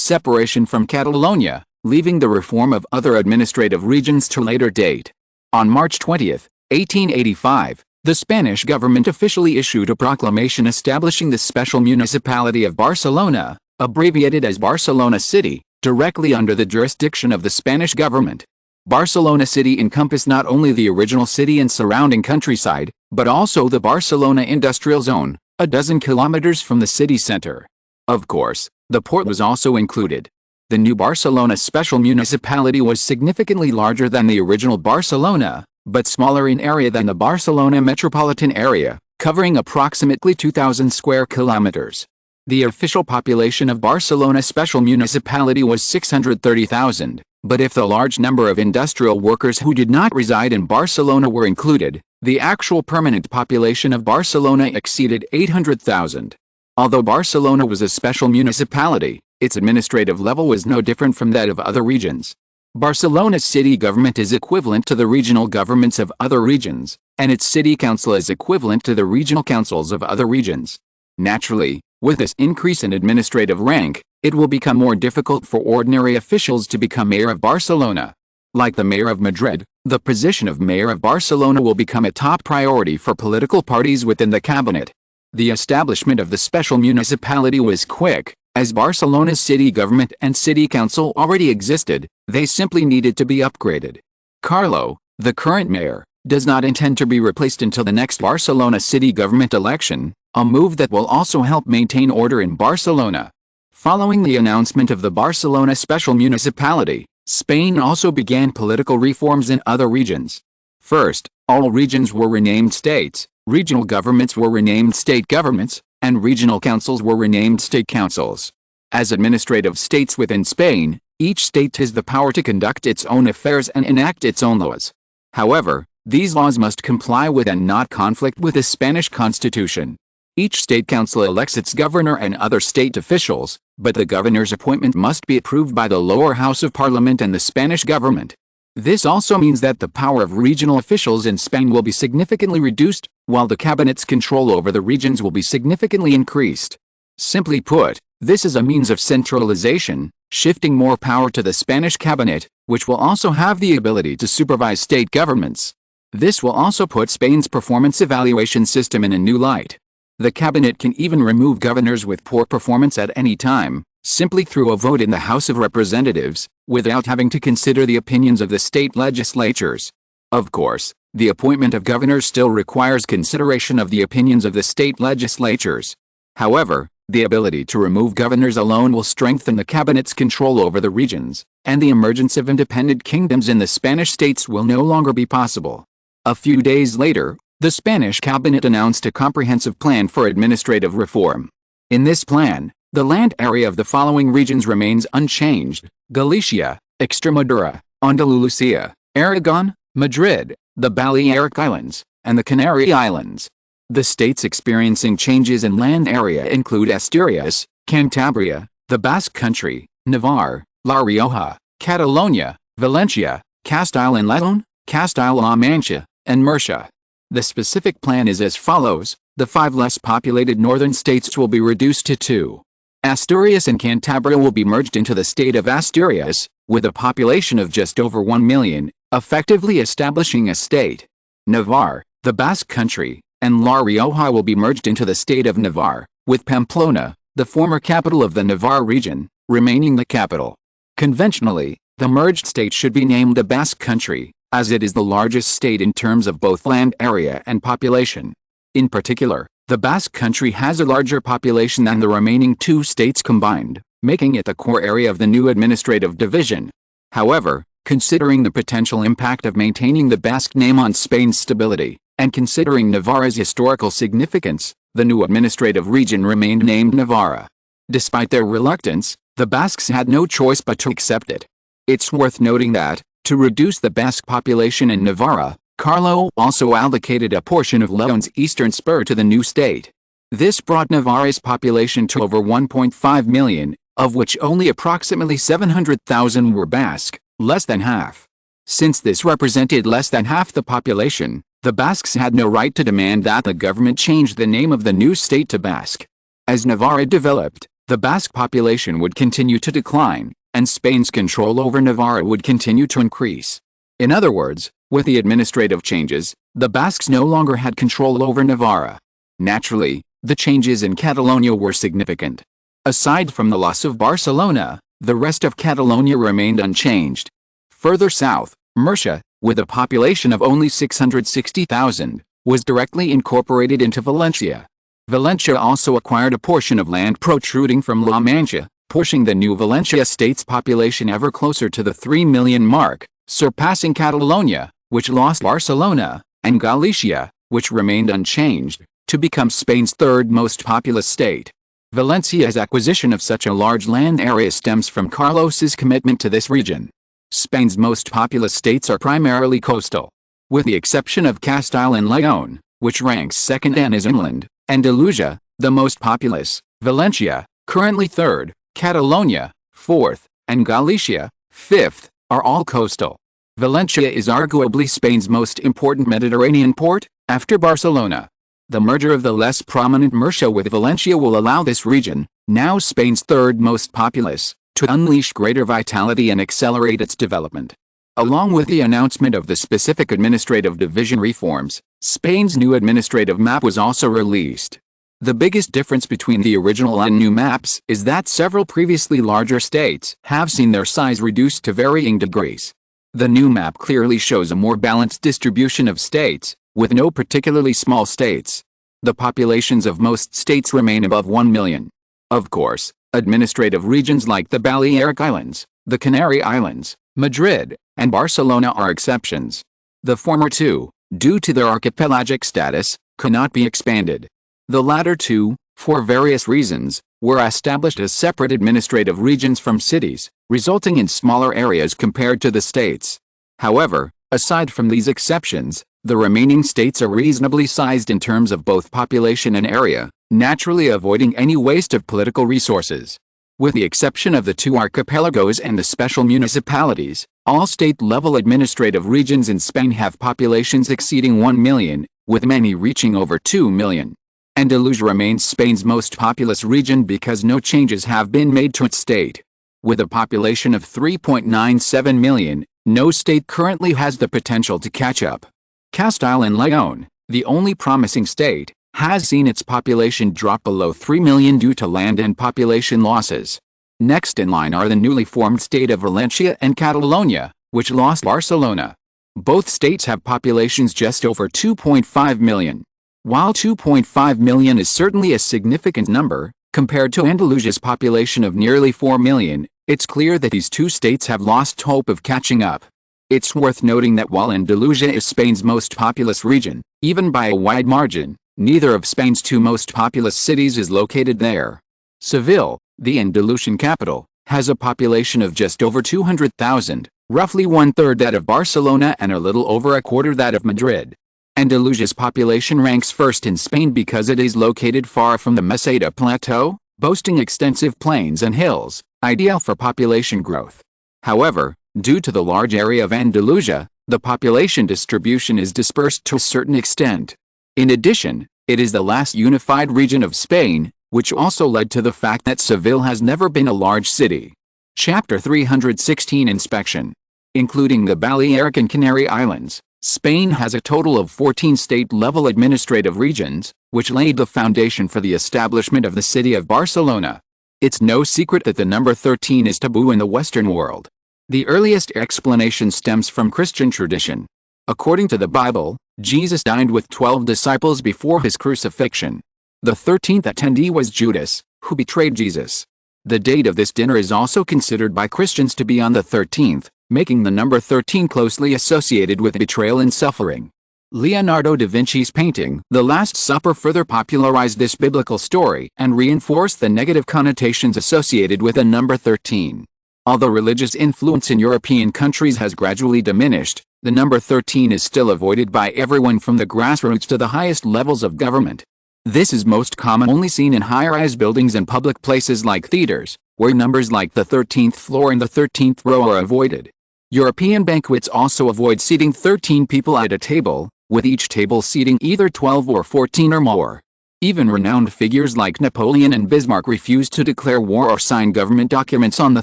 separation from Catalonia, leaving the reform of other administrative regions to later date. On March 20, 1885, the Spanish government officially issued a proclamation establishing the special municipality of Barcelona, abbreviated as Barcelona City, directly under the jurisdiction of the Spanish government. Barcelona City encompassed not only the original city and surrounding countryside, but also the Barcelona Industrial Zone, a dozen kilometers from the city center. Of course, the port was also included. The new Barcelona special municipality was significantly larger than the original Barcelona, but smaller in area than the Barcelona metropolitan area, covering approximately 2,000 square kilometers. The official population of Barcelona special municipality was 630,000, but if the large number of industrial workers who did not reside in Barcelona were included, the actual permanent population of Barcelona exceeded 800,000. Although Barcelona was a special municipality, its administrative level was no different from that of other regions. Barcelona's city government is equivalent to the regional governments of other regions, and its city council is equivalent to the regional councils of other regions. Naturally, with this increase in administrative rank, it will become more difficult for ordinary officials to become mayor of Barcelona. Like the mayor of Madrid, the position of mayor of Barcelona will become a top priority for political parties within the cabinet. The establishment of the special municipality was quick, As Barcelona's city government and city council already existed, they simply needed to be upgraded. Carlo, the current mayor, does not intend to be replaced until the next Barcelona city government election, a move that will also help maintain order in Barcelona. Following the announcement of the Barcelona special municipality, Spain also began political reforms in other regions. First, all regions were renamed states, regional governments were renamed state governments, and regional councils were renamed state councils. As administrative states within Spain, each state has the power to conduct its own affairs and enact its own laws. However, these laws must comply with and not conflict with the Spanish constitution. Each state council elects its governor and other state officials, but the governor's appointment must be approved by the lower house of parliament and the Spanish government. This also means that the power of regional officials in Spain will be significantly reduced, while the cabinet's control over the regions will be significantly increased. Simply put, this is a means of centralization, shifting more power to the Spanish cabinet, which will also have the ability to supervise state governments. This will also put Spain's performance evaluation system in a new light. The cabinet can even remove governors with poor performance at any time, simply through a vote in the House of Representatives, without having to consider the opinions of the state legislatures. Of course, the appointment of governors still requires consideration of the opinions of the state legislatures. However, the ability to remove governors alone will strengthen the cabinet's control over the regions, and the emergence of independent kingdoms in the Spanish states will no longer be possible. A few days later, the Spanish cabinet announced a comprehensive plan for administrative reform. In this plan, the land area of the following regions remains unchanged: Galicia, Extremadura, Andalusia, Aragon, Madrid, the Balearic Islands, and the Canary Islands. The states experiencing changes in land area include Asturias, Cantabria, the Basque Country, Navarre, La Rioja, Catalonia, Valencia, Castile and León, Castile-La Mancha, and Murcia. The specific plan is as follows: the 5 less populated northern states will be reduced to 2. Asturias and Cantabria will be merged into the state of Asturias, with a population of just over 1 million, effectively establishing a state. Navarre, the Basque Country, and La Rioja will be merged into the state of Navarre, with Pamplona, the former capital of the Navarre region, remaining the capital. Conventionally, the merged state should be named the Basque Country, as it is the largest state in terms of both land area and population. In particular, the Basque Country has a larger population than the remaining 2 states combined, making it the core area of the new administrative division. However, considering the potential impact of maintaining the Basque name on Spain's stability, and considering Navarra's historical significance, the new administrative region remained named Navarra. Despite their reluctance, the Basques had no choice but to accept it. It's worth noting that, to reduce the Basque population in Navarra, Carlo also allocated a portion of León's eastern spur to the new state. This brought Navarra's population to over 1.5 million, of which only approximately 700,000 were Basque, less than half. Since this represented less than half the population, the Basques had no right to demand that the government change the name of the new state to Basque. As Navarra developed, the Basque population would continue to decline, and Spain's control over Navarra would continue to increase. In other words, with the administrative changes, the Basques no longer had control over Navarra. Naturally, the changes in Catalonia were significant. Aside from the loss of Barcelona, the rest of Catalonia remained unchanged. Further south, Murcia, with a population of only 660,000, was directly incorporated into Valencia. Valencia also acquired a portion of land protruding from La Mancha, pushing the new Valencia state's population ever closer to the 3 million mark, surpassing Catalonia, which lost Barcelona, and Galicia, which remained unchanged, to become Spain's 3rd most populous state. Valencia's acquisition of such a large land area stems from Carlos's commitment to this region. Spain's most populous states are primarily coastal. With the exception of Castile and León, which ranks 2nd and is inland, Andalusia, the most populous, Valencia, currently 3rd, Catalonia, 4th, and Galicia, 5th, are all coastal. Valencia is arguably Spain's most important Mediterranean port, after Barcelona. The merger of the less prominent Murcia with Valencia will allow this region, now Spain's 3rd most populous, to unleash greater vitality and accelerate its development. Along with the announcement of the specific administrative division reforms, Spain's new administrative map was also released. The biggest difference between the original and new maps is that several previously larger states have seen their size reduced to varying degrees. The new map clearly shows a more balanced distribution of states, with no particularly small states. The populations of most states remain above 1 million. Of course, administrative regions like the Balearic Islands, the Canary Islands, Madrid, and Barcelona are exceptions. The former two, due to their archipelagic status, cannot be expanded. The latter two, for various reasons, were established as separate administrative regions from cities, resulting in smaller areas compared to the states. However, aside from these exceptions, the remaining states are reasonably sized in terms of both population and area, naturally avoiding any waste of political resources. With the exception of the two archipelagos and the special municipalities, all state-level administrative regions in Spain have populations exceeding 1 million, with many reaching over 2 million. Andalusia remains Spain's most populous region because no changes have been made to its state. With a population of 3.97 million, no state currently has the potential to catch up. Castile and León, the only promising state, has seen its population drop below 3 million due to land and population losses. Next in line are the newly formed state of Valencia and Catalonia, which lost Barcelona. Both states have populations just over 2.5 million. While 2.5 million is certainly a significant number, compared to Andalusia's population of nearly 4 million, it's clear that these two states have lost hope of catching up. It's worth noting that while Andalusia is Spain's most populous region, even by a wide margin, neither of Spain's two most populous cities is located there. Seville, the Andalusian capital, has a population of just over 200,000, roughly one-third that of Barcelona and a little over a quarter that of Madrid. Andalusia's population ranks first in Spain because it is located far from the Meseta Plateau, boasting extensive plains and hills, ideal for population growth. However, due to the large area of Andalusia, the population distribution is dispersed to a certain extent. In addition, it is the last unified region of Spain, which also led to the fact that Seville has never been a large city. Chapter 316 Inspection. Including the Balearic and Canary Islands, Spain has a total of 14 state-level administrative regions, which laid the foundation for the establishment of the city of Barcelona. It's no secret that the number 13 is taboo in the Western world. The earliest explanation stems from Christian tradition. According to the Bible, Jesus dined with 12 disciples before his crucifixion. The 13th attendee was Judas, who betrayed Jesus. The date of this dinner is also considered by Christians to be on the 13th, making the number 13 closely associated with betrayal and suffering. Leonardo da Vinci's painting, The Last Supper, further popularized this biblical story and reinforced the negative connotations associated with the number 13. Although religious influence in European countries has gradually diminished, the number 13 is still avoided by everyone from the grassroots to the highest levels of government. This is most commonly seen in high-rise buildings and public places like theaters, where numbers like the 13th floor and the 13th row are avoided. European banquets also avoid seating 13 people at a table, with each table seating either 12 or 14 or more. Even renowned figures like Napoleon and Bismarck refused to declare war or sign government documents on the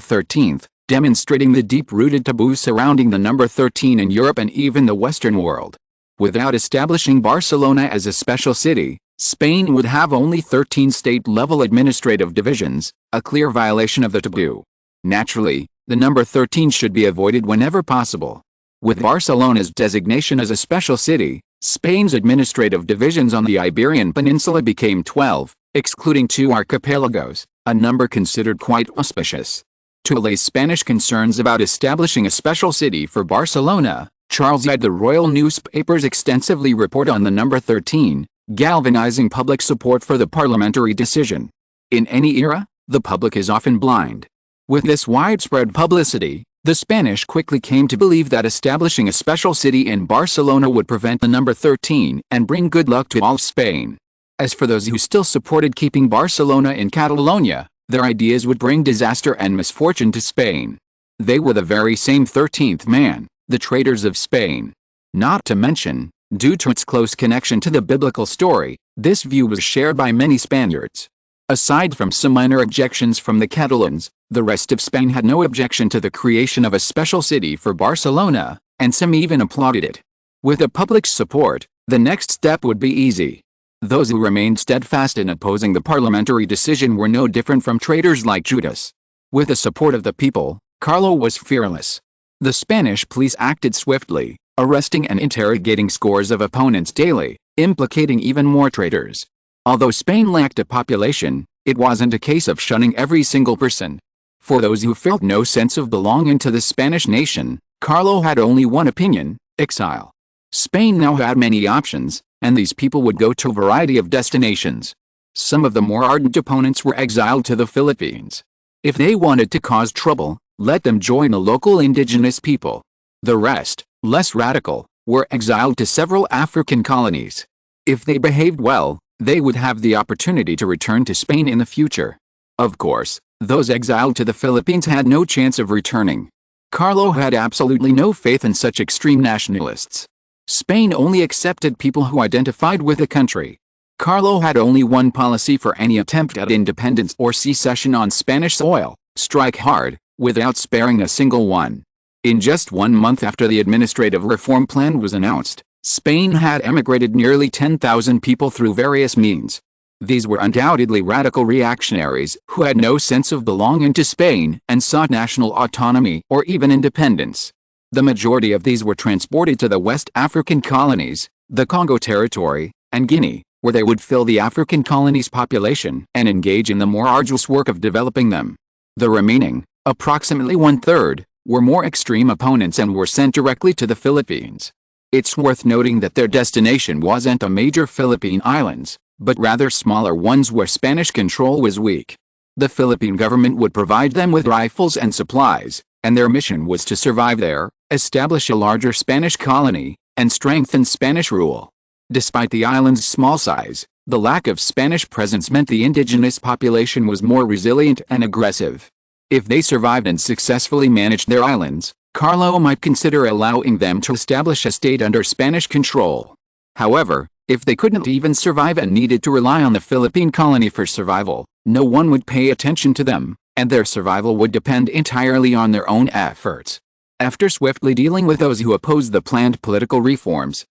13th, demonstrating the deep-rooted taboo surrounding the number 13 in Europe and even the Western world. Without establishing Barcelona as a special city, Spain would have only 13 state-level administrative divisions, a clear violation of the taboo. Naturally, the number 13 should be avoided whenever possible. With Barcelona's designation as a special city, Spain's administrative divisions on the Iberian Peninsula became 12, excluding 2 archipelagos, a number considered quite auspicious. To allay Spanish concerns about establishing a special city for Barcelona, Charles had the royal newspapers extensively report on the number 13, galvanizing public support for the parliamentary decision. In any era, the public is often blind. With this widespread publicity, the Spanish quickly came to believe that establishing a special city in Barcelona would prevent the number 13 and bring good luck to all of Spain. As for those who still supported keeping Barcelona in Catalonia, their ideas would bring disaster and misfortune to Spain. They were the very same 13th man, the traitors of Spain. Not to mention, due to its close connection to the biblical story, this view was shared by many Spaniards. Aside from some minor objections from the Catalans, the rest of Spain had no objection to the creation of a special city for Barcelona, and some even applauded it. With the public's support, the next step would be easy. Those who remained steadfast in opposing the parliamentary decision were no different from traitors like Judas. With the support of the people, Carlo was fearless. The Spanish police acted swiftly, arresting and interrogating scores of opponents daily, implicating even more traitors. Although Spain lacked a population, it wasn't a case of shunning every single person. For those who felt no sense of belonging to the Spanish nation, Carlo had only one opinion: exile. Spain now had many options, and these people would go to a variety of destinations. Some of the more ardent opponents were exiled to the Philippines. If they wanted to cause trouble, let them join the local indigenous people. The rest, less radical, were exiled to several African colonies. If they behaved well, they would have the opportunity to return to Spain in the future. Of course, those exiled to the Philippines had no chance of returning. Carlo had absolutely no faith in such extreme nationalists. Spain only accepted people who identified with the country. Carlo had only one policy for any attempt at independence or secession on Spanish soil: strike hard, without sparing a single one. In just 1 month after the administrative reform plan was announced, Spain had emigrated nearly 10,000 people through various means. These were undoubtedly radical reactionaries who had no sense of belonging to Spain and sought national autonomy or even independence. The majority of these were transported to the West African colonies, the Congo Territory, and Guinea, where they would fill the African colonies' population and engage in the more arduous work of developing them. The remaining, approximately 1/3, were more extreme opponents and were sent directly to the Philippines. It's worth noting that their destination wasn't the major Philippine islands, but rather smaller ones where Spanish control was weak. The Philippine government would provide them with rifles and supplies, and their mission was to survive there, establish a larger Spanish colony, and strengthen Spanish rule. Despite the island's small size, the lack of Spanish presence meant the indigenous population was more resilient and aggressive. If they survived and successfully managed their islands, Carlo might consider allowing them to establish a state under Spanish control. However, if they couldn't even survive and needed to rely on the Philippine colony for survival, no one would pay attention to them, and their survival would depend entirely on their own efforts. After swiftly dealing with those who opposed the planned political reforms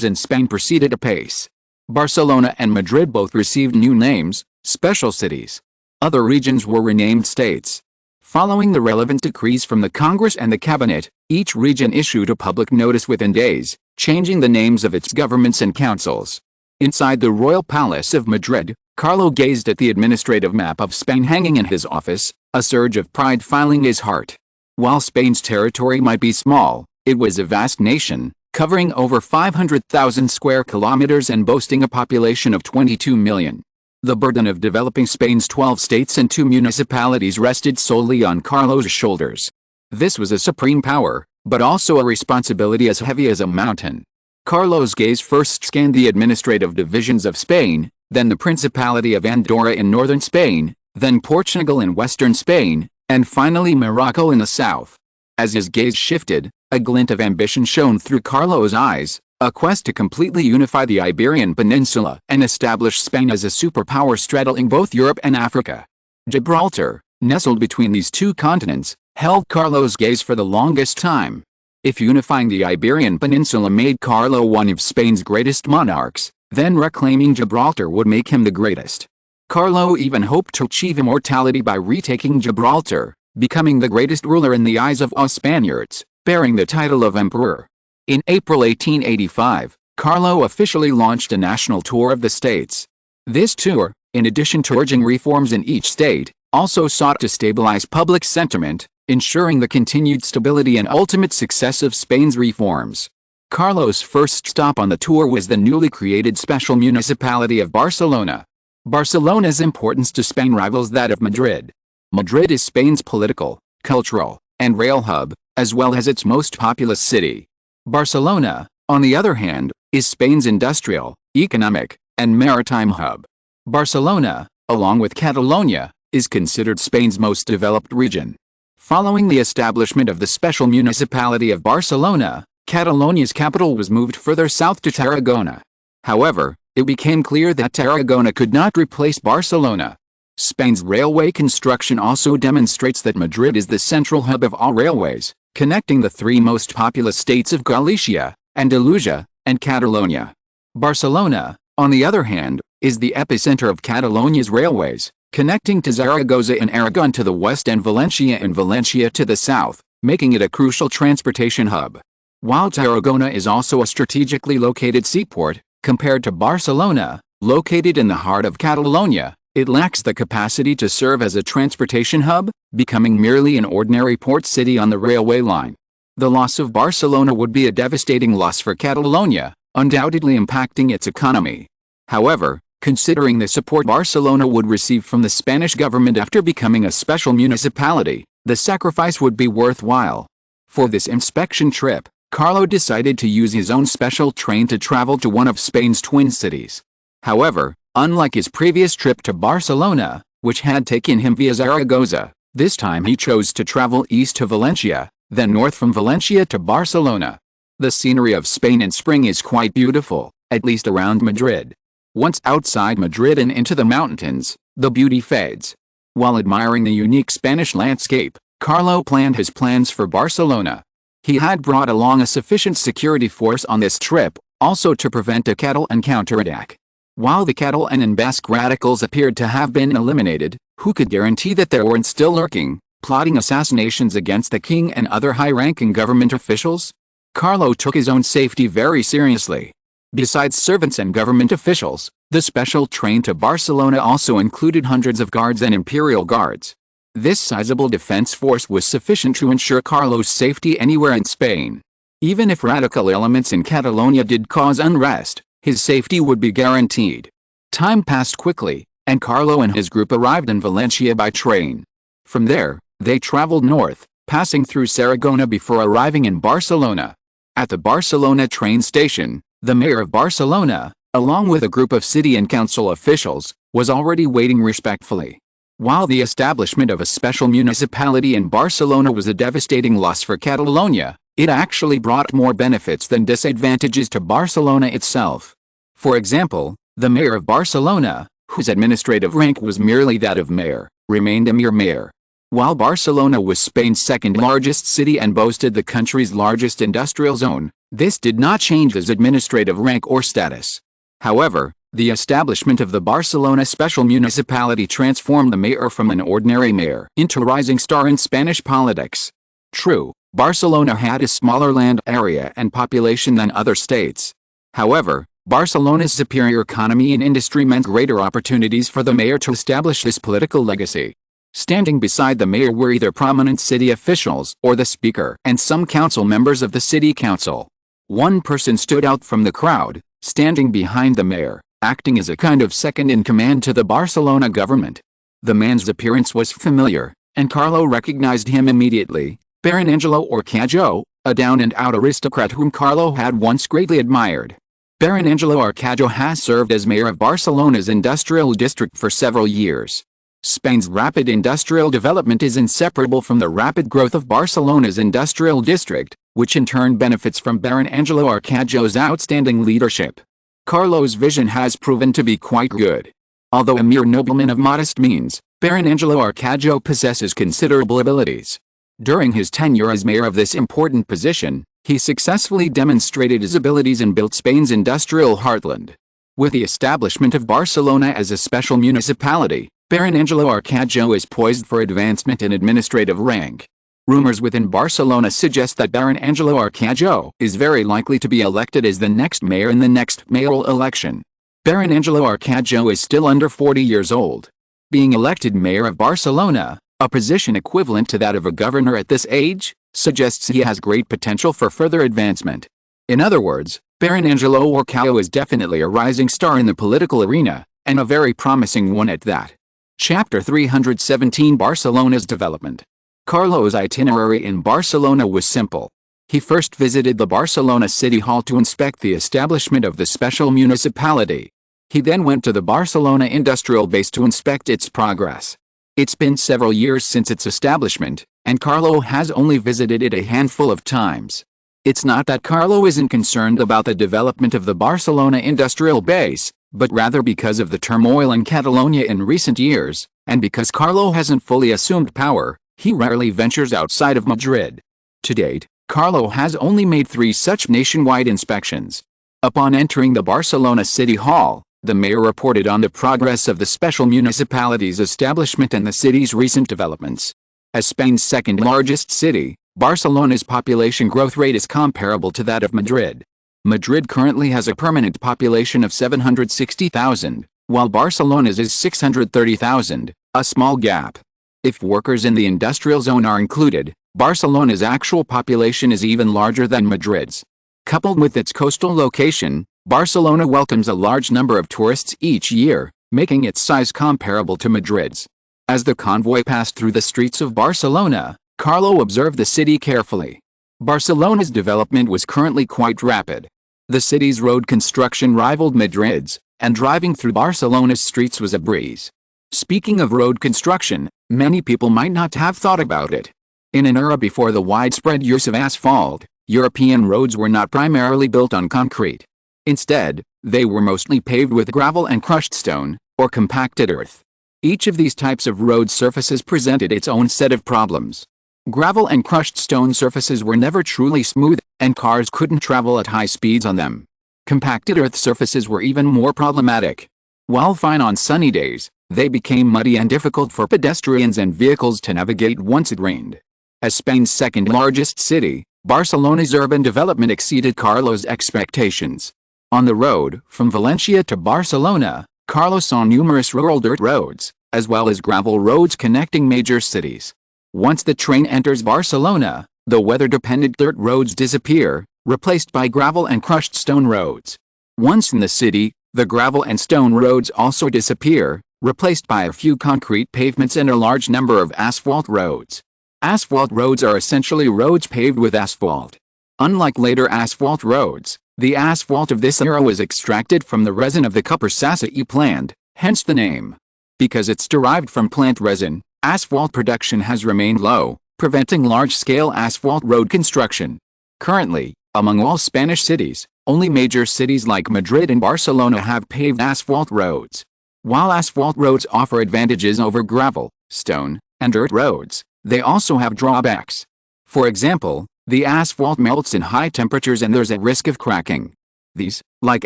in Spain proceeded apace. Barcelona and Madrid both received new names, special cities. Other regions were renamed states. Following the relevant decrees from the Congress and the Cabinet, each region issued a public notice within days, changing the names of its governments and councils. Inside the royal palace of Madrid, Carlo gazed at the administrative map of Spain hanging in his office, a surge of pride filling his heart. While Spain's territory might be small, it was a vast nation, covering over 500,000 square kilometers and boasting a population of 22 million. The burden of developing Spain's 12 states and 2 municipalities rested solely on Carlo's shoulders. This was a supreme power, but also a responsibility as heavy as a mountain. Carlo's gaze first scanned the administrative divisions of Spain, then the Principality of Andorra in northern Spain, then Portugal in western Spain, and finally Morocco in the south. As his gaze shifted, a glint of ambition shone through Carlo's eyes, a quest to completely unify the Iberian Peninsula and establish Spain as a superpower straddling both Europe and Africa. Gibraltar, nestled between these two continents, held Carlo's gaze for the longest time. If unifying the Iberian Peninsula made Carlo one of Spain's greatest monarchs, then reclaiming Gibraltar would make him the greatest. Carlo even hoped to achieve immortality by retaking Gibraltar, becoming the greatest ruler in the eyes of all Spaniards, bearing the title of emperor. In April 1885, Carlo officially launched a national tour of the states. This tour, in addition to urging reforms in each state, also sought to stabilize public sentiment, ensuring the continued stability and ultimate success of Spain's reforms. Carlo's first stop on the tour was the newly created special municipality of Barcelona. Barcelona's importance to Spain rivals that of Madrid. Madrid is Spain's political, cultural, and rail hub, as well as its most populous city. Barcelona, on the other hand, is Spain's industrial, economic, and maritime hub. Barcelona, along with Catalonia, is considered Spain's most developed region. Following the establishment of the special municipality of Barcelona, Catalonia's capital was moved further south to Tarragona. However, it became clear that Tarragona could not replace Barcelona. Spain's railway construction also demonstrates that Madrid is the central hub of all railways, connecting the three most populous states of Galicia, Andalusia, and Catalonia. Barcelona, on the other hand, is the epicenter of Catalonia's railways, connecting to Zaragoza in Aragon to the west and Valencia in Valencia to the south, making it a crucial transportation hub. While Tarragona is also a strategically located seaport, compared to Barcelona, located in the heart of Catalonia, it lacks the capacity to serve as a transportation hub, becoming merely an ordinary port city on the railway line. The loss of Barcelona would be a devastating loss for Catalonia, undoubtedly impacting its economy. However, considering the support Barcelona would receive from the Spanish government after becoming a special municipality, the sacrifice would be worthwhile. For this inspection trip, Carlo decided to use his own special train to travel to one of Spain's twin cities. However, unlike his previous trip to Barcelona, which had taken him via Zaragoza, this time he chose to travel east to Valencia, then north from Valencia to Barcelona. The scenery of Spain in spring is quite beautiful, at least around Madrid. Once outside Madrid and into the mountains, the beauty fades. While admiring the unique Spanish landscape, Carlo planned his plans for Barcelona. He had brought along a sufficient security force on this trip, also to prevent a Catalan counterattack. While the Catalan and Basque radicals appeared to have been eliminated, who could guarantee that there weren't still lurking, plotting assassinations against the king and other high-ranking government officials? Carlo took his own safety very seriously. Besides servants and government officials, the special train to Barcelona also included hundreds of guards and imperial guards. This sizable defense force was sufficient to ensure Carlo's safety anywhere in Spain. Even if radical elements in Catalonia did cause unrest, his safety would be guaranteed. Time passed quickly, and Carlo and his group arrived in Valencia by train. From there, they traveled north, passing through Tarragona before arriving in Barcelona. At the Barcelona train station, the mayor of Barcelona, along with a group of city and council officials, was already waiting respectfully. While the establishment of a special municipality in Barcelona was a devastating loss for Catalonia, it actually brought more benefits than disadvantages to Barcelona itself. For example, the mayor of Barcelona, whose administrative rank was merely that of mayor, remained a mere mayor. While Barcelona was Spain's second largest city and boasted the country's largest industrial zone, this did not change his administrative rank or status. However, the establishment of the Barcelona special municipality transformed the mayor from an ordinary mayor into a rising star in Spanish politics. True, Barcelona had a smaller land area and population than other states. However, Barcelona's superior economy and industry meant greater opportunities for the mayor to establish this political legacy. Standing beside the mayor were either prominent city officials or the speaker and some council members of the city council. One person stood out from the crowd, standing behind the mayor, acting as a kind of second-in-command to the Barcelona government. The man's appearance was familiar, and Carlo recognized him immediately: Baron Angelo Arcajo, a down-and-out aristocrat whom Carlo had once greatly admired. Baron Angelo Arcajo has served as mayor of Barcelona's industrial district for several years. Spain's rapid industrial development is inseparable from the rapid growth of Barcelona's industrial district, which in turn benefits from Baron Angelo Arcajo's outstanding leadership. Carlo's vision has proven to be quite good. Although a mere nobleman of modest means, Baron Angelo Arcajo possesses considerable abilities. During his tenure as mayor of this important position, he successfully demonstrated his abilities and built Spain's industrial heartland. With the establishment of Barcelona as a special municipality, Baron Angelo Arcajo is poised for advancement in administrative rank. Rumors within Barcelona suggest that Baron Angelo Arcajo is very likely to be elected as the next mayor in the next mayoral election. Baron Angelo Arcajo is still under 40 years old. Being elected mayor of Barcelona, a position equivalent to that of a governor at this age, suggests he has great potential for further advancement. In other words, Baron Angelo Arcajo is definitely a rising star in the political arena, and a very promising one at that. Chapter 317: Barcelona's development. Carlo's itinerary in Barcelona was simple. He first visited the Barcelona City Hall to inspect the establishment of the special municipality. He then went to the Barcelona industrial base to inspect its progress. It's been several years since its establishment, and Carlo has only visited it a handful of times. It's not that Carlo isn't concerned about the development of the Barcelona industrial base, but rather because of the turmoil in Catalonia in recent years, and because Carlo hasn't fully assumed power, he rarely ventures outside of Madrid. To date, Carlo has only made 3 such nationwide inspections. Upon entering the Barcelona City Hall, The mayor reported on the progress of the special municipality's establishment and the city's recent developments. As Spain's second-largest city, Barcelona's population growth rate is comparable to that of Madrid. Madrid currently has a permanent population of 760,000, while Barcelona's is 630,000, a small gap. If workers in the industrial zone are included, Barcelona's actual population is even larger than Madrid's. Coupled with its coastal location, Barcelona welcomes a large number of tourists each year, making its size comparable to Madrid's. As the convoy passed through the streets of Barcelona, Carlo observed the city carefully. Barcelona's development was currently quite rapid. The city's road construction rivaled Madrid's, and driving through Barcelona's streets was a breeze. Speaking of road construction, many people might not have thought about it. In an era before the widespread use of asphalt, European roads were not primarily built on concrete. Instead, they were mostly paved with gravel and crushed stone, or compacted earth. Each of these types of road surfaces presented its own set of problems. Gravel and crushed stone surfaces were never truly smooth, and cars couldn't travel at high speeds on them. Compacted earth surfaces were even more problematic. While fine on sunny days, they became muddy and difficult for pedestrians and vehicles to navigate once it rained. As Spain's second-largest city, Barcelona's urban development exceeded Carlo's expectations. On the road from Valencia to Barcelona, Carlo saw numerous rural dirt roads, as well as gravel roads connecting major cities. Once the train enters Barcelona, the weather-dependent dirt roads disappear, replaced by gravel and crushed stone roads. Once in the city, the gravel and stone roads also disappear, replaced by a few concrete pavements and a large number of asphalt roads. Asphalt roads are essentially roads paved with asphalt. Unlike later asphalt roads, the asphalt of this era was extracted from the resin of the cupressaceae plant, hence the name. Because it's derived from plant resin, asphalt production has remained low, preventing large-scale asphalt road construction. Currently, among all Spanish cities, only major cities like Madrid and Barcelona have paved asphalt roads. While asphalt roads offer advantages over gravel, stone, and dirt roads, they also have drawbacks. For example, the asphalt melts in high temperatures and there's a risk of cracking. These, like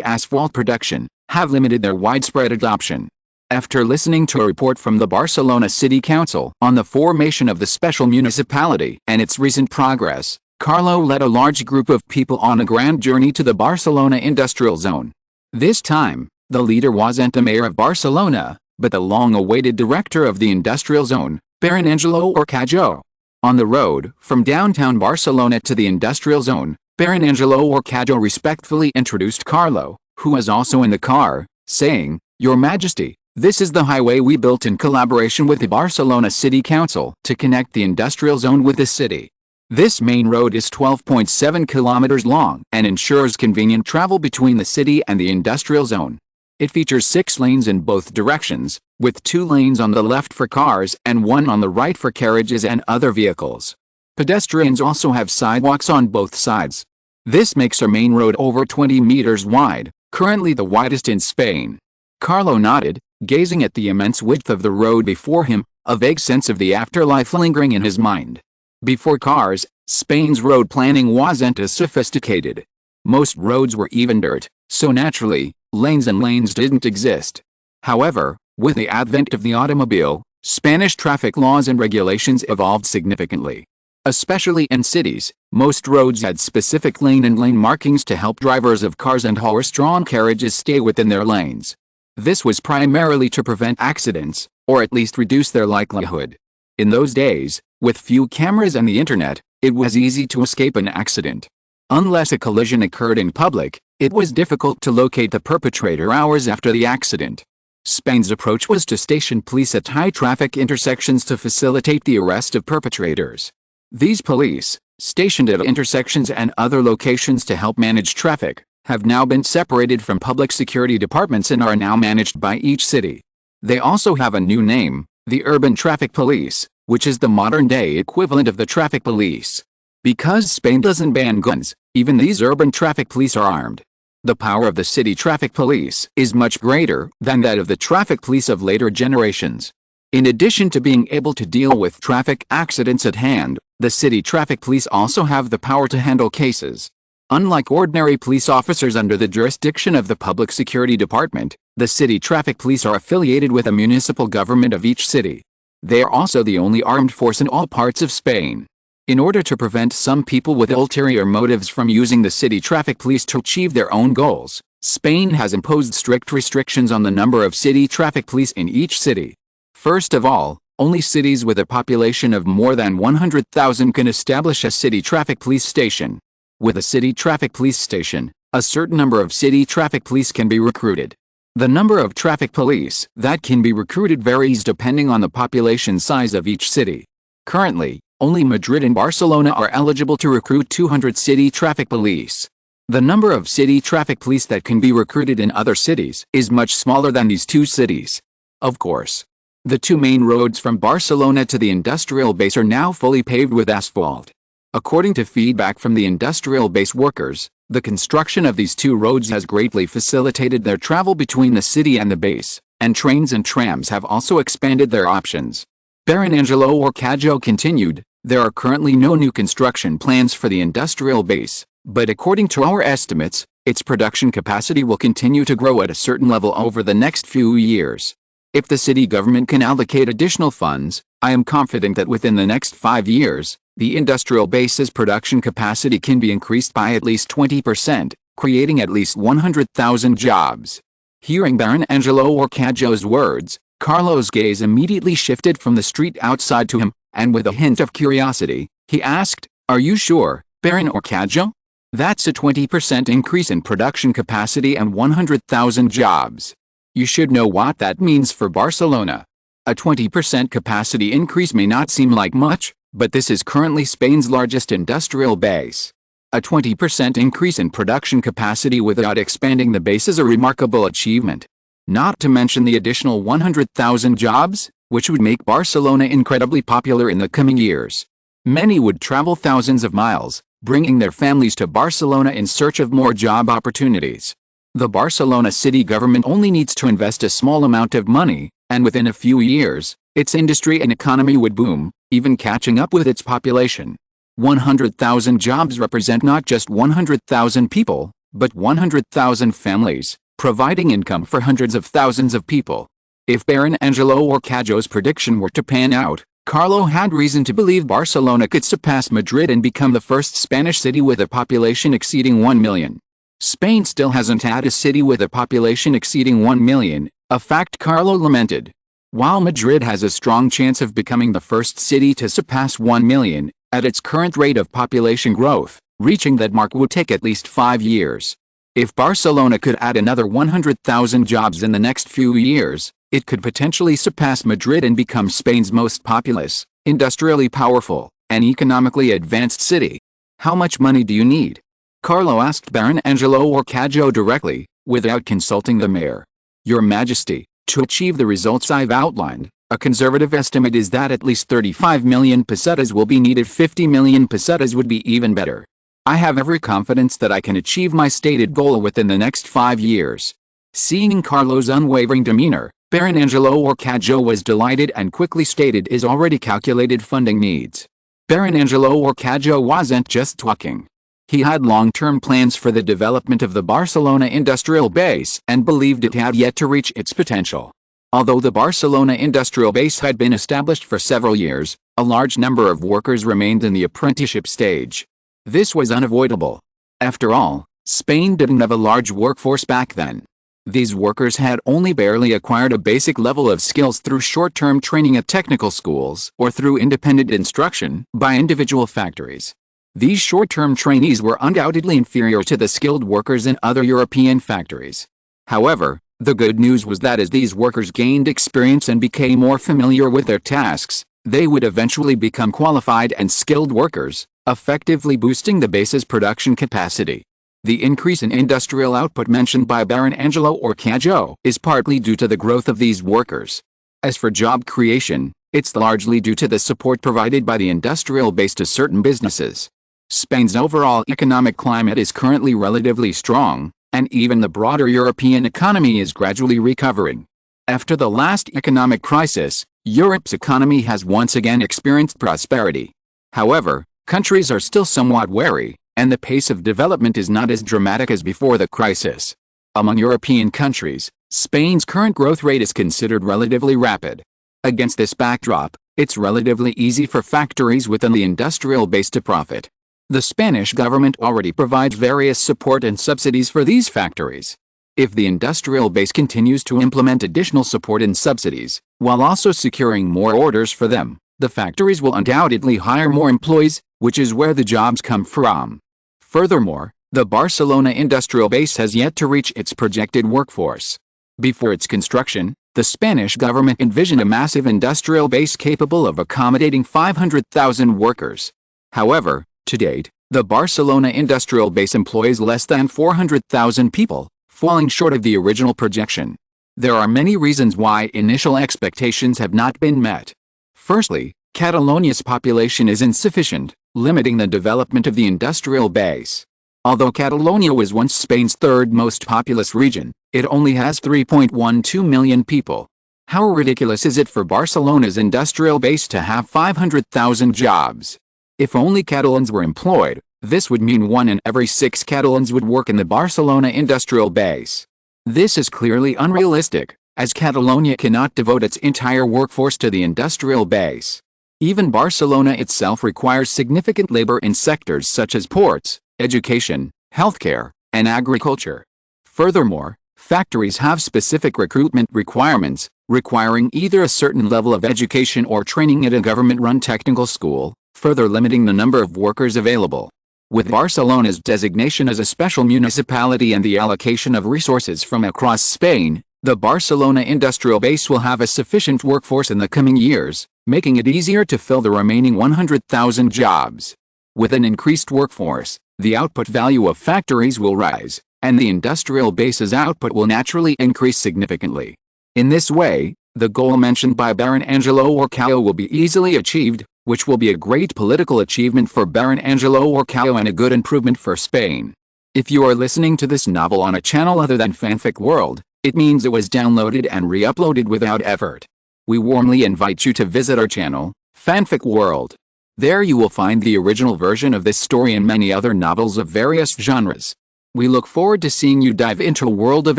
asphalt production, have limited their widespread adoption. After listening to a report from the Barcelona City Council on the formation of the special municipality and its recent progress, Carlo led a large group of people on a grand journey to the Barcelona industrial zone. This time, the leader wasn't the mayor of Barcelona, but the long-awaited director of the industrial zone, Baron Angelo Orcajo. On the road from downtown Barcelona to the industrial zone, Baron Angelo Orcajo respectfully introduced Carlo, who was also in the car, saying, "Your Majesty, this is the highway we built in collaboration with the Barcelona City Council to connect the industrial zone with the city. This main road is 12.7 kilometers long and ensures convenient travel between the city and the industrial zone. It features 6 lanes in both directions, with 2 lanes on the left for cars and 1 on the right for carriages and other vehicles. Pedestrians also have sidewalks on both sides. This makes our main road over 20 meters wide, currently the widest in Spain." Carlo nodded, gazing at the immense width of the road before him, a vague sense of the afterlife lingering in his mind. Before cars, Spain's road planning wasn't as sophisticated. Most roads were even dirt, so naturally, lanes and lanes didn't exist. However, with the advent of the automobile, Spanish traffic laws and regulations evolved significantly. Especially in cities, most roads had specific lane and lane markings to help drivers of cars and horse-drawn carriages stay within their lanes. This was primarily to prevent accidents, or at least reduce their likelihood. In those days, with few cameras and the internet, it was easy to escape an accident. Unless a collision occurred in public, it was difficult to locate the perpetrator hours after the accident. Spain's approach was to station police at high-traffic intersections to facilitate the arrest of perpetrators. These police, stationed at intersections and other locations to help manage traffic, have now been separated from public security departments and are now managed by each city. They also have a new name, the Urban Traffic Police, which is the modern-day equivalent of the traffic police. Because Spain doesn't ban guns, even these urban traffic police are armed. The power of the city traffic police is much greater than that of the traffic police of later generations. In addition to being able to deal with traffic accidents at hand, the city traffic police also have the power to handle cases. Unlike ordinary police officers under the jurisdiction of the Public Security Department, The city traffic police are affiliated with the municipal government of each city. They are also the only armed force in all parts of Spain. In order to prevent some people with ulterior motives from using the city traffic police to achieve their own goals, Spain has imposed strict restrictions on the number of city traffic police in each city. First of all, only cities with a population of more than 100,000 can establish a city traffic police station. With a city traffic police station, a certain number of city traffic police can be recruited. The number of traffic police that can be recruited varies depending on the population size of each city. Currently, only Madrid and Barcelona are eligible to recruit 200 city traffic police. The number of city traffic police that can be recruited in other cities is much smaller than these two cities. Of course, the two main roads from Barcelona to the industrial base are now fully paved with asphalt. According to feedback from the industrial base workers, the construction of these two roads has greatly facilitated their travel between the city and the base, and trains and trams have also expanded their options. Baron Angelo Orcaggio continued, there are currently no new construction plans for the industrial base, but according to our estimates, its production capacity will continue to grow at a certain level over the next few years. If the city government can allocate additional funds, I am confident that within the next 5 years, the industrial base's production capacity can be increased by at least 20%, creating at least 100,000 jobs. Hearing Baron Angelo Orcaggio's words, Carlo's gaze immediately shifted from the street outside to him, and with a hint of curiosity, he asked, "Are you sure, Baron Orcaggio? That's a 20% increase in production capacity and 100,000 jobs. You should know what that means for Barcelona. A 20% capacity increase may not seem like much, but this is currently Spain's largest industrial base. A 20% increase in production capacity without expanding the base is a remarkable achievement. Not to mention the additional 100,000 jobs, which would make Barcelona incredibly popular in the coming years. Many would travel thousands of miles, bringing their families to Barcelona in search of more job opportunities. The Barcelona city government only needs to invest a small amount of money, and within a few years, its industry and economy would boom, even catching up with its population. 100,000 jobs represent not just 100,000 people, but 100,000 families, providing income for hundreds of thousands of people. If Baron Angelo Orcaggio's prediction were to pan out, Carlo had reason to believe Barcelona could surpass Madrid and become the first Spanish city with a population exceeding 1 million. Spain still hasn't had a city with a population exceeding 1 million, a fact Carlo lamented. While Madrid has a strong chance of becoming the first city to surpass 1 million, at its current rate of population growth, reaching that mark would take at least 5 years. If Barcelona could add another 100,000 jobs in the next few years, it could potentially surpass Madrid and become Spain's most populous, industrially powerful, and economically advanced city. How much money do you need? Carlo asked Baron Angelo Orcaggio directly, without consulting the mayor. Your Majesty, to achieve the results I've outlined, a conservative estimate is that at least 35 million pesetas will be needed. 50 million pesetas would be even better. I have every confidence that I can achieve my stated goal within the next 5 years. Seeing Carlo's unwavering demeanor, Baron Angelo Orcaggio was delighted and quickly stated his already calculated funding needs. Baron Angelo Orcaggio wasn't just talking. He had long-term plans for the development of the Barcelona industrial base and believed it had yet to reach its potential. Although the Barcelona industrial base had been established for several years, a large number of workers remained in the apprenticeship stage. This was unavoidable. After all, Spain didn't have a large workforce back then. These workers had only barely acquired a basic level of skills through short-term training at technical schools or through independent instruction by individual factories. These short-term trainees were undoubtedly inferior to the skilled workers in other European factories. However, the good news was that as these workers gained experience and became more familiar with their tasks, they would eventually become qualified and skilled workers, effectively boosting the base's production capacity. The increase in industrial output mentioned by Baron Angelo Orcaggio is partly due to the growth of these workers. As for job creation, it's largely due to the support provided by the industrial base to certain businesses. Spain's overall economic climate is currently relatively strong, and even the broader European economy is gradually recovering. After the last economic crisis, Europe's economy has once again experienced prosperity. However, countries are still somewhat wary, and the pace of development is not as dramatic as before the crisis. Among European countries, Spain's current growth rate is considered relatively rapid. Against this backdrop, it's relatively easy for factories within the industrial base to profit. The Spanish government already provides various support and subsidies for these factories. If the industrial base continues to implement additional support and subsidies, while also securing more orders for them, the factories will undoubtedly hire more employees, which is where the jobs come from. Furthermore, the Barcelona industrial base has yet to reach its projected workforce. Before its construction, the Spanish government envisioned a massive industrial base capable of accommodating 500,000 workers. However, to date, the Barcelona industrial base employs less than 400,000 people, falling short of the original projection. There are many reasons why initial expectations have not been met. Firstly, Catalonia's population is insufficient, limiting the development of the industrial base. Although Catalonia was once Spain's third most populous region, it only has 3.12 million people. How ridiculous is it for Barcelona's industrial base to have 500,000 jobs? If only Catalans were employed, this would mean 1 in every 6 Catalans would work in the Barcelona industrial base. This is clearly unrealistic, as Catalonia cannot devote its entire workforce to the industrial base. Even Barcelona itself requires significant labor in sectors such as ports, education, healthcare, and agriculture. Furthermore, factories have specific recruitment requirements, requiring either a certain level of education or training at a government-run technical school, further limiting the number of workers available. With Barcelona's designation as a special municipality and the allocation of resources from across Spain, the Barcelona industrial base will have a sufficient workforce in the coming years, making it easier to fill the remaining 100,000 jobs. With an increased workforce, the output value of factories will rise, and the industrial base's output will naturally increase significantly. In this way, the goal mentioned by Baron Angelo Orcao will be easily achieved, which will be a great political achievement for Baron Angelo Orcao and a good improvement for Spain. If you are listening to this novel on a channel other than Fanfic World, it means it was downloaded and re-uploaded without effort. We warmly invite you to visit our channel, Fanfic World. There you will find the original version of this story and many other novels of various genres. We look forward to seeing you dive into a world of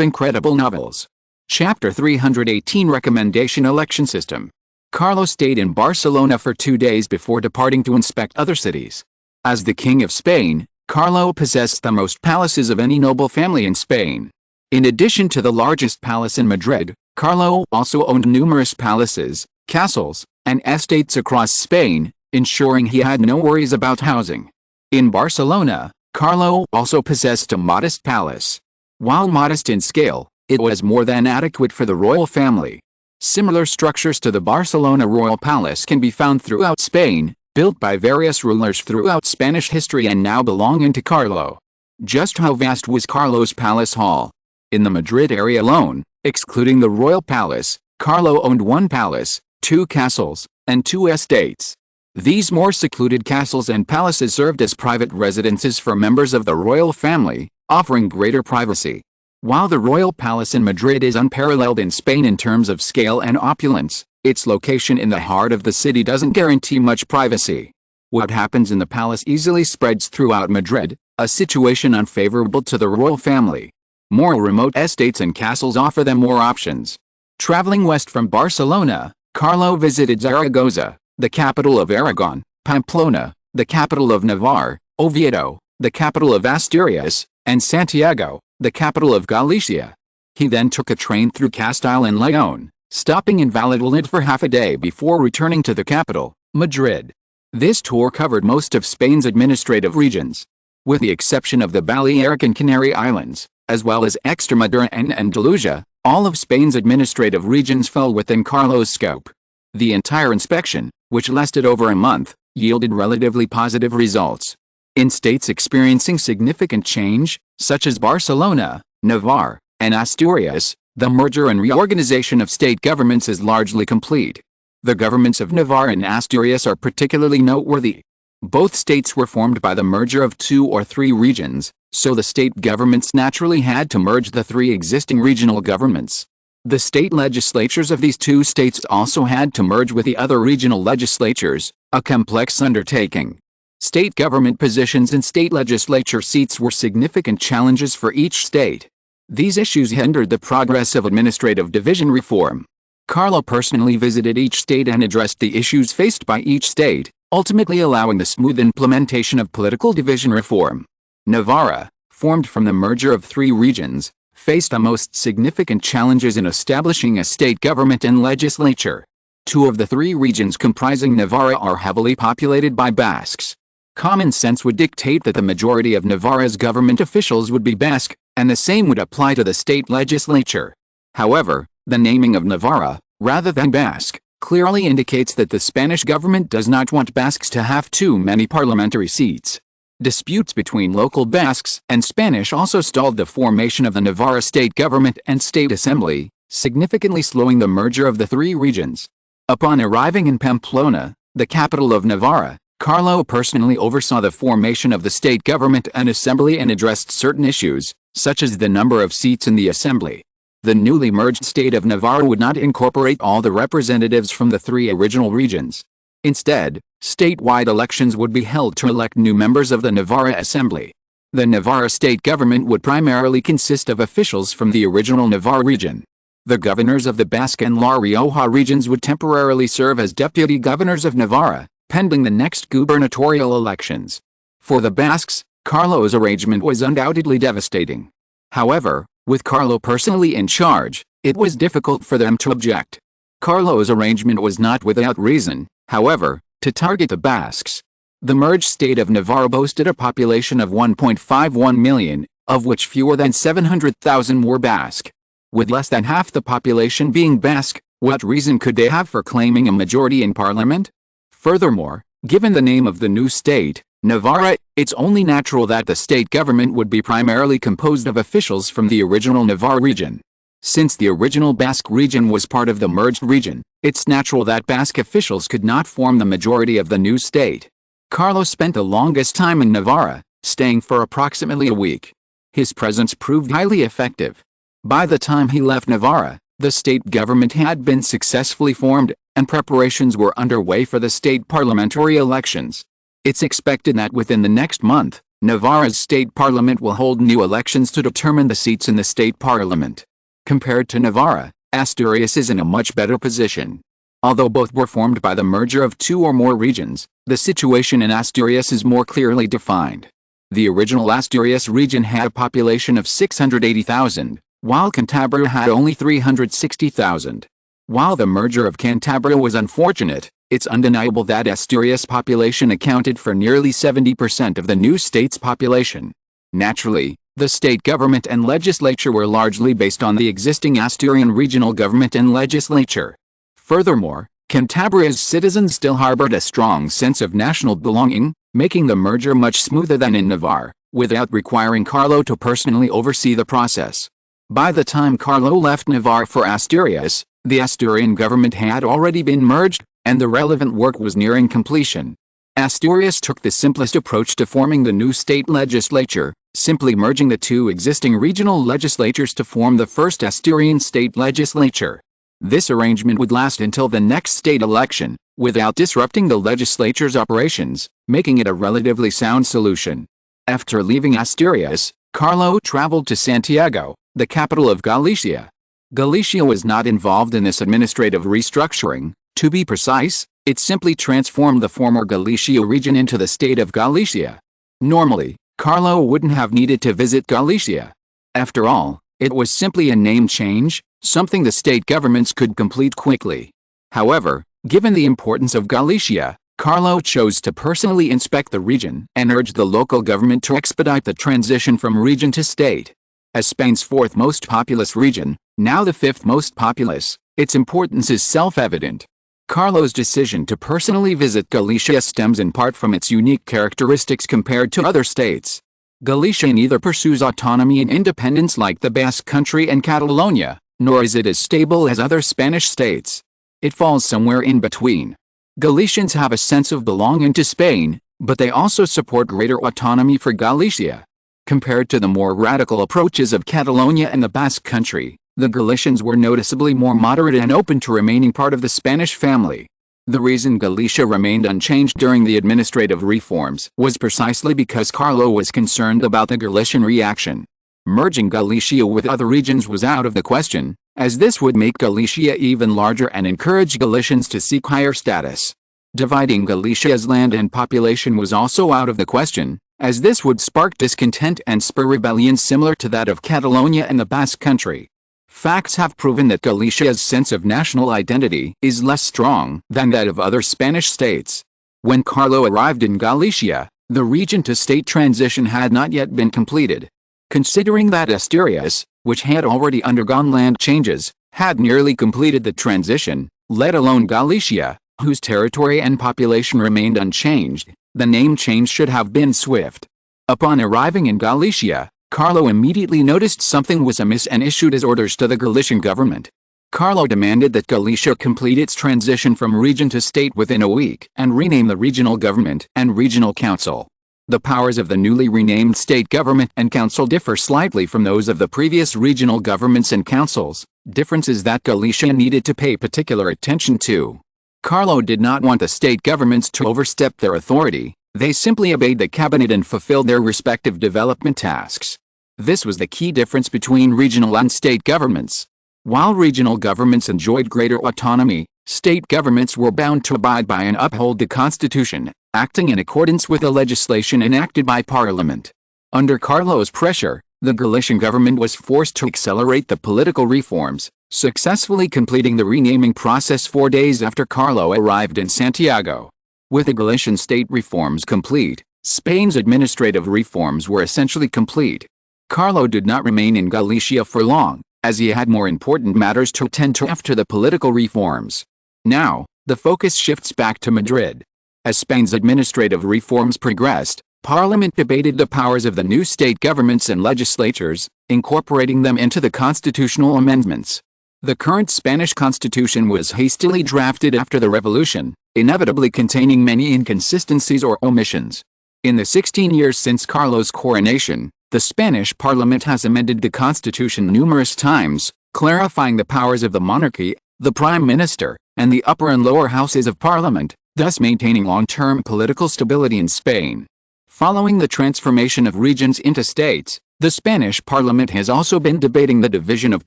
incredible novels. Chapter 318 Recommendation Election System. Carlo stayed in Barcelona for 2 days before departing to inspect other cities. As the King of Spain, Carlo possessed the most palaces of any noble family in Spain. In addition to the largest palace in Madrid, Carlo also owned numerous palaces, castles, and estates across Spain, ensuring he had no worries about housing. In Barcelona, Carlo also possessed a modest palace. While modest in scale, it was more than adequate for the royal family. Similar structures to the Barcelona Royal Palace can be found throughout Spain, built by various rulers throughout Spanish history and now belonging to Carlo. Just how vast was Carlo's palace hall? In the Madrid area alone, excluding the Royal Palace, Carlo owned 1 palace, 2 castles, and 2 estates. These more secluded castles and palaces served as private residences for members of the royal family, offering greater privacy. While the royal palace in Madrid is unparalleled in Spain in terms of scale and opulence, its location in the heart of the city doesn't guarantee much privacy. What happens in the palace easily spreads throughout Madrid, a situation unfavorable to the royal family. More remote estates and castles offer them more options. Traveling west from Barcelona, Carlo visited Zaragoza, the capital of Aragon, Pamplona, the capital of Navarre, Oviedo, the capital of Asturias, and Santiago, the capital of Galicia. He then took a train through Castile and Leon, stopping in Valladolid for half a day before returning to the capital, Madrid. This tour covered most of Spain's administrative regions. With the exception of the Balearic and Canary Islands, as well as Extremadura and Andalusia, all of Spain's administrative regions fell within Carlo's scope. The entire inspection, which lasted over a month, yielded relatively positive results. In states experiencing significant change, such as Barcelona, Navarre, and Asturias, the merger and reorganization of state governments is largely complete. The governments of Navarre and Asturias are particularly noteworthy. Both states were formed by the merger of 2 or 3 regions, so the state governments naturally had to merge the 3 existing regional governments. The state legislatures of these 2 states also had to merge with the other regional legislatures, a complex undertaking. State government positions and state legislature seats were significant challenges for each state. These issues hindered the progress of administrative division reform. Carlo personally visited each state and addressed the issues faced by each state, ultimately allowing the smooth implementation of political division reform. Navarra, formed from the merger of 3 regions, faced the most significant challenges in establishing a state government and legislature. 2 of the 3 regions comprising Navarra are heavily populated by Basques. Common sense would dictate that the majority of Navarra's government officials would be Basque, and the same would apply to the state legislature. However, the naming of Navarra, rather than Basque, clearly indicates that the Spanish government does not want Basques to have too many parliamentary seats. Disputes between local Basques and Spanish also stalled the formation of the Navarra state government and state assembly, significantly slowing the merger of the 3 regions. Upon arriving in Pamplona, the capital of Navarra, Carlo personally oversaw the formation of the state government and assembly and addressed certain issues, such as the number of seats in the assembly. The newly merged state of Navarra would not incorporate all the representatives from the 3 original regions. Instead, statewide elections would be held to elect new members of the Navarra Assembly. The Navarra state government would primarily consist of officials from the original Navarra region. The governors of the Basque and La Rioja regions would temporarily serve as deputy governors of Navarra, pending the next gubernatorial elections. For the Basques, Carlo's arrangement was undoubtedly devastating. However, with Carlo personally in charge, it was difficult for them to object. Carlo's arrangement was not without reason, however, to target the Basques. The merged state of Navarra boasted a population of 1.51 million, of which fewer than 700,000 were Basque. With less than half the population being Basque, what reason could they have for claiming a majority in parliament? Furthermore, given the name of the new state, Navarra, it's only natural that the state government would be primarily composed of officials from the original Navarra region. Since the original Basque region was part of the merged region, it's natural that Basque officials could not form the majority of the new state. Carlo spent the longest time in Navarra, staying for approximately a week. His presence proved highly effective. By the time he left Navarra, the state government had been successfully formed, and preparations were underway for the state parliamentary elections. It's expected that within the next month, Navarra's state parliament will hold new elections to determine the seats in the state parliament. Compared to Navarra, Asturias is in a much better position. Although both were formed by the merger of 2 or more regions, the situation in Asturias is more clearly defined. The original Asturias region had a population of 680,000, while Cantabria had only 360,000. While the merger of Cantabria was unfortunate, it's undeniable that Asturias' population accounted for nearly 70% of the new state's population. Naturally, the state government and legislature were largely based on the existing Asturian regional government and legislature. Furthermore, Cantabria's citizens still harbored a strong sense of national belonging, making the merger much smoother than in Navarre, without requiring Carlo to personally oversee the process. By the time Carlo left Navarre for Asturias, the Asturian government had already been merged, and the relevant work was nearing completion. Asturias took the simplest approach to forming the new state legislature, simply merging the 2 existing regional legislatures to form the first Asturian state legislature. This arrangement would last until the next state election, without disrupting the legislature's operations, making it a relatively sound solution. After leaving Asturias, Carlo traveled to Santiago, the capital of Galicia. Galicia was not involved in this administrative restructuring. To be precise, it simply transformed the former Galicia region into the state of Galicia. Normally, Carlo wouldn't have needed to visit Galicia. After all, it was simply a name change, something the state governments could complete quickly. However, given the importance of Galicia, Carlo chose to personally inspect the region and urged the local government to expedite the transition from region to state. As Spain's 4th most populous region, now the 5th most populous, its importance is self-evident. Carlo's decision to personally visit Galicia stems in part from its unique characteristics compared to other states. Galicia neither pursues autonomy and independence like the Basque Country and Catalonia, nor is it as stable as other Spanish states. It falls somewhere in between. Galicians have a sense of belonging to Spain, but they also support greater autonomy for Galicia. Compared to the more radical approaches of Catalonia and the Basque Country, the Galicians were noticeably more moderate and open to remaining part of the Spanish family. The reason Galicia remained unchanged during the administrative reforms was precisely because Carlo was concerned about the Galician reaction. Merging Galicia with other regions was out of the question, as this would make Galicia even larger and encourage Galicians to seek higher status. Dividing Galicia's land and population was also out of the question, as this would spark discontent and spur rebellions similar to that of Catalonia and the Basque Country. Facts have proven that Galicia's sense of national identity is less strong than that of other Spanish states. When Carlo arrived in Galicia, the region-to-state transition had not yet been completed. Considering that Asturias, which had already undergone land changes, had nearly completed the transition, let alone Galicia, whose territory and population remained unchanged, the name change should have been swift. Upon arriving in Galicia, Carlo immediately noticed something was amiss and issued his orders to the Galician government. Carlo demanded that Galicia complete its transition from region to state within a week and rename the regional government and regional council. The powers of the newly renamed state government and council differ slightly from those of the previous regional governments and councils, differences that Galicia needed to pay particular attention to. Carlo did not want the state governments to overstep their authority, they simply obeyed the cabinet and fulfilled their respective development tasks. This was the key difference between regional and state governments. While regional governments enjoyed greater autonomy, state governments were bound to abide by and uphold the constitution, acting in accordance with the legislation enacted by Parliament. Under Carlo's pressure, the Galician government was forced to accelerate the political reforms, successfully completing the renaming process 4 days after Carlo arrived in Santiago. With the Galician state reforms complete, Spain's administrative reforms were essentially complete. Carlo did not remain in Galicia for long, as he had more important matters to attend to after the political reforms. Now, the focus shifts back to Madrid. As Spain's administrative reforms progressed, Parliament debated the powers of the new state governments and legislatures, incorporating them into the constitutional amendments. The current Spanish constitution was hastily drafted after the revolution, inevitably containing many inconsistencies or omissions. In the 16 years since Carlo's coronation, the Spanish Parliament has amended the constitution numerous times, clarifying the powers of the monarchy, the prime minister, and the upper and lower houses of Parliament, thus maintaining long-term political stability in Spain. Following the transformation of regions into states, the Spanish Parliament has also been debating the division of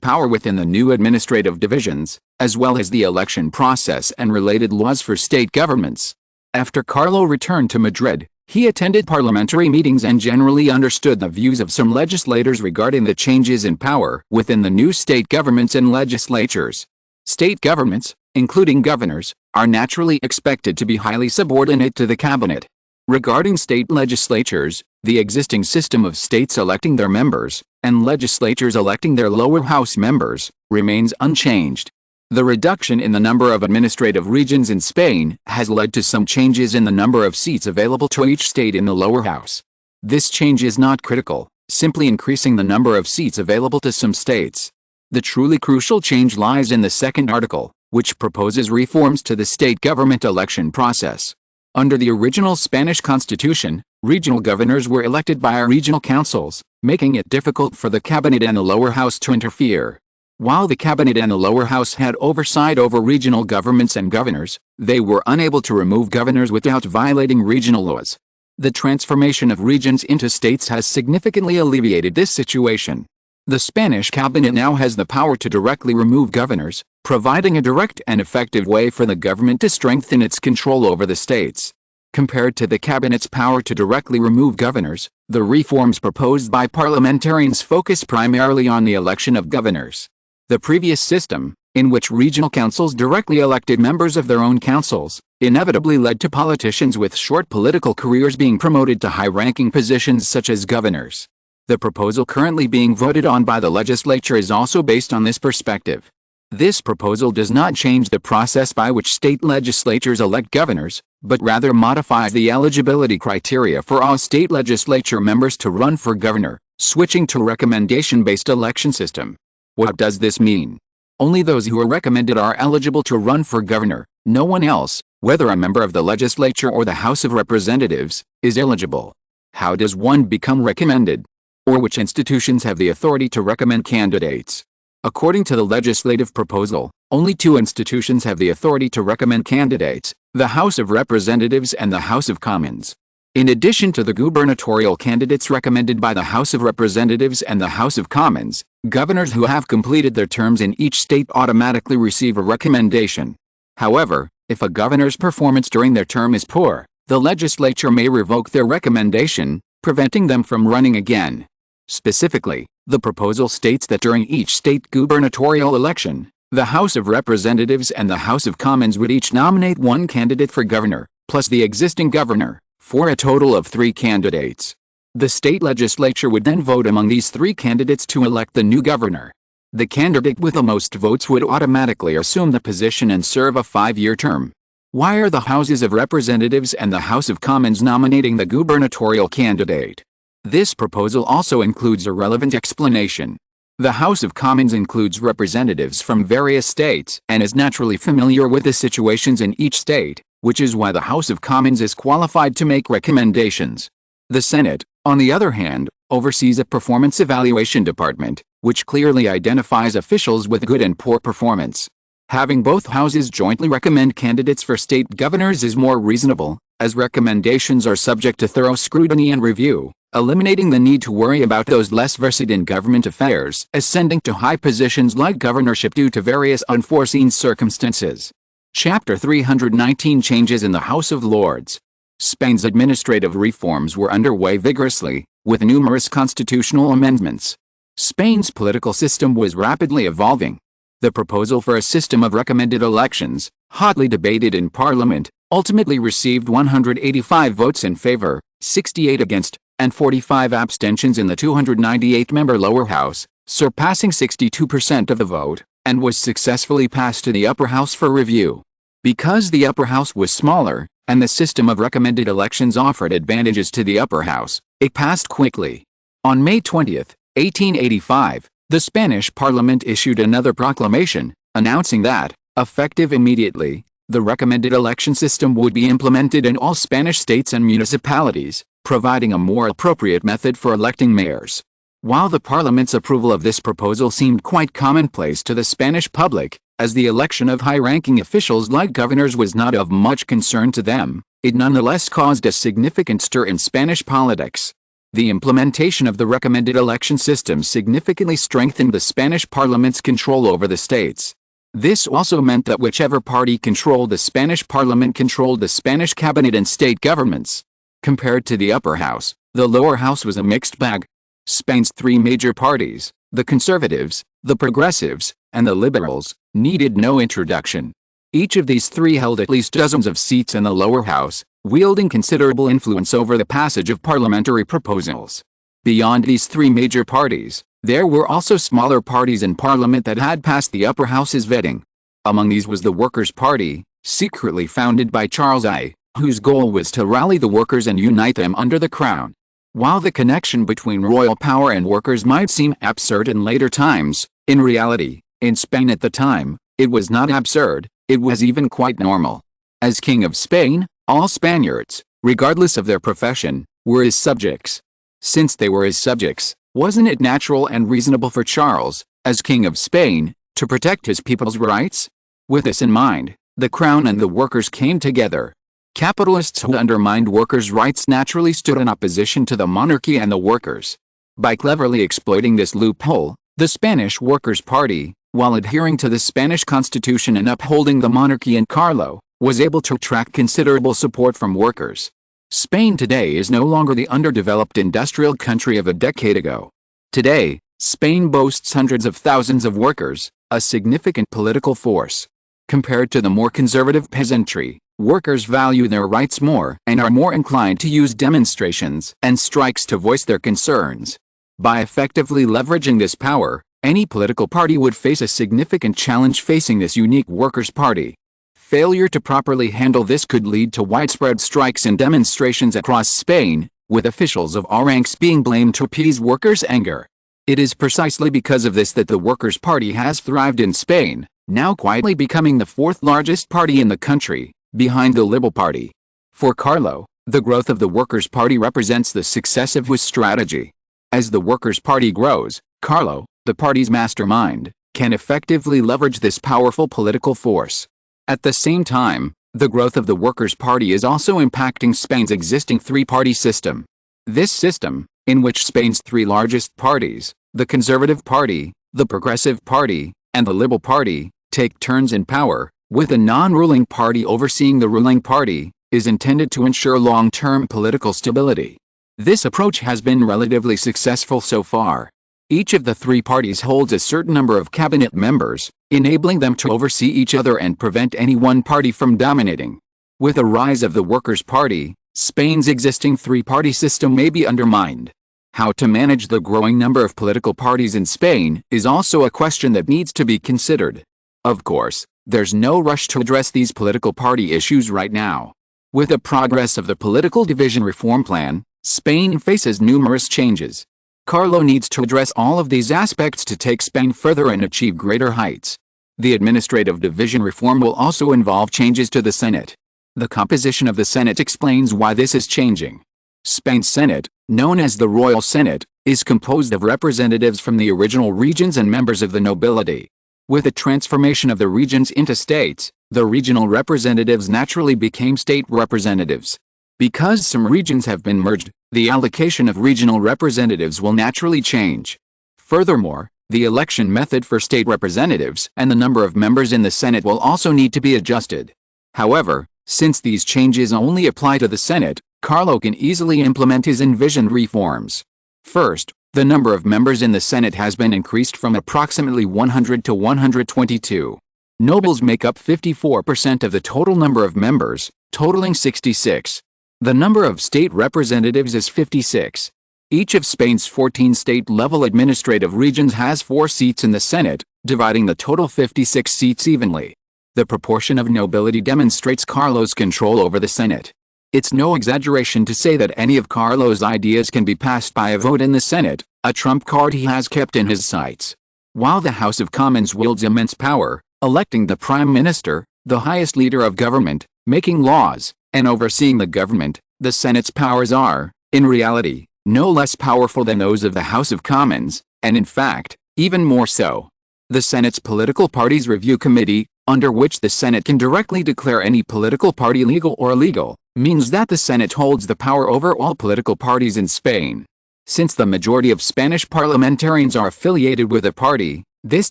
power within the new administrative divisions, as well as the election process and related laws for state governments. After Carlo returned to Madrid, he attended parliamentary meetings and generally understood the views of some legislators regarding the changes in power within the new state governments and legislatures. State governments, including governors, are naturally expected to be highly subordinate to the cabinet. Regarding state legislatures, the existing system of states electing their members, and legislatures electing their lower house members, remains unchanged. The reduction in the number of administrative regions in Spain has led to some changes in the number of seats available to each state in the lower house. This change is not critical, simply increasing the number of seats available to some states. The truly crucial change lies in the second article, which proposes reforms to the state government election process. Under the original Spanish constitution, regional governors were elected by regional councils, making it difficult for the cabinet and the lower house to interfere. While the cabinet and the lower house had oversight over regional governments and governors, they were unable to remove governors without violating regional laws. The transformation of regions into states has significantly alleviated this situation. The Spanish cabinet now has the power to directly remove governors, providing a direct and effective way for the government to strengthen its control over the states. Compared to the cabinet's power to directly remove governors, the reforms proposed by parliamentarians focus primarily on the election of governors. The previous system, in which regional councils directly elected members of their own councils, inevitably led to politicians with short political careers being promoted to high-ranking positions such as governors. The proposal currently being voted on by the legislature is also based on this perspective. This proposal does not change the process by which state legislatures elect governors, but rather modifies the eligibility criteria for all state legislature members to run for governor, switching to a recommendation-based election system. What does this mean? Only those who are recommended are eligible to run for governor. No one else, whether a member of the legislature or the House of Representatives, is eligible. How does one become recommended? Or which institutions have the authority to recommend candidates? According to the legislative proposal, only two institutions have the authority to recommend candidates, the House of Representatives and the House of Commons. In addition to the gubernatorial candidates recommended by the House of Representatives and the House of Commons, governors who have completed their terms in each state automatically receive a recommendation. However, if a governor's performance during their term is poor, the legislature may revoke their recommendation, preventing them from running again. Specifically, the proposal states that during each state gubernatorial election, the House of Representatives and the House of Commons would each nominate one candidate for governor, plus the existing governor, for a total of 3 candidates. The state legislature would then vote among these 3 candidates to elect the new governor. The candidate with the most votes would automatically assume the position and serve a 5-year term. Why are the Houses of Representatives and the House of Commons nominating the gubernatorial candidate? This proposal also includes a relevant explanation. The House of Commons includes representatives from various states and is naturally familiar with the situations in each state, which is why the House of Commons is qualified to make recommendations. The Senate, on the other hand, oversees a performance evaluation department, which clearly identifies officials with good and poor performance. Having both houses jointly recommend candidates for state governors is more reasonable, as recommendations are subject to thorough scrutiny and review, eliminating the need to worry about those less versed in government affairs ascending to high positions like governorship due to various unforeseen circumstances. Chapter 319 Changes in the House of Lords. Spain's administrative reforms were underway vigorously, with numerous constitutional amendments. Spain's political system was rapidly evolving. The proposal for a system of recommended elections, hotly debated in Parliament, ultimately received 185 votes in favor, 68 against, and 45 abstentions in the 298-member lower house, surpassing 62% of the vote, and was successfully passed to the upper house for review. Because the upper house was smaller, and the system of recommended elections offered advantages to the upper house, it passed quickly. On May 20, 1885, the Spanish Parliament issued another proclamation, announcing that, effective immediately, the recommended election system would be implemented in all Spanish states and municipalities, providing a more appropriate method for electing mayors. While the Parliament's approval of this proposal seemed quite commonplace to the Spanish public, as the election of high-ranking officials like governors was not of much concern to them, it nonetheless caused a significant stir in Spanish politics. The implementation of the recommended election system significantly strengthened the Spanish Parliament's control over the states. This also meant that whichever party controlled the Spanish Parliament controlled the Spanish cabinet and state governments. Compared to the upper house, the lower house was a mixed bag. Spain's 3 major parties, the Conservatives, the Progressives, and the Liberals, needed no introduction. Each of these 3 held at least dozens of seats in the lower house, wielding considerable influence over the passage of parliamentary proposals. Beyond these 3 major parties, there were also smaller parties in Parliament that had passed the upper house's vetting. Among these was the Workers' Party, secretly founded by Charles I, whose goal was to rally the workers and unite them under the crown. While the connection between royal power and workers might seem absurd in later times, in reality, in Spain at the time, it was not absurd, it was even quite normal. As King of Spain, all Spaniards, regardless of their profession, were his subjects. Since they were his subjects, wasn't it natural and reasonable for Charles, as King of Spain, to protect his people's rights? With this in mind, the crown and the workers came together. Capitalists who undermined workers' rights naturally stood in opposition to the monarchy and the workers. By cleverly exploiting this loophole, the Spanish Workers' Party, while adhering to the Spanish Constitution and upholding the monarchy and Carlo, was able to attract considerable support from workers. Spain today is no longer the underdeveloped industrial country of a decade ago. Today, Spain boasts hundreds of thousands of workers, a significant political force. Compared to the more conservative peasantry, workers value their rights more and are more inclined to use demonstrations and strikes to voice their concerns. By effectively leveraging this power, any political party would face a significant challenge facing this unique Workers' Party. Failure to properly handle this could lead to widespread strikes and demonstrations across Spain, with officials of all ranks being blamed to appease workers' anger. It is precisely because of this that the Workers' Party has thrived in Spain, now quietly becoming the 4th largest party in the country, behind the Liberal Party. For Carlo, the growth of the Workers' Party represents the success of his strategy. As the Workers' Party grows, Carlo, the party's mastermind, can effectively leverage this powerful political force. At the same time, The growth of the Workers' Party is also impacting Spain's existing three-party system. This system, in which Spain's three largest parties, the Conservative Party, the Progressive Party, and the Liberal Party, take turns in power, with a non-ruling party overseeing the ruling party, is intended to ensure long-term political stability. This approach has been relatively successful so far. Each of the three parties holds a certain number of cabinet members, enabling them to oversee each other and prevent any one party from dominating. With the rise of the Workers' Party, Spain's existing three-party system may be undermined. How to manage the growing number of political parties in Spain is also a question that needs to be considered. Of course, there's no rush to address these political party issues right now. With the progress of the political division reform plan, Spain faces numerous changes. Carlo needs to address all of these aspects to take Spain further and achieve greater heights. The administrative division reform will also involve changes to the Senate. The composition of the Senate explains why this is changing. Spain's Senate, known as the Royal Senate, is composed of representatives from the original regions and members of the nobility. With the transformation of the regions into states, the regional representatives naturally became state representatives. Because some regions have been merged, the allocation of regional representatives will naturally change. Furthermore, the election method for state representatives and the number of members in the Senate will also need to be adjusted. However, since these changes only apply to the Senate, Carlo can easily implement his envisioned reforms. First, the number of members in the Senate has been increased from approximately 100 to 122. Nobles make up 54% of the total number of members, totaling 66. The number of state representatives is 56. Each of Spain's 14 state-level administrative regions has 4 seats in the Senate, dividing the total 56 seats evenly. The proportion of nobility demonstrates Carlo's control over the Senate. It's no exaggeration to say that any of Carlo's ideas can be passed by a vote in the Senate, a trump card he has kept in his sights. While the House of Commons wields immense power, electing the Prime Minister, the highest leader of government, making laws, and overseeing the government, the Senate's powers are, in reality, no less powerful than those of the House of Commons, and in fact, even more so. The Senate's Political Parties Review Committee, under which the Senate can directly declare any political party legal or illegal, means that the Senate holds the power over all political parties in Spain. Since the majority of Spanish parliamentarians are affiliated with a party, this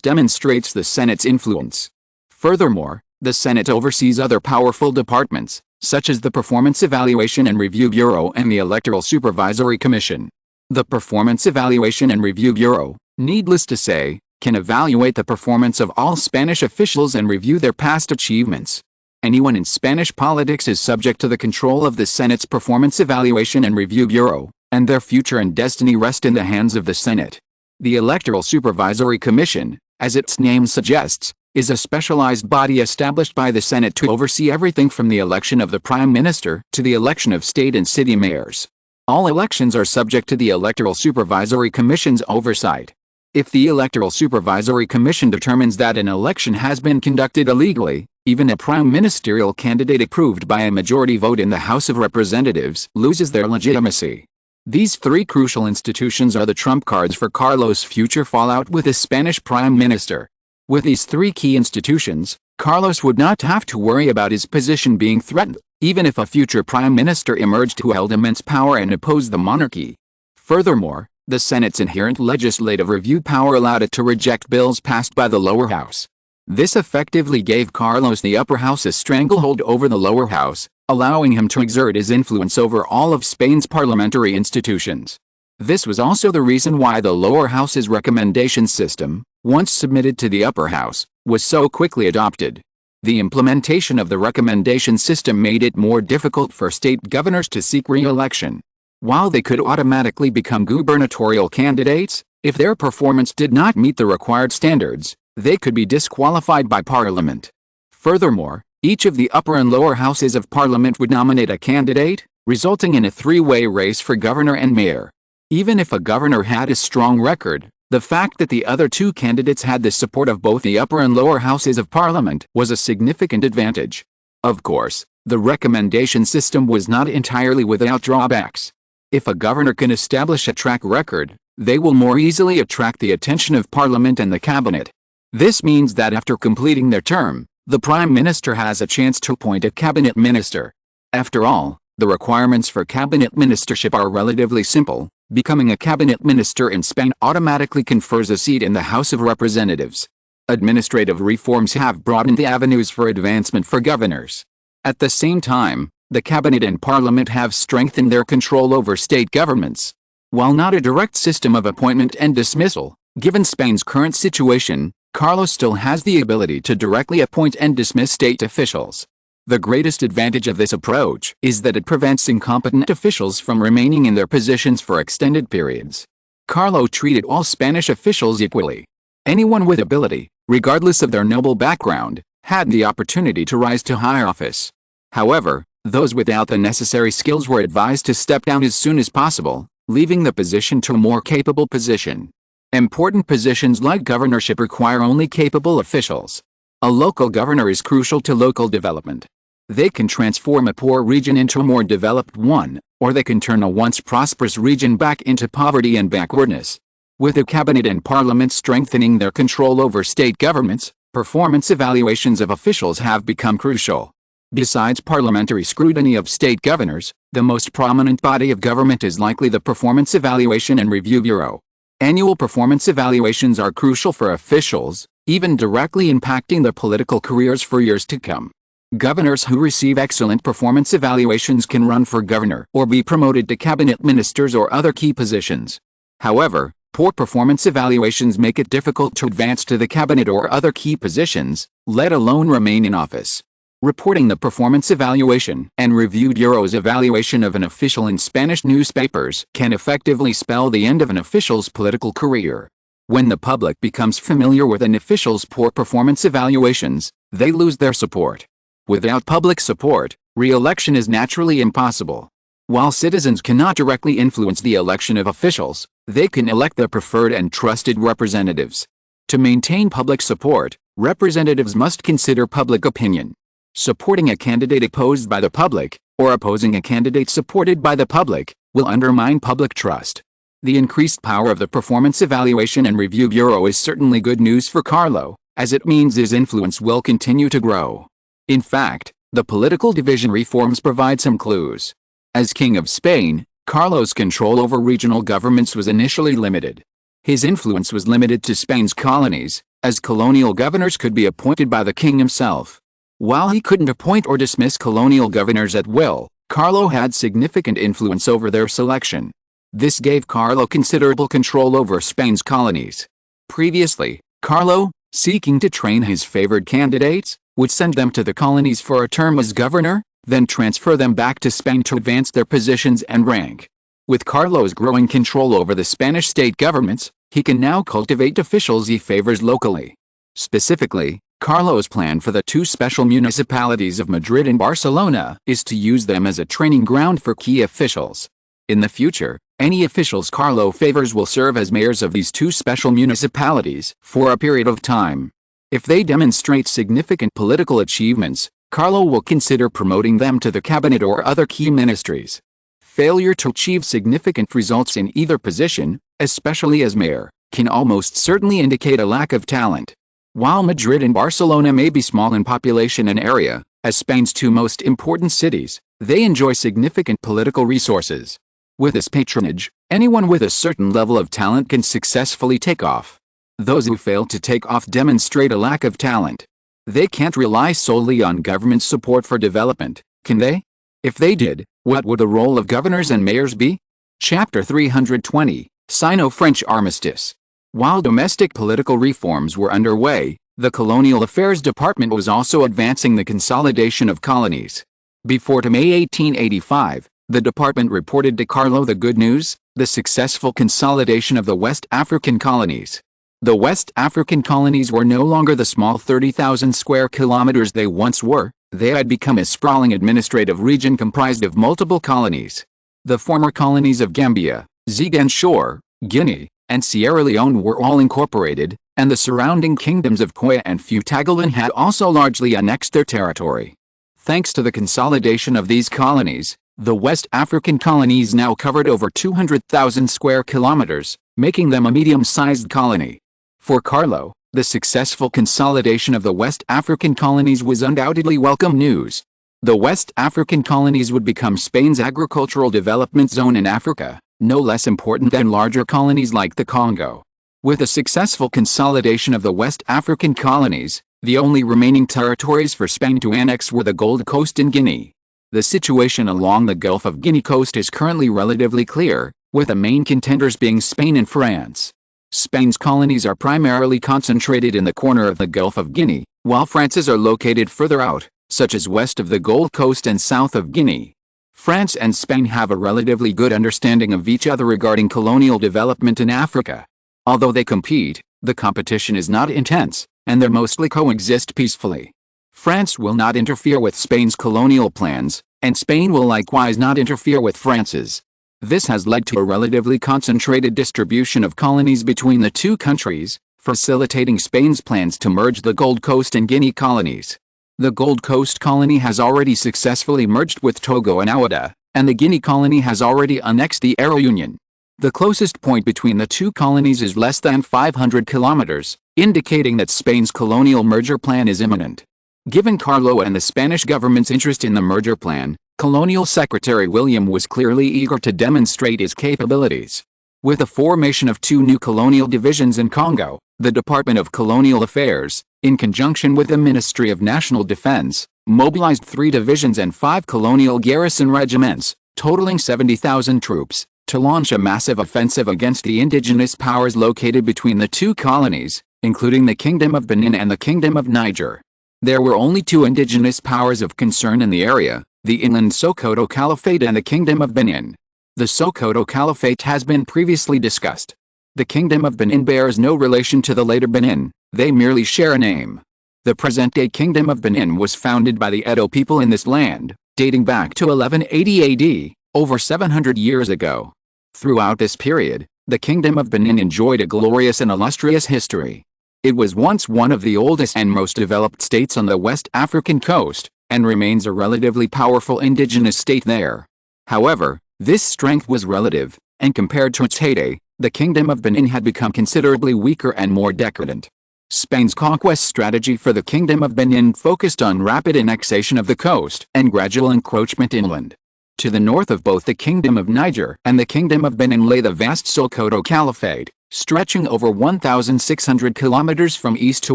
demonstrates the Senate's influence. Furthermore, the Senate oversees other powerful departments, such as the Performance Evaluation and Review Bureau and the Electoral Supervisory Commission. The Performance Evaluation and Review Bureau, needless to say, can evaluate the performance of all Spanish officials and review their past achievements. Anyone in Spanish politics is subject to the control of the Senate's Performance Evaluation and Review Bureau, and their future and destiny rest in the hands of the Senate. The Electoral Supervisory Commission, as its name suggests, is a specialized body established by the Senate to oversee everything from the election of the Prime Minister to the election of state and city mayors. All elections are subject to the Electoral Supervisory Commission's oversight. If the Electoral Supervisory Commission determines that an election has been conducted illegally, even a prime ministerial candidate approved by a majority vote in the House of Representatives loses their legitimacy. These three crucial institutions are the trump cards for Carlo's future fallout with the Spanish Prime Minister. With these three key institutions, Carlos would not have to worry about his position being threatened, even if a future Prime Minister emerged who held immense power and opposed the monarchy. Furthermore, the Senate's inherent legislative review power allowed it to reject bills passed by the lower house. This effectively gave Carlos the upper house a stranglehold over the lower house, allowing him to exert his influence over all of Spain's parliamentary institutions. This was also the reason why the lower house's recommendation system, once submitted to the upper house, was so quickly adopted. The implementation of the recommendation system made it more difficult for state governors to seek re-election. While they could automatically become gubernatorial candidates, if their performance did not meet the required standards, they could be disqualified by Parliament. Furthermore, each of the upper and lower houses of Parliament would nominate a candidate, resulting in a three-way race for governor and mayor. Even if a governor had a strong record, the fact that the other two candidates had the support of both the upper and lower houses of Parliament was a significant advantage. Of course, the recommendation system was not entirely without drawbacks. If a governor can establish a track record, they will more easily attract the attention of Parliament and the cabinet. This means that after completing their term, The Prime Minister has a chance to appoint a cabinet minister. After all, the requirements for cabinet ministership are relatively simple. Becoming a cabinet minister in Spain automatically confers a seat in the House of Representatives. Administrative reforms have broadened the avenues for advancement for governors. At the same time, the cabinet and parliament have strengthened their control over state governments. While not a direct system of appointment and dismissal, given Spain's current situation, Carlo still has the ability to directly appoint and dismiss state officials. The greatest advantage of this approach is that it prevents incompetent officials from remaining in their positions for extended periods. Carlo treated all Spanish officials equally. Anyone with ability, regardless of their noble background, had the opportunity to rise to high office. However, those without the necessary skills were advised to step down as soon as possible, leaving the position to a more capable position. Important positions like governorship require only capable officials. A local governor is crucial to local development. They can transform a poor region into a more developed one, or they can turn a once prosperous region back into poverty and backwardness. With the cabinet and parliament strengthening their control over state governments, performance evaluations of officials have become crucial. Besides parliamentary scrutiny of state governors, the most prominent body of government is likely the Performance Evaluation and Review Bureau. Annual performance evaluations are crucial for officials, even directly impacting their political careers for years to come. Governors who receive excellent performance evaluations can run for governor or be promoted to cabinet ministers or other key positions. However, poor performance evaluations make it difficult to advance to the cabinet or other key positions, let alone remain in office. Reporting the Performance Evaluation and Review Bureau's evaluation of an official in Spanish newspapers can effectively spell the end of an official's political career. When the public becomes familiar with an official's poor performance evaluations, they lose their support. Without public support, re-election is naturally impossible. While citizens cannot directly influence the election of officials, they can elect their preferred and trusted representatives. To maintain public support, representatives must consider public opinion. Supporting a candidate opposed by the public, or opposing a candidate supported by the public, will undermine public trust. The increased power of the Performance Evaluation and Review Bureau is certainly good news for Carlo, as it means his influence will continue to grow. In fact, the political division reforms provide some clues. As King of Spain, Carlo's control over regional governments was initially limited. His influence was limited to Spain's colonies, as colonial governors could be appointed by the king himself. While he couldn't appoint or dismiss colonial governors at will, Carlo had significant influence over their selection. This gave Carlo considerable control over Spain's colonies. Previously, Carlo, seeking to train his favored candidates, would send them to the colonies for a term as governor, then transfer them back to Spain to advance their positions and rank. With Carlo's growing control over the Spanish state governments, he can now cultivate officials he favors locally. Specifically, Carlo's plan for the two special municipalities of Madrid and Barcelona is to use them as a training ground for key officials. In the future, any officials Carlo favors will serve as mayors of these two special municipalities for a period of time. If they demonstrate significant political achievements, Carlo will consider promoting them to the cabinet or other key ministries. Failure to achieve significant results in either position, especially as mayor, can almost certainly indicate a lack of talent. While Madrid and Barcelona may be small in population and area, as Spain's two most important cities, they enjoy significant political resources. With this patronage, anyone with a certain level of talent can successfully take off. Those who fail to take off demonstrate a lack of talent. They can't rely solely on government support for development, can they? If they did, what would the role of governors and mayors be? Chapter 320, Sino-French Armistice. While domestic political reforms were underway, the Colonial Affairs Department was also advancing the consolidation of colonies. Before to May 1885, the department reported to Carlo the good news, the successful consolidation of the West African colonies. The West African colonies were no longer the small 30,000 square kilometers they once were, they had become a sprawling administrative region comprised of multiple colonies. The former colonies of Gambia, Ziguinchor, Guinea, and Sierra Leone were all incorporated, and the surrounding kingdoms of Koya and Futagalin had also largely annexed their territory. Thanks to the consolidation of these colonies, the West African colonies now covered over 200,000 square kilometers, making them a medium-sized colony. For Carlo, The successful consolidation of the West African colonies was undoubtedly welcome news. The West African colonies would become Spain's agricultural development zone in Africa, no less important than larger colonies like the Congo. With a successful consolidation of the West African colonies, the only remaining territories for Spain to annex were the Gold Coast and Guinea. The situation along the Gulf of Guinea coast is currently relatively clear, with the main contenders being Spain and France. Spain's colonies are primarily concentrated in the corner of the Gulf of Guinea, while France's are located further out, such as west of the Gold Coast and south of Guinea. France and Spain have a relatively good understanding of each other regarding colonial development in Africa. Although they compete, the competition is not intense, and they mostly coexist peacefully. France will not interfere with Spain's colonial plans, and Spain will likewise not interfere with France's. This has led to a relatively concentrated distribution of colonies between the two countries, facilitating Spain's plans to merge the Gold Coast and Guinea colonies. The Gold Coast colony has already successfully merged with Togo and Ouada, and the Guinea colony has already annexed the Réunion. The closest point between the two colonies is less than 500 kilometers, indicating that Spain's colonial merger plan is imminent. Given Carlo and the Spanish government's interest in the merger plan, Colonial Secretary William was clearly eager to demonstrate his capabilities. With the formation of two new colonial divisions in Congo, the Department of Colonial Affairs, in conjunction with the Ministry of National Defense, mobilized 3 divisions and 5 colonial garrison regiments, totaling 70,000 troops, to launch a massive offensive against the indigenous powers located between the two colonies, including the Kingdom of Benin and the Kingdom of Niger. There were only 2 indigenous powers of concern in the area, the inland Sokoto Caliphate and the Kingdom of Benin. The Sokoto Caliphate has been previously discussed. The Kingdom of Benin bears no relation to the later Benin, they merely share a name. The present-day Kingdom of Benin was founded by the Edo people in this land, dating back to 1180 AD, over 700 years ago. Throughout this period, the Kingdom of Benin enjoyed a glorious and illustrious history. It was once one of the oldest and most developed states on the West African coast, and remains a relatively powerful indigenous state there. However, this strength was relative, and compared to its heyday, the Kingdom of Benin had become considerably weaker and more decadent. Spain's conquest strategy for the Kingdom of Benin focused on rapid annexation of the coast and gradual encroachment inland. To the north of both the Kingdom of Niger and the Kingdom of Benin lay the vast Sokoto Caliphate, stretching over 1,600 kilometers from east to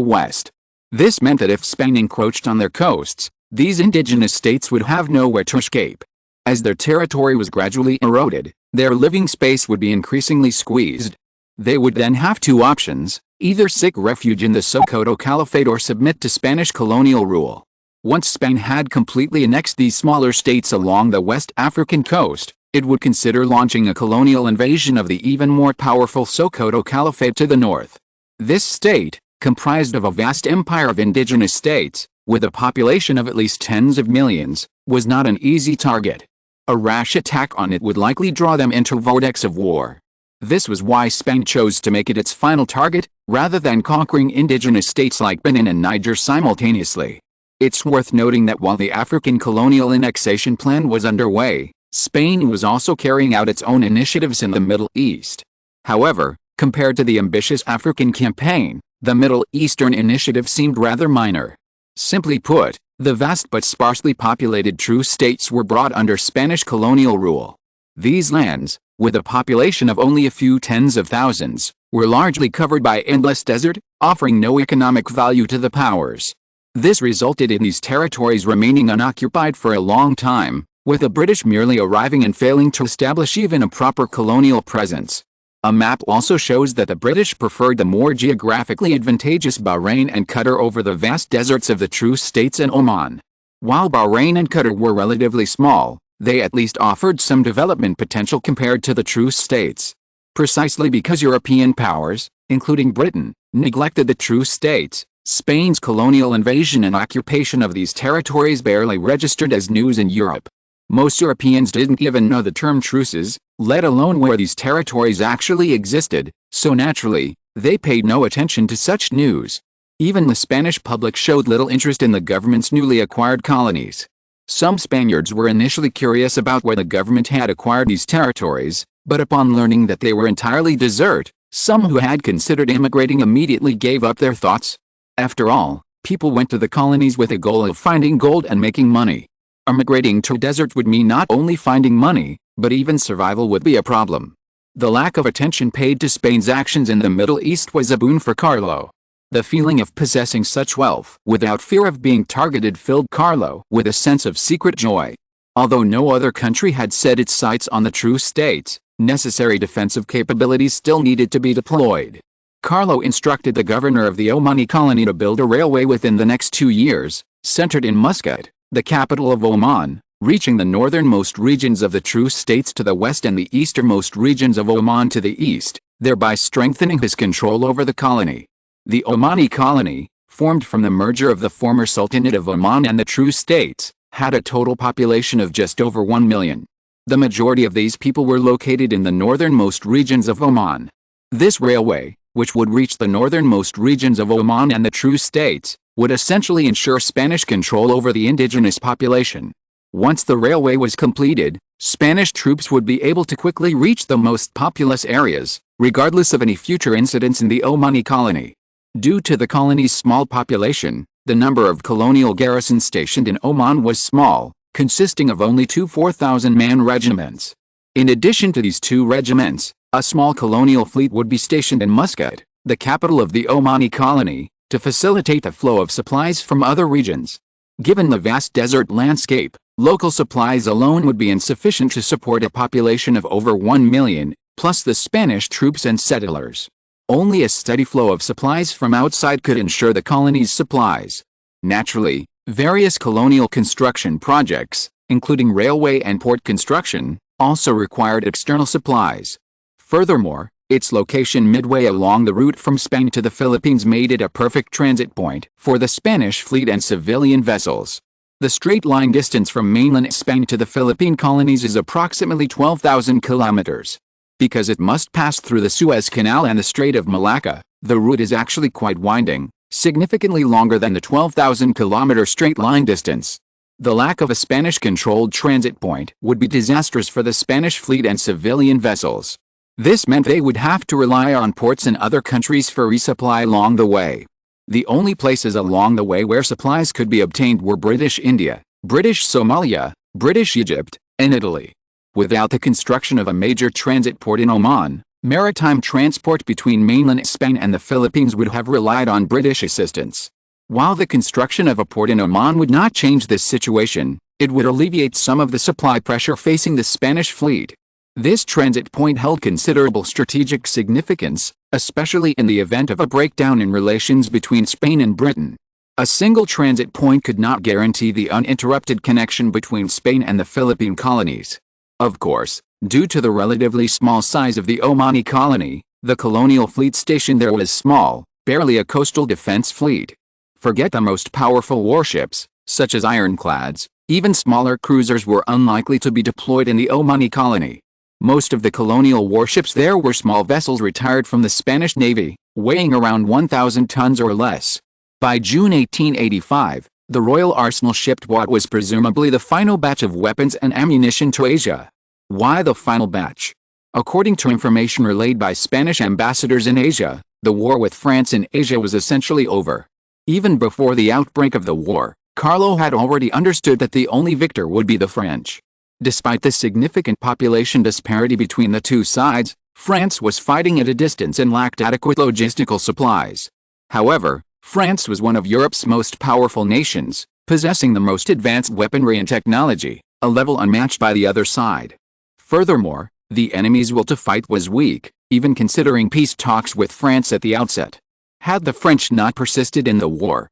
west. This meant that if Spain encroached on their coasts, these indigenous states would have nowhere to escape. As their territory was gradually eroded, their living space would be increasingly squeezed. They would then have 2 options, either seek refuge in the Sokoto Caliphate or submit to Spanish colonial rule. Once Spain had completely annexed these smaller states along the West African coast, it would consider launching a colonial invasion of the even more powerful Sokoto Caliphate to the north. This state, comprised of a vast empire of indigenous states, with a population of at least tens of millions, was not an easy target. A rash attack on it would likely draw them into a vortex of war. This was why Spain chose to make it its final target, rather than conquering indigenous states like Benin and Niger simultaneously. It's worth noting that while the African colonial annexation plan was underway, Spain was also carrying out its own initiatives in the Middle East. However, compared to the ambitious African campaign, the Middle Eastern initiative seemed rather minor. Simply put, the vast but sparsely populated true states were brought under Spanish colonial rule. These lands, with a population of only a few tens of thousands, were largely covered by endless desert, offering no economic value to the powers. This resulted in these territories remaining unoccupied for a long time, with the British merely arriving and failing to establish even a proper colonial presence. A map also shows that the British preferred the more geographically advantageous Bahrain and Qatar over the vast deserts of the true states and Oman. While Bahrain and Qatar were relatively small, they at least offered some development potential compared to the true states. Precisely because European powers, including Britain, neglected the true states, Spain's colonial invasion and occupation of these territories barely registered as news in Europe. Most Europeans didn't even know the term truces, let alone where these territories actually existed, so naturally, they paid no attention to such news. Even the Spanish public showed little interest in the government's newly acquired colonies. Some Spaniards were initially curious about where the government had acquired these territories, but upon learning that they were entirely desert, Some who had considered immigrating immediately gave up their thoughts. After all, people went to the colonies with a goal of finding gold and making money. Immigrating to a desert would mean not only finding money, but even survival would be a problem. The lack of attention paid to Spain's actions in the Middle East was a boon for Carlo. The feeling of possessing such wealth without fear of being targeted filled Carlo with a sense of secret joy. Although no other country had set its sights on the true states, necessary defensive capabilities still needed to be deployed. Carlo instructed the governor of the Omani colony to build a railway within the next 2 years, centered in Muscat, the capital of Oman, reaching the northernmost regions of the true states to the west and the easternmost regions of Oman to the east, thereby strengthening his control over the colony. The Omani colony, formed from the merger of the former Sultanate of Oman and the true states, had a total population of just over 1 million. The majority of these people were located in the northernmost regions of Oman. This railway, which would reach the northernmost regions of Oman and the true states, would essentially ensure Spanish control over the indigenous population. Once the railway was completed, Spanish troops would be able to quickly reach the most populous areas, regardless of any future incidents in the Omani colony. Due to the colony's small population, the number of colonial garrisons stationed in Oman was small, consisting of only two 4,000-man regiments. In addition to these 2 regiments, a small colonial fleet would be stationed in Muscat, the capital of the Omani colony, to facilitate the flow of supplies from other regions. Given the vast desert landscape, local supplies alone would be insufficient to support a population of over 1 million, plus the Spanish troops and settlers. Only a steady flow of supplies from outside could ensure the colony's supplies. Naturally, various colonial construction projects, including railway and port construction, also required external supplies. Furthermore, its location midway along the route from Spain to the Philippines made it a perfect transit point for the Spanish fleet and civilian vessels. The straight-line distance from mainland Spain to the Philippine colonies is approximately 12,000 kilometers. Because it must pass through the Suez Canal and the Strait of Malacca, the route is actually quite winding, significantly longer than the 12,000-kilometer straight-line distance. The lack of a Spanish-controlled transit point would be disastrous for the Spanish fleet and civilian vessels. This meant they would have to rely on ports in other countries for resupply along the way. The only places along the way where supplies could be obtained were British India, British Somalia, British Egypt, and Italy. Without the construction of a major transit port in Oman, maritime transport between mainland Spain and the Philippines would have relied on British assistance. While the construction of a port in Oman would not change this situation, it would alleviate some of the supply pressure facing the Spanish fleet. This transit point held considerable strategic significance, especially in the event of a breakdown in relations between Spain and Britain. A single transit point could not guarantee the uninterrupted connection between Spain and the Philippine colonies. Of course, due to the relatively small size of the Omani colony, the colonial fleet stationed there was small, barely a coastal defense fleet. Forget the most powerful warships, such as ironclads, even smaller cruisers were unlikely to be deployed in the Omani colony. Most of the colonial warships there were small vessels retired from the Spanish Navy, weighing around 1,000 tons or less. By June 1885, the Royal Arsenal shipped what was presumably the final batch of weapons and ammunition to Asia. Why the final batch? According to information relayed by Spanish ambassadors in Asia, the war with France in Asia was essentially over. Even before the outbreak of the war, Carlo had already understood that the only victor would be the French. Despite the significant population disparity between the two sides, France was fighting at a distance and lacked adequate logistical supplies. However, France was one of Europe's most powerful nations, possessing the most advanced weaponry and technology, a level unmatched by the other side. Furthermore, the enemy's will to fight was weak, even considering peace talks with France at the outset. Had the French not persisted in the war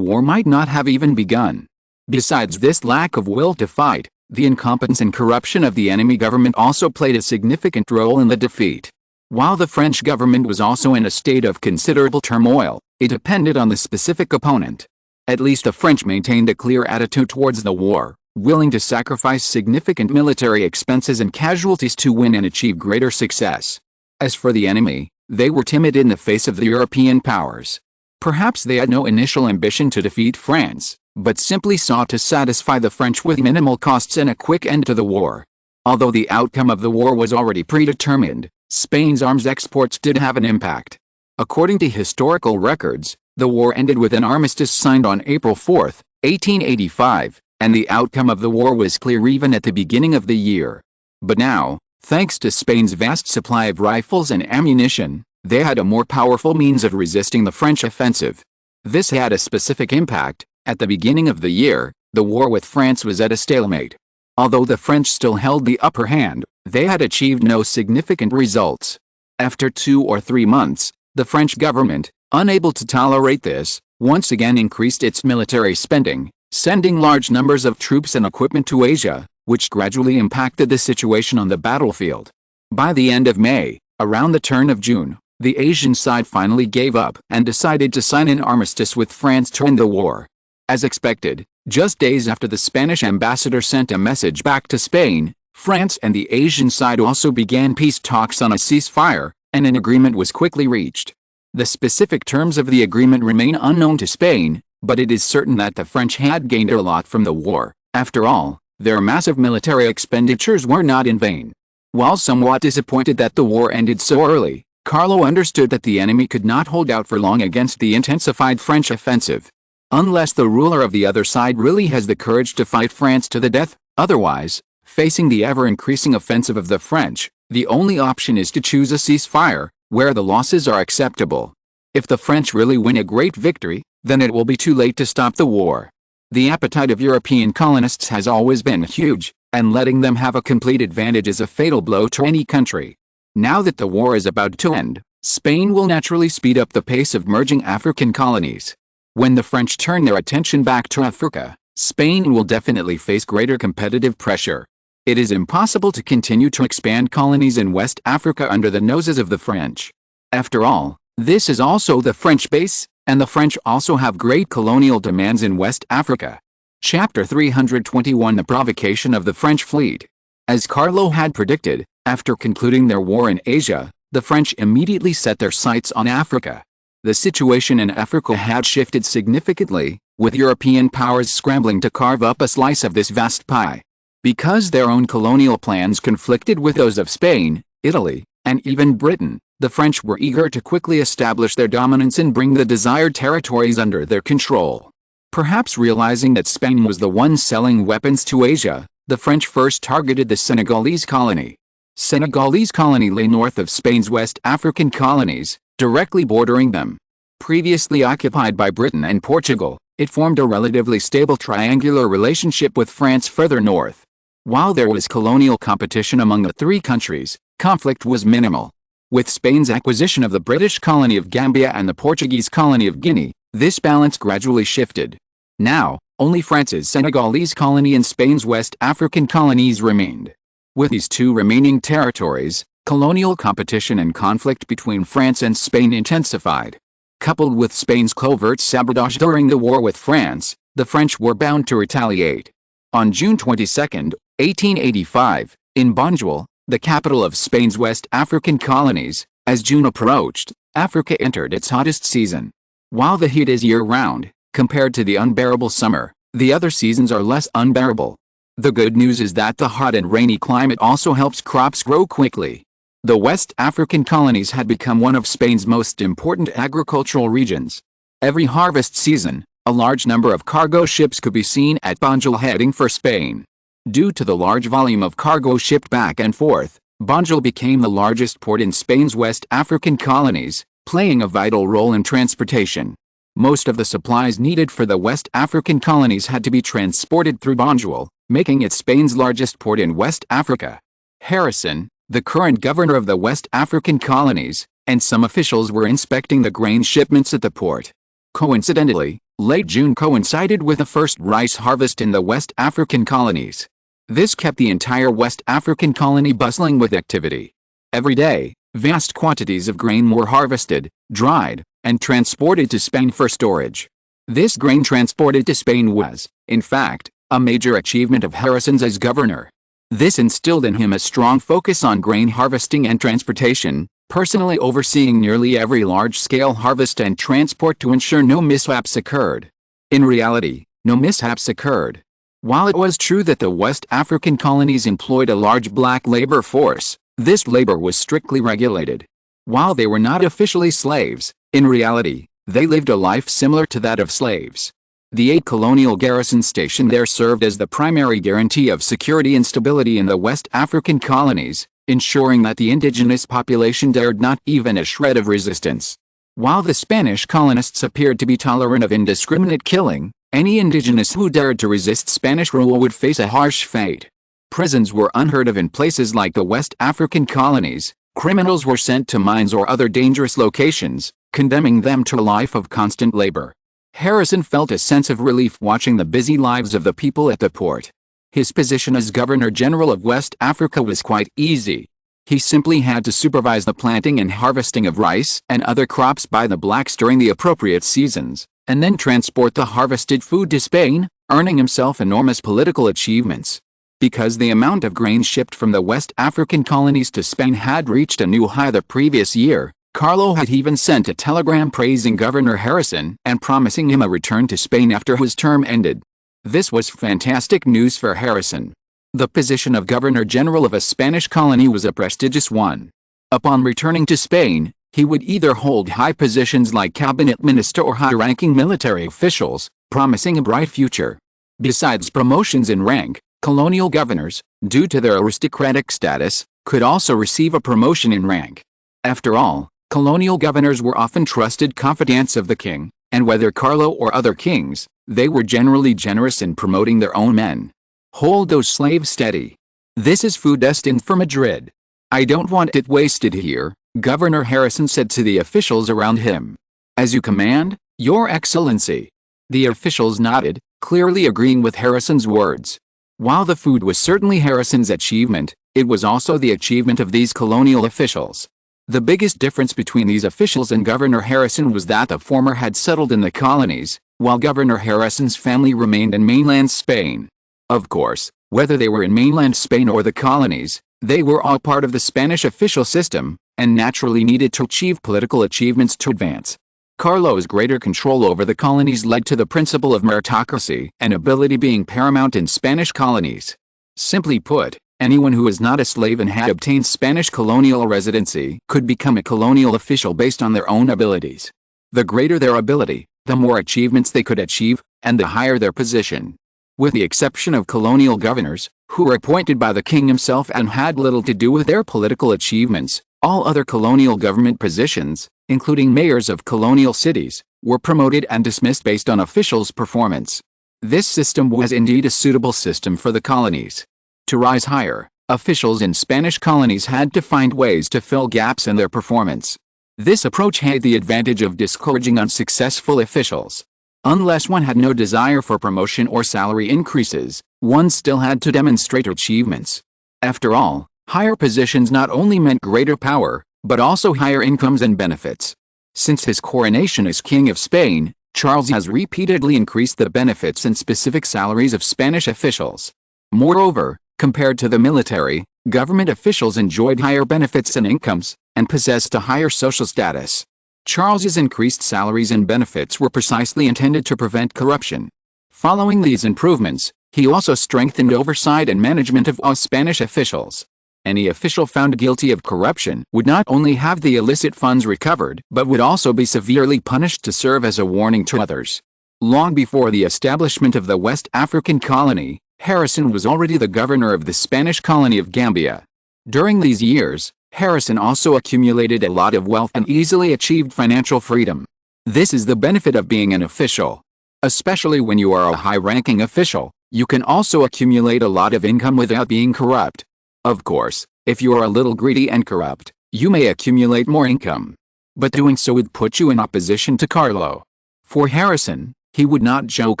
might not have even begun. Besides this lack of will to fight, the incompetence and corruption of the enemy government also played a significant role in the defeat. While the French government was also in a state of considerable turmoil, it depended on the specific opponent. At least the French maintained a clear attitude towards the war, willing to sacrifice significant military expenses and casualties to win and achieve greater success. As for the enemy, they were timid in the face of the European powers. Perhaps they had no initial ambition to defeat France, but simply sought to satisfy the French with minimal costs and a quick end to the war. Although the outcome of the war was already predetermined, Spain's arms exports did have an impact. According to historical records, the war ended with an armistice signed on April 4, 1885, and the outcome of the war was clear even at the beginning of the year. But now, thanks to Spain's vast supply of rifles and ammunition, they had a more powerful means of resisting the French offensive. This had a specific impact. At the beginning of the year, the war with France was at a stalemate. Although the French still held the upper hand, they had achieved no significant results. After 2 or 3 months, the French government, unable to tolerate this, once again increased its military spending, sending large numbers of troops and equipment to Asia, which gradually impacted the situation on the battlefield. By the end of May, around the turn of June, the Asian side finally gave up and decided to sign an armistice with France to end the war. As expected, just days after the Spanish ambassador sent a message back to Spain, France and the Asian side also began peace talks on a ceasefire, and an agreement was quickly reached. The specific terms of the agreement remain unknown to Spain, but it is certain that the French had gained a lot from the war. After all, their massive military expenditures were not in vain. While somewhat disappointed that the war ended so early, Carlo understood that the enemy could not hold out for long against the intensified French offensive. Unless the ruler of the other side really has the courage to fight France to the death, otherwise, facing the ever-increasing offensive of the French, the only option is to choose a ceasefire, where the losses are acceptable. If the French really win a great victory, then it will be too late to stop the war. The appetite of European colonists has always been huge, and letting them have a complete advantage is a fatal blow to any country. Now that the war is about to end, Spain will naturally speed up the pace of merging African colonies. When the French turn their attention back to Africa, Spain will definitely face greater competitive pressure. It is impossible to continue to expand colonies in West Africa under the noses of the French. After all, this is also the French base, and the French also have great colonial demands in West Africa. Chapter 321 The Provocation of the French Fleet. As Carlo had predicted, after concluding their war in Asia, the French immediately set their sights on Africa. The situation in Africa had shifted significantly, with European powers scrambling to carve up a slice of this vast pie. Because their own colonial plans conflicted with those of Spain, Italy, and even Britain, the French were eager to quickly establish their dominance and bring the desired territories under their control. Perhaps realizing that Spain was the one selling weapons to Asia, the French first targeted the Senegalese colony. Senegalese colony lay north of Spain's West African colonies, directly bordering them. Previously occupied by Britain and Portugal, it formed a relatively stable triangular relationship with France further north. While there was colonial competition among the three countries, conflict was minimal. With Spain's acquisition of the British colony of Gambia and the Portuguese colony of Guinea, this balance gradually shifted. Now, only France's Senegalese colony and Spain's West African colonies remained. With these two remaining territories, colonial competition and conflict between France and Spain intensified. Coupled with Spain's covert sabotage during the war with France, the French were bound to retaliate. On June 22, 1885, in Banjul, the capital of Spain's West African colonies, as June approached, Africa entered its hottest season. While the heat is year-round, compared to the unbearable summer, the other seasons are less unbearable. The good news is that the hot and rainy climate also helps crops grow quickly. The West African colonies had become one of Spain's most important agricultural regions. Every harvest season, a large number of cargo ships could be seen at Banjul heading for Spain. Due to the large volume of cargo shipped back and forth, Banjul became the largest port in Spain's West African colonies, playing a vital role in transportation. Most of the supplies needed for the West African colonies had to be transported through Banjul, making it Spain's largest port in West Africa. Harrison, the current governor of the West African colonies, and some officials were inspecting the grain shipments at the port. Coincidentally, late June coincided with the first rice harvest in the West African colonies. This kept the entire West African colony bustling with activity. Every day, vast quantities of grain were harvested, dried, and transported to Spain for storage. This grain transported to Spain was, in fact, a major achievement of Harrison's as governor. This instilled in him a strong focus on grain harvesting and transportation, personally overseeing nearly every large-scale harvest and transport to ensure no mishaps occurred. In reality, no mishaps occurred. While it was true that the West African colonies employed a large black labor force, This labor was strictly regulated. While they were not officially slaves, in reality, they lived a life similar to that of slaves. The 8 colonial garrisons stationed there served as the primary guarantee of security and stability in the West African colonies, ensuring that the indigenous population dared not even a shred of resistance. While the Spanish colonists appeared to be tolerant of indiscriminate killing, any indigenous who dared to resist Spanish rule would face a harsh fate. Prisons were unheard of in places like the West African colonies. Criminals were sent to mines or other dangerous locations, condemning them to a life of constant labor. Harrison felt a sense of relief watching the busy lives of the people at the port. His position as Governor-General of West Africa was quite easy. He simply had to supervise the planting and harvesting of rice and other crops by the blacks during the appropriate seasons, and then transport the harvested food to Spain, earning himself enormous political achievements. Because the amount of grain shipped from the West African colonies to Spain had reached a new high the previous year, Carlo had even sent a telegram praising Governor Harrison and promising him a return to Spain after his term ended. This was fantastic news for Harrison. The position of Governor-General of a Spanish colony was a prestigious one. Upon returning to Spain, he would either hold high positions like cabinet minister or high-ranking military officials, promising a bright future. Besides promotions in rank, colonial governors, due to their aristocratic status, could also receive a promotion in rank. After all, colonial governors were often trusted confidants of the king, and whether Carlo or other kings, they were generally generous in promoting their own men. Hold those slaves steady. This is food destined for Madrid. I don't want it wasted here, Governor Harrison said to the officials around him. As you command, Your Excellency. The officials nodded, clearly agreeing with Harrison's words. While the food was certainly Harrison's achievement, it was also the achievement of these colonial officials. The biggest difference between these officials and Governor Harrison was that the former had settled in the colonies, while Governor Harrison's family remained in mainland Spain. Of course, whether they were in mainland Spain or the colonies, they were all part of the Spanish official system, and naturally needed to achieve political achievements to advance. Carlo's greater control over the colonies led to the principle of meritocracy and ability being paramount in Spanish colonies. Simply put, anyone who was not a slave and had obtained Spanish colonial residency could become a colonial official based on their own abilities. The greater their ability, the more achievements they could achieve, and the higher their position. With the exception of colonial governors, who were appointed by the king himself and had little to do with their political achievements, all other colonial government positions, including mayors of colonial cities, were promoted and dismissed based on officials' performance. This system was indeed a suitable system for the colonies. To rise higher, officials in Spanish colonies had to find ways to fill gaps in their performance. This approach had the advantage of discouraging unsuccessful officials. Unless one had no desire for promotion or salary increases, one still had to demonstrate achievements. After all, higher positions not only meant greater power, but also higher incomes and benefits. Since his coronation as King of Spain, Charles has repeatedly increased the benefits and specific salaries of Spanish officials. Moreover, compared to the military, government officials enjoyed higher benefits and incomes, and possessed a higher social status. Charles's increased salaries and benefits were precisely intended to prevent corruption. Following these improvements, he also strengthened oversight and management of all Spanish officials. Any official found guilty of corruption would not only have the illicit funds recovered, but would also be severely punished to serve as a warning to others. Long before the establishment of the West African colony, Harrison was already the governor of the Spanish colony of Gambia. During these years, Harrison also accumulated a lot of wealth and easily achieved financial freedom. This is the benefit of being an official. Especially when you are a high-ranking official, you can also accumulate a lot of income without being corrupt. Of course, if you are a little greedy and corrupt, you may accumulate more income. But doing so would put you in opposition to Carlo. For Harrison, he would not joke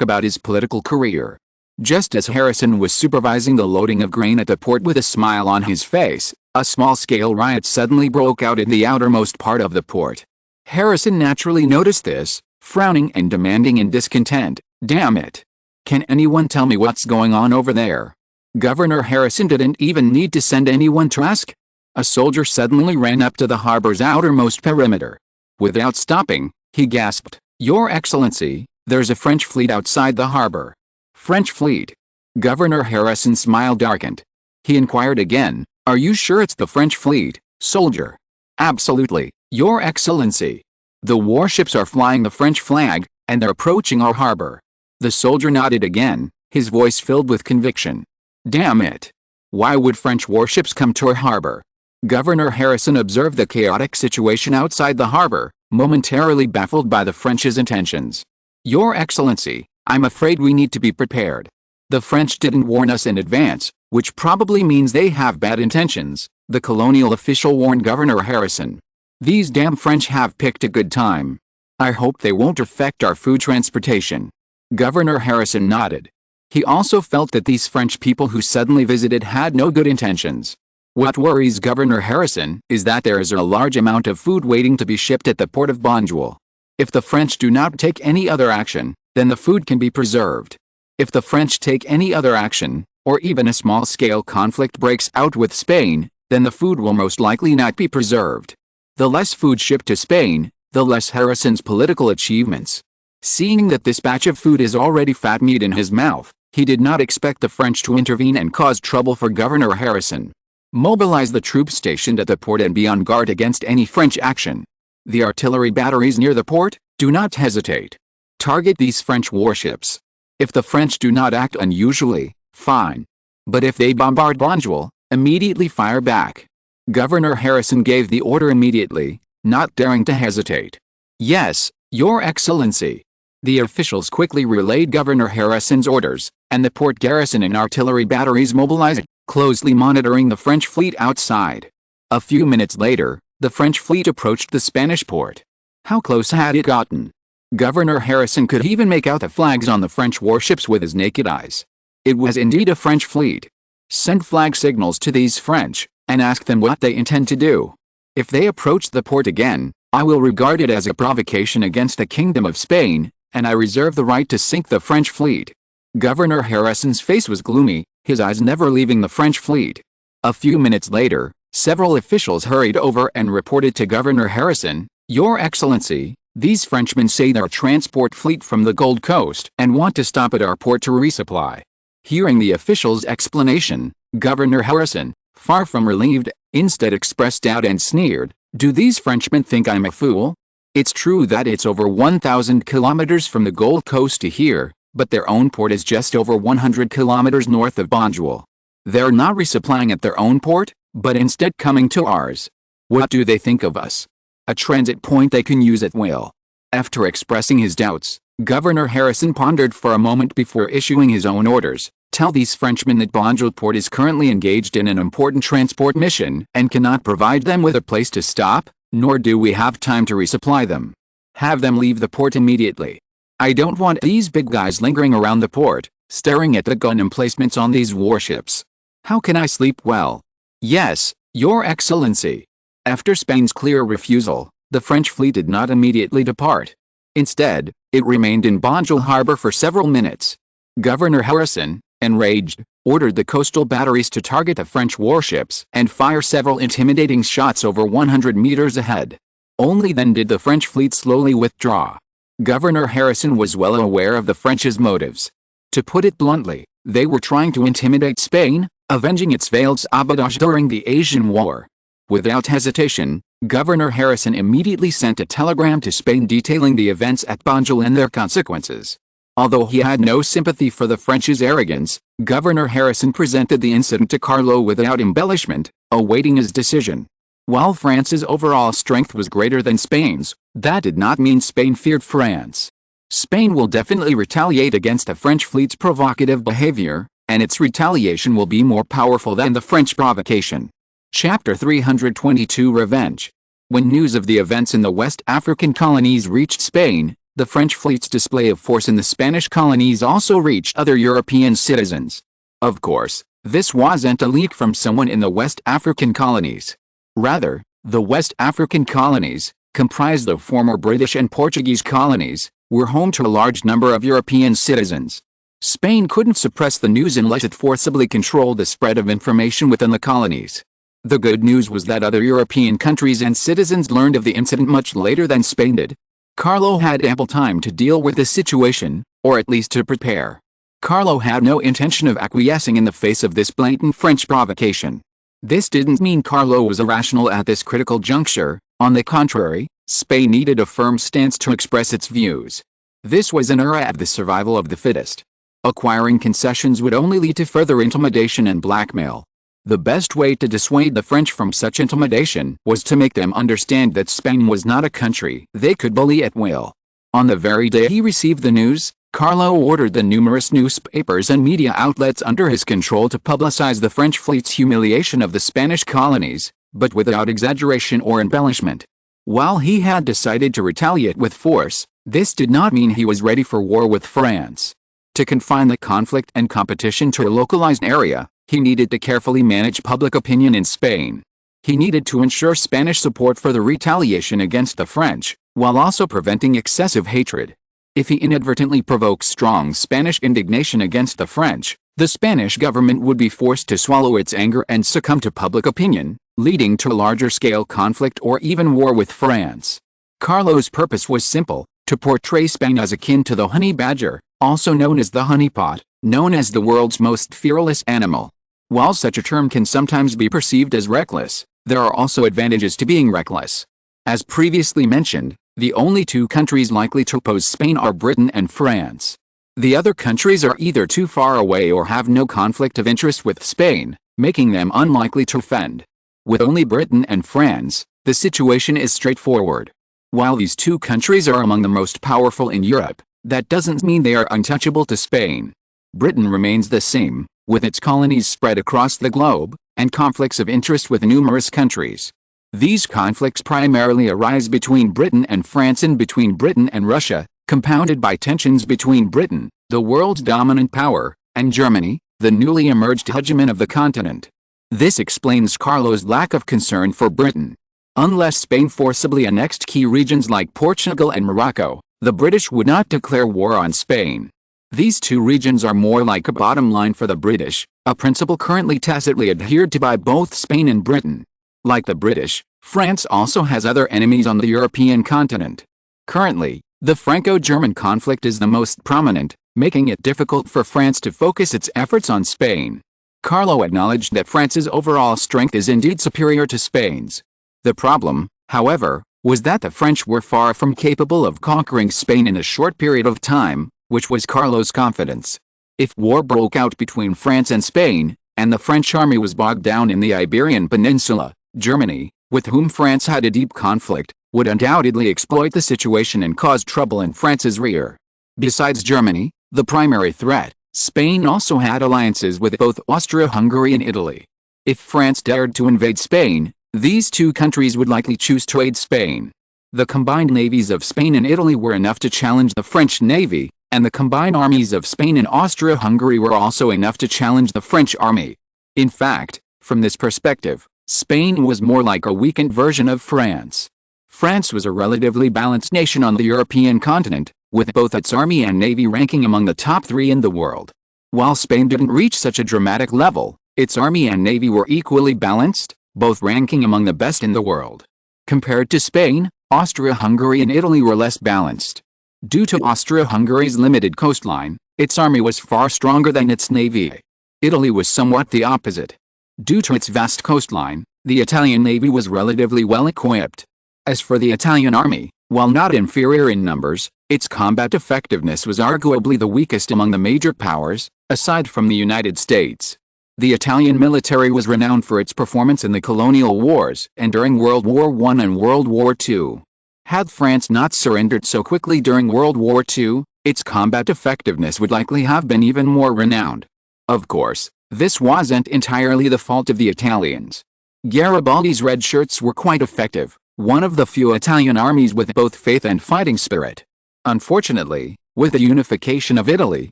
about his political career. Just as Harrison was supervising the loading of grain at the port with a smile on his face, a small-scale riot suddenly broke out in the outermost part of the port. Harrison naturally noticed this, frowning and demanding in discontent, "Damn it! Can anyone tell me what's going on over there?" Governor Harrison didn't even need to send anyone to ask. A soldier suddenly ran up to the harbor's outermost perimeter. Without stopping, he gasped, "Your Excellency, there's a French fleet outside the harbor." "French fleet?" Governor Harrison's smile darkened. He inquired again, Are you sure it's the French fleet, soldier? Absolutely, Your Excellency. The warships are flying the French flag, and they're approaching our harbor. The soldier nodded again, his voice filled with conviction. Damn it! Why would French warships come to our harbor? Governor Harrison observed the chaotic situation outside the harbor, momentarily baffled by the French's intentions. Your Excellency, I'm afraid we need to be prepared. The French didn't warn us in advance, which probably means they have bad intentions, the colonial official warned Governor Harrison. These damn French have picked a good time. I hope they won't affect our food transportation. Governor Harrison nodded. He also felt that these French people who suddenly visited had no good intentions. What worries Governor Harrison is that there is a large amount of food waiting to be shipped at the port of Banjul. If the French do not take any other action, then the food can be preserved. If the French take any other action, or even a small-scale conflict breaks out with Spain, then the food will most likely not be preserved. The less food shipped to Spain, the less Harrison's political achievements. Seeing that this batch of food is already fat meat in his mouth, he did not expect the French to intervene and cause trouble for Governor Harrison. Mobilize the troops stationed at the port and be on guard against any French action. The artillery batteries near the port, do not hesitate. Target these French warships. If the French do not act unusually, fine. But if they bombard Banjul, immediately fire back. Governor Harrison gave the order immediately, not daring to hesitate. Yes, Your Excellency. The officials quickly relayed Governor Harrison's orders, and the port garrison and artillery batteries mobilized, closely monitoring the French fleet outside. A few minutes later, the French fleet approached the Spanish port. How close had it gotten? Governor Harrison could even make out the flags on the French warships with his naked eyes. It was indeed a French fleet. Send flag signals to these French, and ask them what they intend to do. If they approach the port again, I will regard it as a provocation against the Kingdom of Spain, and I reserve the right to sink the French fleet. Governor Harrison's face was gloomy, his eyes never leaving the French fleet. A few minutes later, several officials hurried over and reported to Governor Harrison, Your Excellency, these Frenchmen say they're a transport fleet from the Gold Coast and want to stop at our port to resupply. Hearing the officials' explanation, Governor Harrison, far from relieved, instead expressed doubt and sneered, Do these Frenchmen think I'm a fool? It's true that it's over 1,000 kilometers from the Gold Coast to here, but their own port is just over 100 kilometers north of Banjul. They're not resupplying at their own port, but instead coming to ours. What do they think of us? A transit point they can use at will. After expressing his doubts, Governor Harrison pondered for a moment before issuing his own orders. Tell these Frenchmen that Banjul port is currently engaged in an important transport mission and cannot provide them with a place to stop, nor do we have time to resupply them. Have them leave the port immediately. I don't want these big guys lingering around the port, staring at the gun emplacements on these warships. How can I sleep well? Yes, Your Excellency. After Spain's clear refusal, the French fleet did not immediately depart. Instead, it remained in Banjul harbor for several minutes. Governor Harrison, enraged, ordered the coastal batteries to target the French warships and fire several intimidating shots over 100 meters ahead. Only then did the French fleet slowly withdraw. Governor Harrison was well aware of the French's motives. To put it bluntly, they were trying to intimidate Spain, avenging its failed sabotage during the Asian War. Without hesitation, Governor Harrison immediately sent a telegram to Spain detailing the events at Banjul and their consequences. Although he had no sympathy for the French's arrogance, Governor Harrison presented the incident to Carlo without embellishment, awaiting his decision. While France's overall strength was greater than Spain's, that did not mean Spain feared France. Spain will definitely retaliate against the French fleet's provocative behavior, and its retaliation will be more powerful than the French provocation. Chapter 322 Revenge. When news of the events in the West African colonies reached Spain, the French fleet's display of force in the Spanish colonies also reached other European citizens. Of course, this wasn't a leak from someone in the West African colonies. Rather, the West African colonies, comprised of former British and Portuguese colonies, were home to a large number of European citizens. Spain couldn't suppress the news unless it forcibly controlled the spread of information within the colonies. The good news was that other European countries and citizens learned of the incident much later than Spain did. Carlo had ample time to deal with the situation, or at least to prepare. Carlo had no intention of acquiescing in the face of this blatant French provocation. This didn't mean Carlo was irrational at this critical juncture. On the contrary, Spain needed a firm stance to express its views. This was an era of the survival of the fittest. Acquiring concessions would only lead to further intimidation and blackmail. The best way to dissuade the French from such intimidation was to make them understand that Spain was not a country they could bully at will. On the very day he received the news, Carlo ordered the numerous newspapers and media outlets under his control to publicize the French fleet's humiliation of the Spanish colonies, but without exaggeration or embellishment. While he had decided to retaliate with force, this did not mean he was ready for war with France. To confine the conflict and competition to a localized area, he needed to carefully manage public opinion in Spain. He needed to ensure Spanish support for the retaliation against the French, while also preventing excessive hatred. If he inadvertently provoked strong Spanish indignation against the French, the Spanish government would be forced to swallow its anger and succumb to public opinion, leading to a larger-scale conflict or even war with France. Carlo's purpose was simple: to portray Spain as akin to the honey badger, also known as the honeypot, known as the world's most fearless animal. While such a term can sometimes be perceived as reckless, there are also advantages to being reckless. As previously mentioned, the only two countries likely to oppose Spain are Britain and France. The other countries are either too far away or have no conflict of interest with Spain, making them unlikely to offend. With only Britain and France, the situation is straightforward. While these two countries are among the most powerful in Europe, that doesn't mean they are untouchable to Spain. Britain remains the same, with its colonies spread across the globe, and conflicts of interest with numerous countries. These conflicts primarily arise between Britain and France and between Britain and Russia, compounded by tensions between Britain, the world's dominant power, and Germany, the newly emerged hegemon of the continent. This explains Carlo's lack of concern for Britain. Unless Spain forcibly annexed key regions like Portugal and Morocco, the British would not declare war on Spain. These two regions are more like a bottom line for the British, a principle currently tacitly adhered to by both Spain and Britain. Like the British, France also has other enemies on the European continent. Currently, the Franco-German conflict is the most prominent, making it difficult for France to focus its efforts on Spain. Carlo acknowledged that France's overall strength is indeed superior to Spain's. The problem, however, was that the French were far from capable of conquering Spain in a short period of time, which was Carlo's confidence. If war broke out between France and Spain, and the French army was bogged down in the Iberian Peninsula, Germany, with whom France had a deep conflict, would undoubtedly exploit the situation and cause trouble in France's rear. Besides Germany, the primary threat, Spain also had alliances with both Austria-Hungary and Italy. If France dared to invade Spain, these two countries would likely choose to aid Spain. The combined navies of Spain and Italy were enough to challenge the French navy, and the combined armies of Spain and Austria-Hungary were also enough to challenge the French army. In fact, from this perspective, Spain was more like a weakened version of France. France was a relatively balanced nation on the European continent, with both its army and navy ranking among the top 3 in the world. While Spain didn't reach such a dramatic level, its army and navy were equally balanced, both ranking among the best in the world. Compared to Spain, Austria-Hungary and Italy were less balanced. Due to Austria-Hungary's limited coastline, its army was far stronger than its navy. Italy was somewhat the opposite. Due to its vast coastline, the Italian navy was relatively well equipped. As for the Italian army, while not inferior in numbers, its combat effectiveness was arguably the weakest among the major powers, aside from the United States. The Italian military was renowned for its performance in the colonial wars and during World War I and World War II. Had France not surrendered so quickly during World War II, its combat effectiveness would likely have been even more renowned. Of course, this wasn't entirely the fault of the Italians. Garibaldi's red shirts were quite effective, one of the few Italian armies with both faith and fighting spirit. Unfortunately, with the unification of Italy,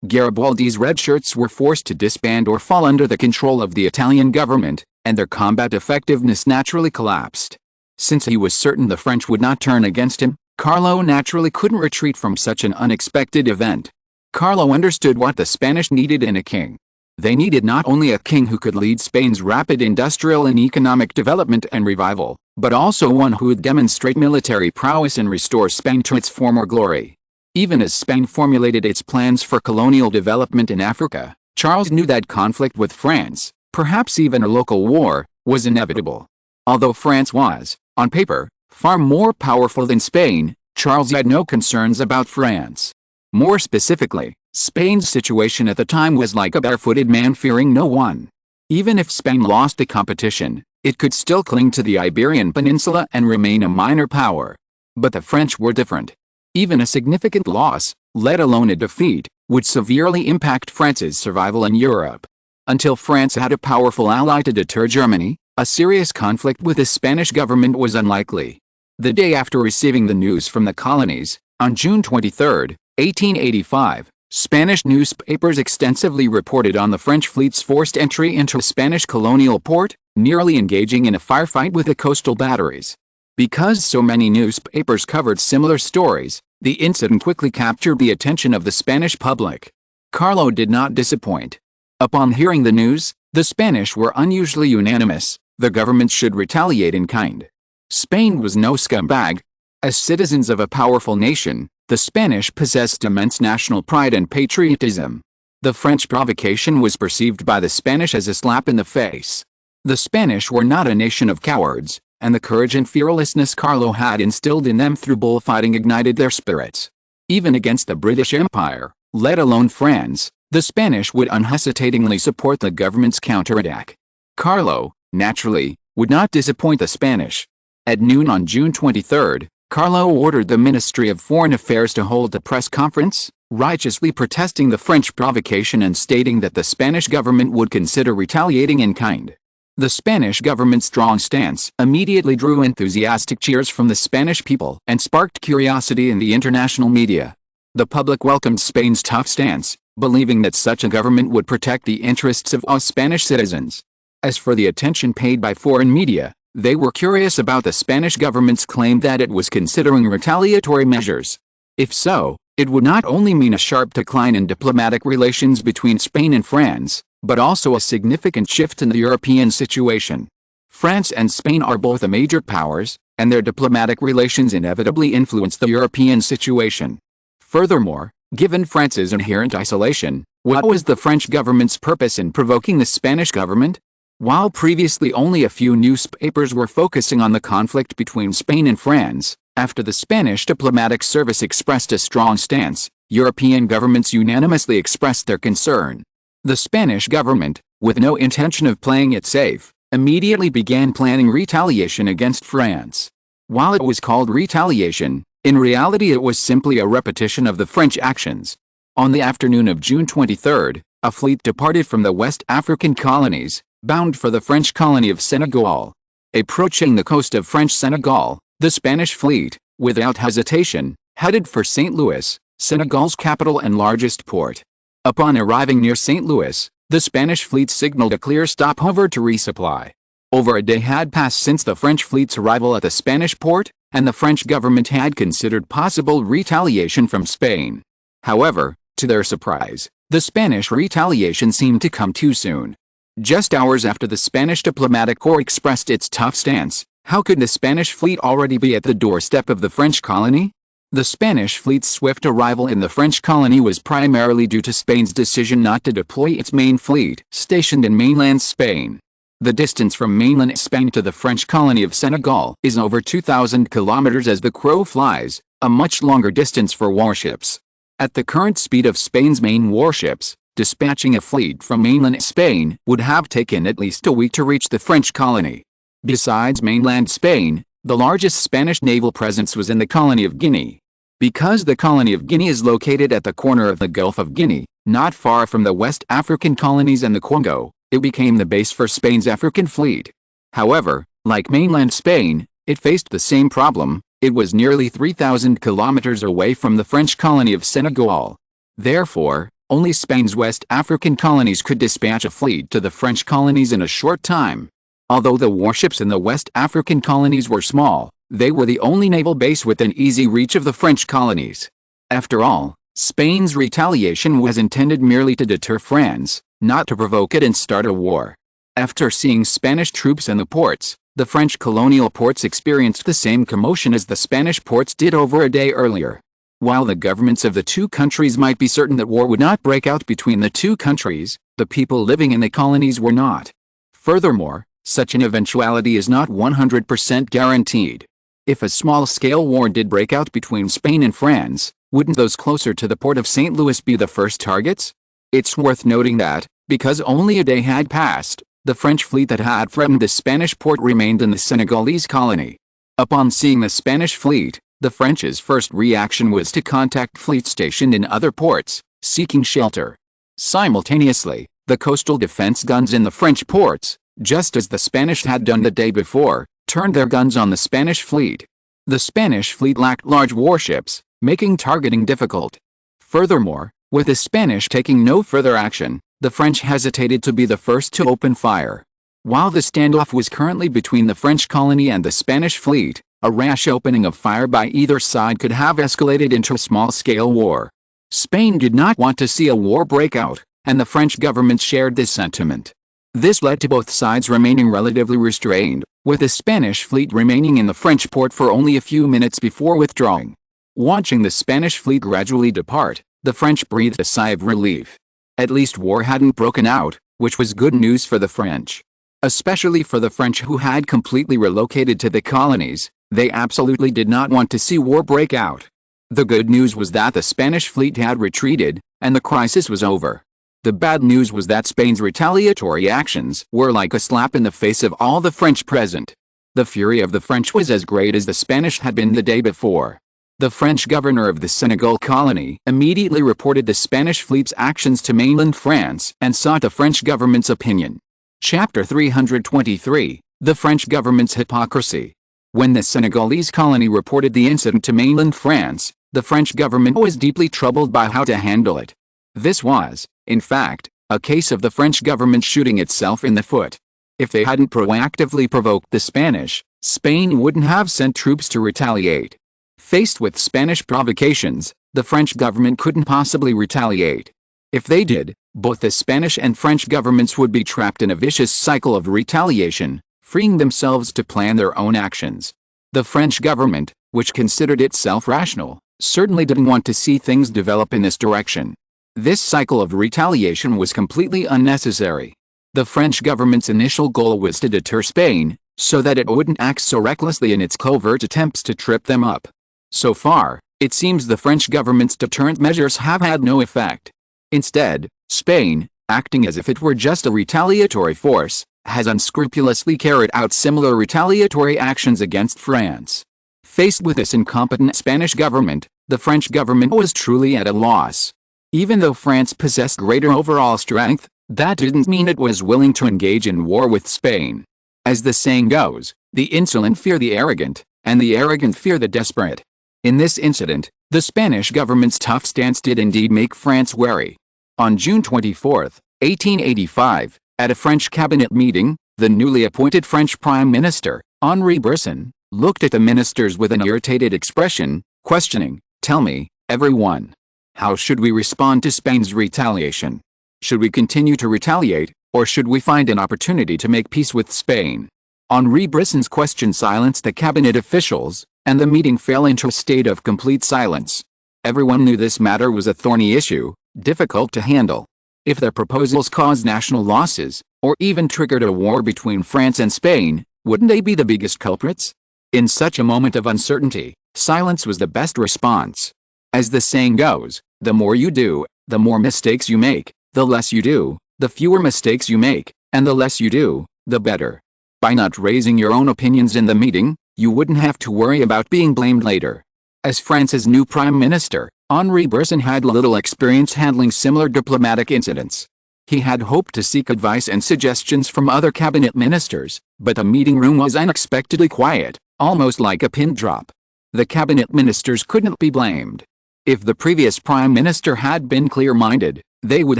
Garibaldi's red shirts were forced to disband or fall under the control of the Italian government, and their combat effectiveness naturally collapsed. Since he was certain the French would not turn against him, Carlo naturally couldn't retreat from such an unexpected event. Carlo understood what the Spanish needed in a king. They needed not only a king who could lead Spain's rapid industrial and economic development and revival, but also one who would demonstrate military prowess and restore Spain to its former glory. Even as Spain formulated its plans for colonial development in Africa, Charles knew that conflict with France, perhaps even a local war, was inevitable. Although France was, on paper, far more powerful than Spain, Charles had no concerns about France. More specifically, Spain's situation at the time was like a barefooted man fearing no one. Even if Spain lost the competition, it could still cling to the Iberian Peninsula and remain a minor power. But the French were different. Even a significant loss, let alone a defeat, would severely impact France's survival in Europe. Until France had a powerful ally to deter Germany, a serious conflict with the Spanish government was unlikely. The day after receiving the news from the colonies, on June 23, 1885, Spanish newspapers extensively reported on the French fleet's forced entry into a Spanish colonial port, nearly engaging in a firefight with the coastal batteries. Because so many newspapers covered similar stories, the incident quickly captured the attention of the Spanish public. Carlo did not disappoint. Upon hearing the news, the Spanish were unusually unanimous: the government should retaliate in kind. Spain was no scumbag. As citizens of a powerful nation, the Spanish possessed immense national pride and patriotism. The French provocation was perceived by the Spanish as a slap in the face. The Spanish were not a nation of cowards, and the courage and fearlessness Carlo had instilled in them through bullfighting ignited their spirits. Even against the British Empire, let alone France, the Spanish would unhesitatingly support the government's counterattack. Carlo, naturally, would not disappoint the Spanish. At noon on June 23, Carlo ordered the Ministry of Foreign Affairs to hold a press conference, righteously protesting the French provocation and stating that the Spanish government would consider retaliating in kind. The Spanish government's strong stance immediately drew enthusiastic cheers from the Spanish people and sparked curiosity in the international media. The public welcomed Spain's tough stance, believing that such a government would protect the interests of all Spanish citizens. As for the attention paid by foreign media, they were curious about the Spanish government's claim that it was considering retaliatory measures. If so, it would not only mean a sharp decline in diplomatic relations between Spain and France, but also a significant shift in the European situation. France and Spain are both major powers, and their diplomatic relations inevitably influence the European situation. Furthermore, given France's inherent isolation, what was the French government's purpose in provoking the Spanish government? While previously only a few newspapers were focusing on the conflict between Spain and France, after the Spanish diplomatic service expressed a strong stance, European governments unanimously expressed their concern. The Spanish government, with no intention of playing it safe, immediately began planning retaliation against France. While it was called retaliation, in reality it was simply a repetition of the French actions. On the afternoon of June 23, a fleet departed from the West African colonies, bound for the French colony of Senegal. Approaching the coast of French Senegal, the Spanish fleet, without hesitation, headed for St. Louis, Senegal's capital and largest port. Upon arriving near St. Louis, the Spanish fleet signaled a clear stopover to resupply. Over a day had passed since the French fleet's arrival at the Spanish port, and the French government had considered possible retaliation from Spain. However, to their surprise, the Spanish retaliation seemed to come too soon. Just hours after the Spanish diplomatic corps expressed its tough stance, how could the Spanish fleet already be at the doorstep of the French colony? The Spanish fleet's swift arrival in the French colony was primarily due to Spain's decision not to deploy its main fleet, stationed in mainland Spain. The distance from mainland Spain to the French colony of Senegal is over 2,000 kilometers as the crow flies, a much longer distance for warships. At the current speed of Spain's main warships, dispatching a fleet from mainland Spain would have taken at least a week to reach the French colony. Besides mainland Spain, the largest Spanish naval presence was in the colony of Guinea. Because the colony of Guinea is located at the corner of the Gulf of Guinea, not far from the West African colonies and the Congo, it became the base for Spain's African fleet. However, like mainland Spain, it faced the same problem: it was nearly 3,000 kilometers away from the French colony of Senegal. Therefore, only Spain's West African colonies could dispatch a fleet to the French colonies in a short time. Although the warships in the West African colonies were small, they were the only naval base within easy reach of the French colonies. After all, Spain's retaliation was intended merely to deter France, not to provoke it and start a war. After seeing Spanish troops in the ports, the French colonial ports experienced the same commotion as the Spanish ports did over a day earlier. While the governments of the two countries might be certain that war would not break out between the two countries, the people living in the colonies were not. Furthermore, Such an eventuality is not 100% guaranteed. If a small-scale war did break out between Spain and France, wouldn't those closer to the port of St. Louis be the first targets? It's worth noting that, because only a day had passed, the French fleet that had threatened the Spanish port remained in the Senegalese colony. Upon seeing the Spanish fleet, the French's first reaction was to contact fleets stationed in other ports, seeking shelter. Simultaneously, the coastal defense guns in the French ports, just as the Spanish had done the day before, turned their guns on the Spanish fleet. The Spanish fleet lacked large warships, making targeting difficult. Furthermore, with the Spanish taking no further action, the French hesitated to be the first to open fire. While the standoff was currently between the French colony and the Spanish fleet, a rash opening of fire by either side could have escalated into a small-scale war. Spain did not want to see a war break out, and the French government shared this sentiment. This led to both sides remaining relatively restrained, with the Spanish fleet remaining in the French port for only a few minutes before withdrawing. Watching the Spanish fleet gradually depart, the French breathed a sigh of relief. At least war hadn't broken out, which was good news for the French. Especially for the French who had completely relocated to the colonies, they absolutely did not want to see war break out. The good news was that the Spanish fleet had retreated, and the crisis was over. The bad news was that Spain's retaliatory actions were like a slap in the face of all the French present. The fury of the French was as great as the Spanish had been the day before. The French governor of the Senegal colony immediately reported the Spanish fleet's actions to mainland France and sought the French government's opinion. Chapter 323, The French Government's Hypocrisy. When the Senegalese colony reported the incident to mainland France, the French government was deeply troubled by how to handle it. This was, in fact, a case of the French government shooting itself in the foot. If they hadn't proactively provoked the Spanish, Spain wouldn't have sent troops to retaliate. Faced with Spanish provocations, the French government couldn't possibly retaliate. If they did, both the Spanish and French governments would be trapped in a vicious cycle of retaliation, freeing themselves to plan their own actions. The French government, which considered itself rational, certainly didn't want to see things develop in this direction. This cycle of retaliation was completely unnecessary. The French government's initial goal was to deter Spain, so that it wouldn't act so recklessly in its covert attempts to trip them up. So far, it seems the French government's deterrent measures have had no effect. Instead, Spain, acting as if it were just a retaliatory force, has unscrupulously carried out similar retaliatory actions against France. Faced with this incompetent Spanish government, the French government was truly at a loss. Even though France possessed greater overall strength, that didn't mean it was willing to engage in war with Spain. As the saying goes, the insolent fear the arrogant, and the arrogant fear the desperate. In this incident, the Spanish government's tough stance did indeed make France wary. On June 24, 1885, at a French cabinet meeting, the newly appointed French Prime Minister, Henri Brisson, looked at the ministers with an irritated expression, questioning, "Tell me, everyone, how should we respond to Spain's retaliation? Should we continue to retaliate, or should we find an opportunity to make peace with Spain?" Henri Brisson's question silenced the cabinet officials, and the meeting fell into a state of complete silence. Everyone knew this matter was a thorny issue, difficult to handle. If their proposals caused national losses, or even triggered a war between France and Spain, wouldn't they be the biggest culprits? In such a moment of uncertainty, silence was the best response. As the saying goes, the more you do, the more mistakes you make, the less you do, the fewer mistakes you make, and the less you do, the better. By not raising your own opinions in the meeting, you wouldn't have to worry about being blamed later. As France's new Prime Minister, Henri Brisson had little experience handling similar diplomatic incidents. He had hoped to seek advice and suggestions from other cabinet ministers, but the meeting room was unexpectedly quiet, almost like a pin drop. The cabinet ministers couldn't be blamed. If the previous Prime Minister had been clear-minded, they would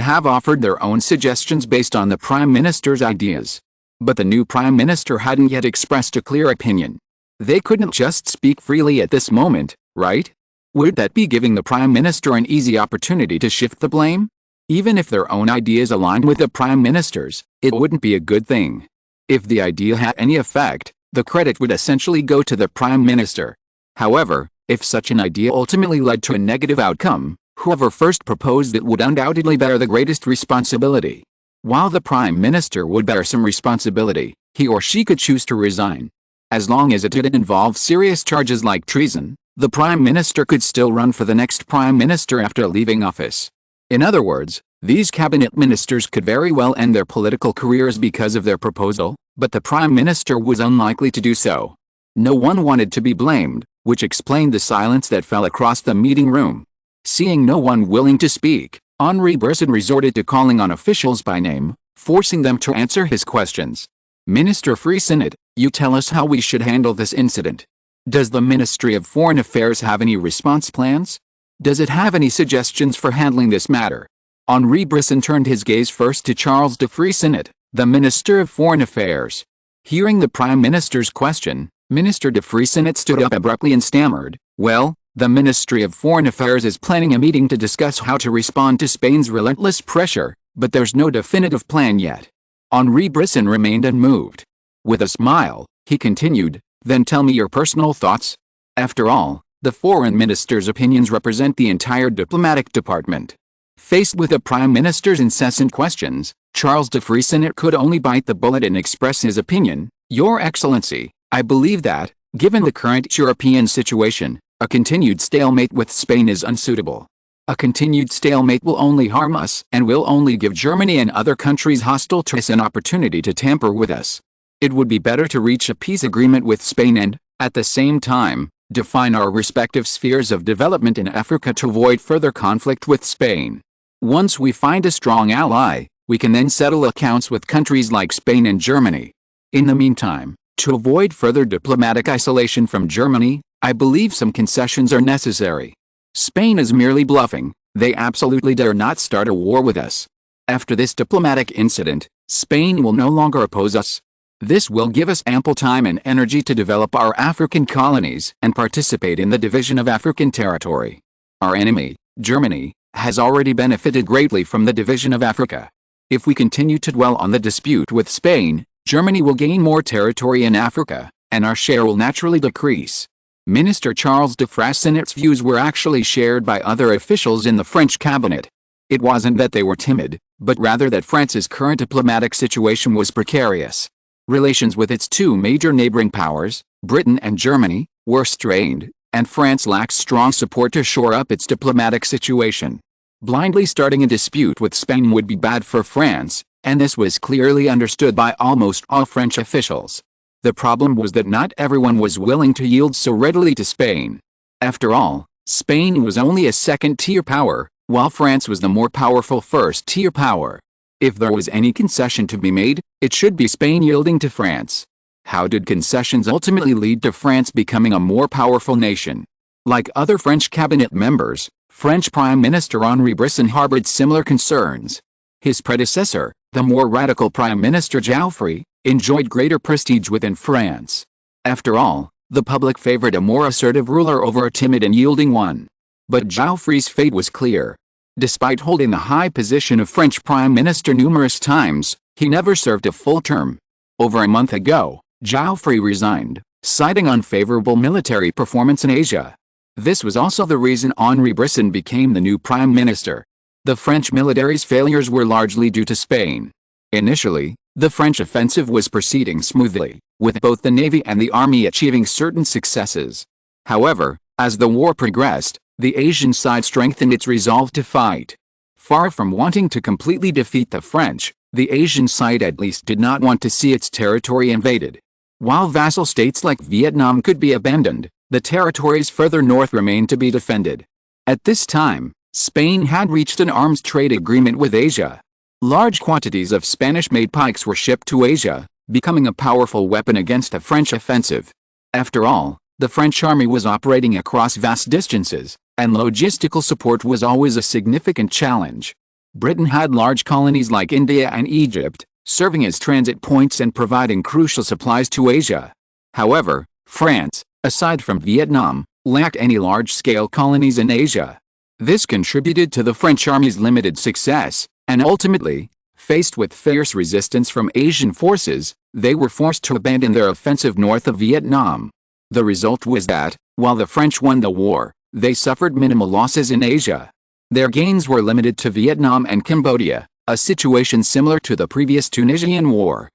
have offered their own suggestions based on the Prime Minister's ideas. But the new Prime Minister hadn't yet expressed a clear opinion. They couldn't just speak freely at this moment, right? Would that be giving the Prime Minister an easy opportunity to shift the blame? Even if their own ideas aligned with the Prime Minister's, it wouldn't be a good thing. If the idea had any effect, the credit would essentially go to the Prime Minister. However, if such an idea ultimately led to a negative outcome, whoever first proposed it would undoubtedly bear the greatest responsibility. While the Prime Minister would bear some responsibility, he or she could choose to resign. As long as it didn't involve serious charges like treason, the prime minister could still run for the next prime minister after leaving office. In other words, these cabinet ministers could very well end their political careers because of their proposal, but the prime minister was unlikely to do so. No one wanted to be blamed, which explained the silence that fell across the meeting room. Seeing no one willing to speak, Henri Brisson resorted to calling on officials by name, forcing them to answer his questions. Minister Freycinet, you tell us how we should handle this incident. Does the Ministry of Foreign Affairs have any response plans? Does it have any suggestions for handling this matter? Henri Brisson turned his gaze first to Charles de Freycinet, the Minister of Foreign Affairs. Hearing the Prime Minister's question, Minister de Freycinet stood up abruptly and stammered, "Well, the Ministry of Foreign Affairs is planning a meeting to discuss how to respond to Spain's relentless pressure, but there's no definitive plan yet." Henri Brisson remained unmoved. With a smile, he continued, "Then tell me your personal thoughts. After all, the foreign minister's opinions represent the entire diplomatic department." Faced with the Prime Minister's incessant questions, Charles de Freycinet could only bite the bullet and express his opinion. "Your Excellency, I believe that, given the current European situation, a continued stalemate with Spain is unsuitable. A continued stalemate will only harm us and will only give Germany and other countries hostile to us an opportunity to tamper with us. It would be better to reach a peace agreement with Spain and, at the same time, define our respective spheres of development in Africa to avoid further conflict with Spain. Once we find a strong ally, we can then settle accounts with countries like Spain and Germany. In the meantime, to avoid further diplomatic isolation from Germany, I believe some concessions are necessary. Spain is merely bluffing. They absolutely dare not start a war with us. After this diplomatic incident, Spain will no longer oppose us. This will give us ample time and energy to develop our African colonies and participate in the division of African territory. Our enemy, Germany, has already benefited greatly from the division of Africa. If we continue to dwell on the dispute with Spain, Germany will gain more territory in Africa, and our share will naturally decrease." Minister Charles de Freycinet's views were actually shared by other officials in the French cabinet. It wasn't that they were timid, but rather that France's current diplomatic situation was precarious. Relations with its two major neighboring powers, Britain and Germany, were strained, and France lacked strong support to shore up its diplomatic situation. Blindly starting a dispute with Spain would be bad for France, and this was clearly understood by almost all French officials. The problem was that not everyone was willing to yield so readily to Spain. After all, Spain was only a second-tier power, while France was the more powerful first-tier power. If there was any concession to be made, it should be Spain yielding to France. How did concessions ultimately lead to France becoming a more powerful nation? Like other French cabinet members, French Prime Minister Henri Brisson harbored similar concerns. His predecessor, the more radical Prime Minister Joffre, enjoyed greater prestige within France. After all, the public favored a more assertive ruler over a timid and yielding one. But Joffre's fate was clear. Despite holding the high position of French Prime Minister numerous times, he never served a full term. Over a month ago, Joffre resigned, citing unfavorable military performance in Asia. This was also the reason Henri Brisson became the new prime minister. The French military's failures were largely due to Spain. Initially, the French offensive was proceeding smoothly, with both the navy and the army achieving certain successes. However, as the war progressed, the Asian side strengthened its resolve to fight. Far from wanting to completely defeat the French, the Asian side at least did not want to see its territory invaded. While vassal states like Vietnam could be abandoned, the territories further north remained to be defended. At this time, Spain had reached an arms trade agreement with Asia. Large quantities of Spanish-made pikes were shipped to Asia, becoming a powerful weapon against a French offensive. After all, the French army was operating across vast distances, and logistical support was always a significant challenge. Britain had large colonies like India and Egypt, serving as transit points and providing crucial supplies to Asia. However, France, aside from Vietnam, lacked any large-scale colonies in Asia. This contributed to the French army's limited success, and ultimately, faced with fierce resistance from Asian forces, they were forced to abandon their offensive north of Vietnam. The result was that, while the French won the war, they suffered minimal losses in Asia. Their gains were limited to Vietnam and Cambodia, a situation similar to the previous Tunisian war.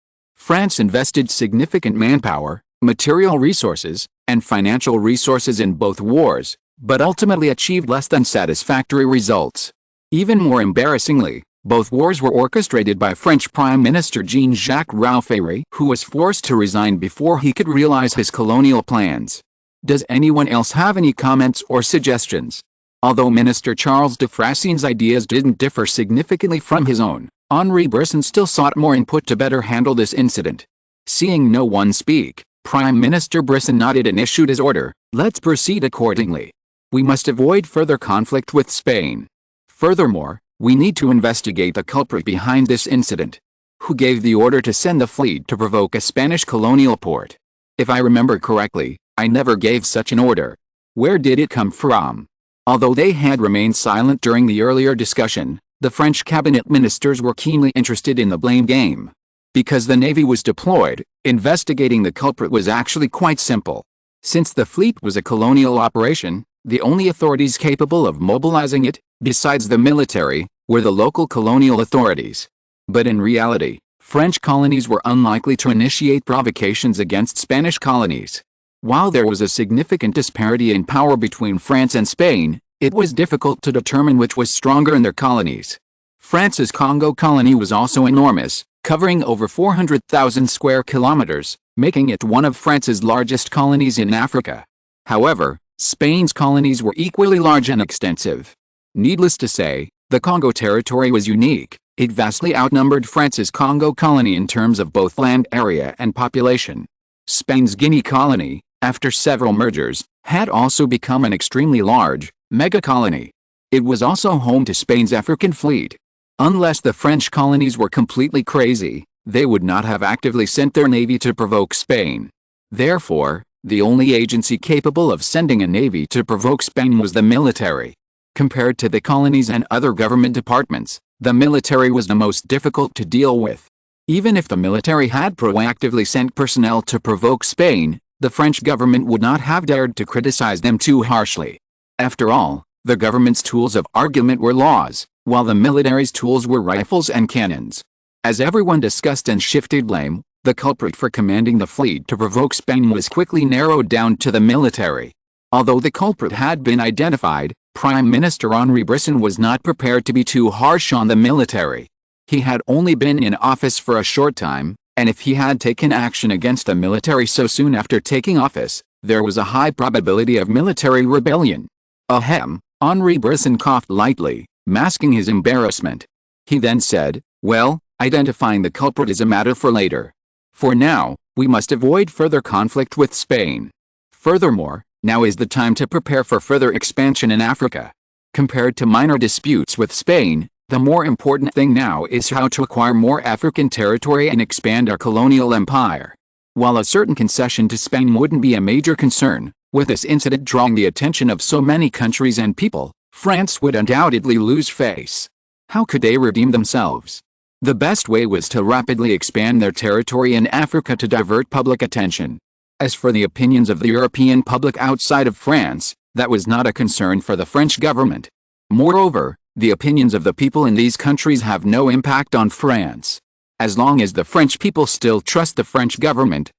France invested significant manpower, material resources, and financial resources in both wars, but ultimately achieved less than satisfactory results. Even more embarrassingly, both wars were orchestrated by French Prime Minister Jean-Jacques Raffaire, who was forced to resign before he could realize his colonial plans. Does anyone else have any comments or suggestions? Although Minister Charles de Frassine's ideas didn't differ significantly from his own, Henri Brisson still sought more input to better handle this incident. Seeing no one speak, Prime Minister Brisson nodded and issued his order: "Let's proceed accordingly. We must avoid further conflict with Spain. Furthermore, we need to investigate the culprit behind this incident. Who gave the order to send the fleet to provoke a Spanish colonial port? If I remember correctly, I never gave such an order. Where did it come from?" Although they had remained silent during the earlier discussion, the French cabinet ministers were keenly interested in the blame game. Because the navy was deployed, investigating the culprit was actually quite simple. Since the fleet was a colonial operation, the only authorities capable of mobilizing it, besides the military, were the local colonial authorities. But in reality, French colonies were unlikely to initiate provocations against Spanish colonies. While there was a significant disparity in power between France and Spain, it was difficult to determine which was stronger in their colonies. France's Congo colony was also enormous, covering over 400,000 square kilometers, making it one of France's largest colonies in Africa. However, Spain's colonies were equally large and extensive. Needless to say, the Congo territory was unique. It vastly outnumbered France's Congo colony in terms of both land area and population. Spain's Guinea colony, after several mergers, had also become an extremely large, mega-colony. It was also home to Spain's African fleet. Unless the French colonies were completely crazy, they would not have actively sent their navy to provoke Spain. Therefore, the only agency capable of sending a navy to provoke Spain was the military. Compared to the colonies and other government departments, the military was the most difficult to deal with. Even if the military had proactively sent personnel to provoke Spain, the French government would not have dared to criticize them too harshly. After all, the government's tools of argument were laws, while the military's tools were rifles and cannons. As everyone discussed and shifted blame, the culprit for commanding the fleet to provoke Spain was quickly narrowed down to the military. Although the culprit had been identified, Prime Minister Henri Brisson was not prepared to be too harsh on the military. He had only been in office for a short time, and if he had taken action against the military so soon after taking office, there was a high probability of military rebellion. Ahem, Henri Brisson coughed lightly, masking his embarrassment. He then said, "Well, identifying the culprit is a matter for later. For now, we must avoid further conflict with Spain. Furthermore, now is the time to prepare for further expansion in Africa. Compared to minor disputes with Spain, the more important thing now is how to acquire more African territory and expand our colonial empire." While a certain concession to Spain wouldn't be a major concern, with this incident drawing the attention of so many countries and people, France would undoubtedly lose face. How could they redeem themselves? The best way was to rapidly expand their territory in Africa to divert public attention. As for the opinions of the European public outside of France, that was not a concern for the French government. Moreover, the opinions of the people in these countries have no impact on France. As long as the French people still trust the French government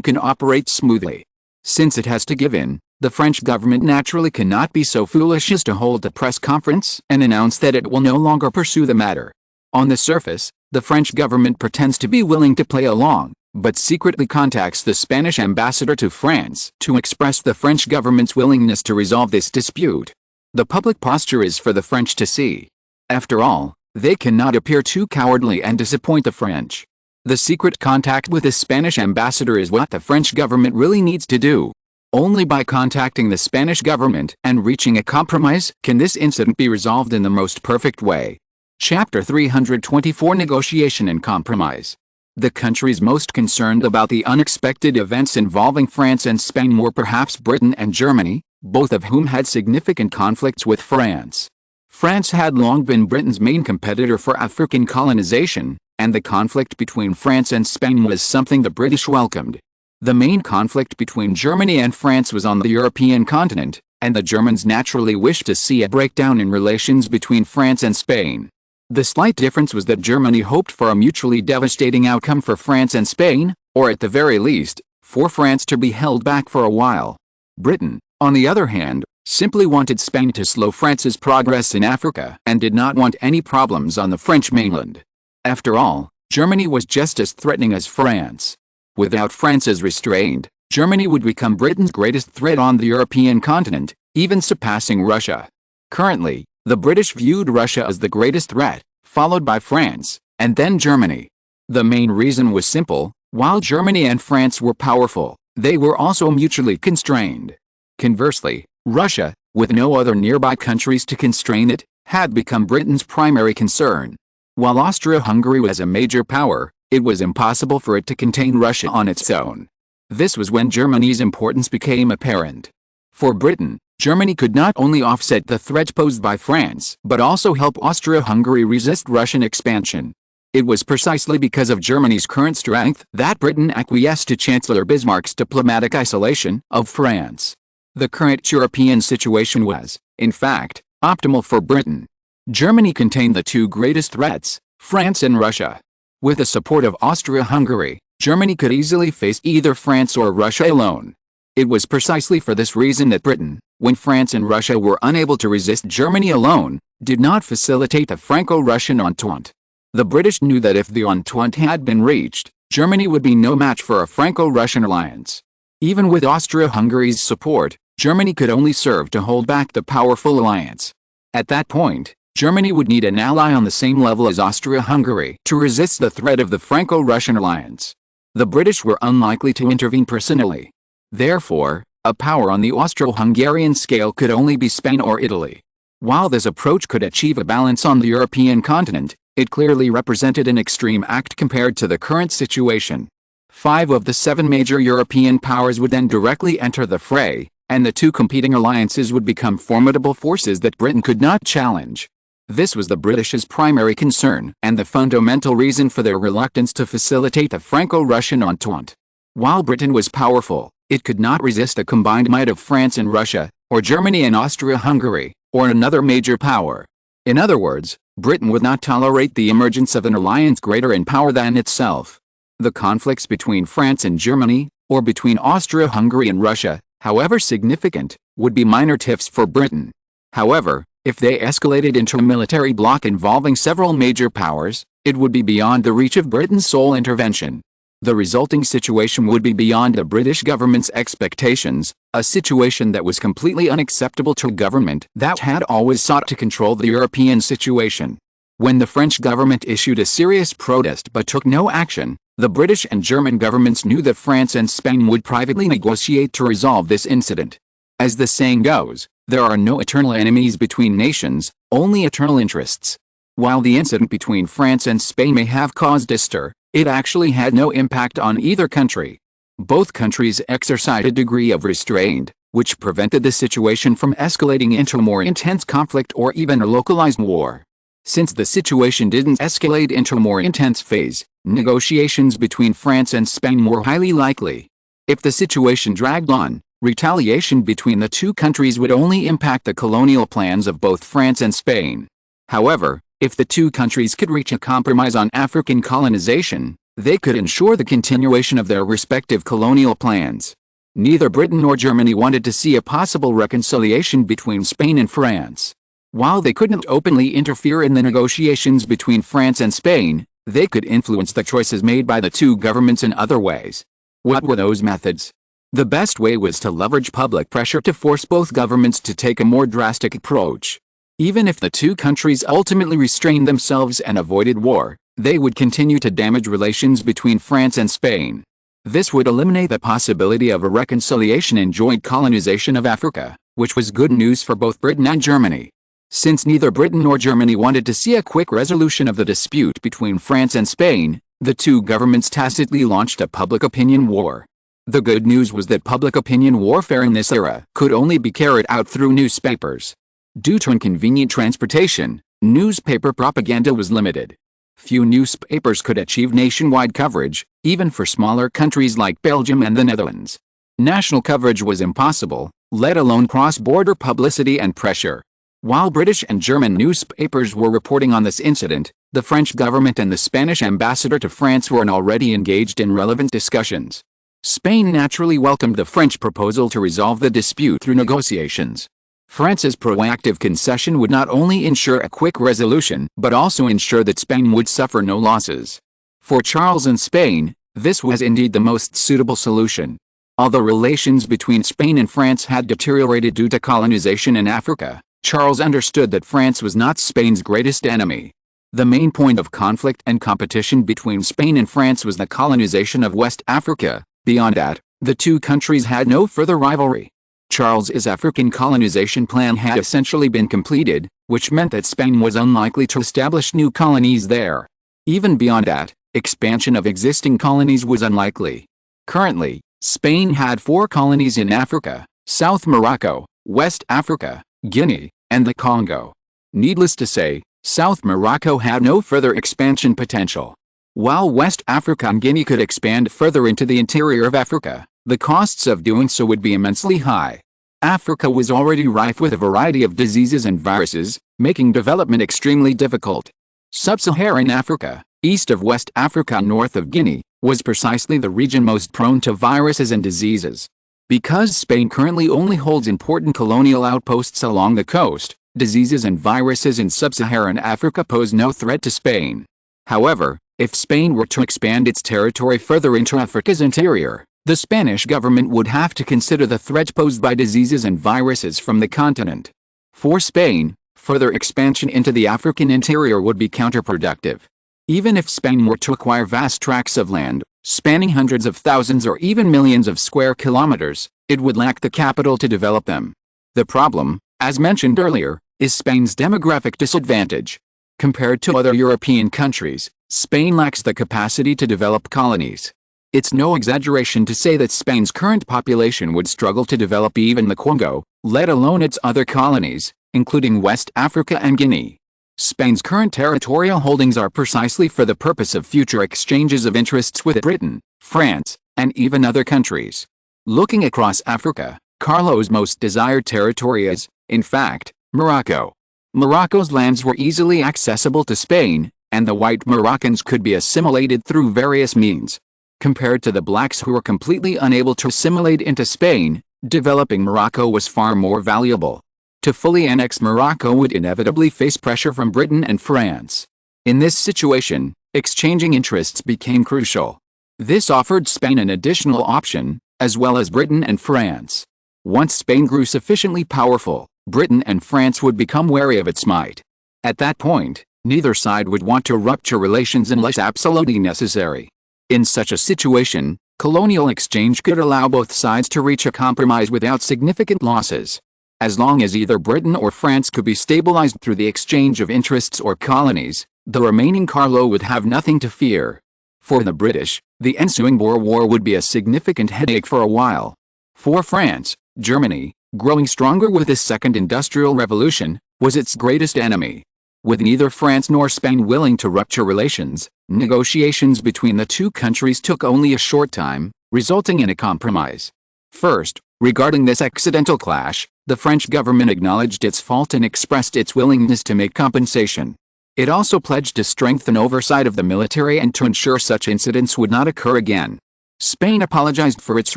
can operate smoothly. Since it has to give in, the French government naturally cannot be so foolish as to hold a press conference and announce that it will no longer pursue the matter. On the surface, the French government pretends to be willing to play along, but secretly contacts the Spanish ambassador to France to express the French government's willingness to resolve this dispute. The public posture is for the French to see. After all, they cannot appear too cowardly and disappoint the French. The secret contact with the Spanish ambassador is what the French government really needs to do. Only by contacting the Spanish government and reaching a compromise can this incident be resolved in the most perfect way. Chapter 324: Negotiation and Compromise. The countries most concerned about the unexpected events involving France and Spain were perhaps Britain and Germany, both of whom had significant conflicts with France. France had long been Britain's main competitor for African colonization, and the conflict between France and Spain was something the British welcomed. The main conflict between Germany and France was on the European continent, and the Germans naturally wished to see a breakdown in relations between France and Spain. The slight difference was that Germany hoped for a mutually devastating outcome for France and Spain, or at the very least, for France to be held back for a while. Britain, on the other hand, simply wanted Spain to slow France's progress in Africa and did not want any problems on the French mainland. After all, Germany was just as threatening as France. Without France's restraint, Germany would become Britain's greatest threat on the European continent, even surpassing Russia. Currently, the British viewed Russia as the greatest threat, followed by France, and then Germany. The main reason was simple: while Germany and France were powerful, they were also mutually constrained. Conversely, Russia, with no other nearby countries to constrain it, had become Britain's primary concern. While Austria-Hungary was a major power, it was impossible for it to contain Russia on its own. This was when Germany's importance became apparent. For Britain, Germany could not only offset the threat posed by France, but also help Austria-Hungary resist Russian expansion. It was precisely because of Germany's current strength that Britain acquiesced to Chancellor Bismarck's diplomatic isolation of France. The current European situation was, in fact, optimal for Britain. Germany contained the two greatest threats, France and Russia. With the support of Austria-Hungary, Germany could easily face either France or Russia alone. It was precisely for this reason that Britain, when France and Russia were unable to resist Germany alone, did not facilitate the Franco-Russian Entente. The British knew that if the Entente had been reached, Germany would be no match for a Franco-Russian alliance. Even with Austria-Hungary's support, Germany could only serve to hold back the powerful alliance. At that point, Germany would need an ally on the same level as Austria-Hungary to resist the threat of the Franco-Russian alliance. The British were unlikely to intervene personally. Therefore, a power on the Austro-Hungarian scale could only be Spain or Italy. While this approach could achieve a balance on the European continent, it clearly represented an extreme act compared to the current situation. 5 of the 7 major European powers would then directly enter the fray, and the two competing alliances would become formidable forces that Britain could not challenge. This was the British's primary concern and the fundamental reason for their reluctance to facilitate the Franco-Russian Entente. While Britain was powerful, it could not resist the combined might of France and Russia, or Germany and Austria-Hungary, or another major power. In other words, Britain would not tolerate the emergence of an alliance greater in power than itself. The conflicts between France and Germany, or between Austria-Hungary and Russia, however significant, would be minor tiffs for Britain. However, if they escalated into a military bloc involving several major powers, it would be beyond the reach of Britain's sole intervention. The resulting situation would be beyond the British government's expectations, a situation that was completely unacceptable to a government that had always sought to control the European situation. When the French government issued a serious protest but took no action, the British and German governments knew that France and Spain would privately negotiate to resolve this incident. As the saying goes, there are no eternal enemies between nations, only eternal interests. While the incident between France and Spain may have caused a stir, it actually had no impact on either country. Both countries exercised a degree of restraint, which prevented the situation from escalating into a more intense conflict or even a localized war. Since the situation didn't escalate into a more intense phase, negotiations between France and Spain were highly likely. If the situation dragged on, retaliation between the two countries would only impact the colonial plans of both France and Spain. However, if the two countries could reach a compromise on African colonization, they could ensure the continuation of their respective colonial plans. Neither Britain nor Germany wanted to see a possible reconciliation between Spain and France. While they couldn't openly interfere in the negotiations between France and Spain, they could influence the choices made by the two governments in other ways. What were those methods? The best way was to leverage public pressure to force both governments to take a more drastic approach. Even if the two countries ultimately restrained themselves and avoided war, they would continue to damage relations between France and Spain. This would eliminate the possibility of a reconciliation and joint colonization of Africa, which was good news for both Britain and Germany. Since neither Britain nor Germany wanted to see a quick resolution of the dispute between France and Spain, the two governments tacitly launched a public opinion war. The good news was that public opinion warfare in this era could only be carried out through newspapers. Due to inconvenient transportation, newspaper propaganda was limited. Few newspapers could achieve nationwide coverage, even for smaller countries like Belgium and the Netherlands. National coverage was impossible, let alone cross-border publicity and pressure. While British and German newspapers were reporting on this incident, the French government and the Spanish ambassador to France were already engaged in relevant discussions. Spain naturally welcomed the French proposal to resolve the dispute through negotiations. France's proactive concession would not only ensure a quick resolution but also ensure that Spain would suffer no losses. For Charles and Spain, this was indeed the most suitable solution. Although relations between Spain and France had deteriorated due to colonization in Africa, Charles understood that France was not Spain's greatest enemy. The main point of conflict and competition between Spain and France was the colonization of West Africa. Beyond that, the two countries had no further rivalry. Charles's African colonization plan had essentially been completed, which meant that Spain was unlikely to establish new colonies there. Even beyond that, expansion of existing colonies was unlikely. Currently, Spain had 4 colonies in Africa: South Morocco, West Africa, Guinea, and the Congo. Needless to say, South Morocco had no further expansion potential. While West Africa and Guinea could expand further into the interior of Africa, the costs of doing so would be immensely high. Africa was already rife with a variety of diseases and viruses, making development extremely difficult. Sub-Saharan Africa, east of West Africa and north of Guinea, was precisely the region most prone to viruses and diseases. Because Spain currently only holds important colonial outposts along the coast, diseases and viruses in sub-Saharan Africa pose no threat to Spain. However, if Spain were to expand its territory further into Africa's interior, the Spanish government would have to consider the threat posed by diseases and viruses from the continent. For Spain, further expansion into the African interior would be counterproductive. Even if Spain were to acquire vast tracts of land, spanning hundreds of thousands or even millions of square kilometers, it would lack the capital to develop them. The problem, as mentioned earlier, is Spain's demographic disadvantage. Compared to other European countries, Spain lacks the capacity to develop colonies. It's no exaggeration to say that Spain's current population would struggle to develop even the Congo, let alone its other colonies, including West Africa and Guinea. Spain's current territorial holdings are precisely for the purpose of future exchanges of interests with Britain, France, and even other countries. Looking across Africa, Carlo's most desired territory is, in fact, Morocco. Morocco's lands were easily accessible to Spain, and the white Moroccans could be assimilated through various means. Compared to the blacks who were completely unable to assimilate into Spain, developing Morocco was far more valuable. To fully annex Morocco would inevitably face pressure from Britain and France. In this situation, exchanging interests became crucial. This offered Spain an additional option, as well as Britain and France. Once Spain grew sufficiently powerful, Britain and France would become wary of its might. At that point, neither side would want to rupture relations unless absolutely necessary. In such a situation, colonial exchange could allow both sides to reach a compromise without significant losses. As long as either Britain or France could be stabilized through the exchange of interests or colonies, the remaining Carlo would have nothing to fear. For the British, the ensuing Boer War would be a significant headache for a while. For France, Germany, growing stronger with the Second Industrial Revolution, was its greatest enemy. With neither France nor Spain willing to rupture relations, negotiations between the two countries took only a short time, resulting in a compromise. First, regarding this accidental clash, the French government acknowledged its fault and expressed its willingness to make compensation. It also pledged to strengthen oversight of the military and to ensure such incidents would not occur again. Spain apologized for its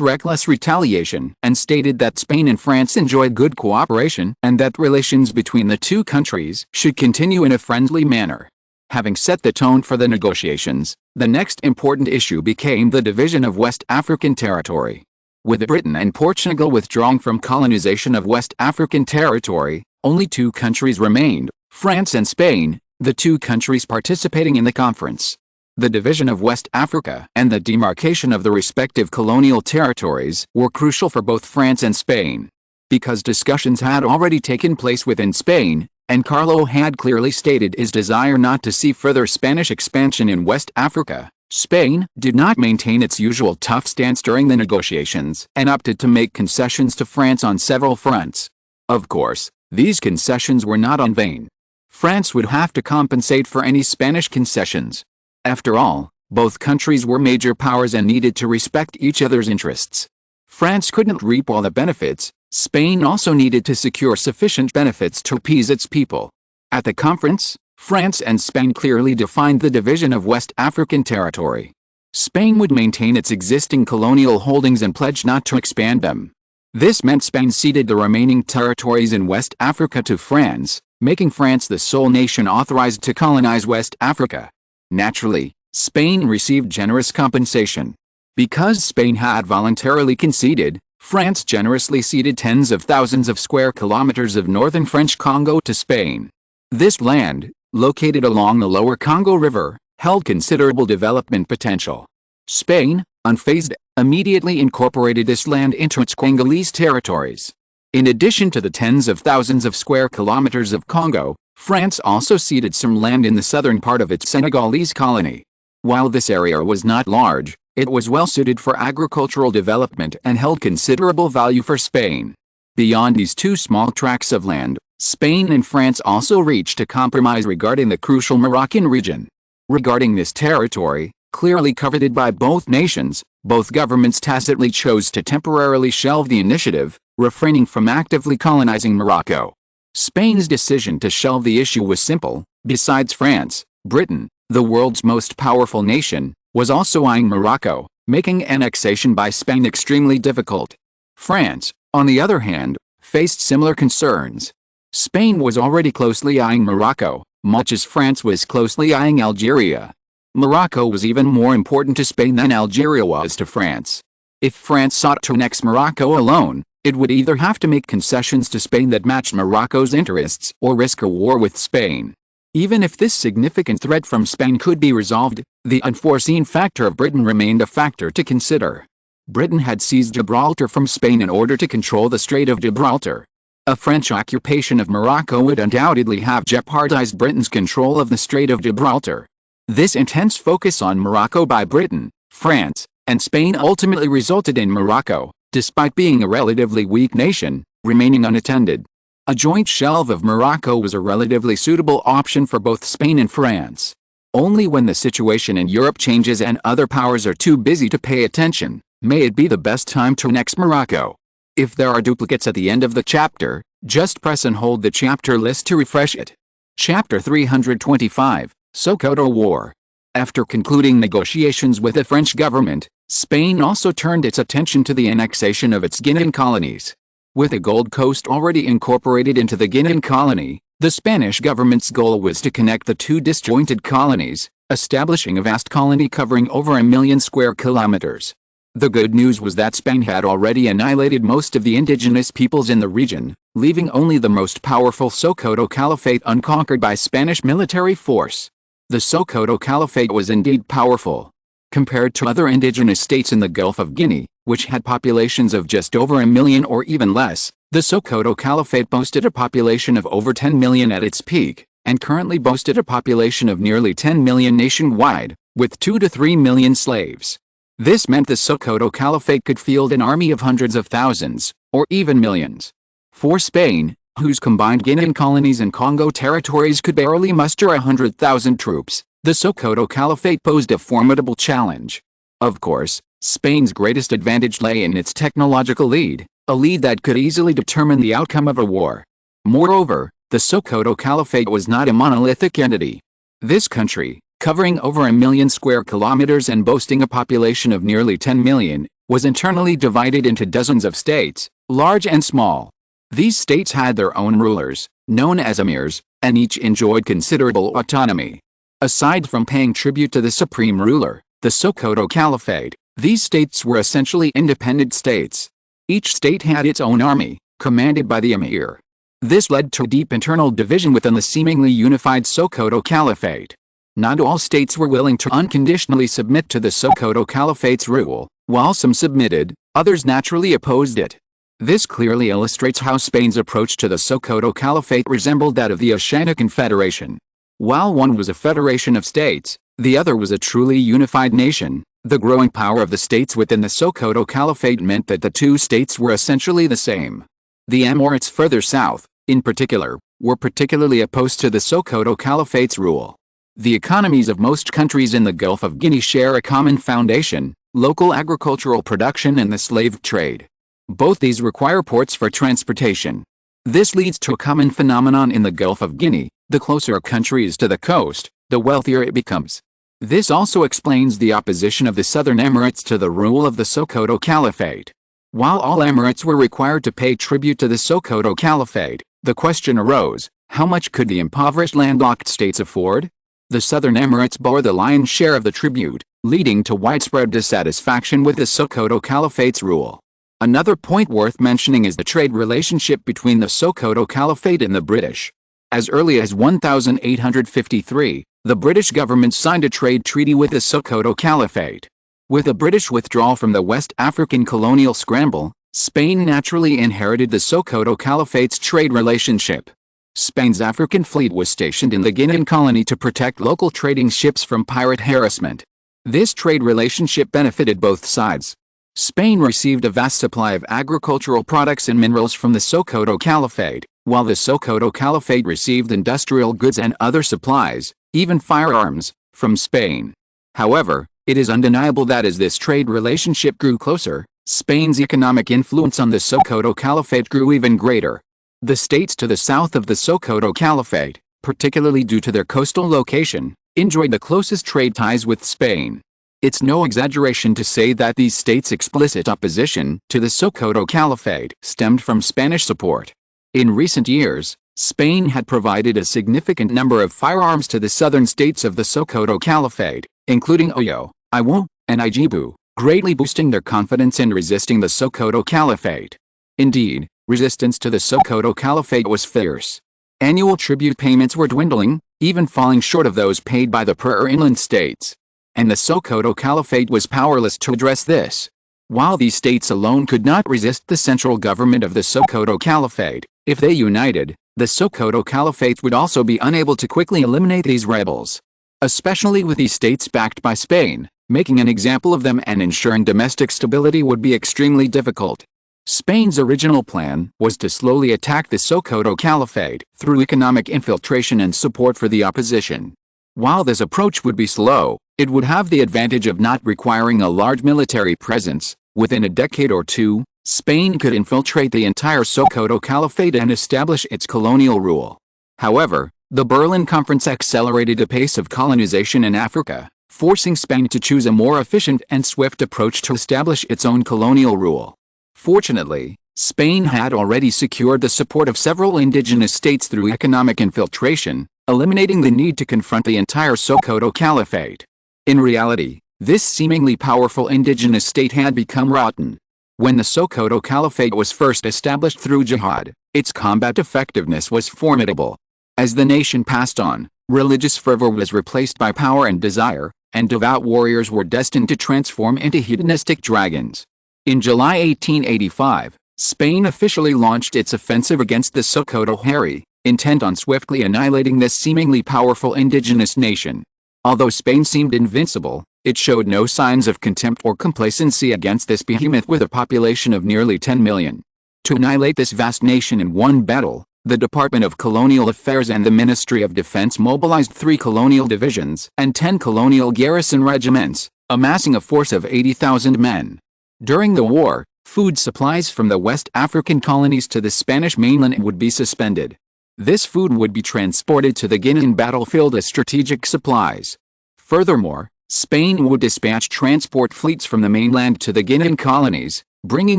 reckless retaliation and stated that Spain and France enjoyed good cooperation and that relations between the two countries should continue in a friendly manner. Having set the tone for the negotiations, the next important issue became the division of West African territory. With Britain and Portugal withdrawing from colonization of West African territory, only two countries remained, France and Spain, the two countries participating in the conference. The division of West Africa and the demarcation of the respective colonial territories were crucial for both France and Spain. Because discussions had already taken place within Spain, and Carlo had clearly stated his desire not to see further Spanish expansion in West Africa, Spain did not maintain its usual tough stance during the negotiations and opted to make concessions to France on several fronts. Of course, these concessions were not in vain. France would have to compensate for any Spanish concessions. After all, both countries were major powers and needed to respect each other's interests. France couldn't reap all the benefits, Spain also needed to secure sufficient benefits to appease its people. At the conference, France and Spain clearly defined the division of West African territory. Spain would maintain its existing colonial holdings and pledge not to expand them. This meant Spain ceded the remaining territories in West Africa to France, making France the sole nation authorized to colonize West Africa. Naturally, Spain received generous compensation. Because Spain had voluntarily conceded, France generously ceded tens of thousands of square kilometers of northern French Congo to Spain. This land, located along the lower Congo River, held considerable development potential. Spain, unfazed, immediately incorporated this land into its Congolese territories. In addition to the tens of thousands of square kilometers of Congo, France also ceded some land in the southern part of its Senegalese colony. While this area was not large, it was well suited for agricultural development and held considerable value for Spain. Beyond these two small tracts of land, Spain and France also reached a compromise regarding the crucial Moroccan region. Regarding this territory, clearly coveted by both nations, both governments tacitly chose to temporarily shelve the initiative, refraining from actively colonizing Morocco. Spain's decision to shelve the issue was simple. Besides France, Britain, the world's most powerful nation, was also eyeing Morocco, making annexation by Spain extremely difficult. France, on the other hand, faced similar concerns. Spain was already closely eyeing Morocco, much as France was closely eyeing Algeria. Morocco was even more important to Spain than Algeria was to France. If France sought to annex Morocco alone, it would either have to make concessions to Spain that matched Morocco's interests or risk a war with Spain. Even if this significant threat from Spain could be resolved, the unforeseen factor of Britain remained a factor to consider. Britain had seized Gibraltar from Spain in order to control the Strait of Gibraltar. A French occupation of Morocco would undoubtedly have jeopardized Britain's control of the Strait of Gibraltar. This intense focus on Morocco by Britain, France, and Spain ultimately resulted in Morocco, despite being a relatively weak nation, remaining unattended. A joint shelve of Morocco was a relatively suitable option for both Spain and France. Only when the situation in Europe changes and other powers are too busy to pay attention, may it be the best time to annex Morocco. If there are duplicates at the end of the chapter, just press and hold the chapter list to refresh it. Chapter 325, Sokoto War. After concluding negotiations with the French government, Spain also turned its attention to the annexation of its Guinean colonies. With the Gold Coast already incorporated into the Guinean colony, the Spanish government's goal was to connect the two disjointed colonies, establishing a vast colony covering over 1 million square kilometers. The good news was that Spain had already annihilated most of the indigenous peoples in the region, leaving only the most powerful Sokoto Caliphate unconquered by Spanish military force. The Sokoto Caliphate was indeed powerful. Compared to other indigenous states in the Gulf of Guinea, which had populations of just over 1 million or even less, the Sokoto Caliphate boasted a population of over 10 million at its peak, and currently boasted a population of nearly 10 million nationwide, with 2 to 3 million slaves. This meant the Sokoto Caliphate could field an army of hundreds of thousands, or even millions. For Spain, whose combined Guinean colonies and Congo territories could barely muster 100,000 troops, the Sokoto Caliphate posed a formidable challenge. Of course, Spain's greatest advantage lay in its technological lead, a lead that could easily determine the outcome of a war. Moreover, the Sokoto Caliphate was not a monolithic entity. This country, covering over 1 million square kilometers and boasting a population of nearly 10 million, was internally divided into dozens of states, large and small. These states had their own rulers, known as emirs, and each enjoyed considerable autonomy. Aside from paying tribute to the supreme ruler, the Sokoto Caliphate, these states were essentially independent states. Each state had its own army, commanded by the emir. This led to deep internal division within the seemingly unified Sokoto Caliphate. Not all states were willing to unconditionally submit to the Sokoto Caliphate's rule. While some submitted, others naturally opposed it. This clearly illustrates how Spain's approach to the Sokoto Caliphate resembled that of the Oshana Confederation. While one was a federation of states, the other was a truly unified nation. The growing power of the states within the Sokoto Caliphate meant that the two states were essentially the same. The Amorites further south, in particular, were particularly opposed to the Sokoto Caliphate's rule. The economies of most countries in the Gulf of Guinea share a common foundation: local agricultural production and the slave trade. Both these require ports for transportation. This leads to a common phenomenon in the Gulf of Guinea: the closer a country is to the coast, the wealthier it becomes. This also explains the opposition of the southern Emirates to the rule of the Sokoto Caliphate. While all Emirates were required to pay tribute to the Sokoto Caliphate, the question arose: how much could the impoverished landlocked states afford? The southern Emirates bore the lion's share of the tribute, leading to widespread dissatisfaction with the Sokoto Caliphate's rule. Another point worth mentioning is the trade relationship between the Sokoto Caliphate and the British. As early as 1853, the British government signed a trade treaty with the Sokoto Caliphate. With the British withdrawal from the West African colonial scramble, Spain naturally inherited the Sokoto Caliphate's trade relationship. Spain's African fleet was stationed in the Guinean colony to protect local trading ships from pirate harassment. This trade relationship benefited both sides. Spain received a vast supply of agricultural products and minerals from the Sokoto Caliphate, while the Sokoto Caliphate received industrial goods and other supplies, even firearms, from Spain. However, it is undeniable that as this trade relationship grew closer, Spain's economic influence on the Sokoto Caliphate grew even greater. The states to the south of the Sokoto Caliphate, particularly due to their coastal location, enjoyed the closest trade ties with Spain. It's no exaggeration to say that these states' explicit opposition to the Sokoto Caliphate stemmed from Spanish support. In recent years, Spain had provided a significant number of firearms to the southern states of the Sokoto Caliphate, including Oyo, Iwo, and Ijebu, greatly boosting their confidence in resisting the Sokoto Caliphate. Indeed, resistance to the Sokoto Caliphate was fierce. Annual tribute payments were dwindling, even falling short of those paid by the poorer inland states. And the Sokoto Caliphate was powerless to address this. While these states alone could not resist the central government of the Sokoto Caliphate, if they united, the Sokoto Caliphate would also be unable to quickly eliminate these rebels. Especially with these states backed by Spain, making an example of them and ensuring domestic stability would be extremely difficult. Spain's original plan was to slowly attack the Sokoto Caliphate through economic infiltration and support for the opposition. While this approach would be slow, it would have the advantage of not requiring a large military presence. Within a decade or two, Spain could infiltrate the entire Sokoto Caliphate and establish its colonial rule. However, the Berlin Conference accelerated the pace of colonization in Africa, forcing Spain to choose a more efficient and swift approach to establish its own colonial rule. Fortunately, Spain had already secured the support of several indigenous states through economic infiltration, eliminating the need to confront the entire Sokoto Caliphate. In reality, this seemingly powerful indigenous state had become rotten. When the Sokoto Caliphate was first established through jihad, its combat effectiveness was formidable. As the nation passed on, religious fervor was replaced by power and desire, and devout warriors were destined to transform into hedonistic dragons. In July 1885, Spain officially launched its offensive against the Sokoto Harry, intent on swiftly annihilating this seemingly powerful indigenous nation. Although Spain seemed invincible, it showed no signs of contempt or complacency against this behemoth with a population of nearly 10 million. To annihilate this vast nation in one battle, the Department of Colonial Affairs and the Ministry of Defense mobilized 3 colonial divisions and 10 colonial garrison regiments, amassing a force of 80,000 men. During the war, food supplies from the West African colonies to the Spanish mainland would be suspended. This food would be transported to the Guinean battlefield as strategic supplies. Furthermore, Spain would dispatch transport fleets from the mainland to the Guinean colonies, bringing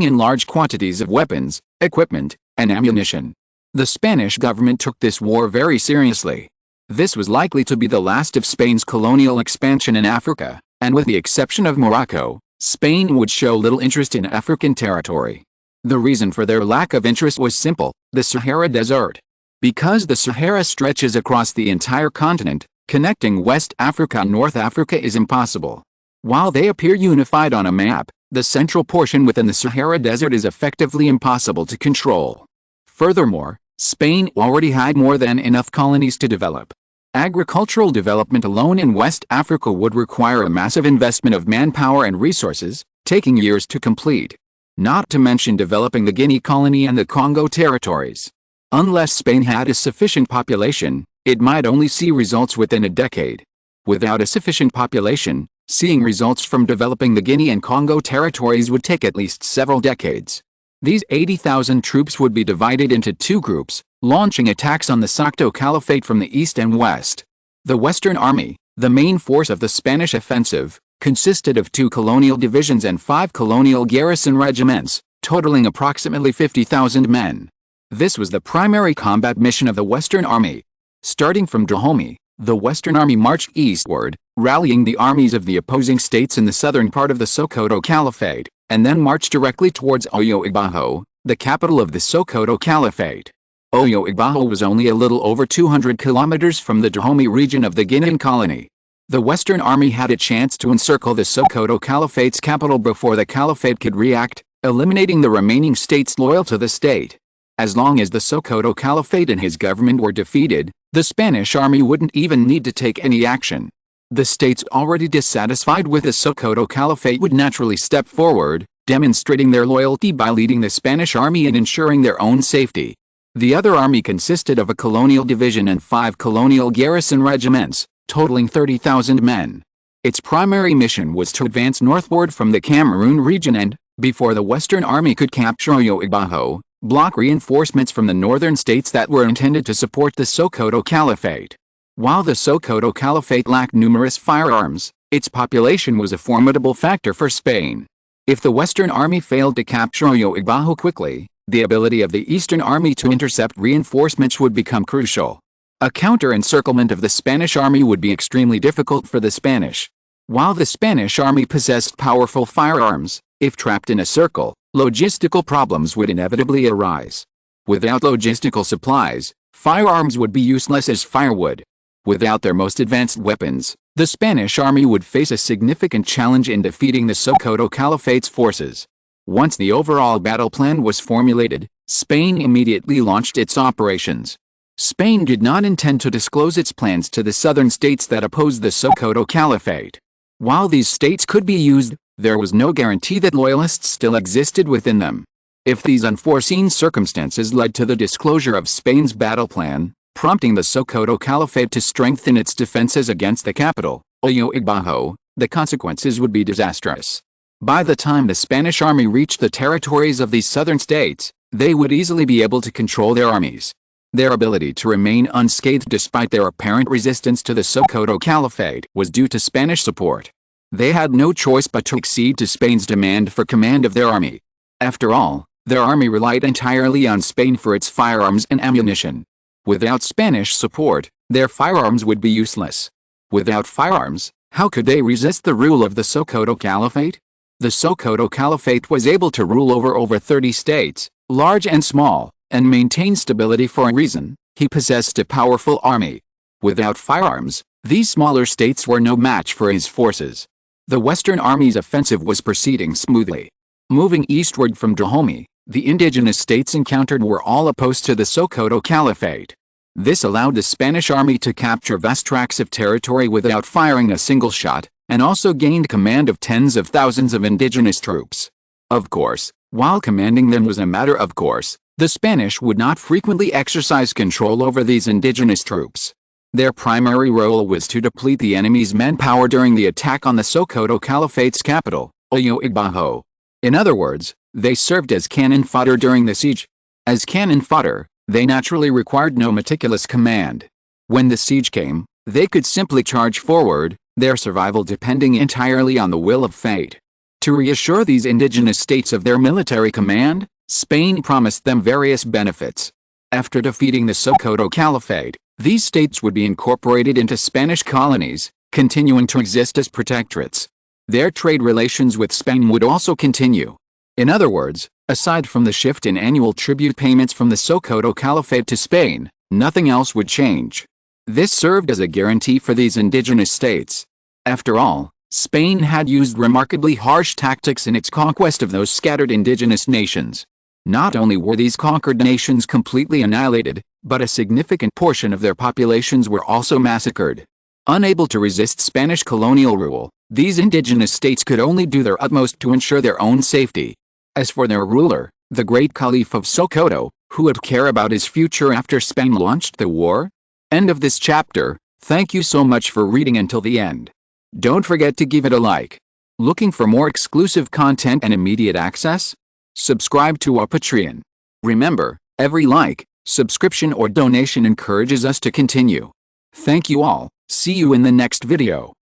in large quantities of weapons, equipment, and ammunition. The Spanish government took this war very seriously. This was likely to be the last of Spain's colonial expansion in Africa, and with the exception of Morocco, Spain would show little interest in African territory. The reason for their lack of interest was simple: the Sahara Desert. Because the Sahara stretches across the entire continent, connecting West Africa and North Africa is impossible. While they appear unified on a map, the central portion within the Sahara Desert is effectively impossible to control. Furthermore, Spain already had more than enough colonies to develop. Agricultural development alone in West Africa would require a massive investment of manpower and resources, taking years to complete. Not to mention developing the Guinea colony and the Congo territories. Unless Spain had a sufficient population, it might only see results within a decade. Without a sufficient population, seeing results from developing the Guinea and Congo territories would take at least several decades. These 80,000 troops would be divided into two groups, launching attacks on the Sogdo Caliphate from the east and west. The Western Army, the main force of the Spanish offensive, consisted of 2 colonial divisions and 5 colonial garrison regiments, totaling approximately 50,000 men. This was the primary combat mission of the Western Army. Starting from Dahomey, the Western Army marched eastward, rallying the armies of the opposing states in the southern part of the Sokoto Caliphate, and then marched directly towards Oyo Igbaho, the capital of the Sokoto Caliphate. Oyo Igbaho was only a little over 200 kilometers from the Dahomey region of the Guinean colony. The Western Army had a chance to encircle the Sokoto Caliphate's capital before the Caliphate could react, eliminating the remaining states loyal to the state. As long as the Sokoto Caliphate and his government were defeated, the Spanish army wouldn't even need to take any action. The states already dissatisfied with the Sokoto Caliphate would naturally step forward, demonstrating their loyalty by leading the Spanish army and ensuring their own safety. The other army consisted of a colonial division and 5 colonial garrison regiments, totaling 30,000 men. Its primary mission was to advance northward from the Cameroon region and, before the Western Army could capture Oyo Igbaho, block reinforcements from the northern states that were intended to support the Sokoto Caliphate. While the Sokoto Caliphate lacked numerous firearms, its population was a formidable factor for Spain. If the Western Army failed to capture Oyo Igbaho quickly, the ability of the Eastern Army to intercept reinforcements would become crucial. A counter-encirclement of the Spanish army would be extremely difficult for the Spanish. While the Spanish army possessed powerful firearms, if trapped in a circle, logistical problems would inevitably arise. Without logistical supplies, firearms would be useless as firewood. Without their most advanced weapons, the Spanish army would face a significant challenge in defeating the Sokoto Caliphate's forces. Once the overall battle plan was formulated, Spain immediately launched its operations. Spain did not intend to disclose its plans to the southern states that opposed the Sokoto Caliphate. While these states could be used, there was no guarantee that loyalists still existed within them. If these unforeseen circumstances led to the disclosure of Spain's battle plan, prompting the Sokoto Caliphate to strengthen its defenses against the capital, Oyo Igbaho, the consequences would be disastrous. By the time the Spanish army reached the territories of these southern states, they would easily be able to control their armies. Their ability to remain unscathed despite their apparent resistance to the Sokoto Caliphate was due to Spanish support. They had no choice but to accede to Spain's demand for command of their army. After all, their army relied entirely on Spain for its firearms and ammunition. Without Spanish support, their firearms would be useless. Without firearms, how could they resist the rule of the Sokoto Caliphate? The Sokoto Caliphate was able to rule over 30 states, large and small, and maintain stability for a reason. He possessed a powerful army. Without firearms, these smaller states were no match for his forces. The Western Army's offensive was proceeding smoothly. Moving eastward from Dahomey, the indigenous states encountered were all opposed to the Sokoto Caliphate. This allowed the Spanish army to capture vast tracts of territory without firing a single shot, and also gained command of tens of thousands of indigenous troops. Of course, while commanding them was a matter of course, the Spanish would not frequently exercise control over these indigenous troops. Their primary role was to deplete the enemy's manpower during the attack on the Sokoto Caliphate's capital, Oyo Igbaho. In other words, they served as cannon fodder during the siege. As cannon fodder, they naturally required no meticulous command. When the siege came, they could simply charge forward, their survival depending entirely on the will of fate. To reassure these indigenous states of their military command, Spain promised them various benefits. After defeating the Sokoto Caliphate, these states would be incorporated into Spanish colonies, continuing to exist as protectorates. Their trade relations with Spain would also continue. In other words, aside from the shift in annual tribute payments from the Sokoto Caliphate to Spain, nothing else would change. This served as a guarantee for these indigenous states. After all, Spain had used remarkably harsh tactics in its conquest of those scattered indigenous nations. Not only were these conquered nations completely annihilated, but a significant portion of their populations were also massacred. Unable to resist Spanish colonial rule, these indigenous states could only do their utmost to ensure their own safety. As for their ruler, the great Caliph of Sokoto, who would care about his future after Spain launched the war? End of this chapter. Thank you so much for reading until the end. Don't forget to give it a like. Looking for more exclusive content and immediate access? subscribe to our Patreon. Remember, every like, subscription or donation encourages us to continue. Thank you all. See you in the next video.